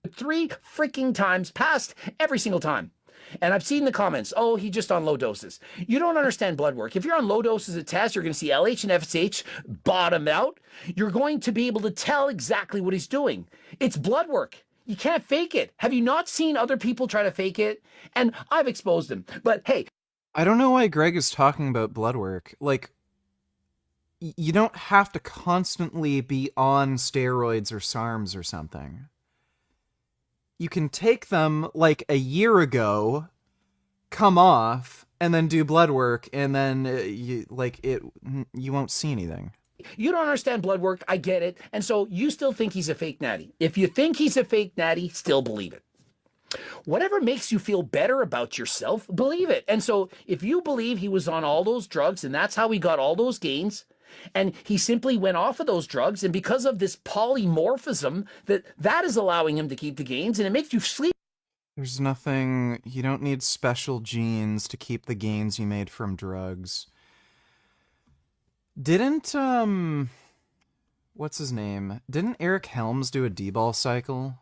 3 freaking times past every single time. And I've seen the comments, oh, he's just on low doses. You don't understand blood work. If you're on low doses of tests, you're going to see LH and FSH bottom out. You're going to be able to tell exactly what he's doing. It's blood work. You can't fake it. Have you not seen other people try to fake it? And I've exposed them. But hey. I don't know why Greg is talking about blood work. Like, you don't have to constantly be on steroids or SARMs or something. You can take them like a year ago, come off, and then do blood work, and then you won't see anything. You don't understand blood work, I get it, and so you still think he's a fake natty. If you think he's a fake natty, still believe it. Whatever makes you feel better about yourself, believe it. And so if you believe he was on all those drugs and that's how he got all those gains, and he simply went off of those drugs, and because of this polymorphism, that is allowing him to keep the gains, and it makes you sleep. There's nothing, you don't need special genes to keep the gains you made from drugs. Didn't, what's his name? Didn't Eric Helms do a D-ball cycle?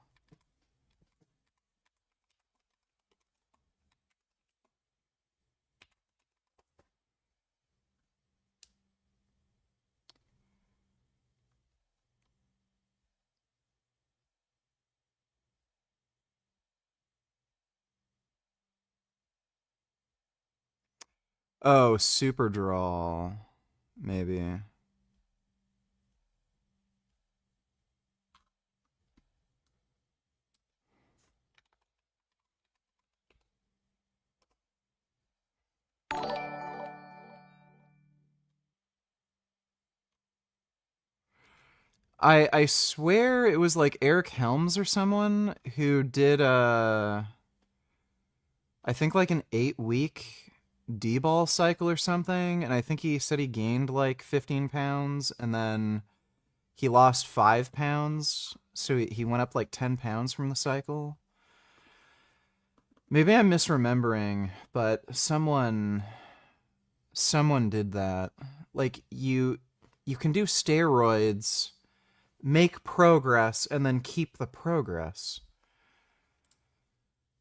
Oh, Super Draw. Maybe. I swear it was like Eric Helms or someone who did I think like an 8-week D-ball cycle or something, and I think he said he gained like 15 pounds and then he lost 5 pounds, so he went up like 10 pounds from the cycle. Maybe I'm misremembering, but someone did that. Like, you can do steroids, make progress, and then keep the progress.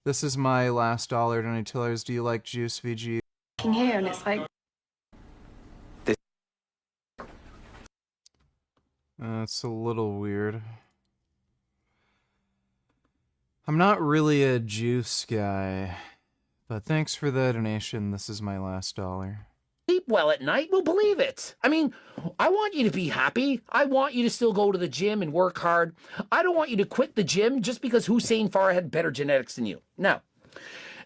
This is my last dollar, Donny Tillers. Do you like Juice VG? Here, and it's like It's a little weird. I'm not really a juice guy, but thanks for the donation. This is my last dollar. Sleep well at night, we'll believe it. I mean, I want you to be happy. I want you to still go to the gym and work hard. I don't want you to quit the gym just because Hussein Farhat had better genetics than you. Now,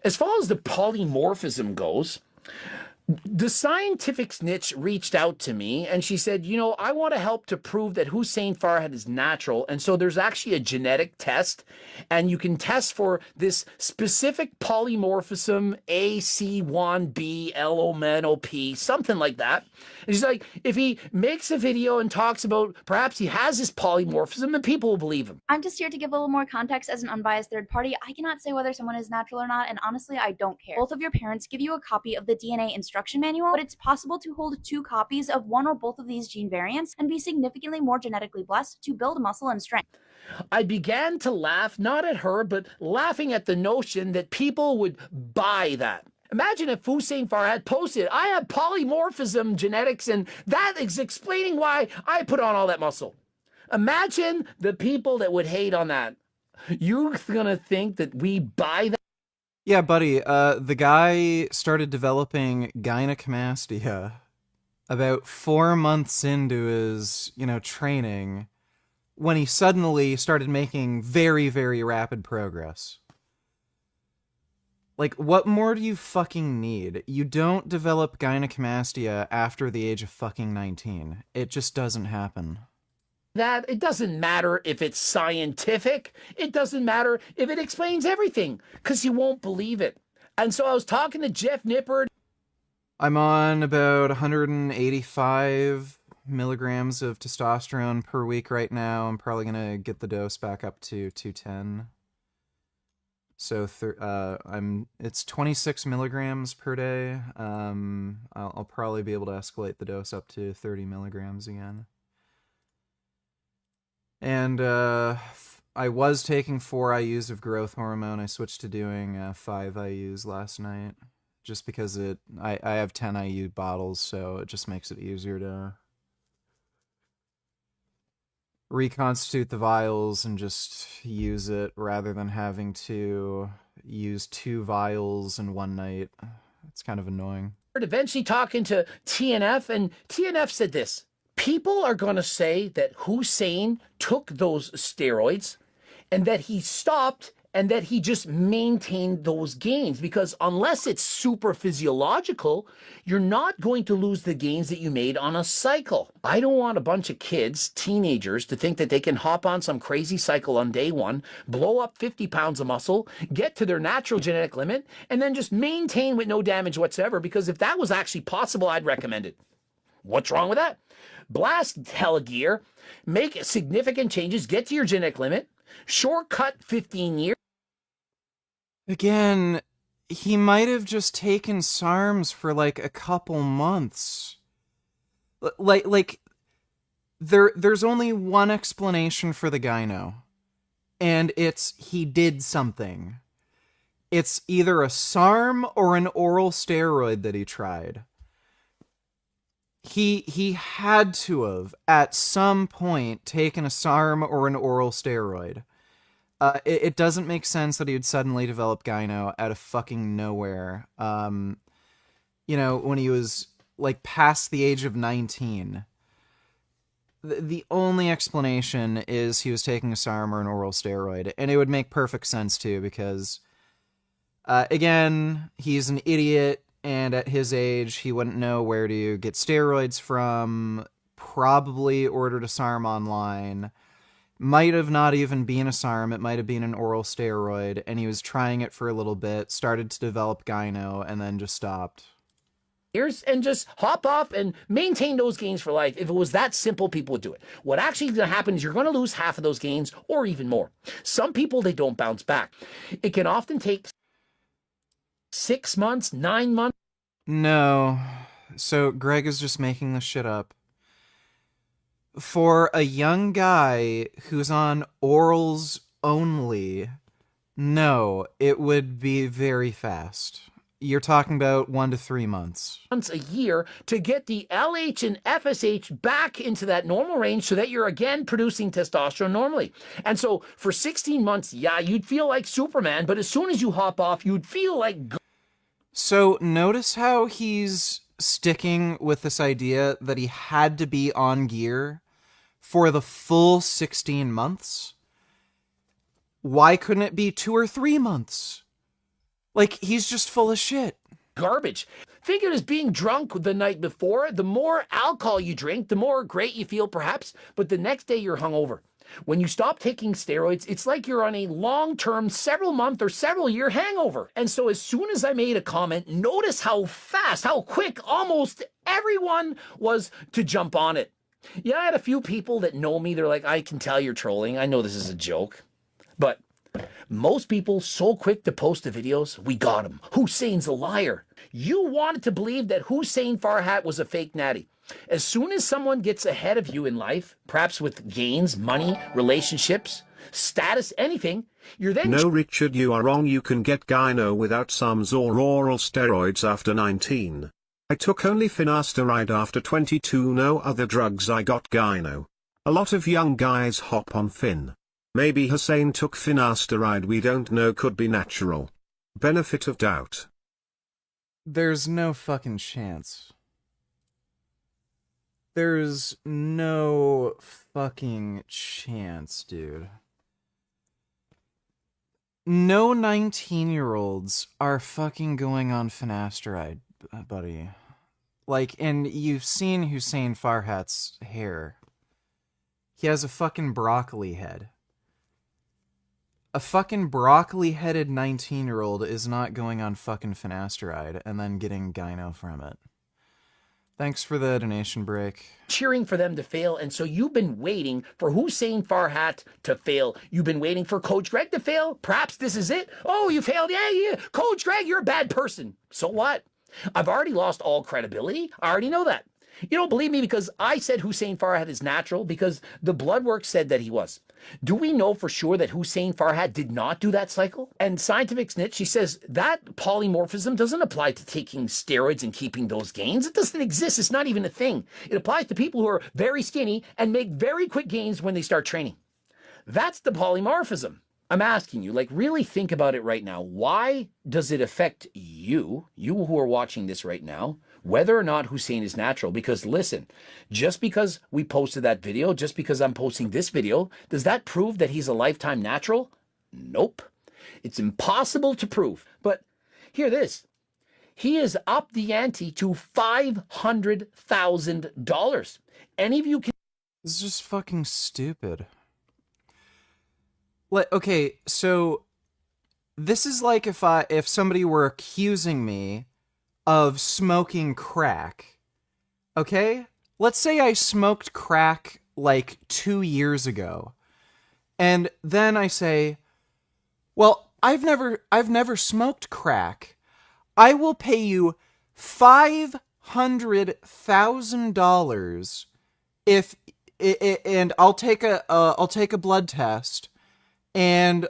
as far as the polymorphism goes, the scientific snitch reached out to me and she said, you know, I want to help to prove that Hussein Farhat is natural. And so there's actually a genetic test and you can test for this specific polymorphism AC1B LOMNOP, something like that. And she's like, if he makes a video and talks about perhaps he has this polymorphism, then people will believe him. I'm just here to give a little more context as an unbiased third party. I cannot say whether someone is natural or not, and honestly, I don't care. Both of your parents give you a copy of the DNA instructions instruction manual, but it's possible to hold 2 copies of one or both of these gene variants and be significantly more genetically blessed to build muscle and strength. I began to laugh, not at her, but laughing at the notion that people would buy that. Imagine if Hussein Farhat posted, I have polymorphism genetics, and that is explaining why I put on all that muscle. Imagine the people that would hate on that. You're gonna think that we buy that? Yeah, buddy, the guy started developing gynecomastia about 4 months into his, training, when he suddenly started making very, very rapid progress. Like, what more do you fucking need? You don't develop gynecomastia after the age of fucking 19. It just doesn't happen. That it doesn't matter if it's scientific. It doesn't matter if it explains everything, because you won't believe it. And so I was talking to Jeff Nippard. I'm on about 185 milligrams of testosterone per week right now. I'm probably gonna get the dose back up to 210. So it's 26 milligrams per day. I'll probably be able to escalate the dose up to 30 milligrams again. And I was taking 4 IUs of growth hormone. I switched to doing 5 IUs last night, just because I have 10 IU bottles, so it just makes it easier to reconstitute the vials and just use it rather than having to use 2 vials in one night. It's kind of annoying. Eventually talking to TNF, and TNF said this. People are going to say that Hussein took those steroids and that he stopped and that he just maintained those gains, because unless it's super physiological, you're not going to lose the gains that you made on a cycle. I don't want a bunch of kids, teenagers, to think that they can hop on some crazy cycle on day 1, blow up 50 pounds of muscle, get to their natural genetic limit, and then just maintain with no damage whatsoever, because if that was actually possible, I'd recommend it. What's wrong with that? Blast hella gear, make significant changes, get to your genetic limit, shortcut 15 years. Again, he might have just taken SARMs for like a couple months. There's only one explanation for the gyno, and it's he did something. It's either a SARM or an oral steroid that he tried. He had to have, at some point, taken a SARM or an oral steroid. It doesn't make sense that he would suddenly develop gyno out of fucking nowhere. When he was, like, past the age of 19. The only explanation is he was taking a SARM or an oral steroid. And it would make perfect sense, too, because, again, he's an idiot. And at his age, he wouldn't know where to get steroids from, probably ordered a SARM online, might have not even been a SARM, it might have been an oral steroid, and he was trying it for a little bit, started to develop gyno, and then just stopped. And just hop off and maintain those gains for life. If it was that simple, people would do it. What actually is going to happen is you're going to lose half of those gains, or even more. Some people, they don't bounce back. It can often take 6 months, 9 months. No. So Greg is just making this shit up. For a young guy who's on orals only, no, it would be very fast. You're talking about 1 to 3 months. A year to get the LH and FSH back into that normal range so that you're again producing testosterone normally. And so for 16 months, yeah, you'd feel like Superman, but as soon as you hop off, you'd feel like... So notice how he's sticking with this idea that he had to be on gear for the full 16 months? Why couldn't it be 2 or 3 months? Like, he's just full of shit. Garbage. Think of it as being drunk the night before. The more alcohol you drink, the more great you feel perhaps, but the next day you're hungover. When you stop taking steroids, it's like you're on a long-term, several-month or several-year hangover. And so as soon as I made a comment, notice how fast, how quick almost everyone was to jump on it. Yeah, I had a few people that know me. They're like, I can tell you're trolling. I know this is a joke. But Most people so quick to post the videos, we got him. Hussein's a liar. You wanted to believe that Hussein Farhat was a fake natty. As soon as someone gets ahead of you in life, perhaps with gains, money, relationships, status, anything, you're then... No, Richard, you are wrong. You can get gyno without SARMs or oral steroids after 19. I took only finasteride after 22. No other drugs. I got gyno. A lot of young guys hop on fin. Maybe Hussein took finasteride, we don't know, could be natural. Benefit of doubt. There's no fucking chance. There's no fucking chance, dude. No 19-year-olds are fucking going on finasteride, buddy. Like, and you've seen Hussein Farhat's hair. He has a fucking broccoli head. A fucking broccoli-headed 19-year-old is not going on fucking finasteride and then getting gyno from it. Thanks for the donation break. Cheering for them to fail, and so you've been waiting for Hussein Farhat to fail. You've been waiting for Coach Greg to fail. Perhaps this is it. Oh, you failed. Yeah. Coach Greg, you're a bad person. So what? I've already lost all credibility. I already know that. You don't believe me because I said Hussein Farhat is natural because the blood work said that he was. Do we know for sure that Hussein Farhat did not do that cycle? And Scientific Snitch, she says that polymorphism doesn't apply to taking steroids and keeping those gains. It doesn't exist. It's not even a thing. It applies to people who are very skinny and make very quick gains when they start training. That's the polymorphism. I'm asking you, like, really think about it right now. Why does it affect you who are watching this right now, whether or not Hussein is natural? Because listen, just because we posted that video, just because I'm posting this video, does that prove that he's a lifetime natural? Nope. It's impossible to prove. But hear this. He has upped the ante to $500,000. Any of you can... This is just fucking stupid. Okay, so this is like if somebody were accusing me of smoking crack. Okay? Let's say I smoked crack like 2 years ago. And then I say, well, I've never smoked crack. I will pay you $500,000 and I'll take a blood test. And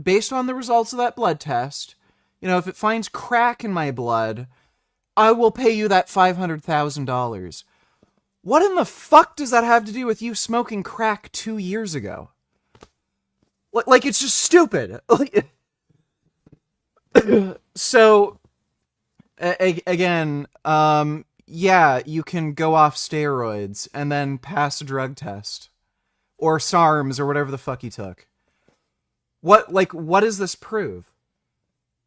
based on the results of that blood test, you know, if it finds crack in my blood, I will pay you that $500,000. What in the fuck does that have to do with you smoking crack 2 years ago? Like, it's just stupid. So, again, yeah, you can go off steroids and then pass a drug test. Or SARMs, or whatever the fuck he took. What does this prove?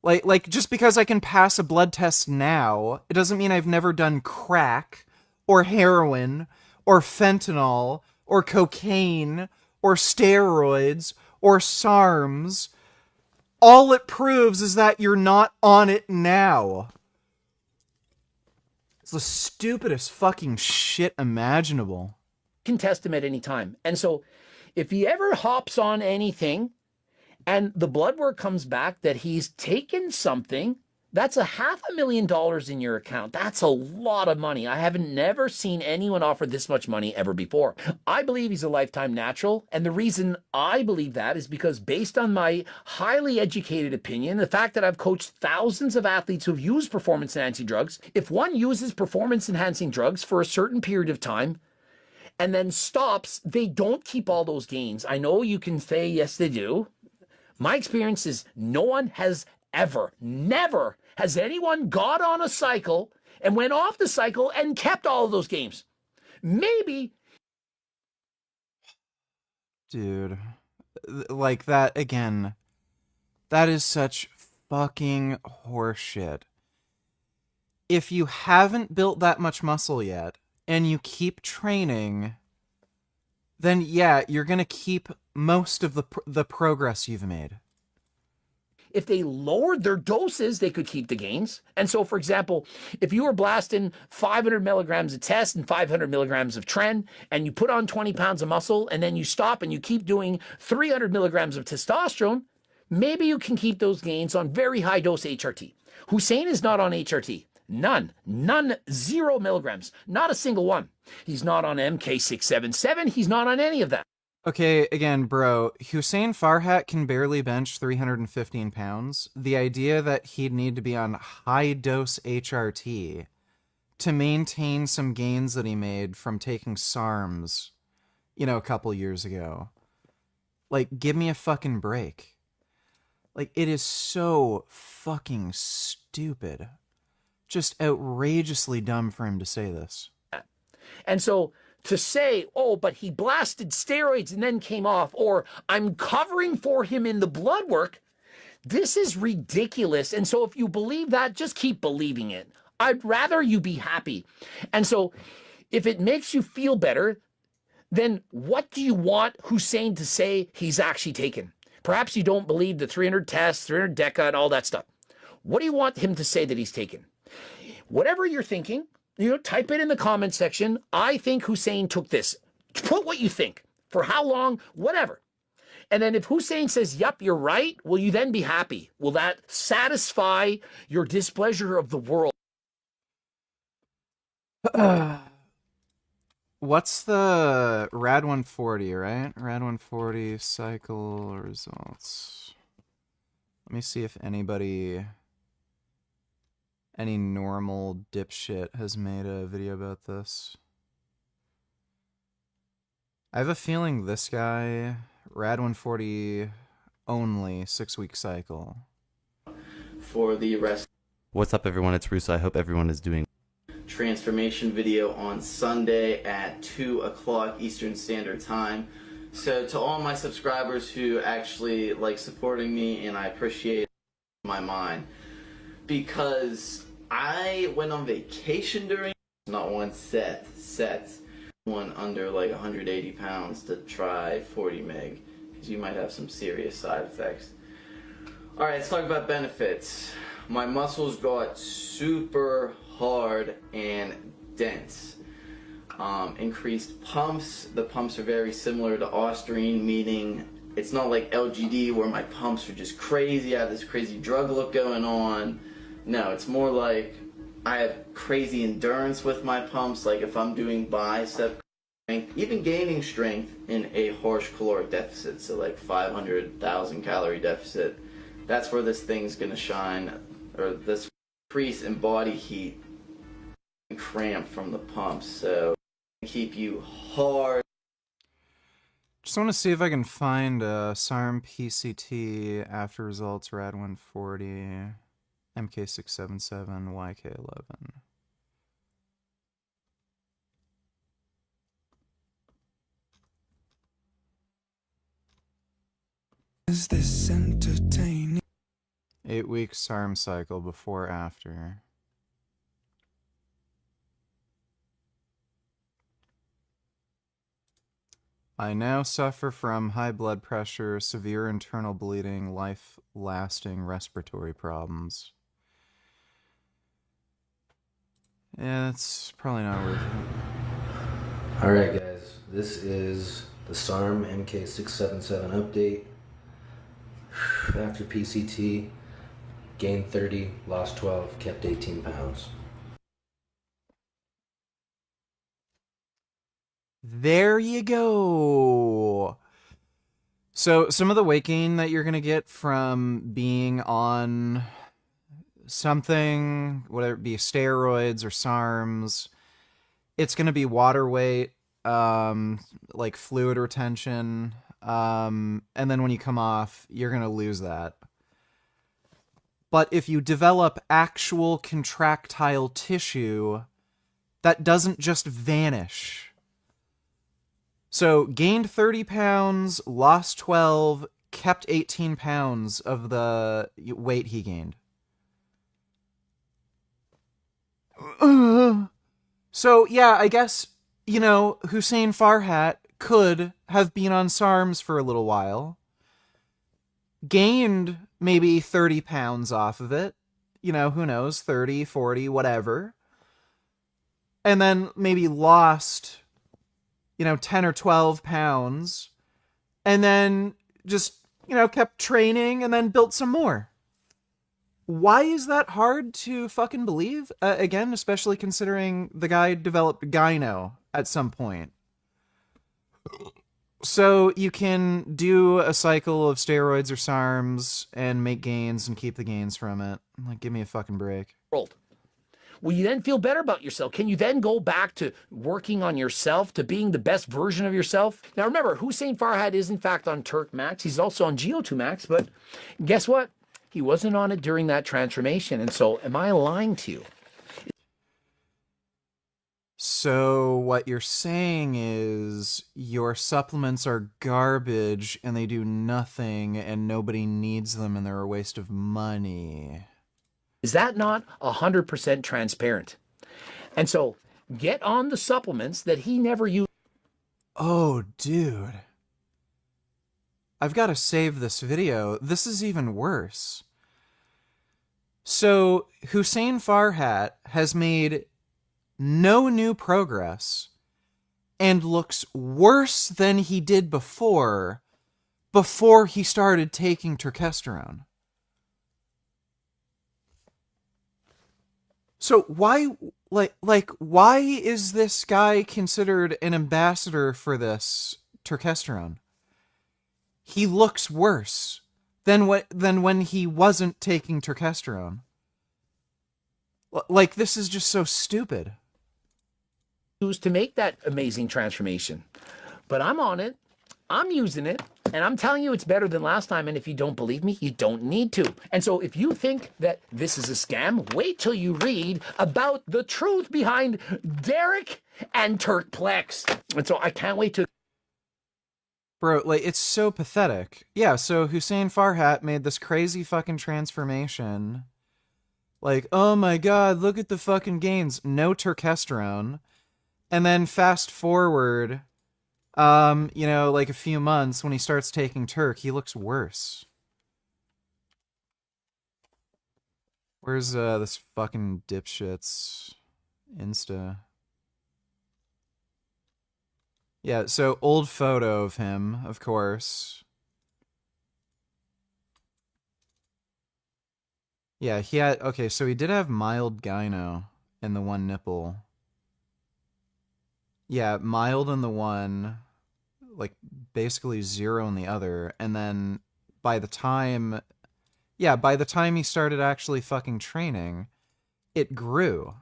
Like, just because I can pass a blood test now, it doesn't mean I've never done crack, or heroin, or fentanyl, or cocaine, or steroids, or SARMs. All it proves is that you're not on it now. It's the stupidest fucking shit imaginable. Can test him at any time. And so if he ever hops on anything and the blood work comes back that he's taken something, that's $500,000 in your account. That's a lot of money. I haven't never seen anyone offer this much money ever before. I believe he's a lifetime natural. And the reason I believe that is because based on my highly educated opinion, the fact that I've coached thousands of athletes who've used performance-enhancing drugs, if one uses performance-enhancing drugs for a certain period of time, and then stops, they don't keep all those gains. I know you can say, yes, they do. My experience is no one has never has anyone got on a cycle and went off the cycle and kept all of those gains. Maybe. Dude, like that, again, that is such fucking horseshit. If you haven't built that much muscle yet, and you keep training, then yeah, you're gonna keep most of the progress you've made. if they lowered their doses, they could keep the gains. And so, for example, if you were blasting 500 milligrams of test and 500 milligrams of tren, and you put on 20 pounds of muscle, and then you stop and you keep doing 300 milligrams of testosterone, maybe you can keep those gains on very high dose HRT. Hussein is not on HRT. None, 0 milligrams, not a single one. He's not on MK677. He's not on any of that. Okay, again, bro, Hussein Farhat can barely bench 315 pounds. The idea that he'd need to be on high-dose HRT to maintain some gains that he made from taking SARMs, a couple years ago. Like, give me a fucking break. Like, it is so fucking stupid. Just outrageously dumb for him to say this. And so to say, oh, but he blasted steroids and then came off, or I'm covering for him in the blood work, this is ridiculous. And so if you believe that, just keep believing it. I'd rather you be happy. And so if it makes you feel better, then what do you want Hussein to say he's actually taken? Perhaps you don't believe the 300 tests, 300 DECA, and all that stuff. What do you want him to say that he's taken? Whatever you're thinking, type it in the comment section. I think Hussein took this. Put what you think. For how long? Whatever. And then if Hussein says, yep, you're right, will you then be happy? Will that satisfy your displeasure of the world? What's the Rad 140, right? Rad 140 cycle results. Let me see if any normal dipshit has made a video about this. I have a feeling this guy, Rad 140 only, 6-week cycle. For the rest. What's up, everyone? It's Russo. I hope everyone is doing transformation video on Sunday at 2 o'clock Eastern Standard Time. So to all my subscribers who actually like supporting me, and I appreciate my mind, because I went on vacation during not one sets one under like 180 pounds to try 40 meg, because you might have some serious side effects. All right, let's talk about benefits. My muscles got super hard and dense. Increased pumps. The pumps are very similar to Osterine, meaning it's not like LGD where my pumps are just crazy. I have this crazy drug look going on. No, it's more like I have crazy endurance with my pumps. Like if I'm doing bicep strength, even gaining strength in a harsh caloric deficit, so like 500,000 calorie deficit, that's where this thing's gonna shine, or this increase in body heat and cramp from the pumps. So keep you hard. Just want to see if I can find SARM PCT after results Rad 140, MK677, YK11. Is this entertaining? 8-week SARM cycle before after. I now suffer from high blood pressure, severe internal bleeding, life-lasting respiratory problems. Yeah, that's probably not worth it. Alright guys, this is the SARM MK677 update. After PCT, gained 30, lost 12, kept 18 pounds. There you go. So some of the weight gain that you're going to get from being on something, whether it be steroids or SARMs, it's going to be water weight, like fluid retention, and then when you come off, you're going to lose that. But if you develop actual contractile tissue, that doesn't just vanish. So, gained 30 pounds, lost 12, kept 18 pounds of the weight he gained. So, yeah, I guess, Hussein Farhat could have been on SARMs for a little while, gained maybe 30 pounds off of it. You know, who knows, 30, 40, whatever. And then maybe lost, 10 or 12 pounds. And then just, kept training and then built some more. Why is that hard to fucking believe? Again, especially considering the guy developed gyno at some point. So you can do a cycle of steroids or SARMs and make gains and keep the gains from it. Like, give me a fucking break. Will you then feel better about yourself? Can you then go back to working on yourself, to being the best version of yourself? Now remember, Hussein Farhat is in fact on Turk Max. He's also on Geo2 Max, but guess what? He wasn't on it during that transformation. And so am I lying to you? So what you're saying is your supplements are garbage and they do nothing and nobody needs them and they're a waste of money. Is that not 100% transparent? And so get on the supplements that he never used. Oh, dude. I've got to save this video. This is even worse. So Hussein Farhat has made no new progress and looks worse than he did before he started taking turkesterone. So why is this guy considered an ambassador for this turkesterone? He looks worse than when he wasn't taking turkesterone. Like, this is just so stupid. To make that amazing transformation. But I'm on it. I'm using it. And I'm telling you it's better than last time. And if you don't believe me, you don't need to. And so if you think that this is a scam, wait till you read about the truth behind Derek and Turkplex. And so I can't wait to... Bro, like, it's so pathetic. Yeah, so Hussein Farhat made this crazy fucking transformation. Like, oh my god, look at the fucking gains. No turkesterone. And then fast forward, like a few months when he starts taking Turk, he looks worse. Where's this fucking dipshit's Insta? Yeah, so old photo of him, of course. Yeah, so he did have mild gyno in the one nipple. Yeah, mild in the one, like basically zero in the other, and then by the time he started actually fucking training, it grew.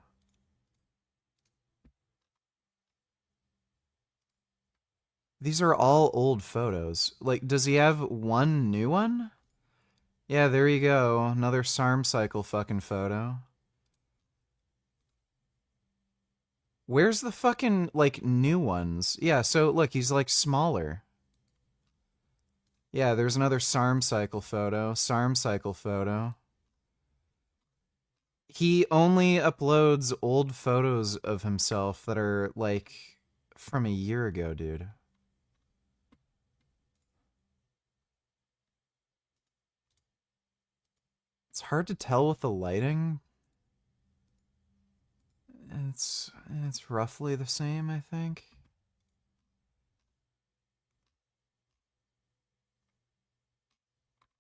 These are all old photos. Like, does he have one new one? Yeah, there you go. Another SARM cycle fucking photo. Where's the fucking, like, new ones? Yeah, so, look, he's, like, smaller. Yeah, there's another SARM cycle photo. SARM cycle photo. He only uploads old photos of himself that are, like, from a year ago, dude. It's hard to tell with the lighting. It's roughly the same, I think.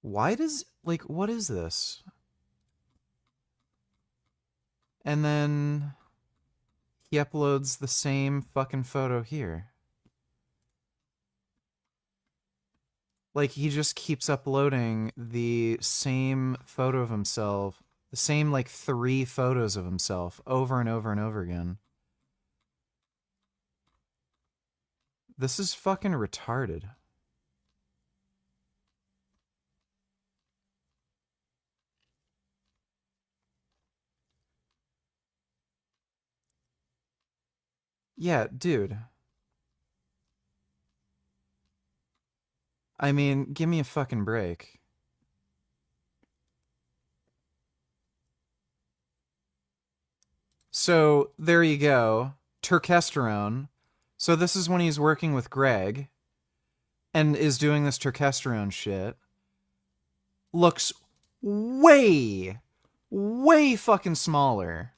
Why does, like, what is this? And then he uploads the same fucking photo here. Like, he just keeps uploading the same photo of himself, the same, like, 3 photos of himself over and over and over again. This is fucking retarded. Yeah, dude. I mean, give me a fucking break. So, there you go. Turkesterone. So this is when he's working with Greg and is doing this turkesterone shit. Looks way, way fucking smaller.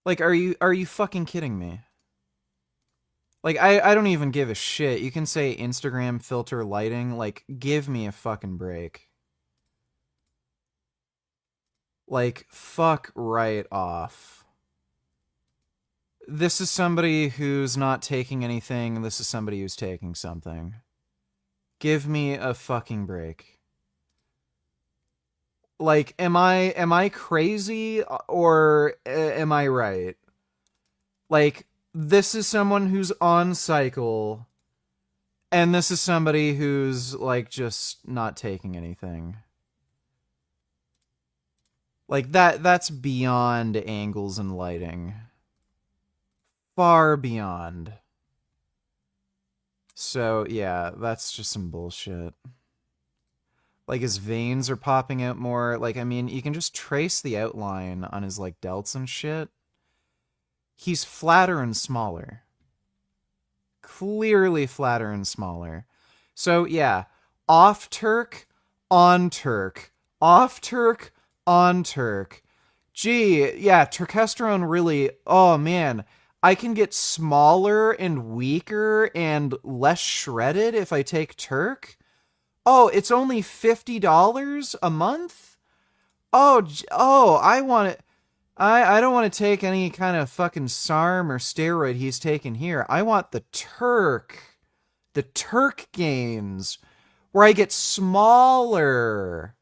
Like, are you fucking kidding me? Like, I don't even give a shit. You can say Instagram filter lighting. Like, give me a fucking break. Like, fuck right off. This is somebody who's not taking anything. This is somebody who's taking something. Give me a fucking break. Like, am I crazy or am I right? Like, this is someone who's on cycle, and this is somebody who's, like, just not taking anything. Like, that's beyond angles and lighting. Far beyond. So, yeah, that's just some bullshit. Like, his veins are popping out more. Like, I mean, you can just trace the outline on his, like, delts and shit. He's flatter and smaller. Clearly flatter and smaller. So, yeah, off Turk, on Turk. Off Turk, on Turk. Gee, yeah, Turkesterone really, oh man, I can get smaller and weaker and less shredded if I take Turk? Oh, it's only $50 a month? Oh, I want it. I don't want to take any kind of fucking SARM or steroid he's taking here. I want the Turk. The Turk gains, where I get smaller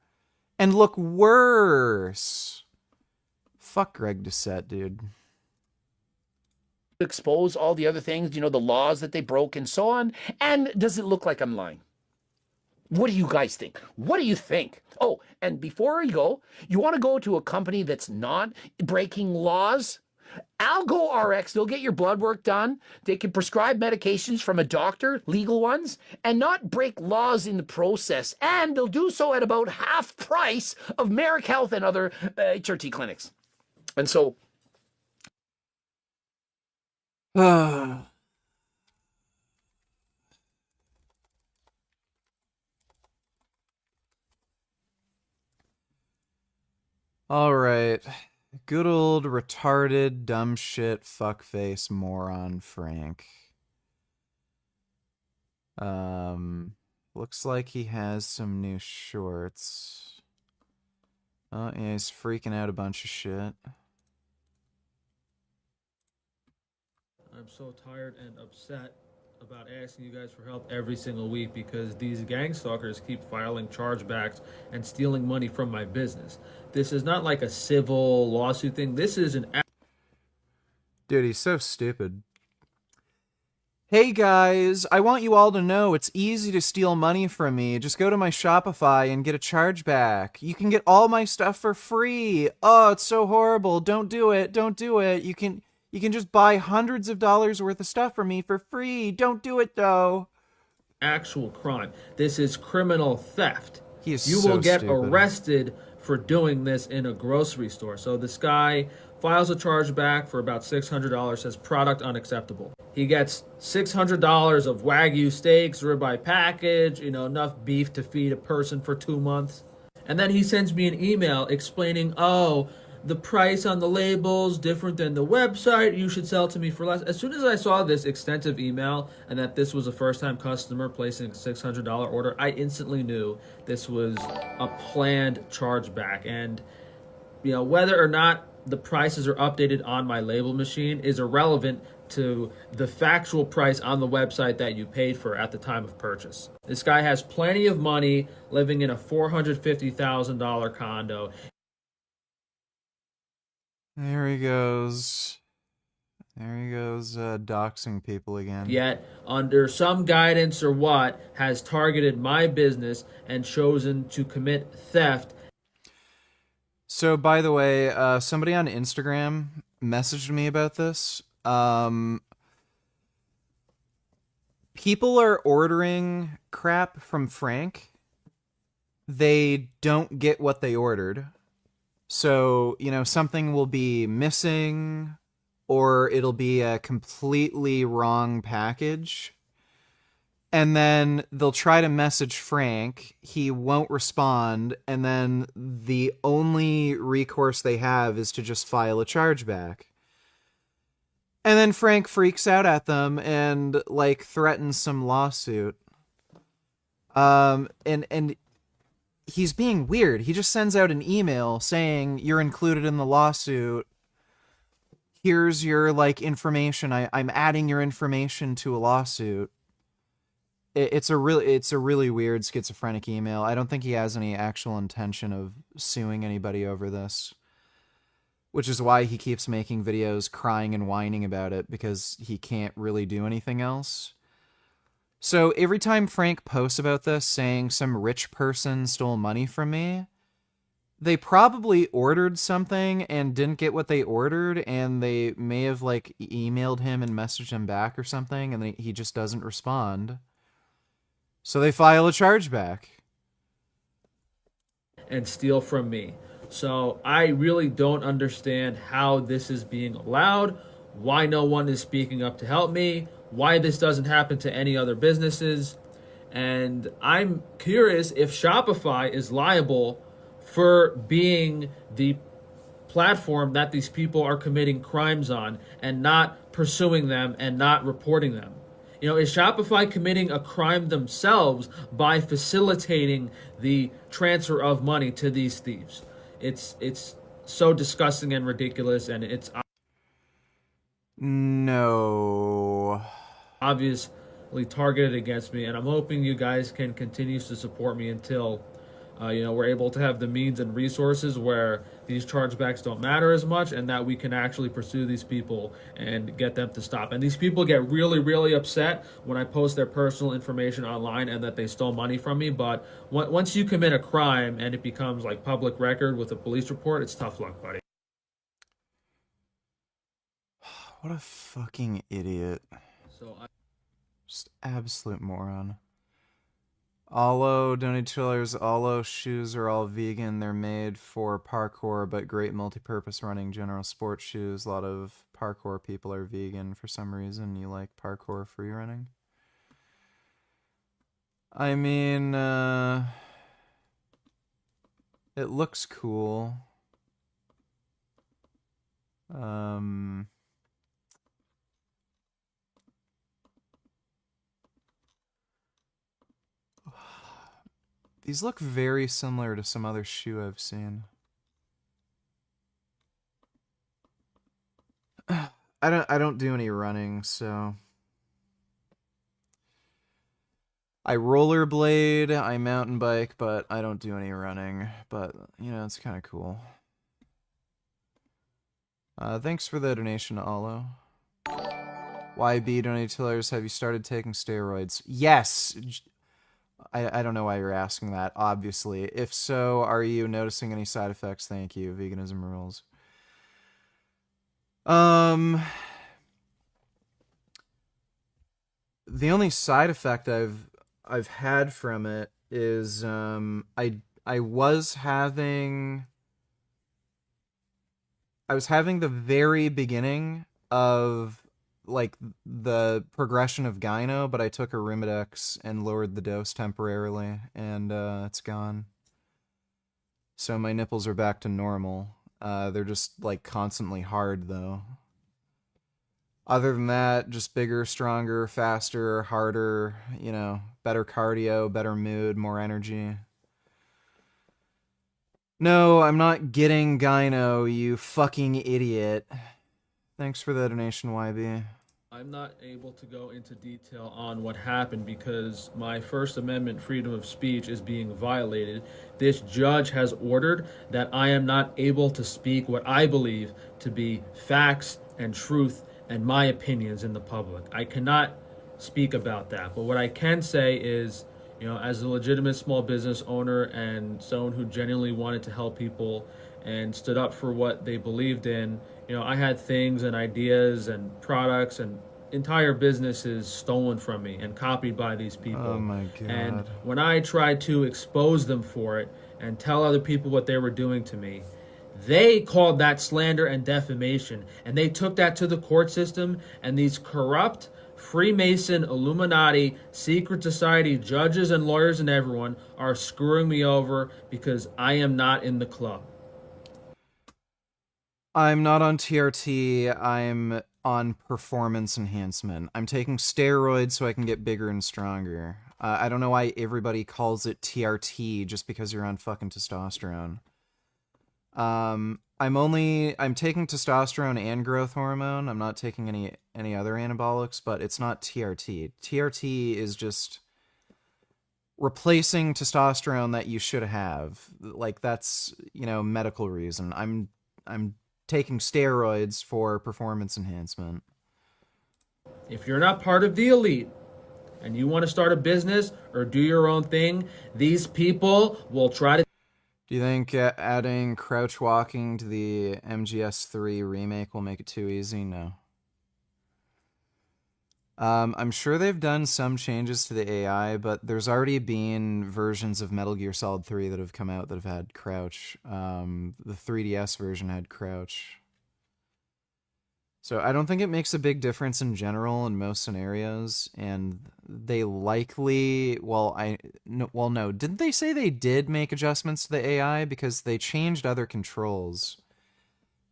and look worse. Fuck Greg Doucette, dude. Expose all the other things, you know, the laws that they broke and so on. And does it look like I'm lying? What do you guys think? What do you think? Oh, and before you go, you want to go to a company that's not breaking laws? Algo RX, they'll get your blood work done. They can prescribe medications from a doctor, legal ones, and not break laws in the process. And they'll do so at about half price of Merrick Health and other HRT clinics. And so... Alright. Good old retarded, dumb shit, fuckface, moron Frank. Looks like he has some new shorts. Oh, yeah, he's freaking out a bunch of shit. I'm so tired and upset about asking you guys for help every single week because these gang stalkers keep filing chargebacks and stealing money from my business. This is not like a civil lawsuit thing. This is an... Dude, he's so stupid. Hey guys, I want you all to know it's easy to steal money from me. Just go to my Shopify and get a chargeback. You can get all my stuff for free. Oh, it's so horrible. Don't do it. Don't do it. You can just buy hundreds of dollars worth of stuff from me for free. Don't do it though. Actual crime. This is criminal theft. He is You so will get stupid. arrested for doing this in a grocery store. So this guy files a chargeback for about $600, says product unacceptable. He gets $600 of Wagyu steaks, ribeye package, enough beef to feed a person for 2 months. And then he sends me an email explaining, oh, the price on the label's different than the website. You should sell to me for less. As soon as I saw this extensive email and that this was a first-time customer placing a $600 order, I instantly knew this was a planned chargeback. And, whether or not the prices are updated on my label machine is irrelevant to the factual price on the website that you paid for at the time of purchase. This guy has plenty of money living in a $450,000 condo. There he goes. There he goes, doxing people again. Yet, under some guidance or what, has targeted my business and chosen to commit theft. So, by the way, somebody on Instagram messaged me about this. People are ordering crap from Frank. They don't get what they ordered. So, something will be missing, or it'll be a completely wrong package. And then they'll try to message Frank. He won't respond. And then the only recourse they have is to just file a chargeback. And then Frank freaks out at them and like threatens some lawsuit. And he's being weird. He just sends out an email saying you're included in the lawsuit. Here's your like information. I'm adding your information to a lawsuit. It's a really weird schizophrenic email. I don't think he has any actual intention of suing anybody over this, which is why he keeps making videos crying and whining about it, because he can't really do anything else. So every time Frank posts about this saying some rich person stole money from me, they probably ordered something and didn't get what they ordered, and they may have like emailed him and messaged him back or something, and he just doesn't respond. So they file a chargeback. And steal from me. So I really don't understand how this is being allowed, why no one is speaking up to help me, why this doesn't happen to any other businesses. And I'm curious if Shopify is liable for being the platform that these people are committing crimes on and not pursuing them and not reporting them. You know, is Shopify committing a crime themselves by facilitating the transfer of money to these thieves? It's so disgusting and ridiculous, and it's no obviously targeted against me. And I'm hoping you guys can continue to support me until we're able to have the means and resources where these chargebacks don't matter as much, and that we can actually pursue these people and get them to stop. And these people get really, really upset when I post their personal information online and that they stole money from me. But once you commit a crime and it becomes like public record with a police report, it's tough luck, buddy. What a fucking idiot. Just absolute moron. Alo, donate chillers. Alo shoes are all vegan. They're made for parkour, but great multi-purpose running. General sports shoes. A lot of parkour people are vegan for some reason. You like parkour free running? I mean, it looks cool. These look very similar to some other shoe I've seen. I don't do any running, so I rollerblade, I mountain bike, but I don't do any running. But you know, it's kind of cool. Thanks for the donation, Alo. YB donated $2. Have you started taking steroids? Yes. I don't know why you're asking that, obviously. If so, are you noticing any side effects? Thank you. Veganism rules. The only side effect I've had from it is I was having the very beginning of like the progression of gyno, but I took a Arimidex and lowered the dose temporarily, and it's gone. So my nipples are back to normal. They're just like constantly hard though. Other than that, just bigger, stronger, faster, harder, you know, better cardio, better mood, more energy. No, I'm not getting gyno, you fucking idiot. Thanks for the donation, YB. I'm not able to go into detail on what happened because my First Amendment freedom of speech is being violated. This judge has ordered that I am not able to speak what I believe to be facts and truth and my opinions in the public. I cannot speak about that. But what I can say is, you know, as a legitimate small business owner and someone who genuinely wanted to help people and stood up for what they believed in, you know, I had things and ideas and products and entire businesses stolen from me and copied by these people. Oh my God. And when I tried to expose them for it and tell other people what they were doing to me, they called that slander and defamation, and they took that to the court system, and these corrupt Freemason, Illuminati, secret society, judges and lawyers and everyone are screwing me over because I am not in the club. I'm not on TRT. I'm on performance enhancement. I'm taking steroids so I can get bigger and stronger. I don't know why everybody calls it TRT just because you're on fucking testosterone. I'm taking testosterone and growth hormone. I'm not taking any other anabolics, but it's not TRT. TRT is just replacing testosterone that you should have. Like, that's, medical reason. I'm taking steroids for performance enhancement. If you're not part of the elite and you want to start a business or do your own thing, these people will try to... Do you think adding crouch walking to the MGS3 remake will make it too easy? No. I'm sure they've done some changes to the AI, but there's already been versions of Metal Gear Solid 3 that have come out that have had crouch. The 3DS version had crouch. So I don't think it makes a big difference in general in most scenarios, and they likely, no, didn't they say they did make adjustments to the AI because they changed other controls?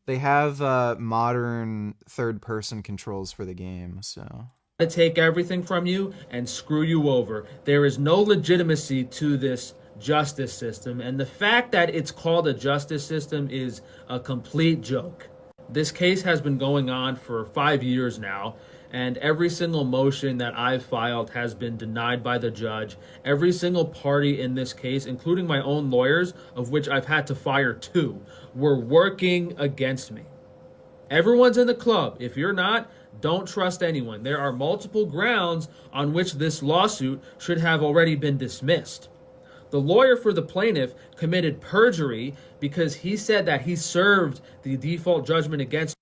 They have modern third-person controls for the game, so... to take everything from you and screw you over. There is no legitimacy to this justice system, and the fact that it's called a justice system is a complete joke. This case has been going on for 5 years now, and every single motion that I've filed has been denied by the judge. Every single party in this case, including my own lawyers, of which I've had to fire 2, were working against me. Everyone's in the club. If you're not, don't trust anyone. There are multiple grounds on which this lawsuit should have already been dismissed. The lawyer for the plaintiff committed perjury because he said that he served the default judgment against...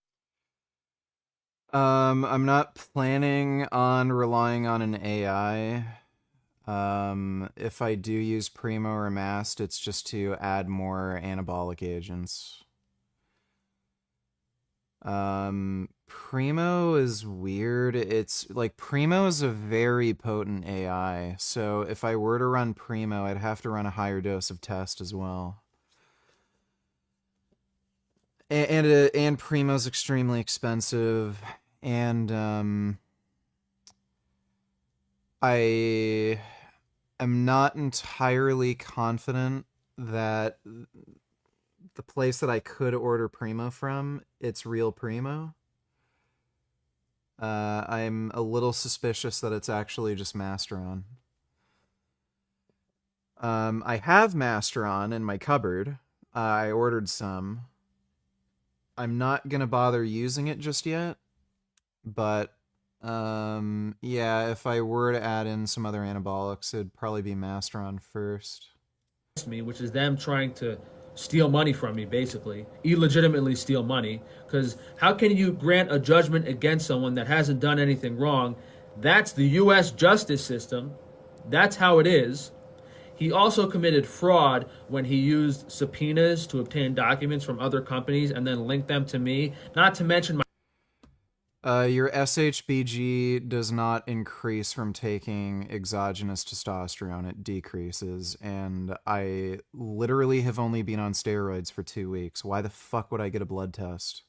I'm not planning on relying on an AI. If I do use Primo or Mast, it's just to add more anabolic agents. Primo is weird. It's like Primo is a very potent AI, so if I were to run Primo, I'd have to run a higher dose of test as well. And Primo's extremely expensive, and I am not entirely confident that the place that I could order Primo from, it's real Primo. I'm a little suspicious that it's actually just Masteron. I have Masteron in my cupboard. I ordered some. I'm not gonna bother using it just yet, but yeah, if I were to add in some other anabolics, it'd probably be Masteron first. me, which is them trying to steal money from me, basically. Illegitimately steal money. Because how can you grant a judgment against someone that hasn't done anything wrong? That's the U.S. justice system. That's how it is. He also committed fraud when he used subpoenas to obtain documents from other companies and then linked them to me. Not to mention my... Your SHBG does not increase from taking exogenous testosterone. It decreases, and I literally have only been on steroids for 2 weeks. Why the fuck would I get a blood test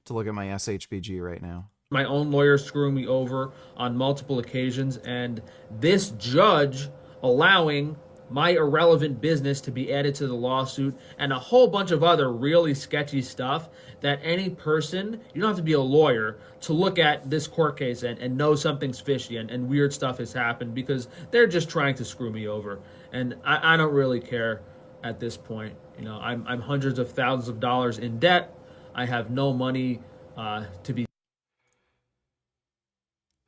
to look at my SHBG right now? My own lawyer screwing me over on multiple occasions, and this judge allowing my irrelevant business to be added to the lawsuit, and a whole bunch of other really sketchy stuff that any person, you don't have to be a lawyer to look at this court case and know something's fishy and weird stuff has happened, because they're just trying to screw me over. And I don't really care at this point. You know, I'm hundreds of thousands of dollars in debt. I have no money to be...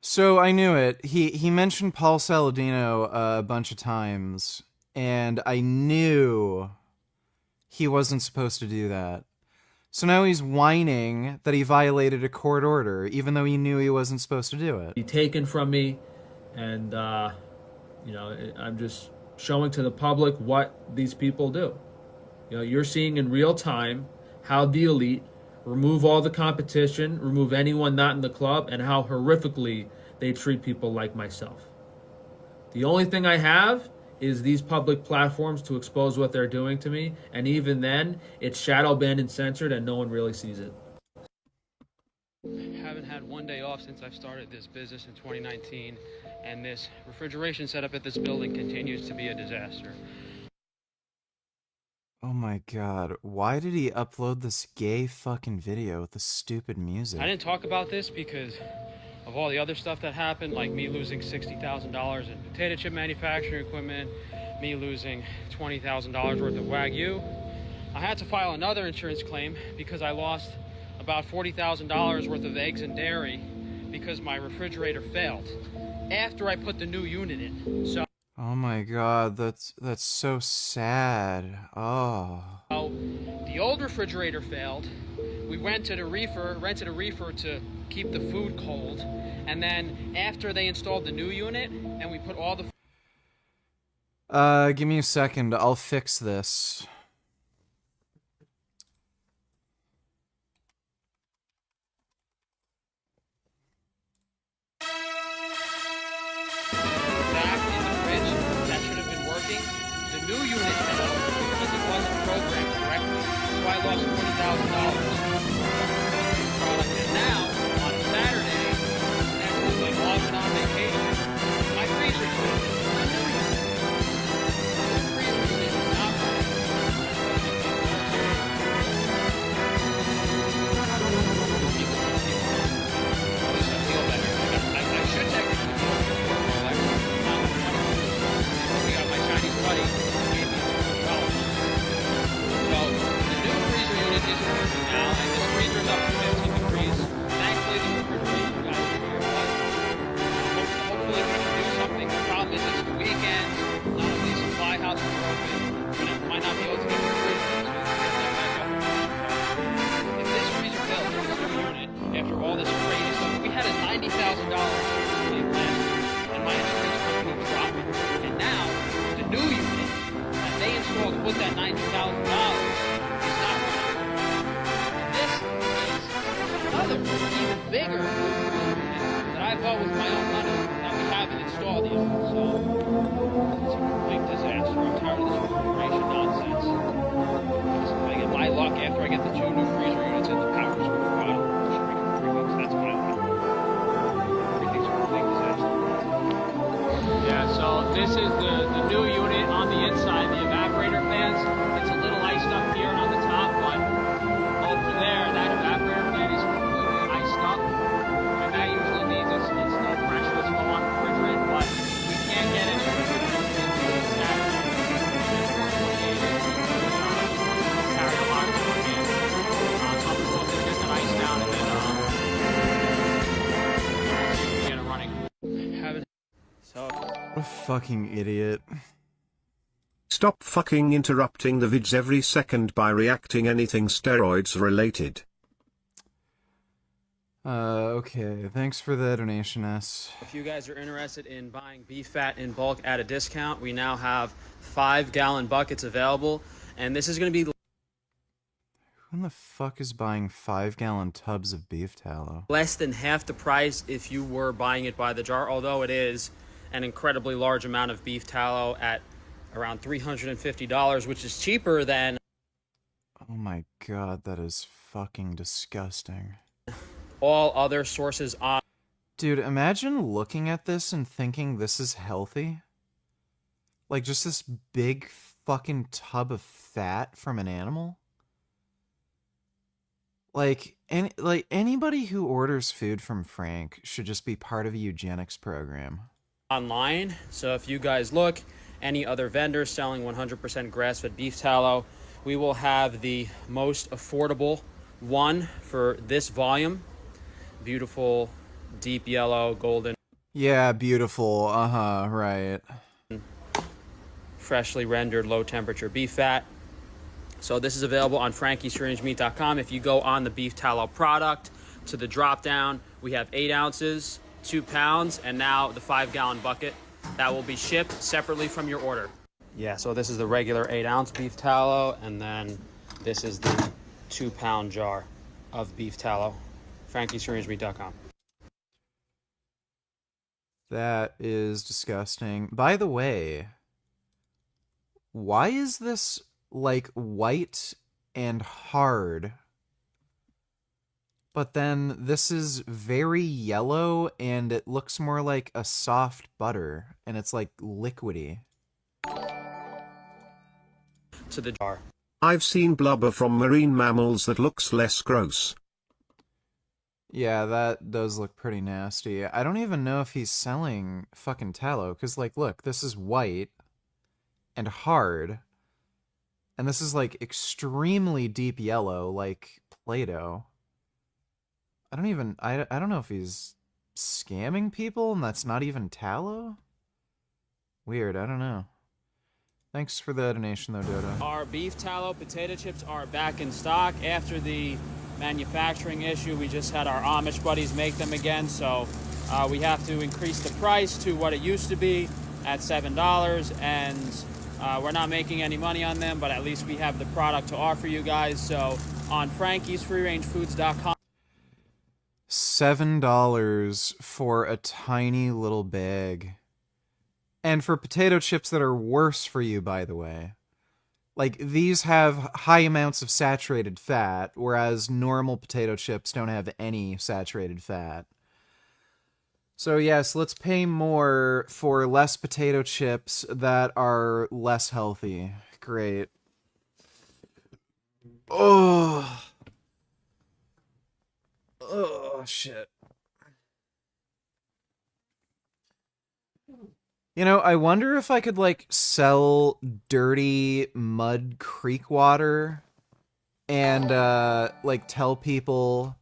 So I knew it. He mentioned Paul Saladino a bunch of times, and I knew he wasn't supposed to do that. So now he's whining that he violated a court order, even though he knew he wasn't supposed to do it. Be taken from me, and you know, I'm just showing to the public what these people do. You know, you're seeing in real time how the elite remove all the competition, remove anyone not in the club, and how horrifically they treat people like myself. The only thing I have is these public platforms to expose what they're doing to me, and even then, it's shadow banned and censored and no one really sees it. Haven't had one day off since I've started this business in 2019, and this refrigeration setup at this building continues to be a disaster. Oh my god, why did he upload this gay fucking video with the stupid music? I didn't talk about this because of all the other stuff that happened, like me losing $60,000 in potato chip manufacturing equipment, me losing $20,000 worth of Wagyu. I had to file another insurance claim because I lost about $40,000 worth of eggs and dairy because my refrigerator failed after I put the new unit in. So Oh my god, that's so sad. Oh. the old refrigerator failed. We rented a reefer to keep the food cold, and then after they installed the new unit and we put all the give me a second, I'll fix this. back in the fridge that should have been working, the new unit failed because it wasn't programmed correctly, so I lost $40,000. And now, on Saturday, after being off and on vacation, my freezer failed. The new unit. The freezer unit is not running. I feel better. I should technically feel better. We got my Chinese buddy gave me $20. So the new freezer unit is working now, and this freezer is up to 15 degrees. Thankfully, the refrigerator got here, but hopefully we can do something. The problem is it's the weekend. None of these supply houses are open. We might not be able to get the fridge so we can get that back up. If this freezer fails in this new unit, after all this crazy stuff, we had a $90,000 claim last year, and my insurance company dropped it. And now, the new unit that they installed with that $90,000 is not running. And this is another, even bigger unit that I bought with my own money that we haven't installed yet. So, it's a complete disaster. I'm tired of this refrigeration nonsense. If I get my luck after I get the 2 new freezer units and the power screw bottle, which should be for $3, that's my luck. Everything's a complete disaster. Yeah, so this is the new unit on the inside, the evaporator fans. It's a little iced up here on the top, but over there, that evaporator fan is completely iced up. And that usually means it's no pressure, it's low on refrigerant, but we can't get any refrigerant into the stack. Carry a lot of work in. So I'm going to get that ice down and then get it running. What a fucking idiot. Stop fucking interrupting the vids every second by reacting anything steroids related. Okay, thanks for the donation, S. If you guys are interested in buying beef fat in bulk at a discount, we now have 5-gallon buckets available, and this is going to be Who in the fuck is buying 5-gallon tubs of beef tallow? less than half the price if you were buying it by the jar, although it is an incredibly large amount of beef tallow at around $350, which is cheaper than Oh my god, that is fucking disgusting. all other sources on. Dude, imagine looking at this and thinking this is healthy. Like just this big fucking tub of fat from an animal. Like anybody who orders food from Frank should just be part of a eugenics program. Online. So if you guys look, any other vendors selling 100% grass-fed beef tallow, we will have the most affordable one for this volume. Beautiful, deep yellow, golden. Yeah, beautiful. Right. Freshly rendered low-temperature beef fat. So this is available on FrankieStrangeMeat.com. If you go on the beef tallow product to the drop-down, we have 8 ounces, 2 pounds, and now the 5-gallon bucket that will be shipped separately from your order. Yeah, so this is the regular 8-ounce beef tallow, and then this is the 2-pound jar. of beef tallow. FrankieStrangeMeat.com. That is disgusting. By the way, why is this like white and hard? But then this is very yellow and it looks more like a soft butter and it's like liquidy. To the jar. I've seen blubber from marine mammals that looks less gross. Yeah, that does look pretty nasty. I don't even know if he's selling fucking tallow, because, like, look, this is white and hard, and this is, like, extremely deep yellow, like Play-Doh. I don't know if he's scamming people, and that's not even tallow? Weird, I don't know. Thanks for the donation, though, Dodo. Our beef tallow potato chips are back in stock after the manufacturing issue. We just had our Amish buddies make them again, so we have to increase the price to what it used to be at $7, and we're not making any money on them, but at least we have the product to offer you guys. So on frankiesfreerangefoods.com. $7 for a tiny little bag. And for potato chips that are worse for you, by the way. Like, these have high amounts of saturated fat, whereas normal potato chips don't have any saturated fat. So yes, let's pay more for less potato chips that are less healthy. Great. Oh. Oh, shit. You know, I wonder if I could, like, sell dirty mud creek water and, like, tell people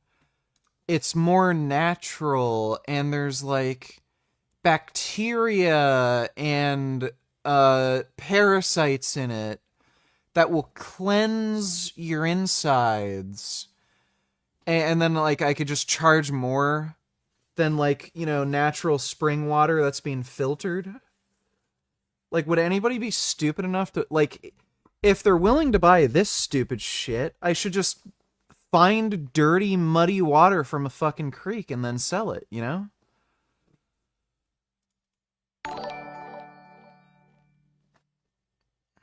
it's more natural and there's, like, bacteria and, parasites in it that will cleanse your insides. And then, like, I could just charge more than, like, you know, natural spring water that's being filtered. Like, would anybody be stupid enough to, like, if they're willing to buy this stupid shit, I should just find dirty, muddy water from a fucking creek and then sell it, you know?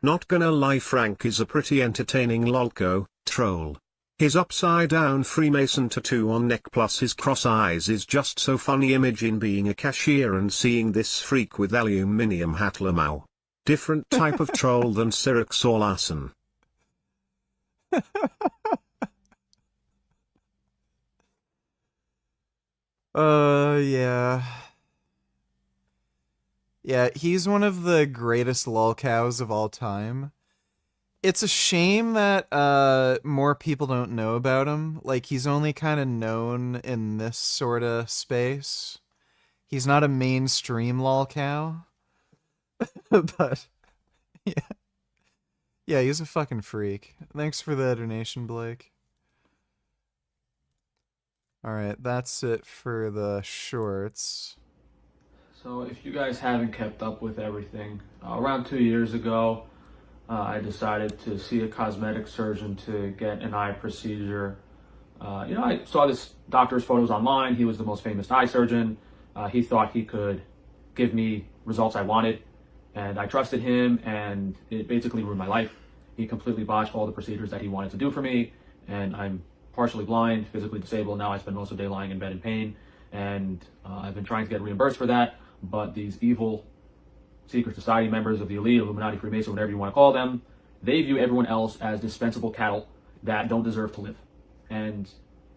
Not gonna lie, Frank is a pretty entertaining lolco, troll. His upside-down Freemason tattoo on neck plus his cross eyes is just so funny. Imagine being a cashier and seeing this freak with aluminium hat lamau. Different type of troll than Syrix or Larson. Yeah. Yeah, he's one of the greatest lolcows of all time. It's a shame that more people don't know about him. Like, he's only kind of known in this sort of space. He's not a mainstream lolcow. But, yeah. Yeah, he's a fucking freak. Thanks for the donation, Blake. Alright, that's it for the shorts. So if you guys haven't kept up with everything, around 2 years ago, I decided to see a cosmetic surgeon to get an eye procedure. You know, I saw this doctor's photos online. He was the most famous eye surgeon. He thought he could give me results I wanted, and I trusted him, and it basically ruined my life. He completely botched all the procedures that he wanted to do for me, and I'm partially blind, physically disabled. Now I spend most of the day lying in bed in pain, and I've been trying to get reimbursed for that, but these evil secret society members of the elite, Illuminati, Freemason, whatever you want to call them, they view everyone else as dispensable cattle that don't deserve to live. And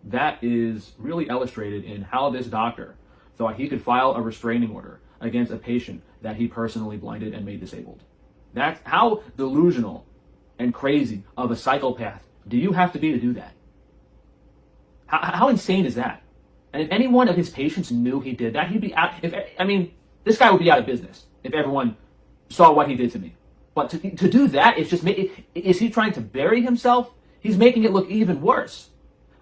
that is really illustrated in how this doctor thought he could file a restraining order against a patient that he personally blinded and made disabled. That's how delusional and crazy of a psychopath do you have to be to do that? How insane is that? And if any one of his patients knew he did that, he'd be out. This guy would be out of business if everyone saw what he did to me. But to do that, it's just, is he trying to bury himself? He's making it look even worse.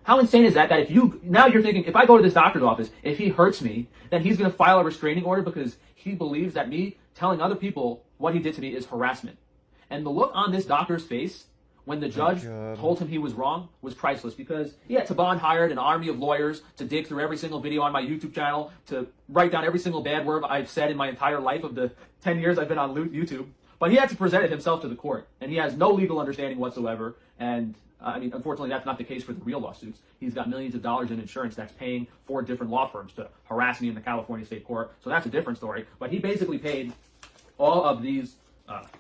How insane is that? That now you're thinking, if I go to this doctor's office, if he hurts me, then he's going to file a restraining order because he believes that me telling other people what he did to me is harassment. And the look on this doctor's face when the judge told him he was wrong was priceless, because Taban hired an army of lawyers to dig through every single video on my YouTube channel, to write down every single bad word I've said in my entire life of the 10 years I've been on YouTube. But he had to present it himself to the court, and he has no legal understanding whatsoever. And I mean, unfortunately, that's not the case for the real lawsuits. He's got millions of dollars in insurance that's paying 4 different law firms to harass me in the California State Court. So that's a different story. But he basically paid all of these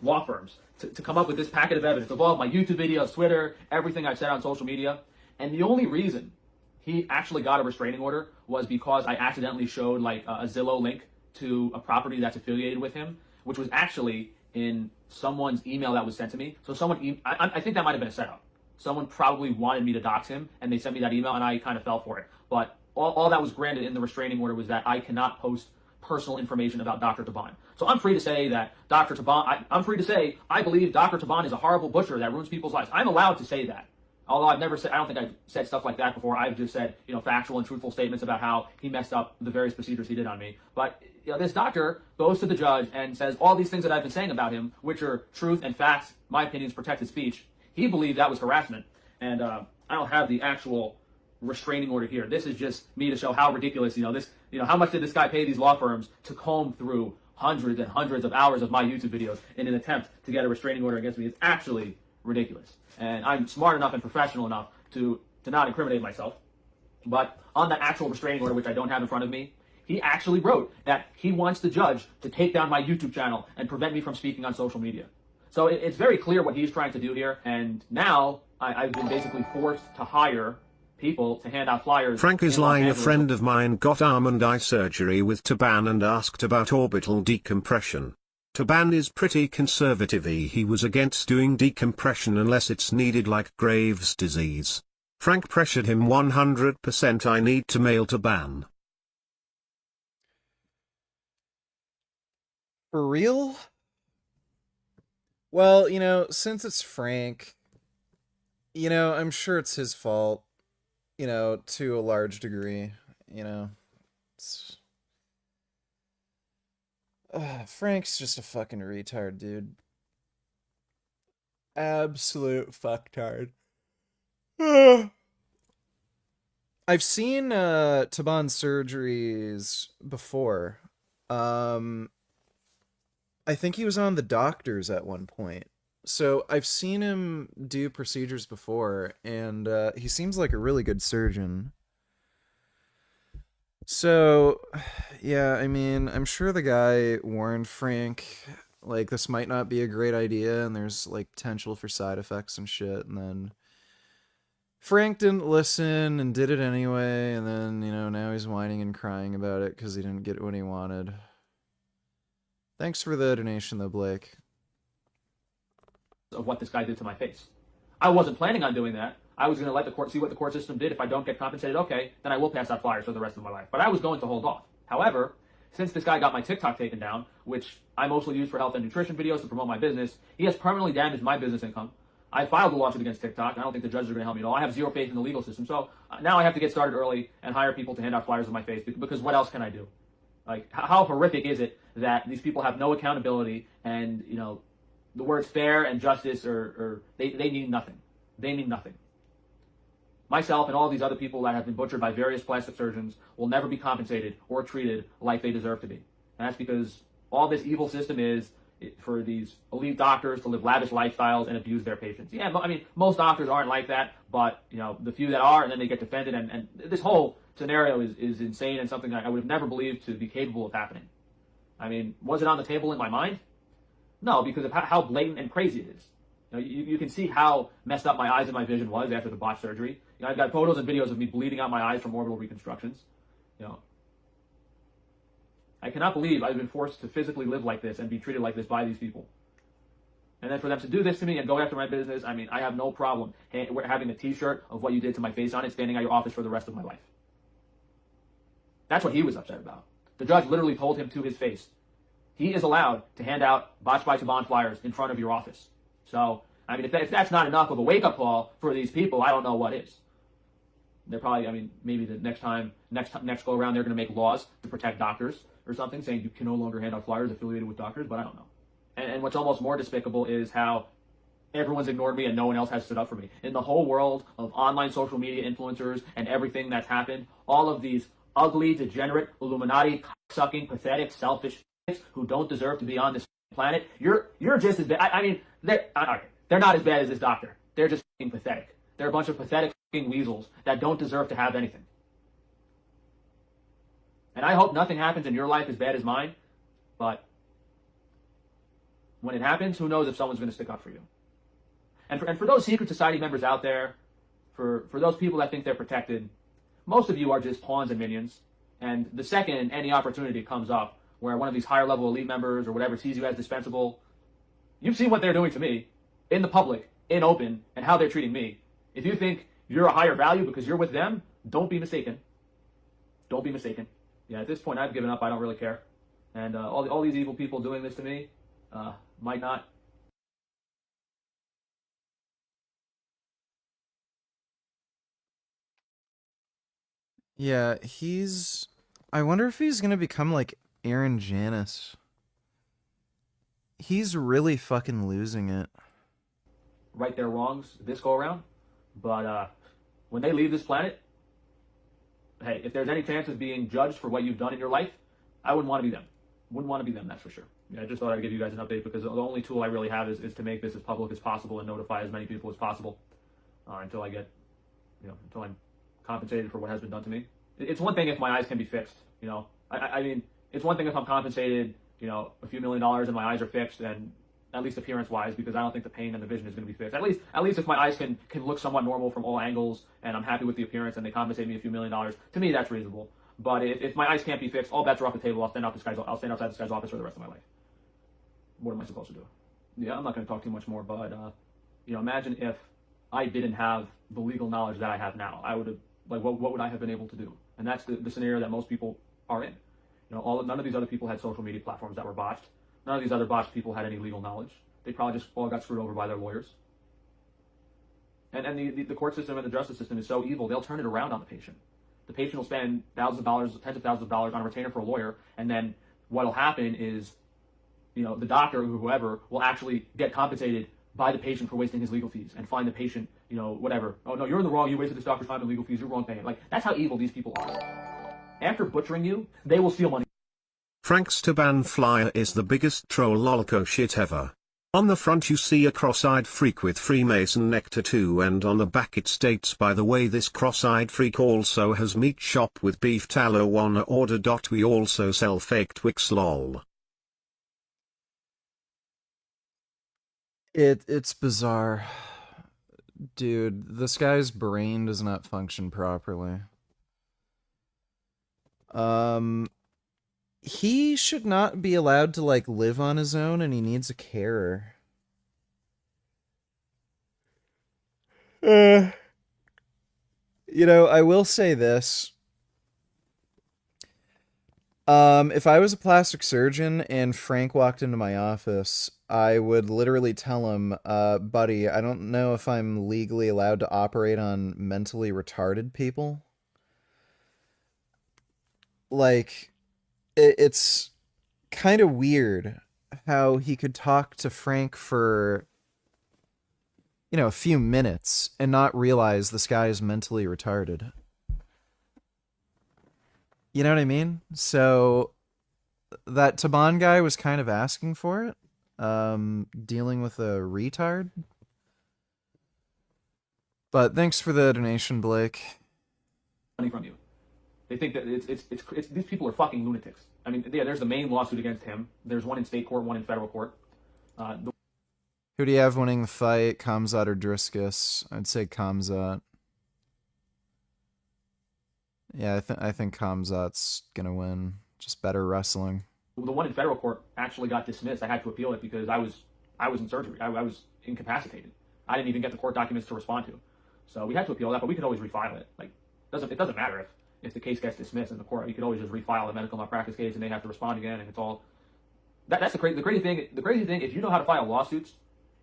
law firms to come up with this packet of evidence of all of my YouTube videos, Twitter, everything I've said on social media. And the only reason he actually got a restraining order was because I accidentally showed like a Zillow link to a property that's affiliated with him, which was actually in someone's email that was sent to me. So I think that might have been a setup. Someone probably wanted me to dox him, and they sent me that email, and I kind of fell for it. But all that was granted in the restraining order was that I cannot post personal information about Dr. Taban. So I'm free to say that Dr. Taban, I'm free to say I believe Dr. Taban is a horrible butcher that ruins people's lives. I'm allowed to say that. Although I don't think I've said stuff like that before. I've just said, factual and truthful statements about how he messed up the various procedures he did on me. But, this doctor goes to the judge and says all these things that I've been saying about him, which are truth and facts, my opinions, protected speech. He believed that was harassment. And I don't have the actual restraining order here. This is just me to show how ridiculous, how much did this guy pay these law firms to comb through hundreds and hundreds of hours of my YouTube videos in an attempt to get a restraining order against me. It's actually ridiculous. And I'm smart enough and professional enough to not incriminate myself. But on the actual restraining order, which I don't have in front of me, he actually wrote that he wants the judge to take down my YouTube channel and prevent me from speaking on social media. So it's very clear what he's trying to do here. And now I've been basically forced to hire people to hand out flyers. Frank is lying. A friend of mine got arm and eye surgery with Taban and asked about orbital decompression. Taban is pretty conservative-y. He was against doing decompression unless it's needed, like Graves' disease. Frank pressured him 100%. I need to mail Taban. For real? Well, since it's Frank, I'm sure it's his fault, to a large degree, it's... Frank's just a fucking retard, dude. Absolute fucktard. I've seen Taban surgeries before. I think he was on the doctors at one point. So I've seen him do procedures before, and he seems like a really good surgeon. So, yeah, I mean, I'm sure the guy warned Frank, like, this might not be a great idea, and there's, like, potential for side effects and shit, and then Frank didn't listen and did it anyway, and then, now he's whining and crying about it because he didn't get what he wanted. Thanks for the donation, though, Blake. Of what this guy did to my face. I wasn't planning on doing that. I was going to let the court see what the court system did. If I don't get compensated, okay, then I will pass out flyers for the rest of my life. But I was going to hold off. However, since this guy got my TikTok taken down, which I mostly use for health and nutrition videos to promote my business, he has permanently damaged my business income. I filed a lawsuit against TikTok. I don't think the judges are going to help me at all. I have zero faith in the legal system. So now I have to get started early and hire people to hand out flyers with my face, because what else can I do? Like, how horrific is it that these people have no accountability, and, the words fair and justice they mean nothing. They mean nothing. Myself and all these other people that have been butchered by various plastic surgeons will never be compensated or treated like they deserve to be. And that's because all this evil system is for these elite doctors to live lavish lifestyles and abuse their patients. Yeah, I mean, most doctors aren't like that, but, the few that are, and then they get defended, and this whole scenario is insane and something that I would have never believed to be capable of happening. I mean, was it on the table in my mind? No, because of how blatant and crazy it is. You can see how messed up my eyes and my vision was after the botched surgery. I've got photos and videos of me bleeding out my eyes from orbital reconstructions. I cannot believe I've been forced to physically live like this and be treated like this by these people. And then for them to do this to me and go after my business, I mean, I have no problem having a t-shirt of what you did to my face on it, standing at your office for the rest of my life. That's what he was upset about. The judge literally told him to his face, he is allowed to hand out Botched by Taban flyers in front of your office. So, I mean, if that's not enough of a wake-up call for these people, I don't know what is. They're probably, I mean, maybe the next go around, they're going to make laws to protect doctors or something, saying you can no longer hand out flyers affiliated with doctors, but I don't know. And what's almost more despicable is how everyone's ignored me and no one else has stood up for me. In the whole world of online social media influencers and everything that's happened, all of these ugly, degenerate, Illuminati, sucking, pathetic, selfish who don't deserve to be on this planet, you're just as bad. I mean, they're not as bad as this doctor. They're just pathetic. They're a bunch of pathetic weasels that don't deserve to have anything. And I hope nothing happens in your life as bad as mine, but when it happens, who knows if someone's going to stick up for you. And for those secret society members out there, for those people that think they're protected, most of you are just pawns and minions. And the second any opportunity comes up where one of these higher level elite members or whatever sees you as dispensable, you've seen what they're doing to me in the public, in open, and how they're treating me. If you think you're a higher value because you're with them, don't be mistaken. Don't be mistaken. Yeah, at this point, I've given up. I don't really care. And all these evil people doing this to me might not. Yeah, I wonder if he's gonna become like Aaron Janis. He's really fucking losing it. Right their wrongs this go around. But when they leave this planet, hey, if there's any chance of being judged for what you've done in your life, I wouldn't want to be them. Wouldn't want to be them, that's for sure. Yeah, I just thought I'd give you guys an update because the only tool I really have is to make this as public as possible and notify as many people as possible until I get, until I'm compensated for what has been done to me. It's one thing if my eyes can be fixed, I mean, it's one thing if I'm compensated, a few $1 million and my eyes are fixed, and at least appearance-wise, because I don't think the pain and the vision is going to be fixed. At least if my eyes can look somewhat normal from all angles, and I'm happy with the appearance, and they compensate me a few $1 million, to me that's reasonable. But if my eyes can't be fixed, all bets are off the table. I'll stand outside this guy's office for the rest of my life. What am I supposed to do? Yeah, I'm not going to talk too much more, but imagine if I didn't have the legal knowledge that I have now. I would have, what would I have been able to do? And that's the scenario that most people are in. None of these other people had social media platforms that were botched. None of these other botched people had any legal knowledge. They probably just all got screwed over by their lawyers. And the court system and the justice system is so evil, they'll turn it around on the patient. The patient will spend thousands of dollars, tens of thousands of dollars on a retainer for a lawyer, and then what'll happen is, the doctor or whoever will actually get compensated by the patient for wasting his legal fees and find the patient, whatever. Oh no, you're in the wrong. You wasted this doctor's time in legal fees. You're wrong paying. That's how evil these people are. After butchering you, they will steal money. Frank's Taban flyer is the biggest troll lolco shit ever. On the front you see a cross-eyed freak with Freemason neck tattoo, and on the back it states, by the way, this cross-eyed freak also has meat shop with beef tallow on order. We also sell fake Twix lol. It's bizarre. Dude, this guy's brain does not function properly. He should not be allowed to, live on his own, and he needs a carer. I will say this. If I was a plastic surgeon and Frank walked into my office, I would literally tell him, buddy, I don't know if I'm legally allowed to operate on mentally retarded people. It's kind of weird how he could talk to Frank for, a few minutes and not realize this guy is mentally retarded. You know what I mean? So that Taban guy was kind of asking for it, dealing with a retard. But thanks for the donation, Blake. Money from you. They think that it's these people are fucking lunatics. I mean, yeah, there's the main lawsuit against him. There's one in state court, one in federal court. Who do you have winning the fight, Kamzat or Driscus? I'd say Kamzat. Yeah, I think Kamzat's gonna win. Just better wrestling. The one in federal court actually got dismissed. I had to appeal it because I was in surgery. I was incapacitated. I didn't even get the court documents to respond to. So we had to appeal that, but we could always refile it. It doesn't matter if the case gets dismissed in the court. You could always just refile the medical malpractice case, and they have to respond again, and it's all. That's the crazy thing. The crazy thing, if you know how to file lawsuits,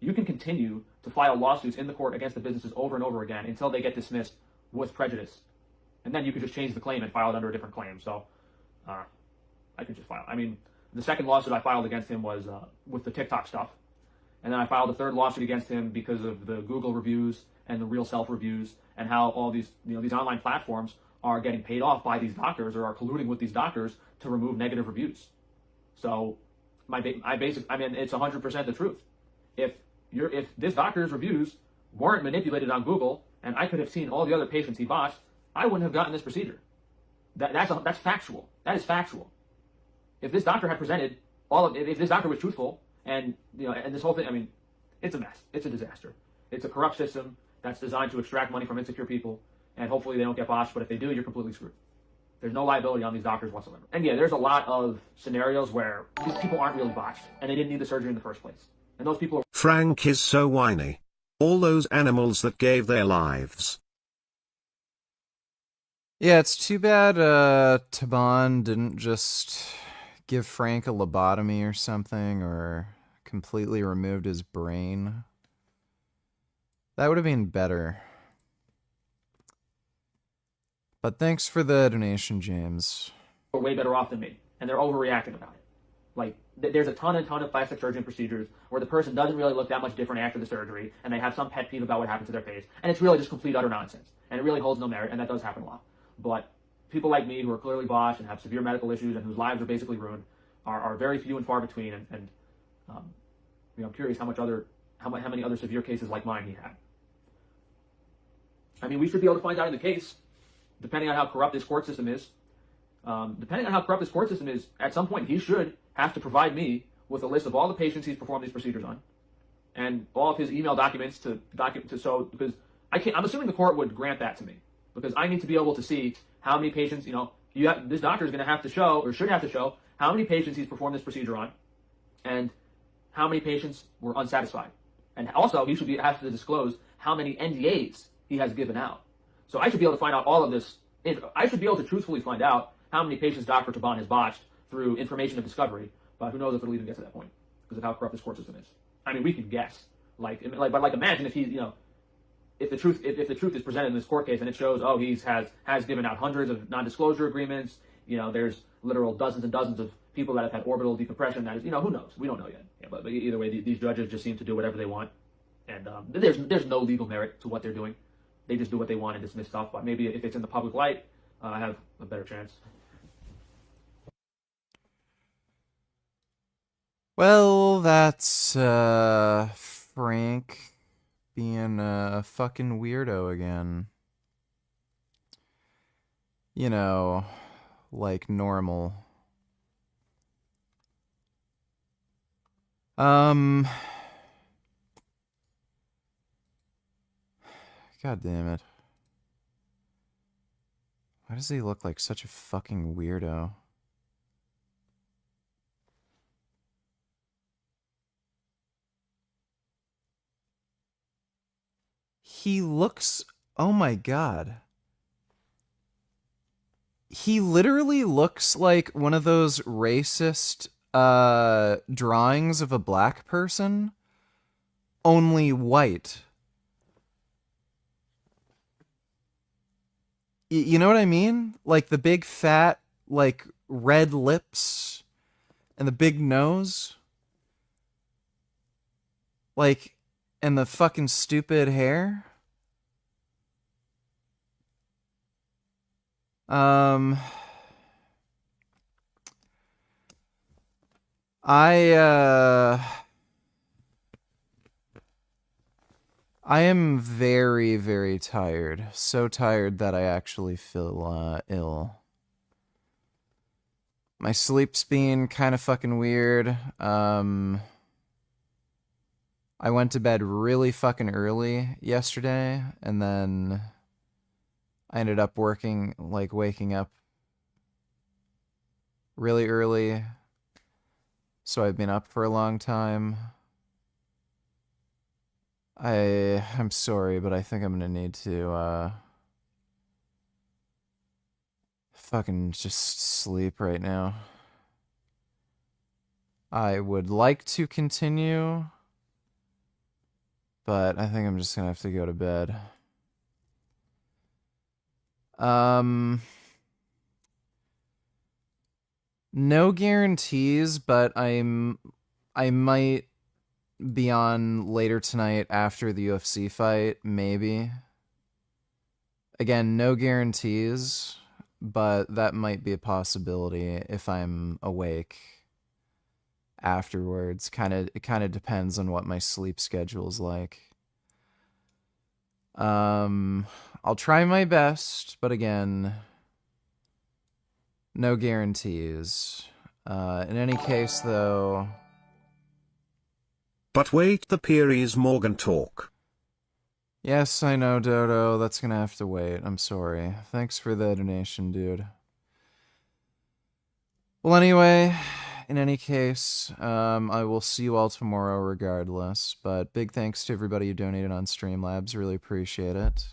you can continue to file lawsuits in the court against the businesses over and over again until they get dismissed with prejudice, and then you could just change the claim and file it under a different claim. So, I could just file. I mean, the second lawsuit I filed against him was with the TikTok stuff, And then I filed a third lawsuit against him because of the Google reviews and the Real Self reviews and how all these, these online platforms are getting paid off by these doctors or are colluding with these doctors to remove negative reviews. So it's 100% the truth. If this doctor's reviews weren't manipulated on Google and I could have seen all the other patients he botched, I wouldn't have gotten this procedure. That's factual. That is factual. If this doctor had presented if this doctor was truthful and this whole thing, it's a mess. It's a disaster. It's a corrupt system that's designed to extract money from insecure people, and hopefully they don't get botched, but if they do, you're completely screwed. There's no liability on these doctors whatsoever. And yeah, there's a lot of scenarios where these people aren't really botched, and they didn't need the surgery in the first place. And those people are... Frank is so whiny. All those animals that gave their lives. Yeah, it's too bad Taban didn't just give Frank a lobotomy or something, or completely removed his brain. That would have been better. But thanks for the donation, James. Are way better off than me, and they're overreacting about it. Like, there's a ton of plastic surgeon procedures where the person doesn't really look that much different after the surgery, and they have some pet peeve about what happened to their face, and it's really just complete utter nonsense, and it really holds no merit, and that does happen a lot. But people like me who are clearly botched and have severe medical issues and whose lives are basically ruined are very few and far between, and I'm curious how many other severe cases like mine he had. We should be able to find out in the case, depending on how corrupt this court system is. At some point he should have to provide me with a list of all the patients he's performed these procedures on, and all of his email documents because I'm assuming the court would grant that to me, because I need to be able to see how many patients, this doctor is going to have to show, or should have to show, how many patients he's performed this procedure on, and how many patients were unsatisfied. And also, he should have to disclose how many NDAs he has given out. So I should be able to find out all of this. I should be able to truthfully find out how many patients Dr. Taban has botched through information and discovery, but who knows if it'll even get to that point because of how corrupt this court system is. We can guess. But imagine if if the truth is presented in this court case and it shows, he has given out hundreds of non-disclosure agreements. There's literal dozens and dozens of people that have had orbital decompression. That is, who knows? We don't know yet. Yeah, but either way, these judges just seem to do whatever they want, and there's no legal merit to what they're doing. They just do what they want and dismiss stuff. But maybe if it's in the public light, I have a better chance. Well, that's Frank being a fucking weirdo again. Like normal. God damn it. Why does he look like such a fucking weirdo? He looks... Oh my god. He literally looks like one of those racist drawings of a black person, only white. You know what I mean? Like the big fat, like red lips and the big nose. Like, and the fucking stupid hair. I am very, very tired. So tired that I actually feel ill. My sleep's been kind of fucking weird. I went to bed really fucking early yesterday, and then I ended up waking up really early. So I've been up for a long time. I'm sorry, but I think I'm gonna need to fucking just sleep right now. I would like to continue, but I think I'm just gonna have to go to bed. No guarantees, but I might be on later tonight after the UFC fight, maybe. Again, no guarantees, but that might be a possibility if I'm awake afterwards. It kind of depends on what my sleep schedule's like. I'll try my best, but again, no guarantees. In any case, though... But wait, the Piers Morgan talk. Yes, I know, Dodo. That's gonna have to wait. I'm sorry. Thanks for the donation, dude. Well, anyway, in any case, I will see you all tomorrow regardless. But big thanks to everybody who donated on Streamlabs. Really appreciate it.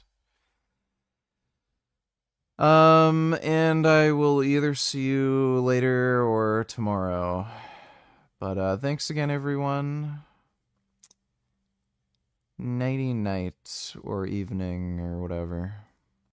And I will either see you later or tomorrow. But thanks again, everyone. Nighty night or evening or whatever.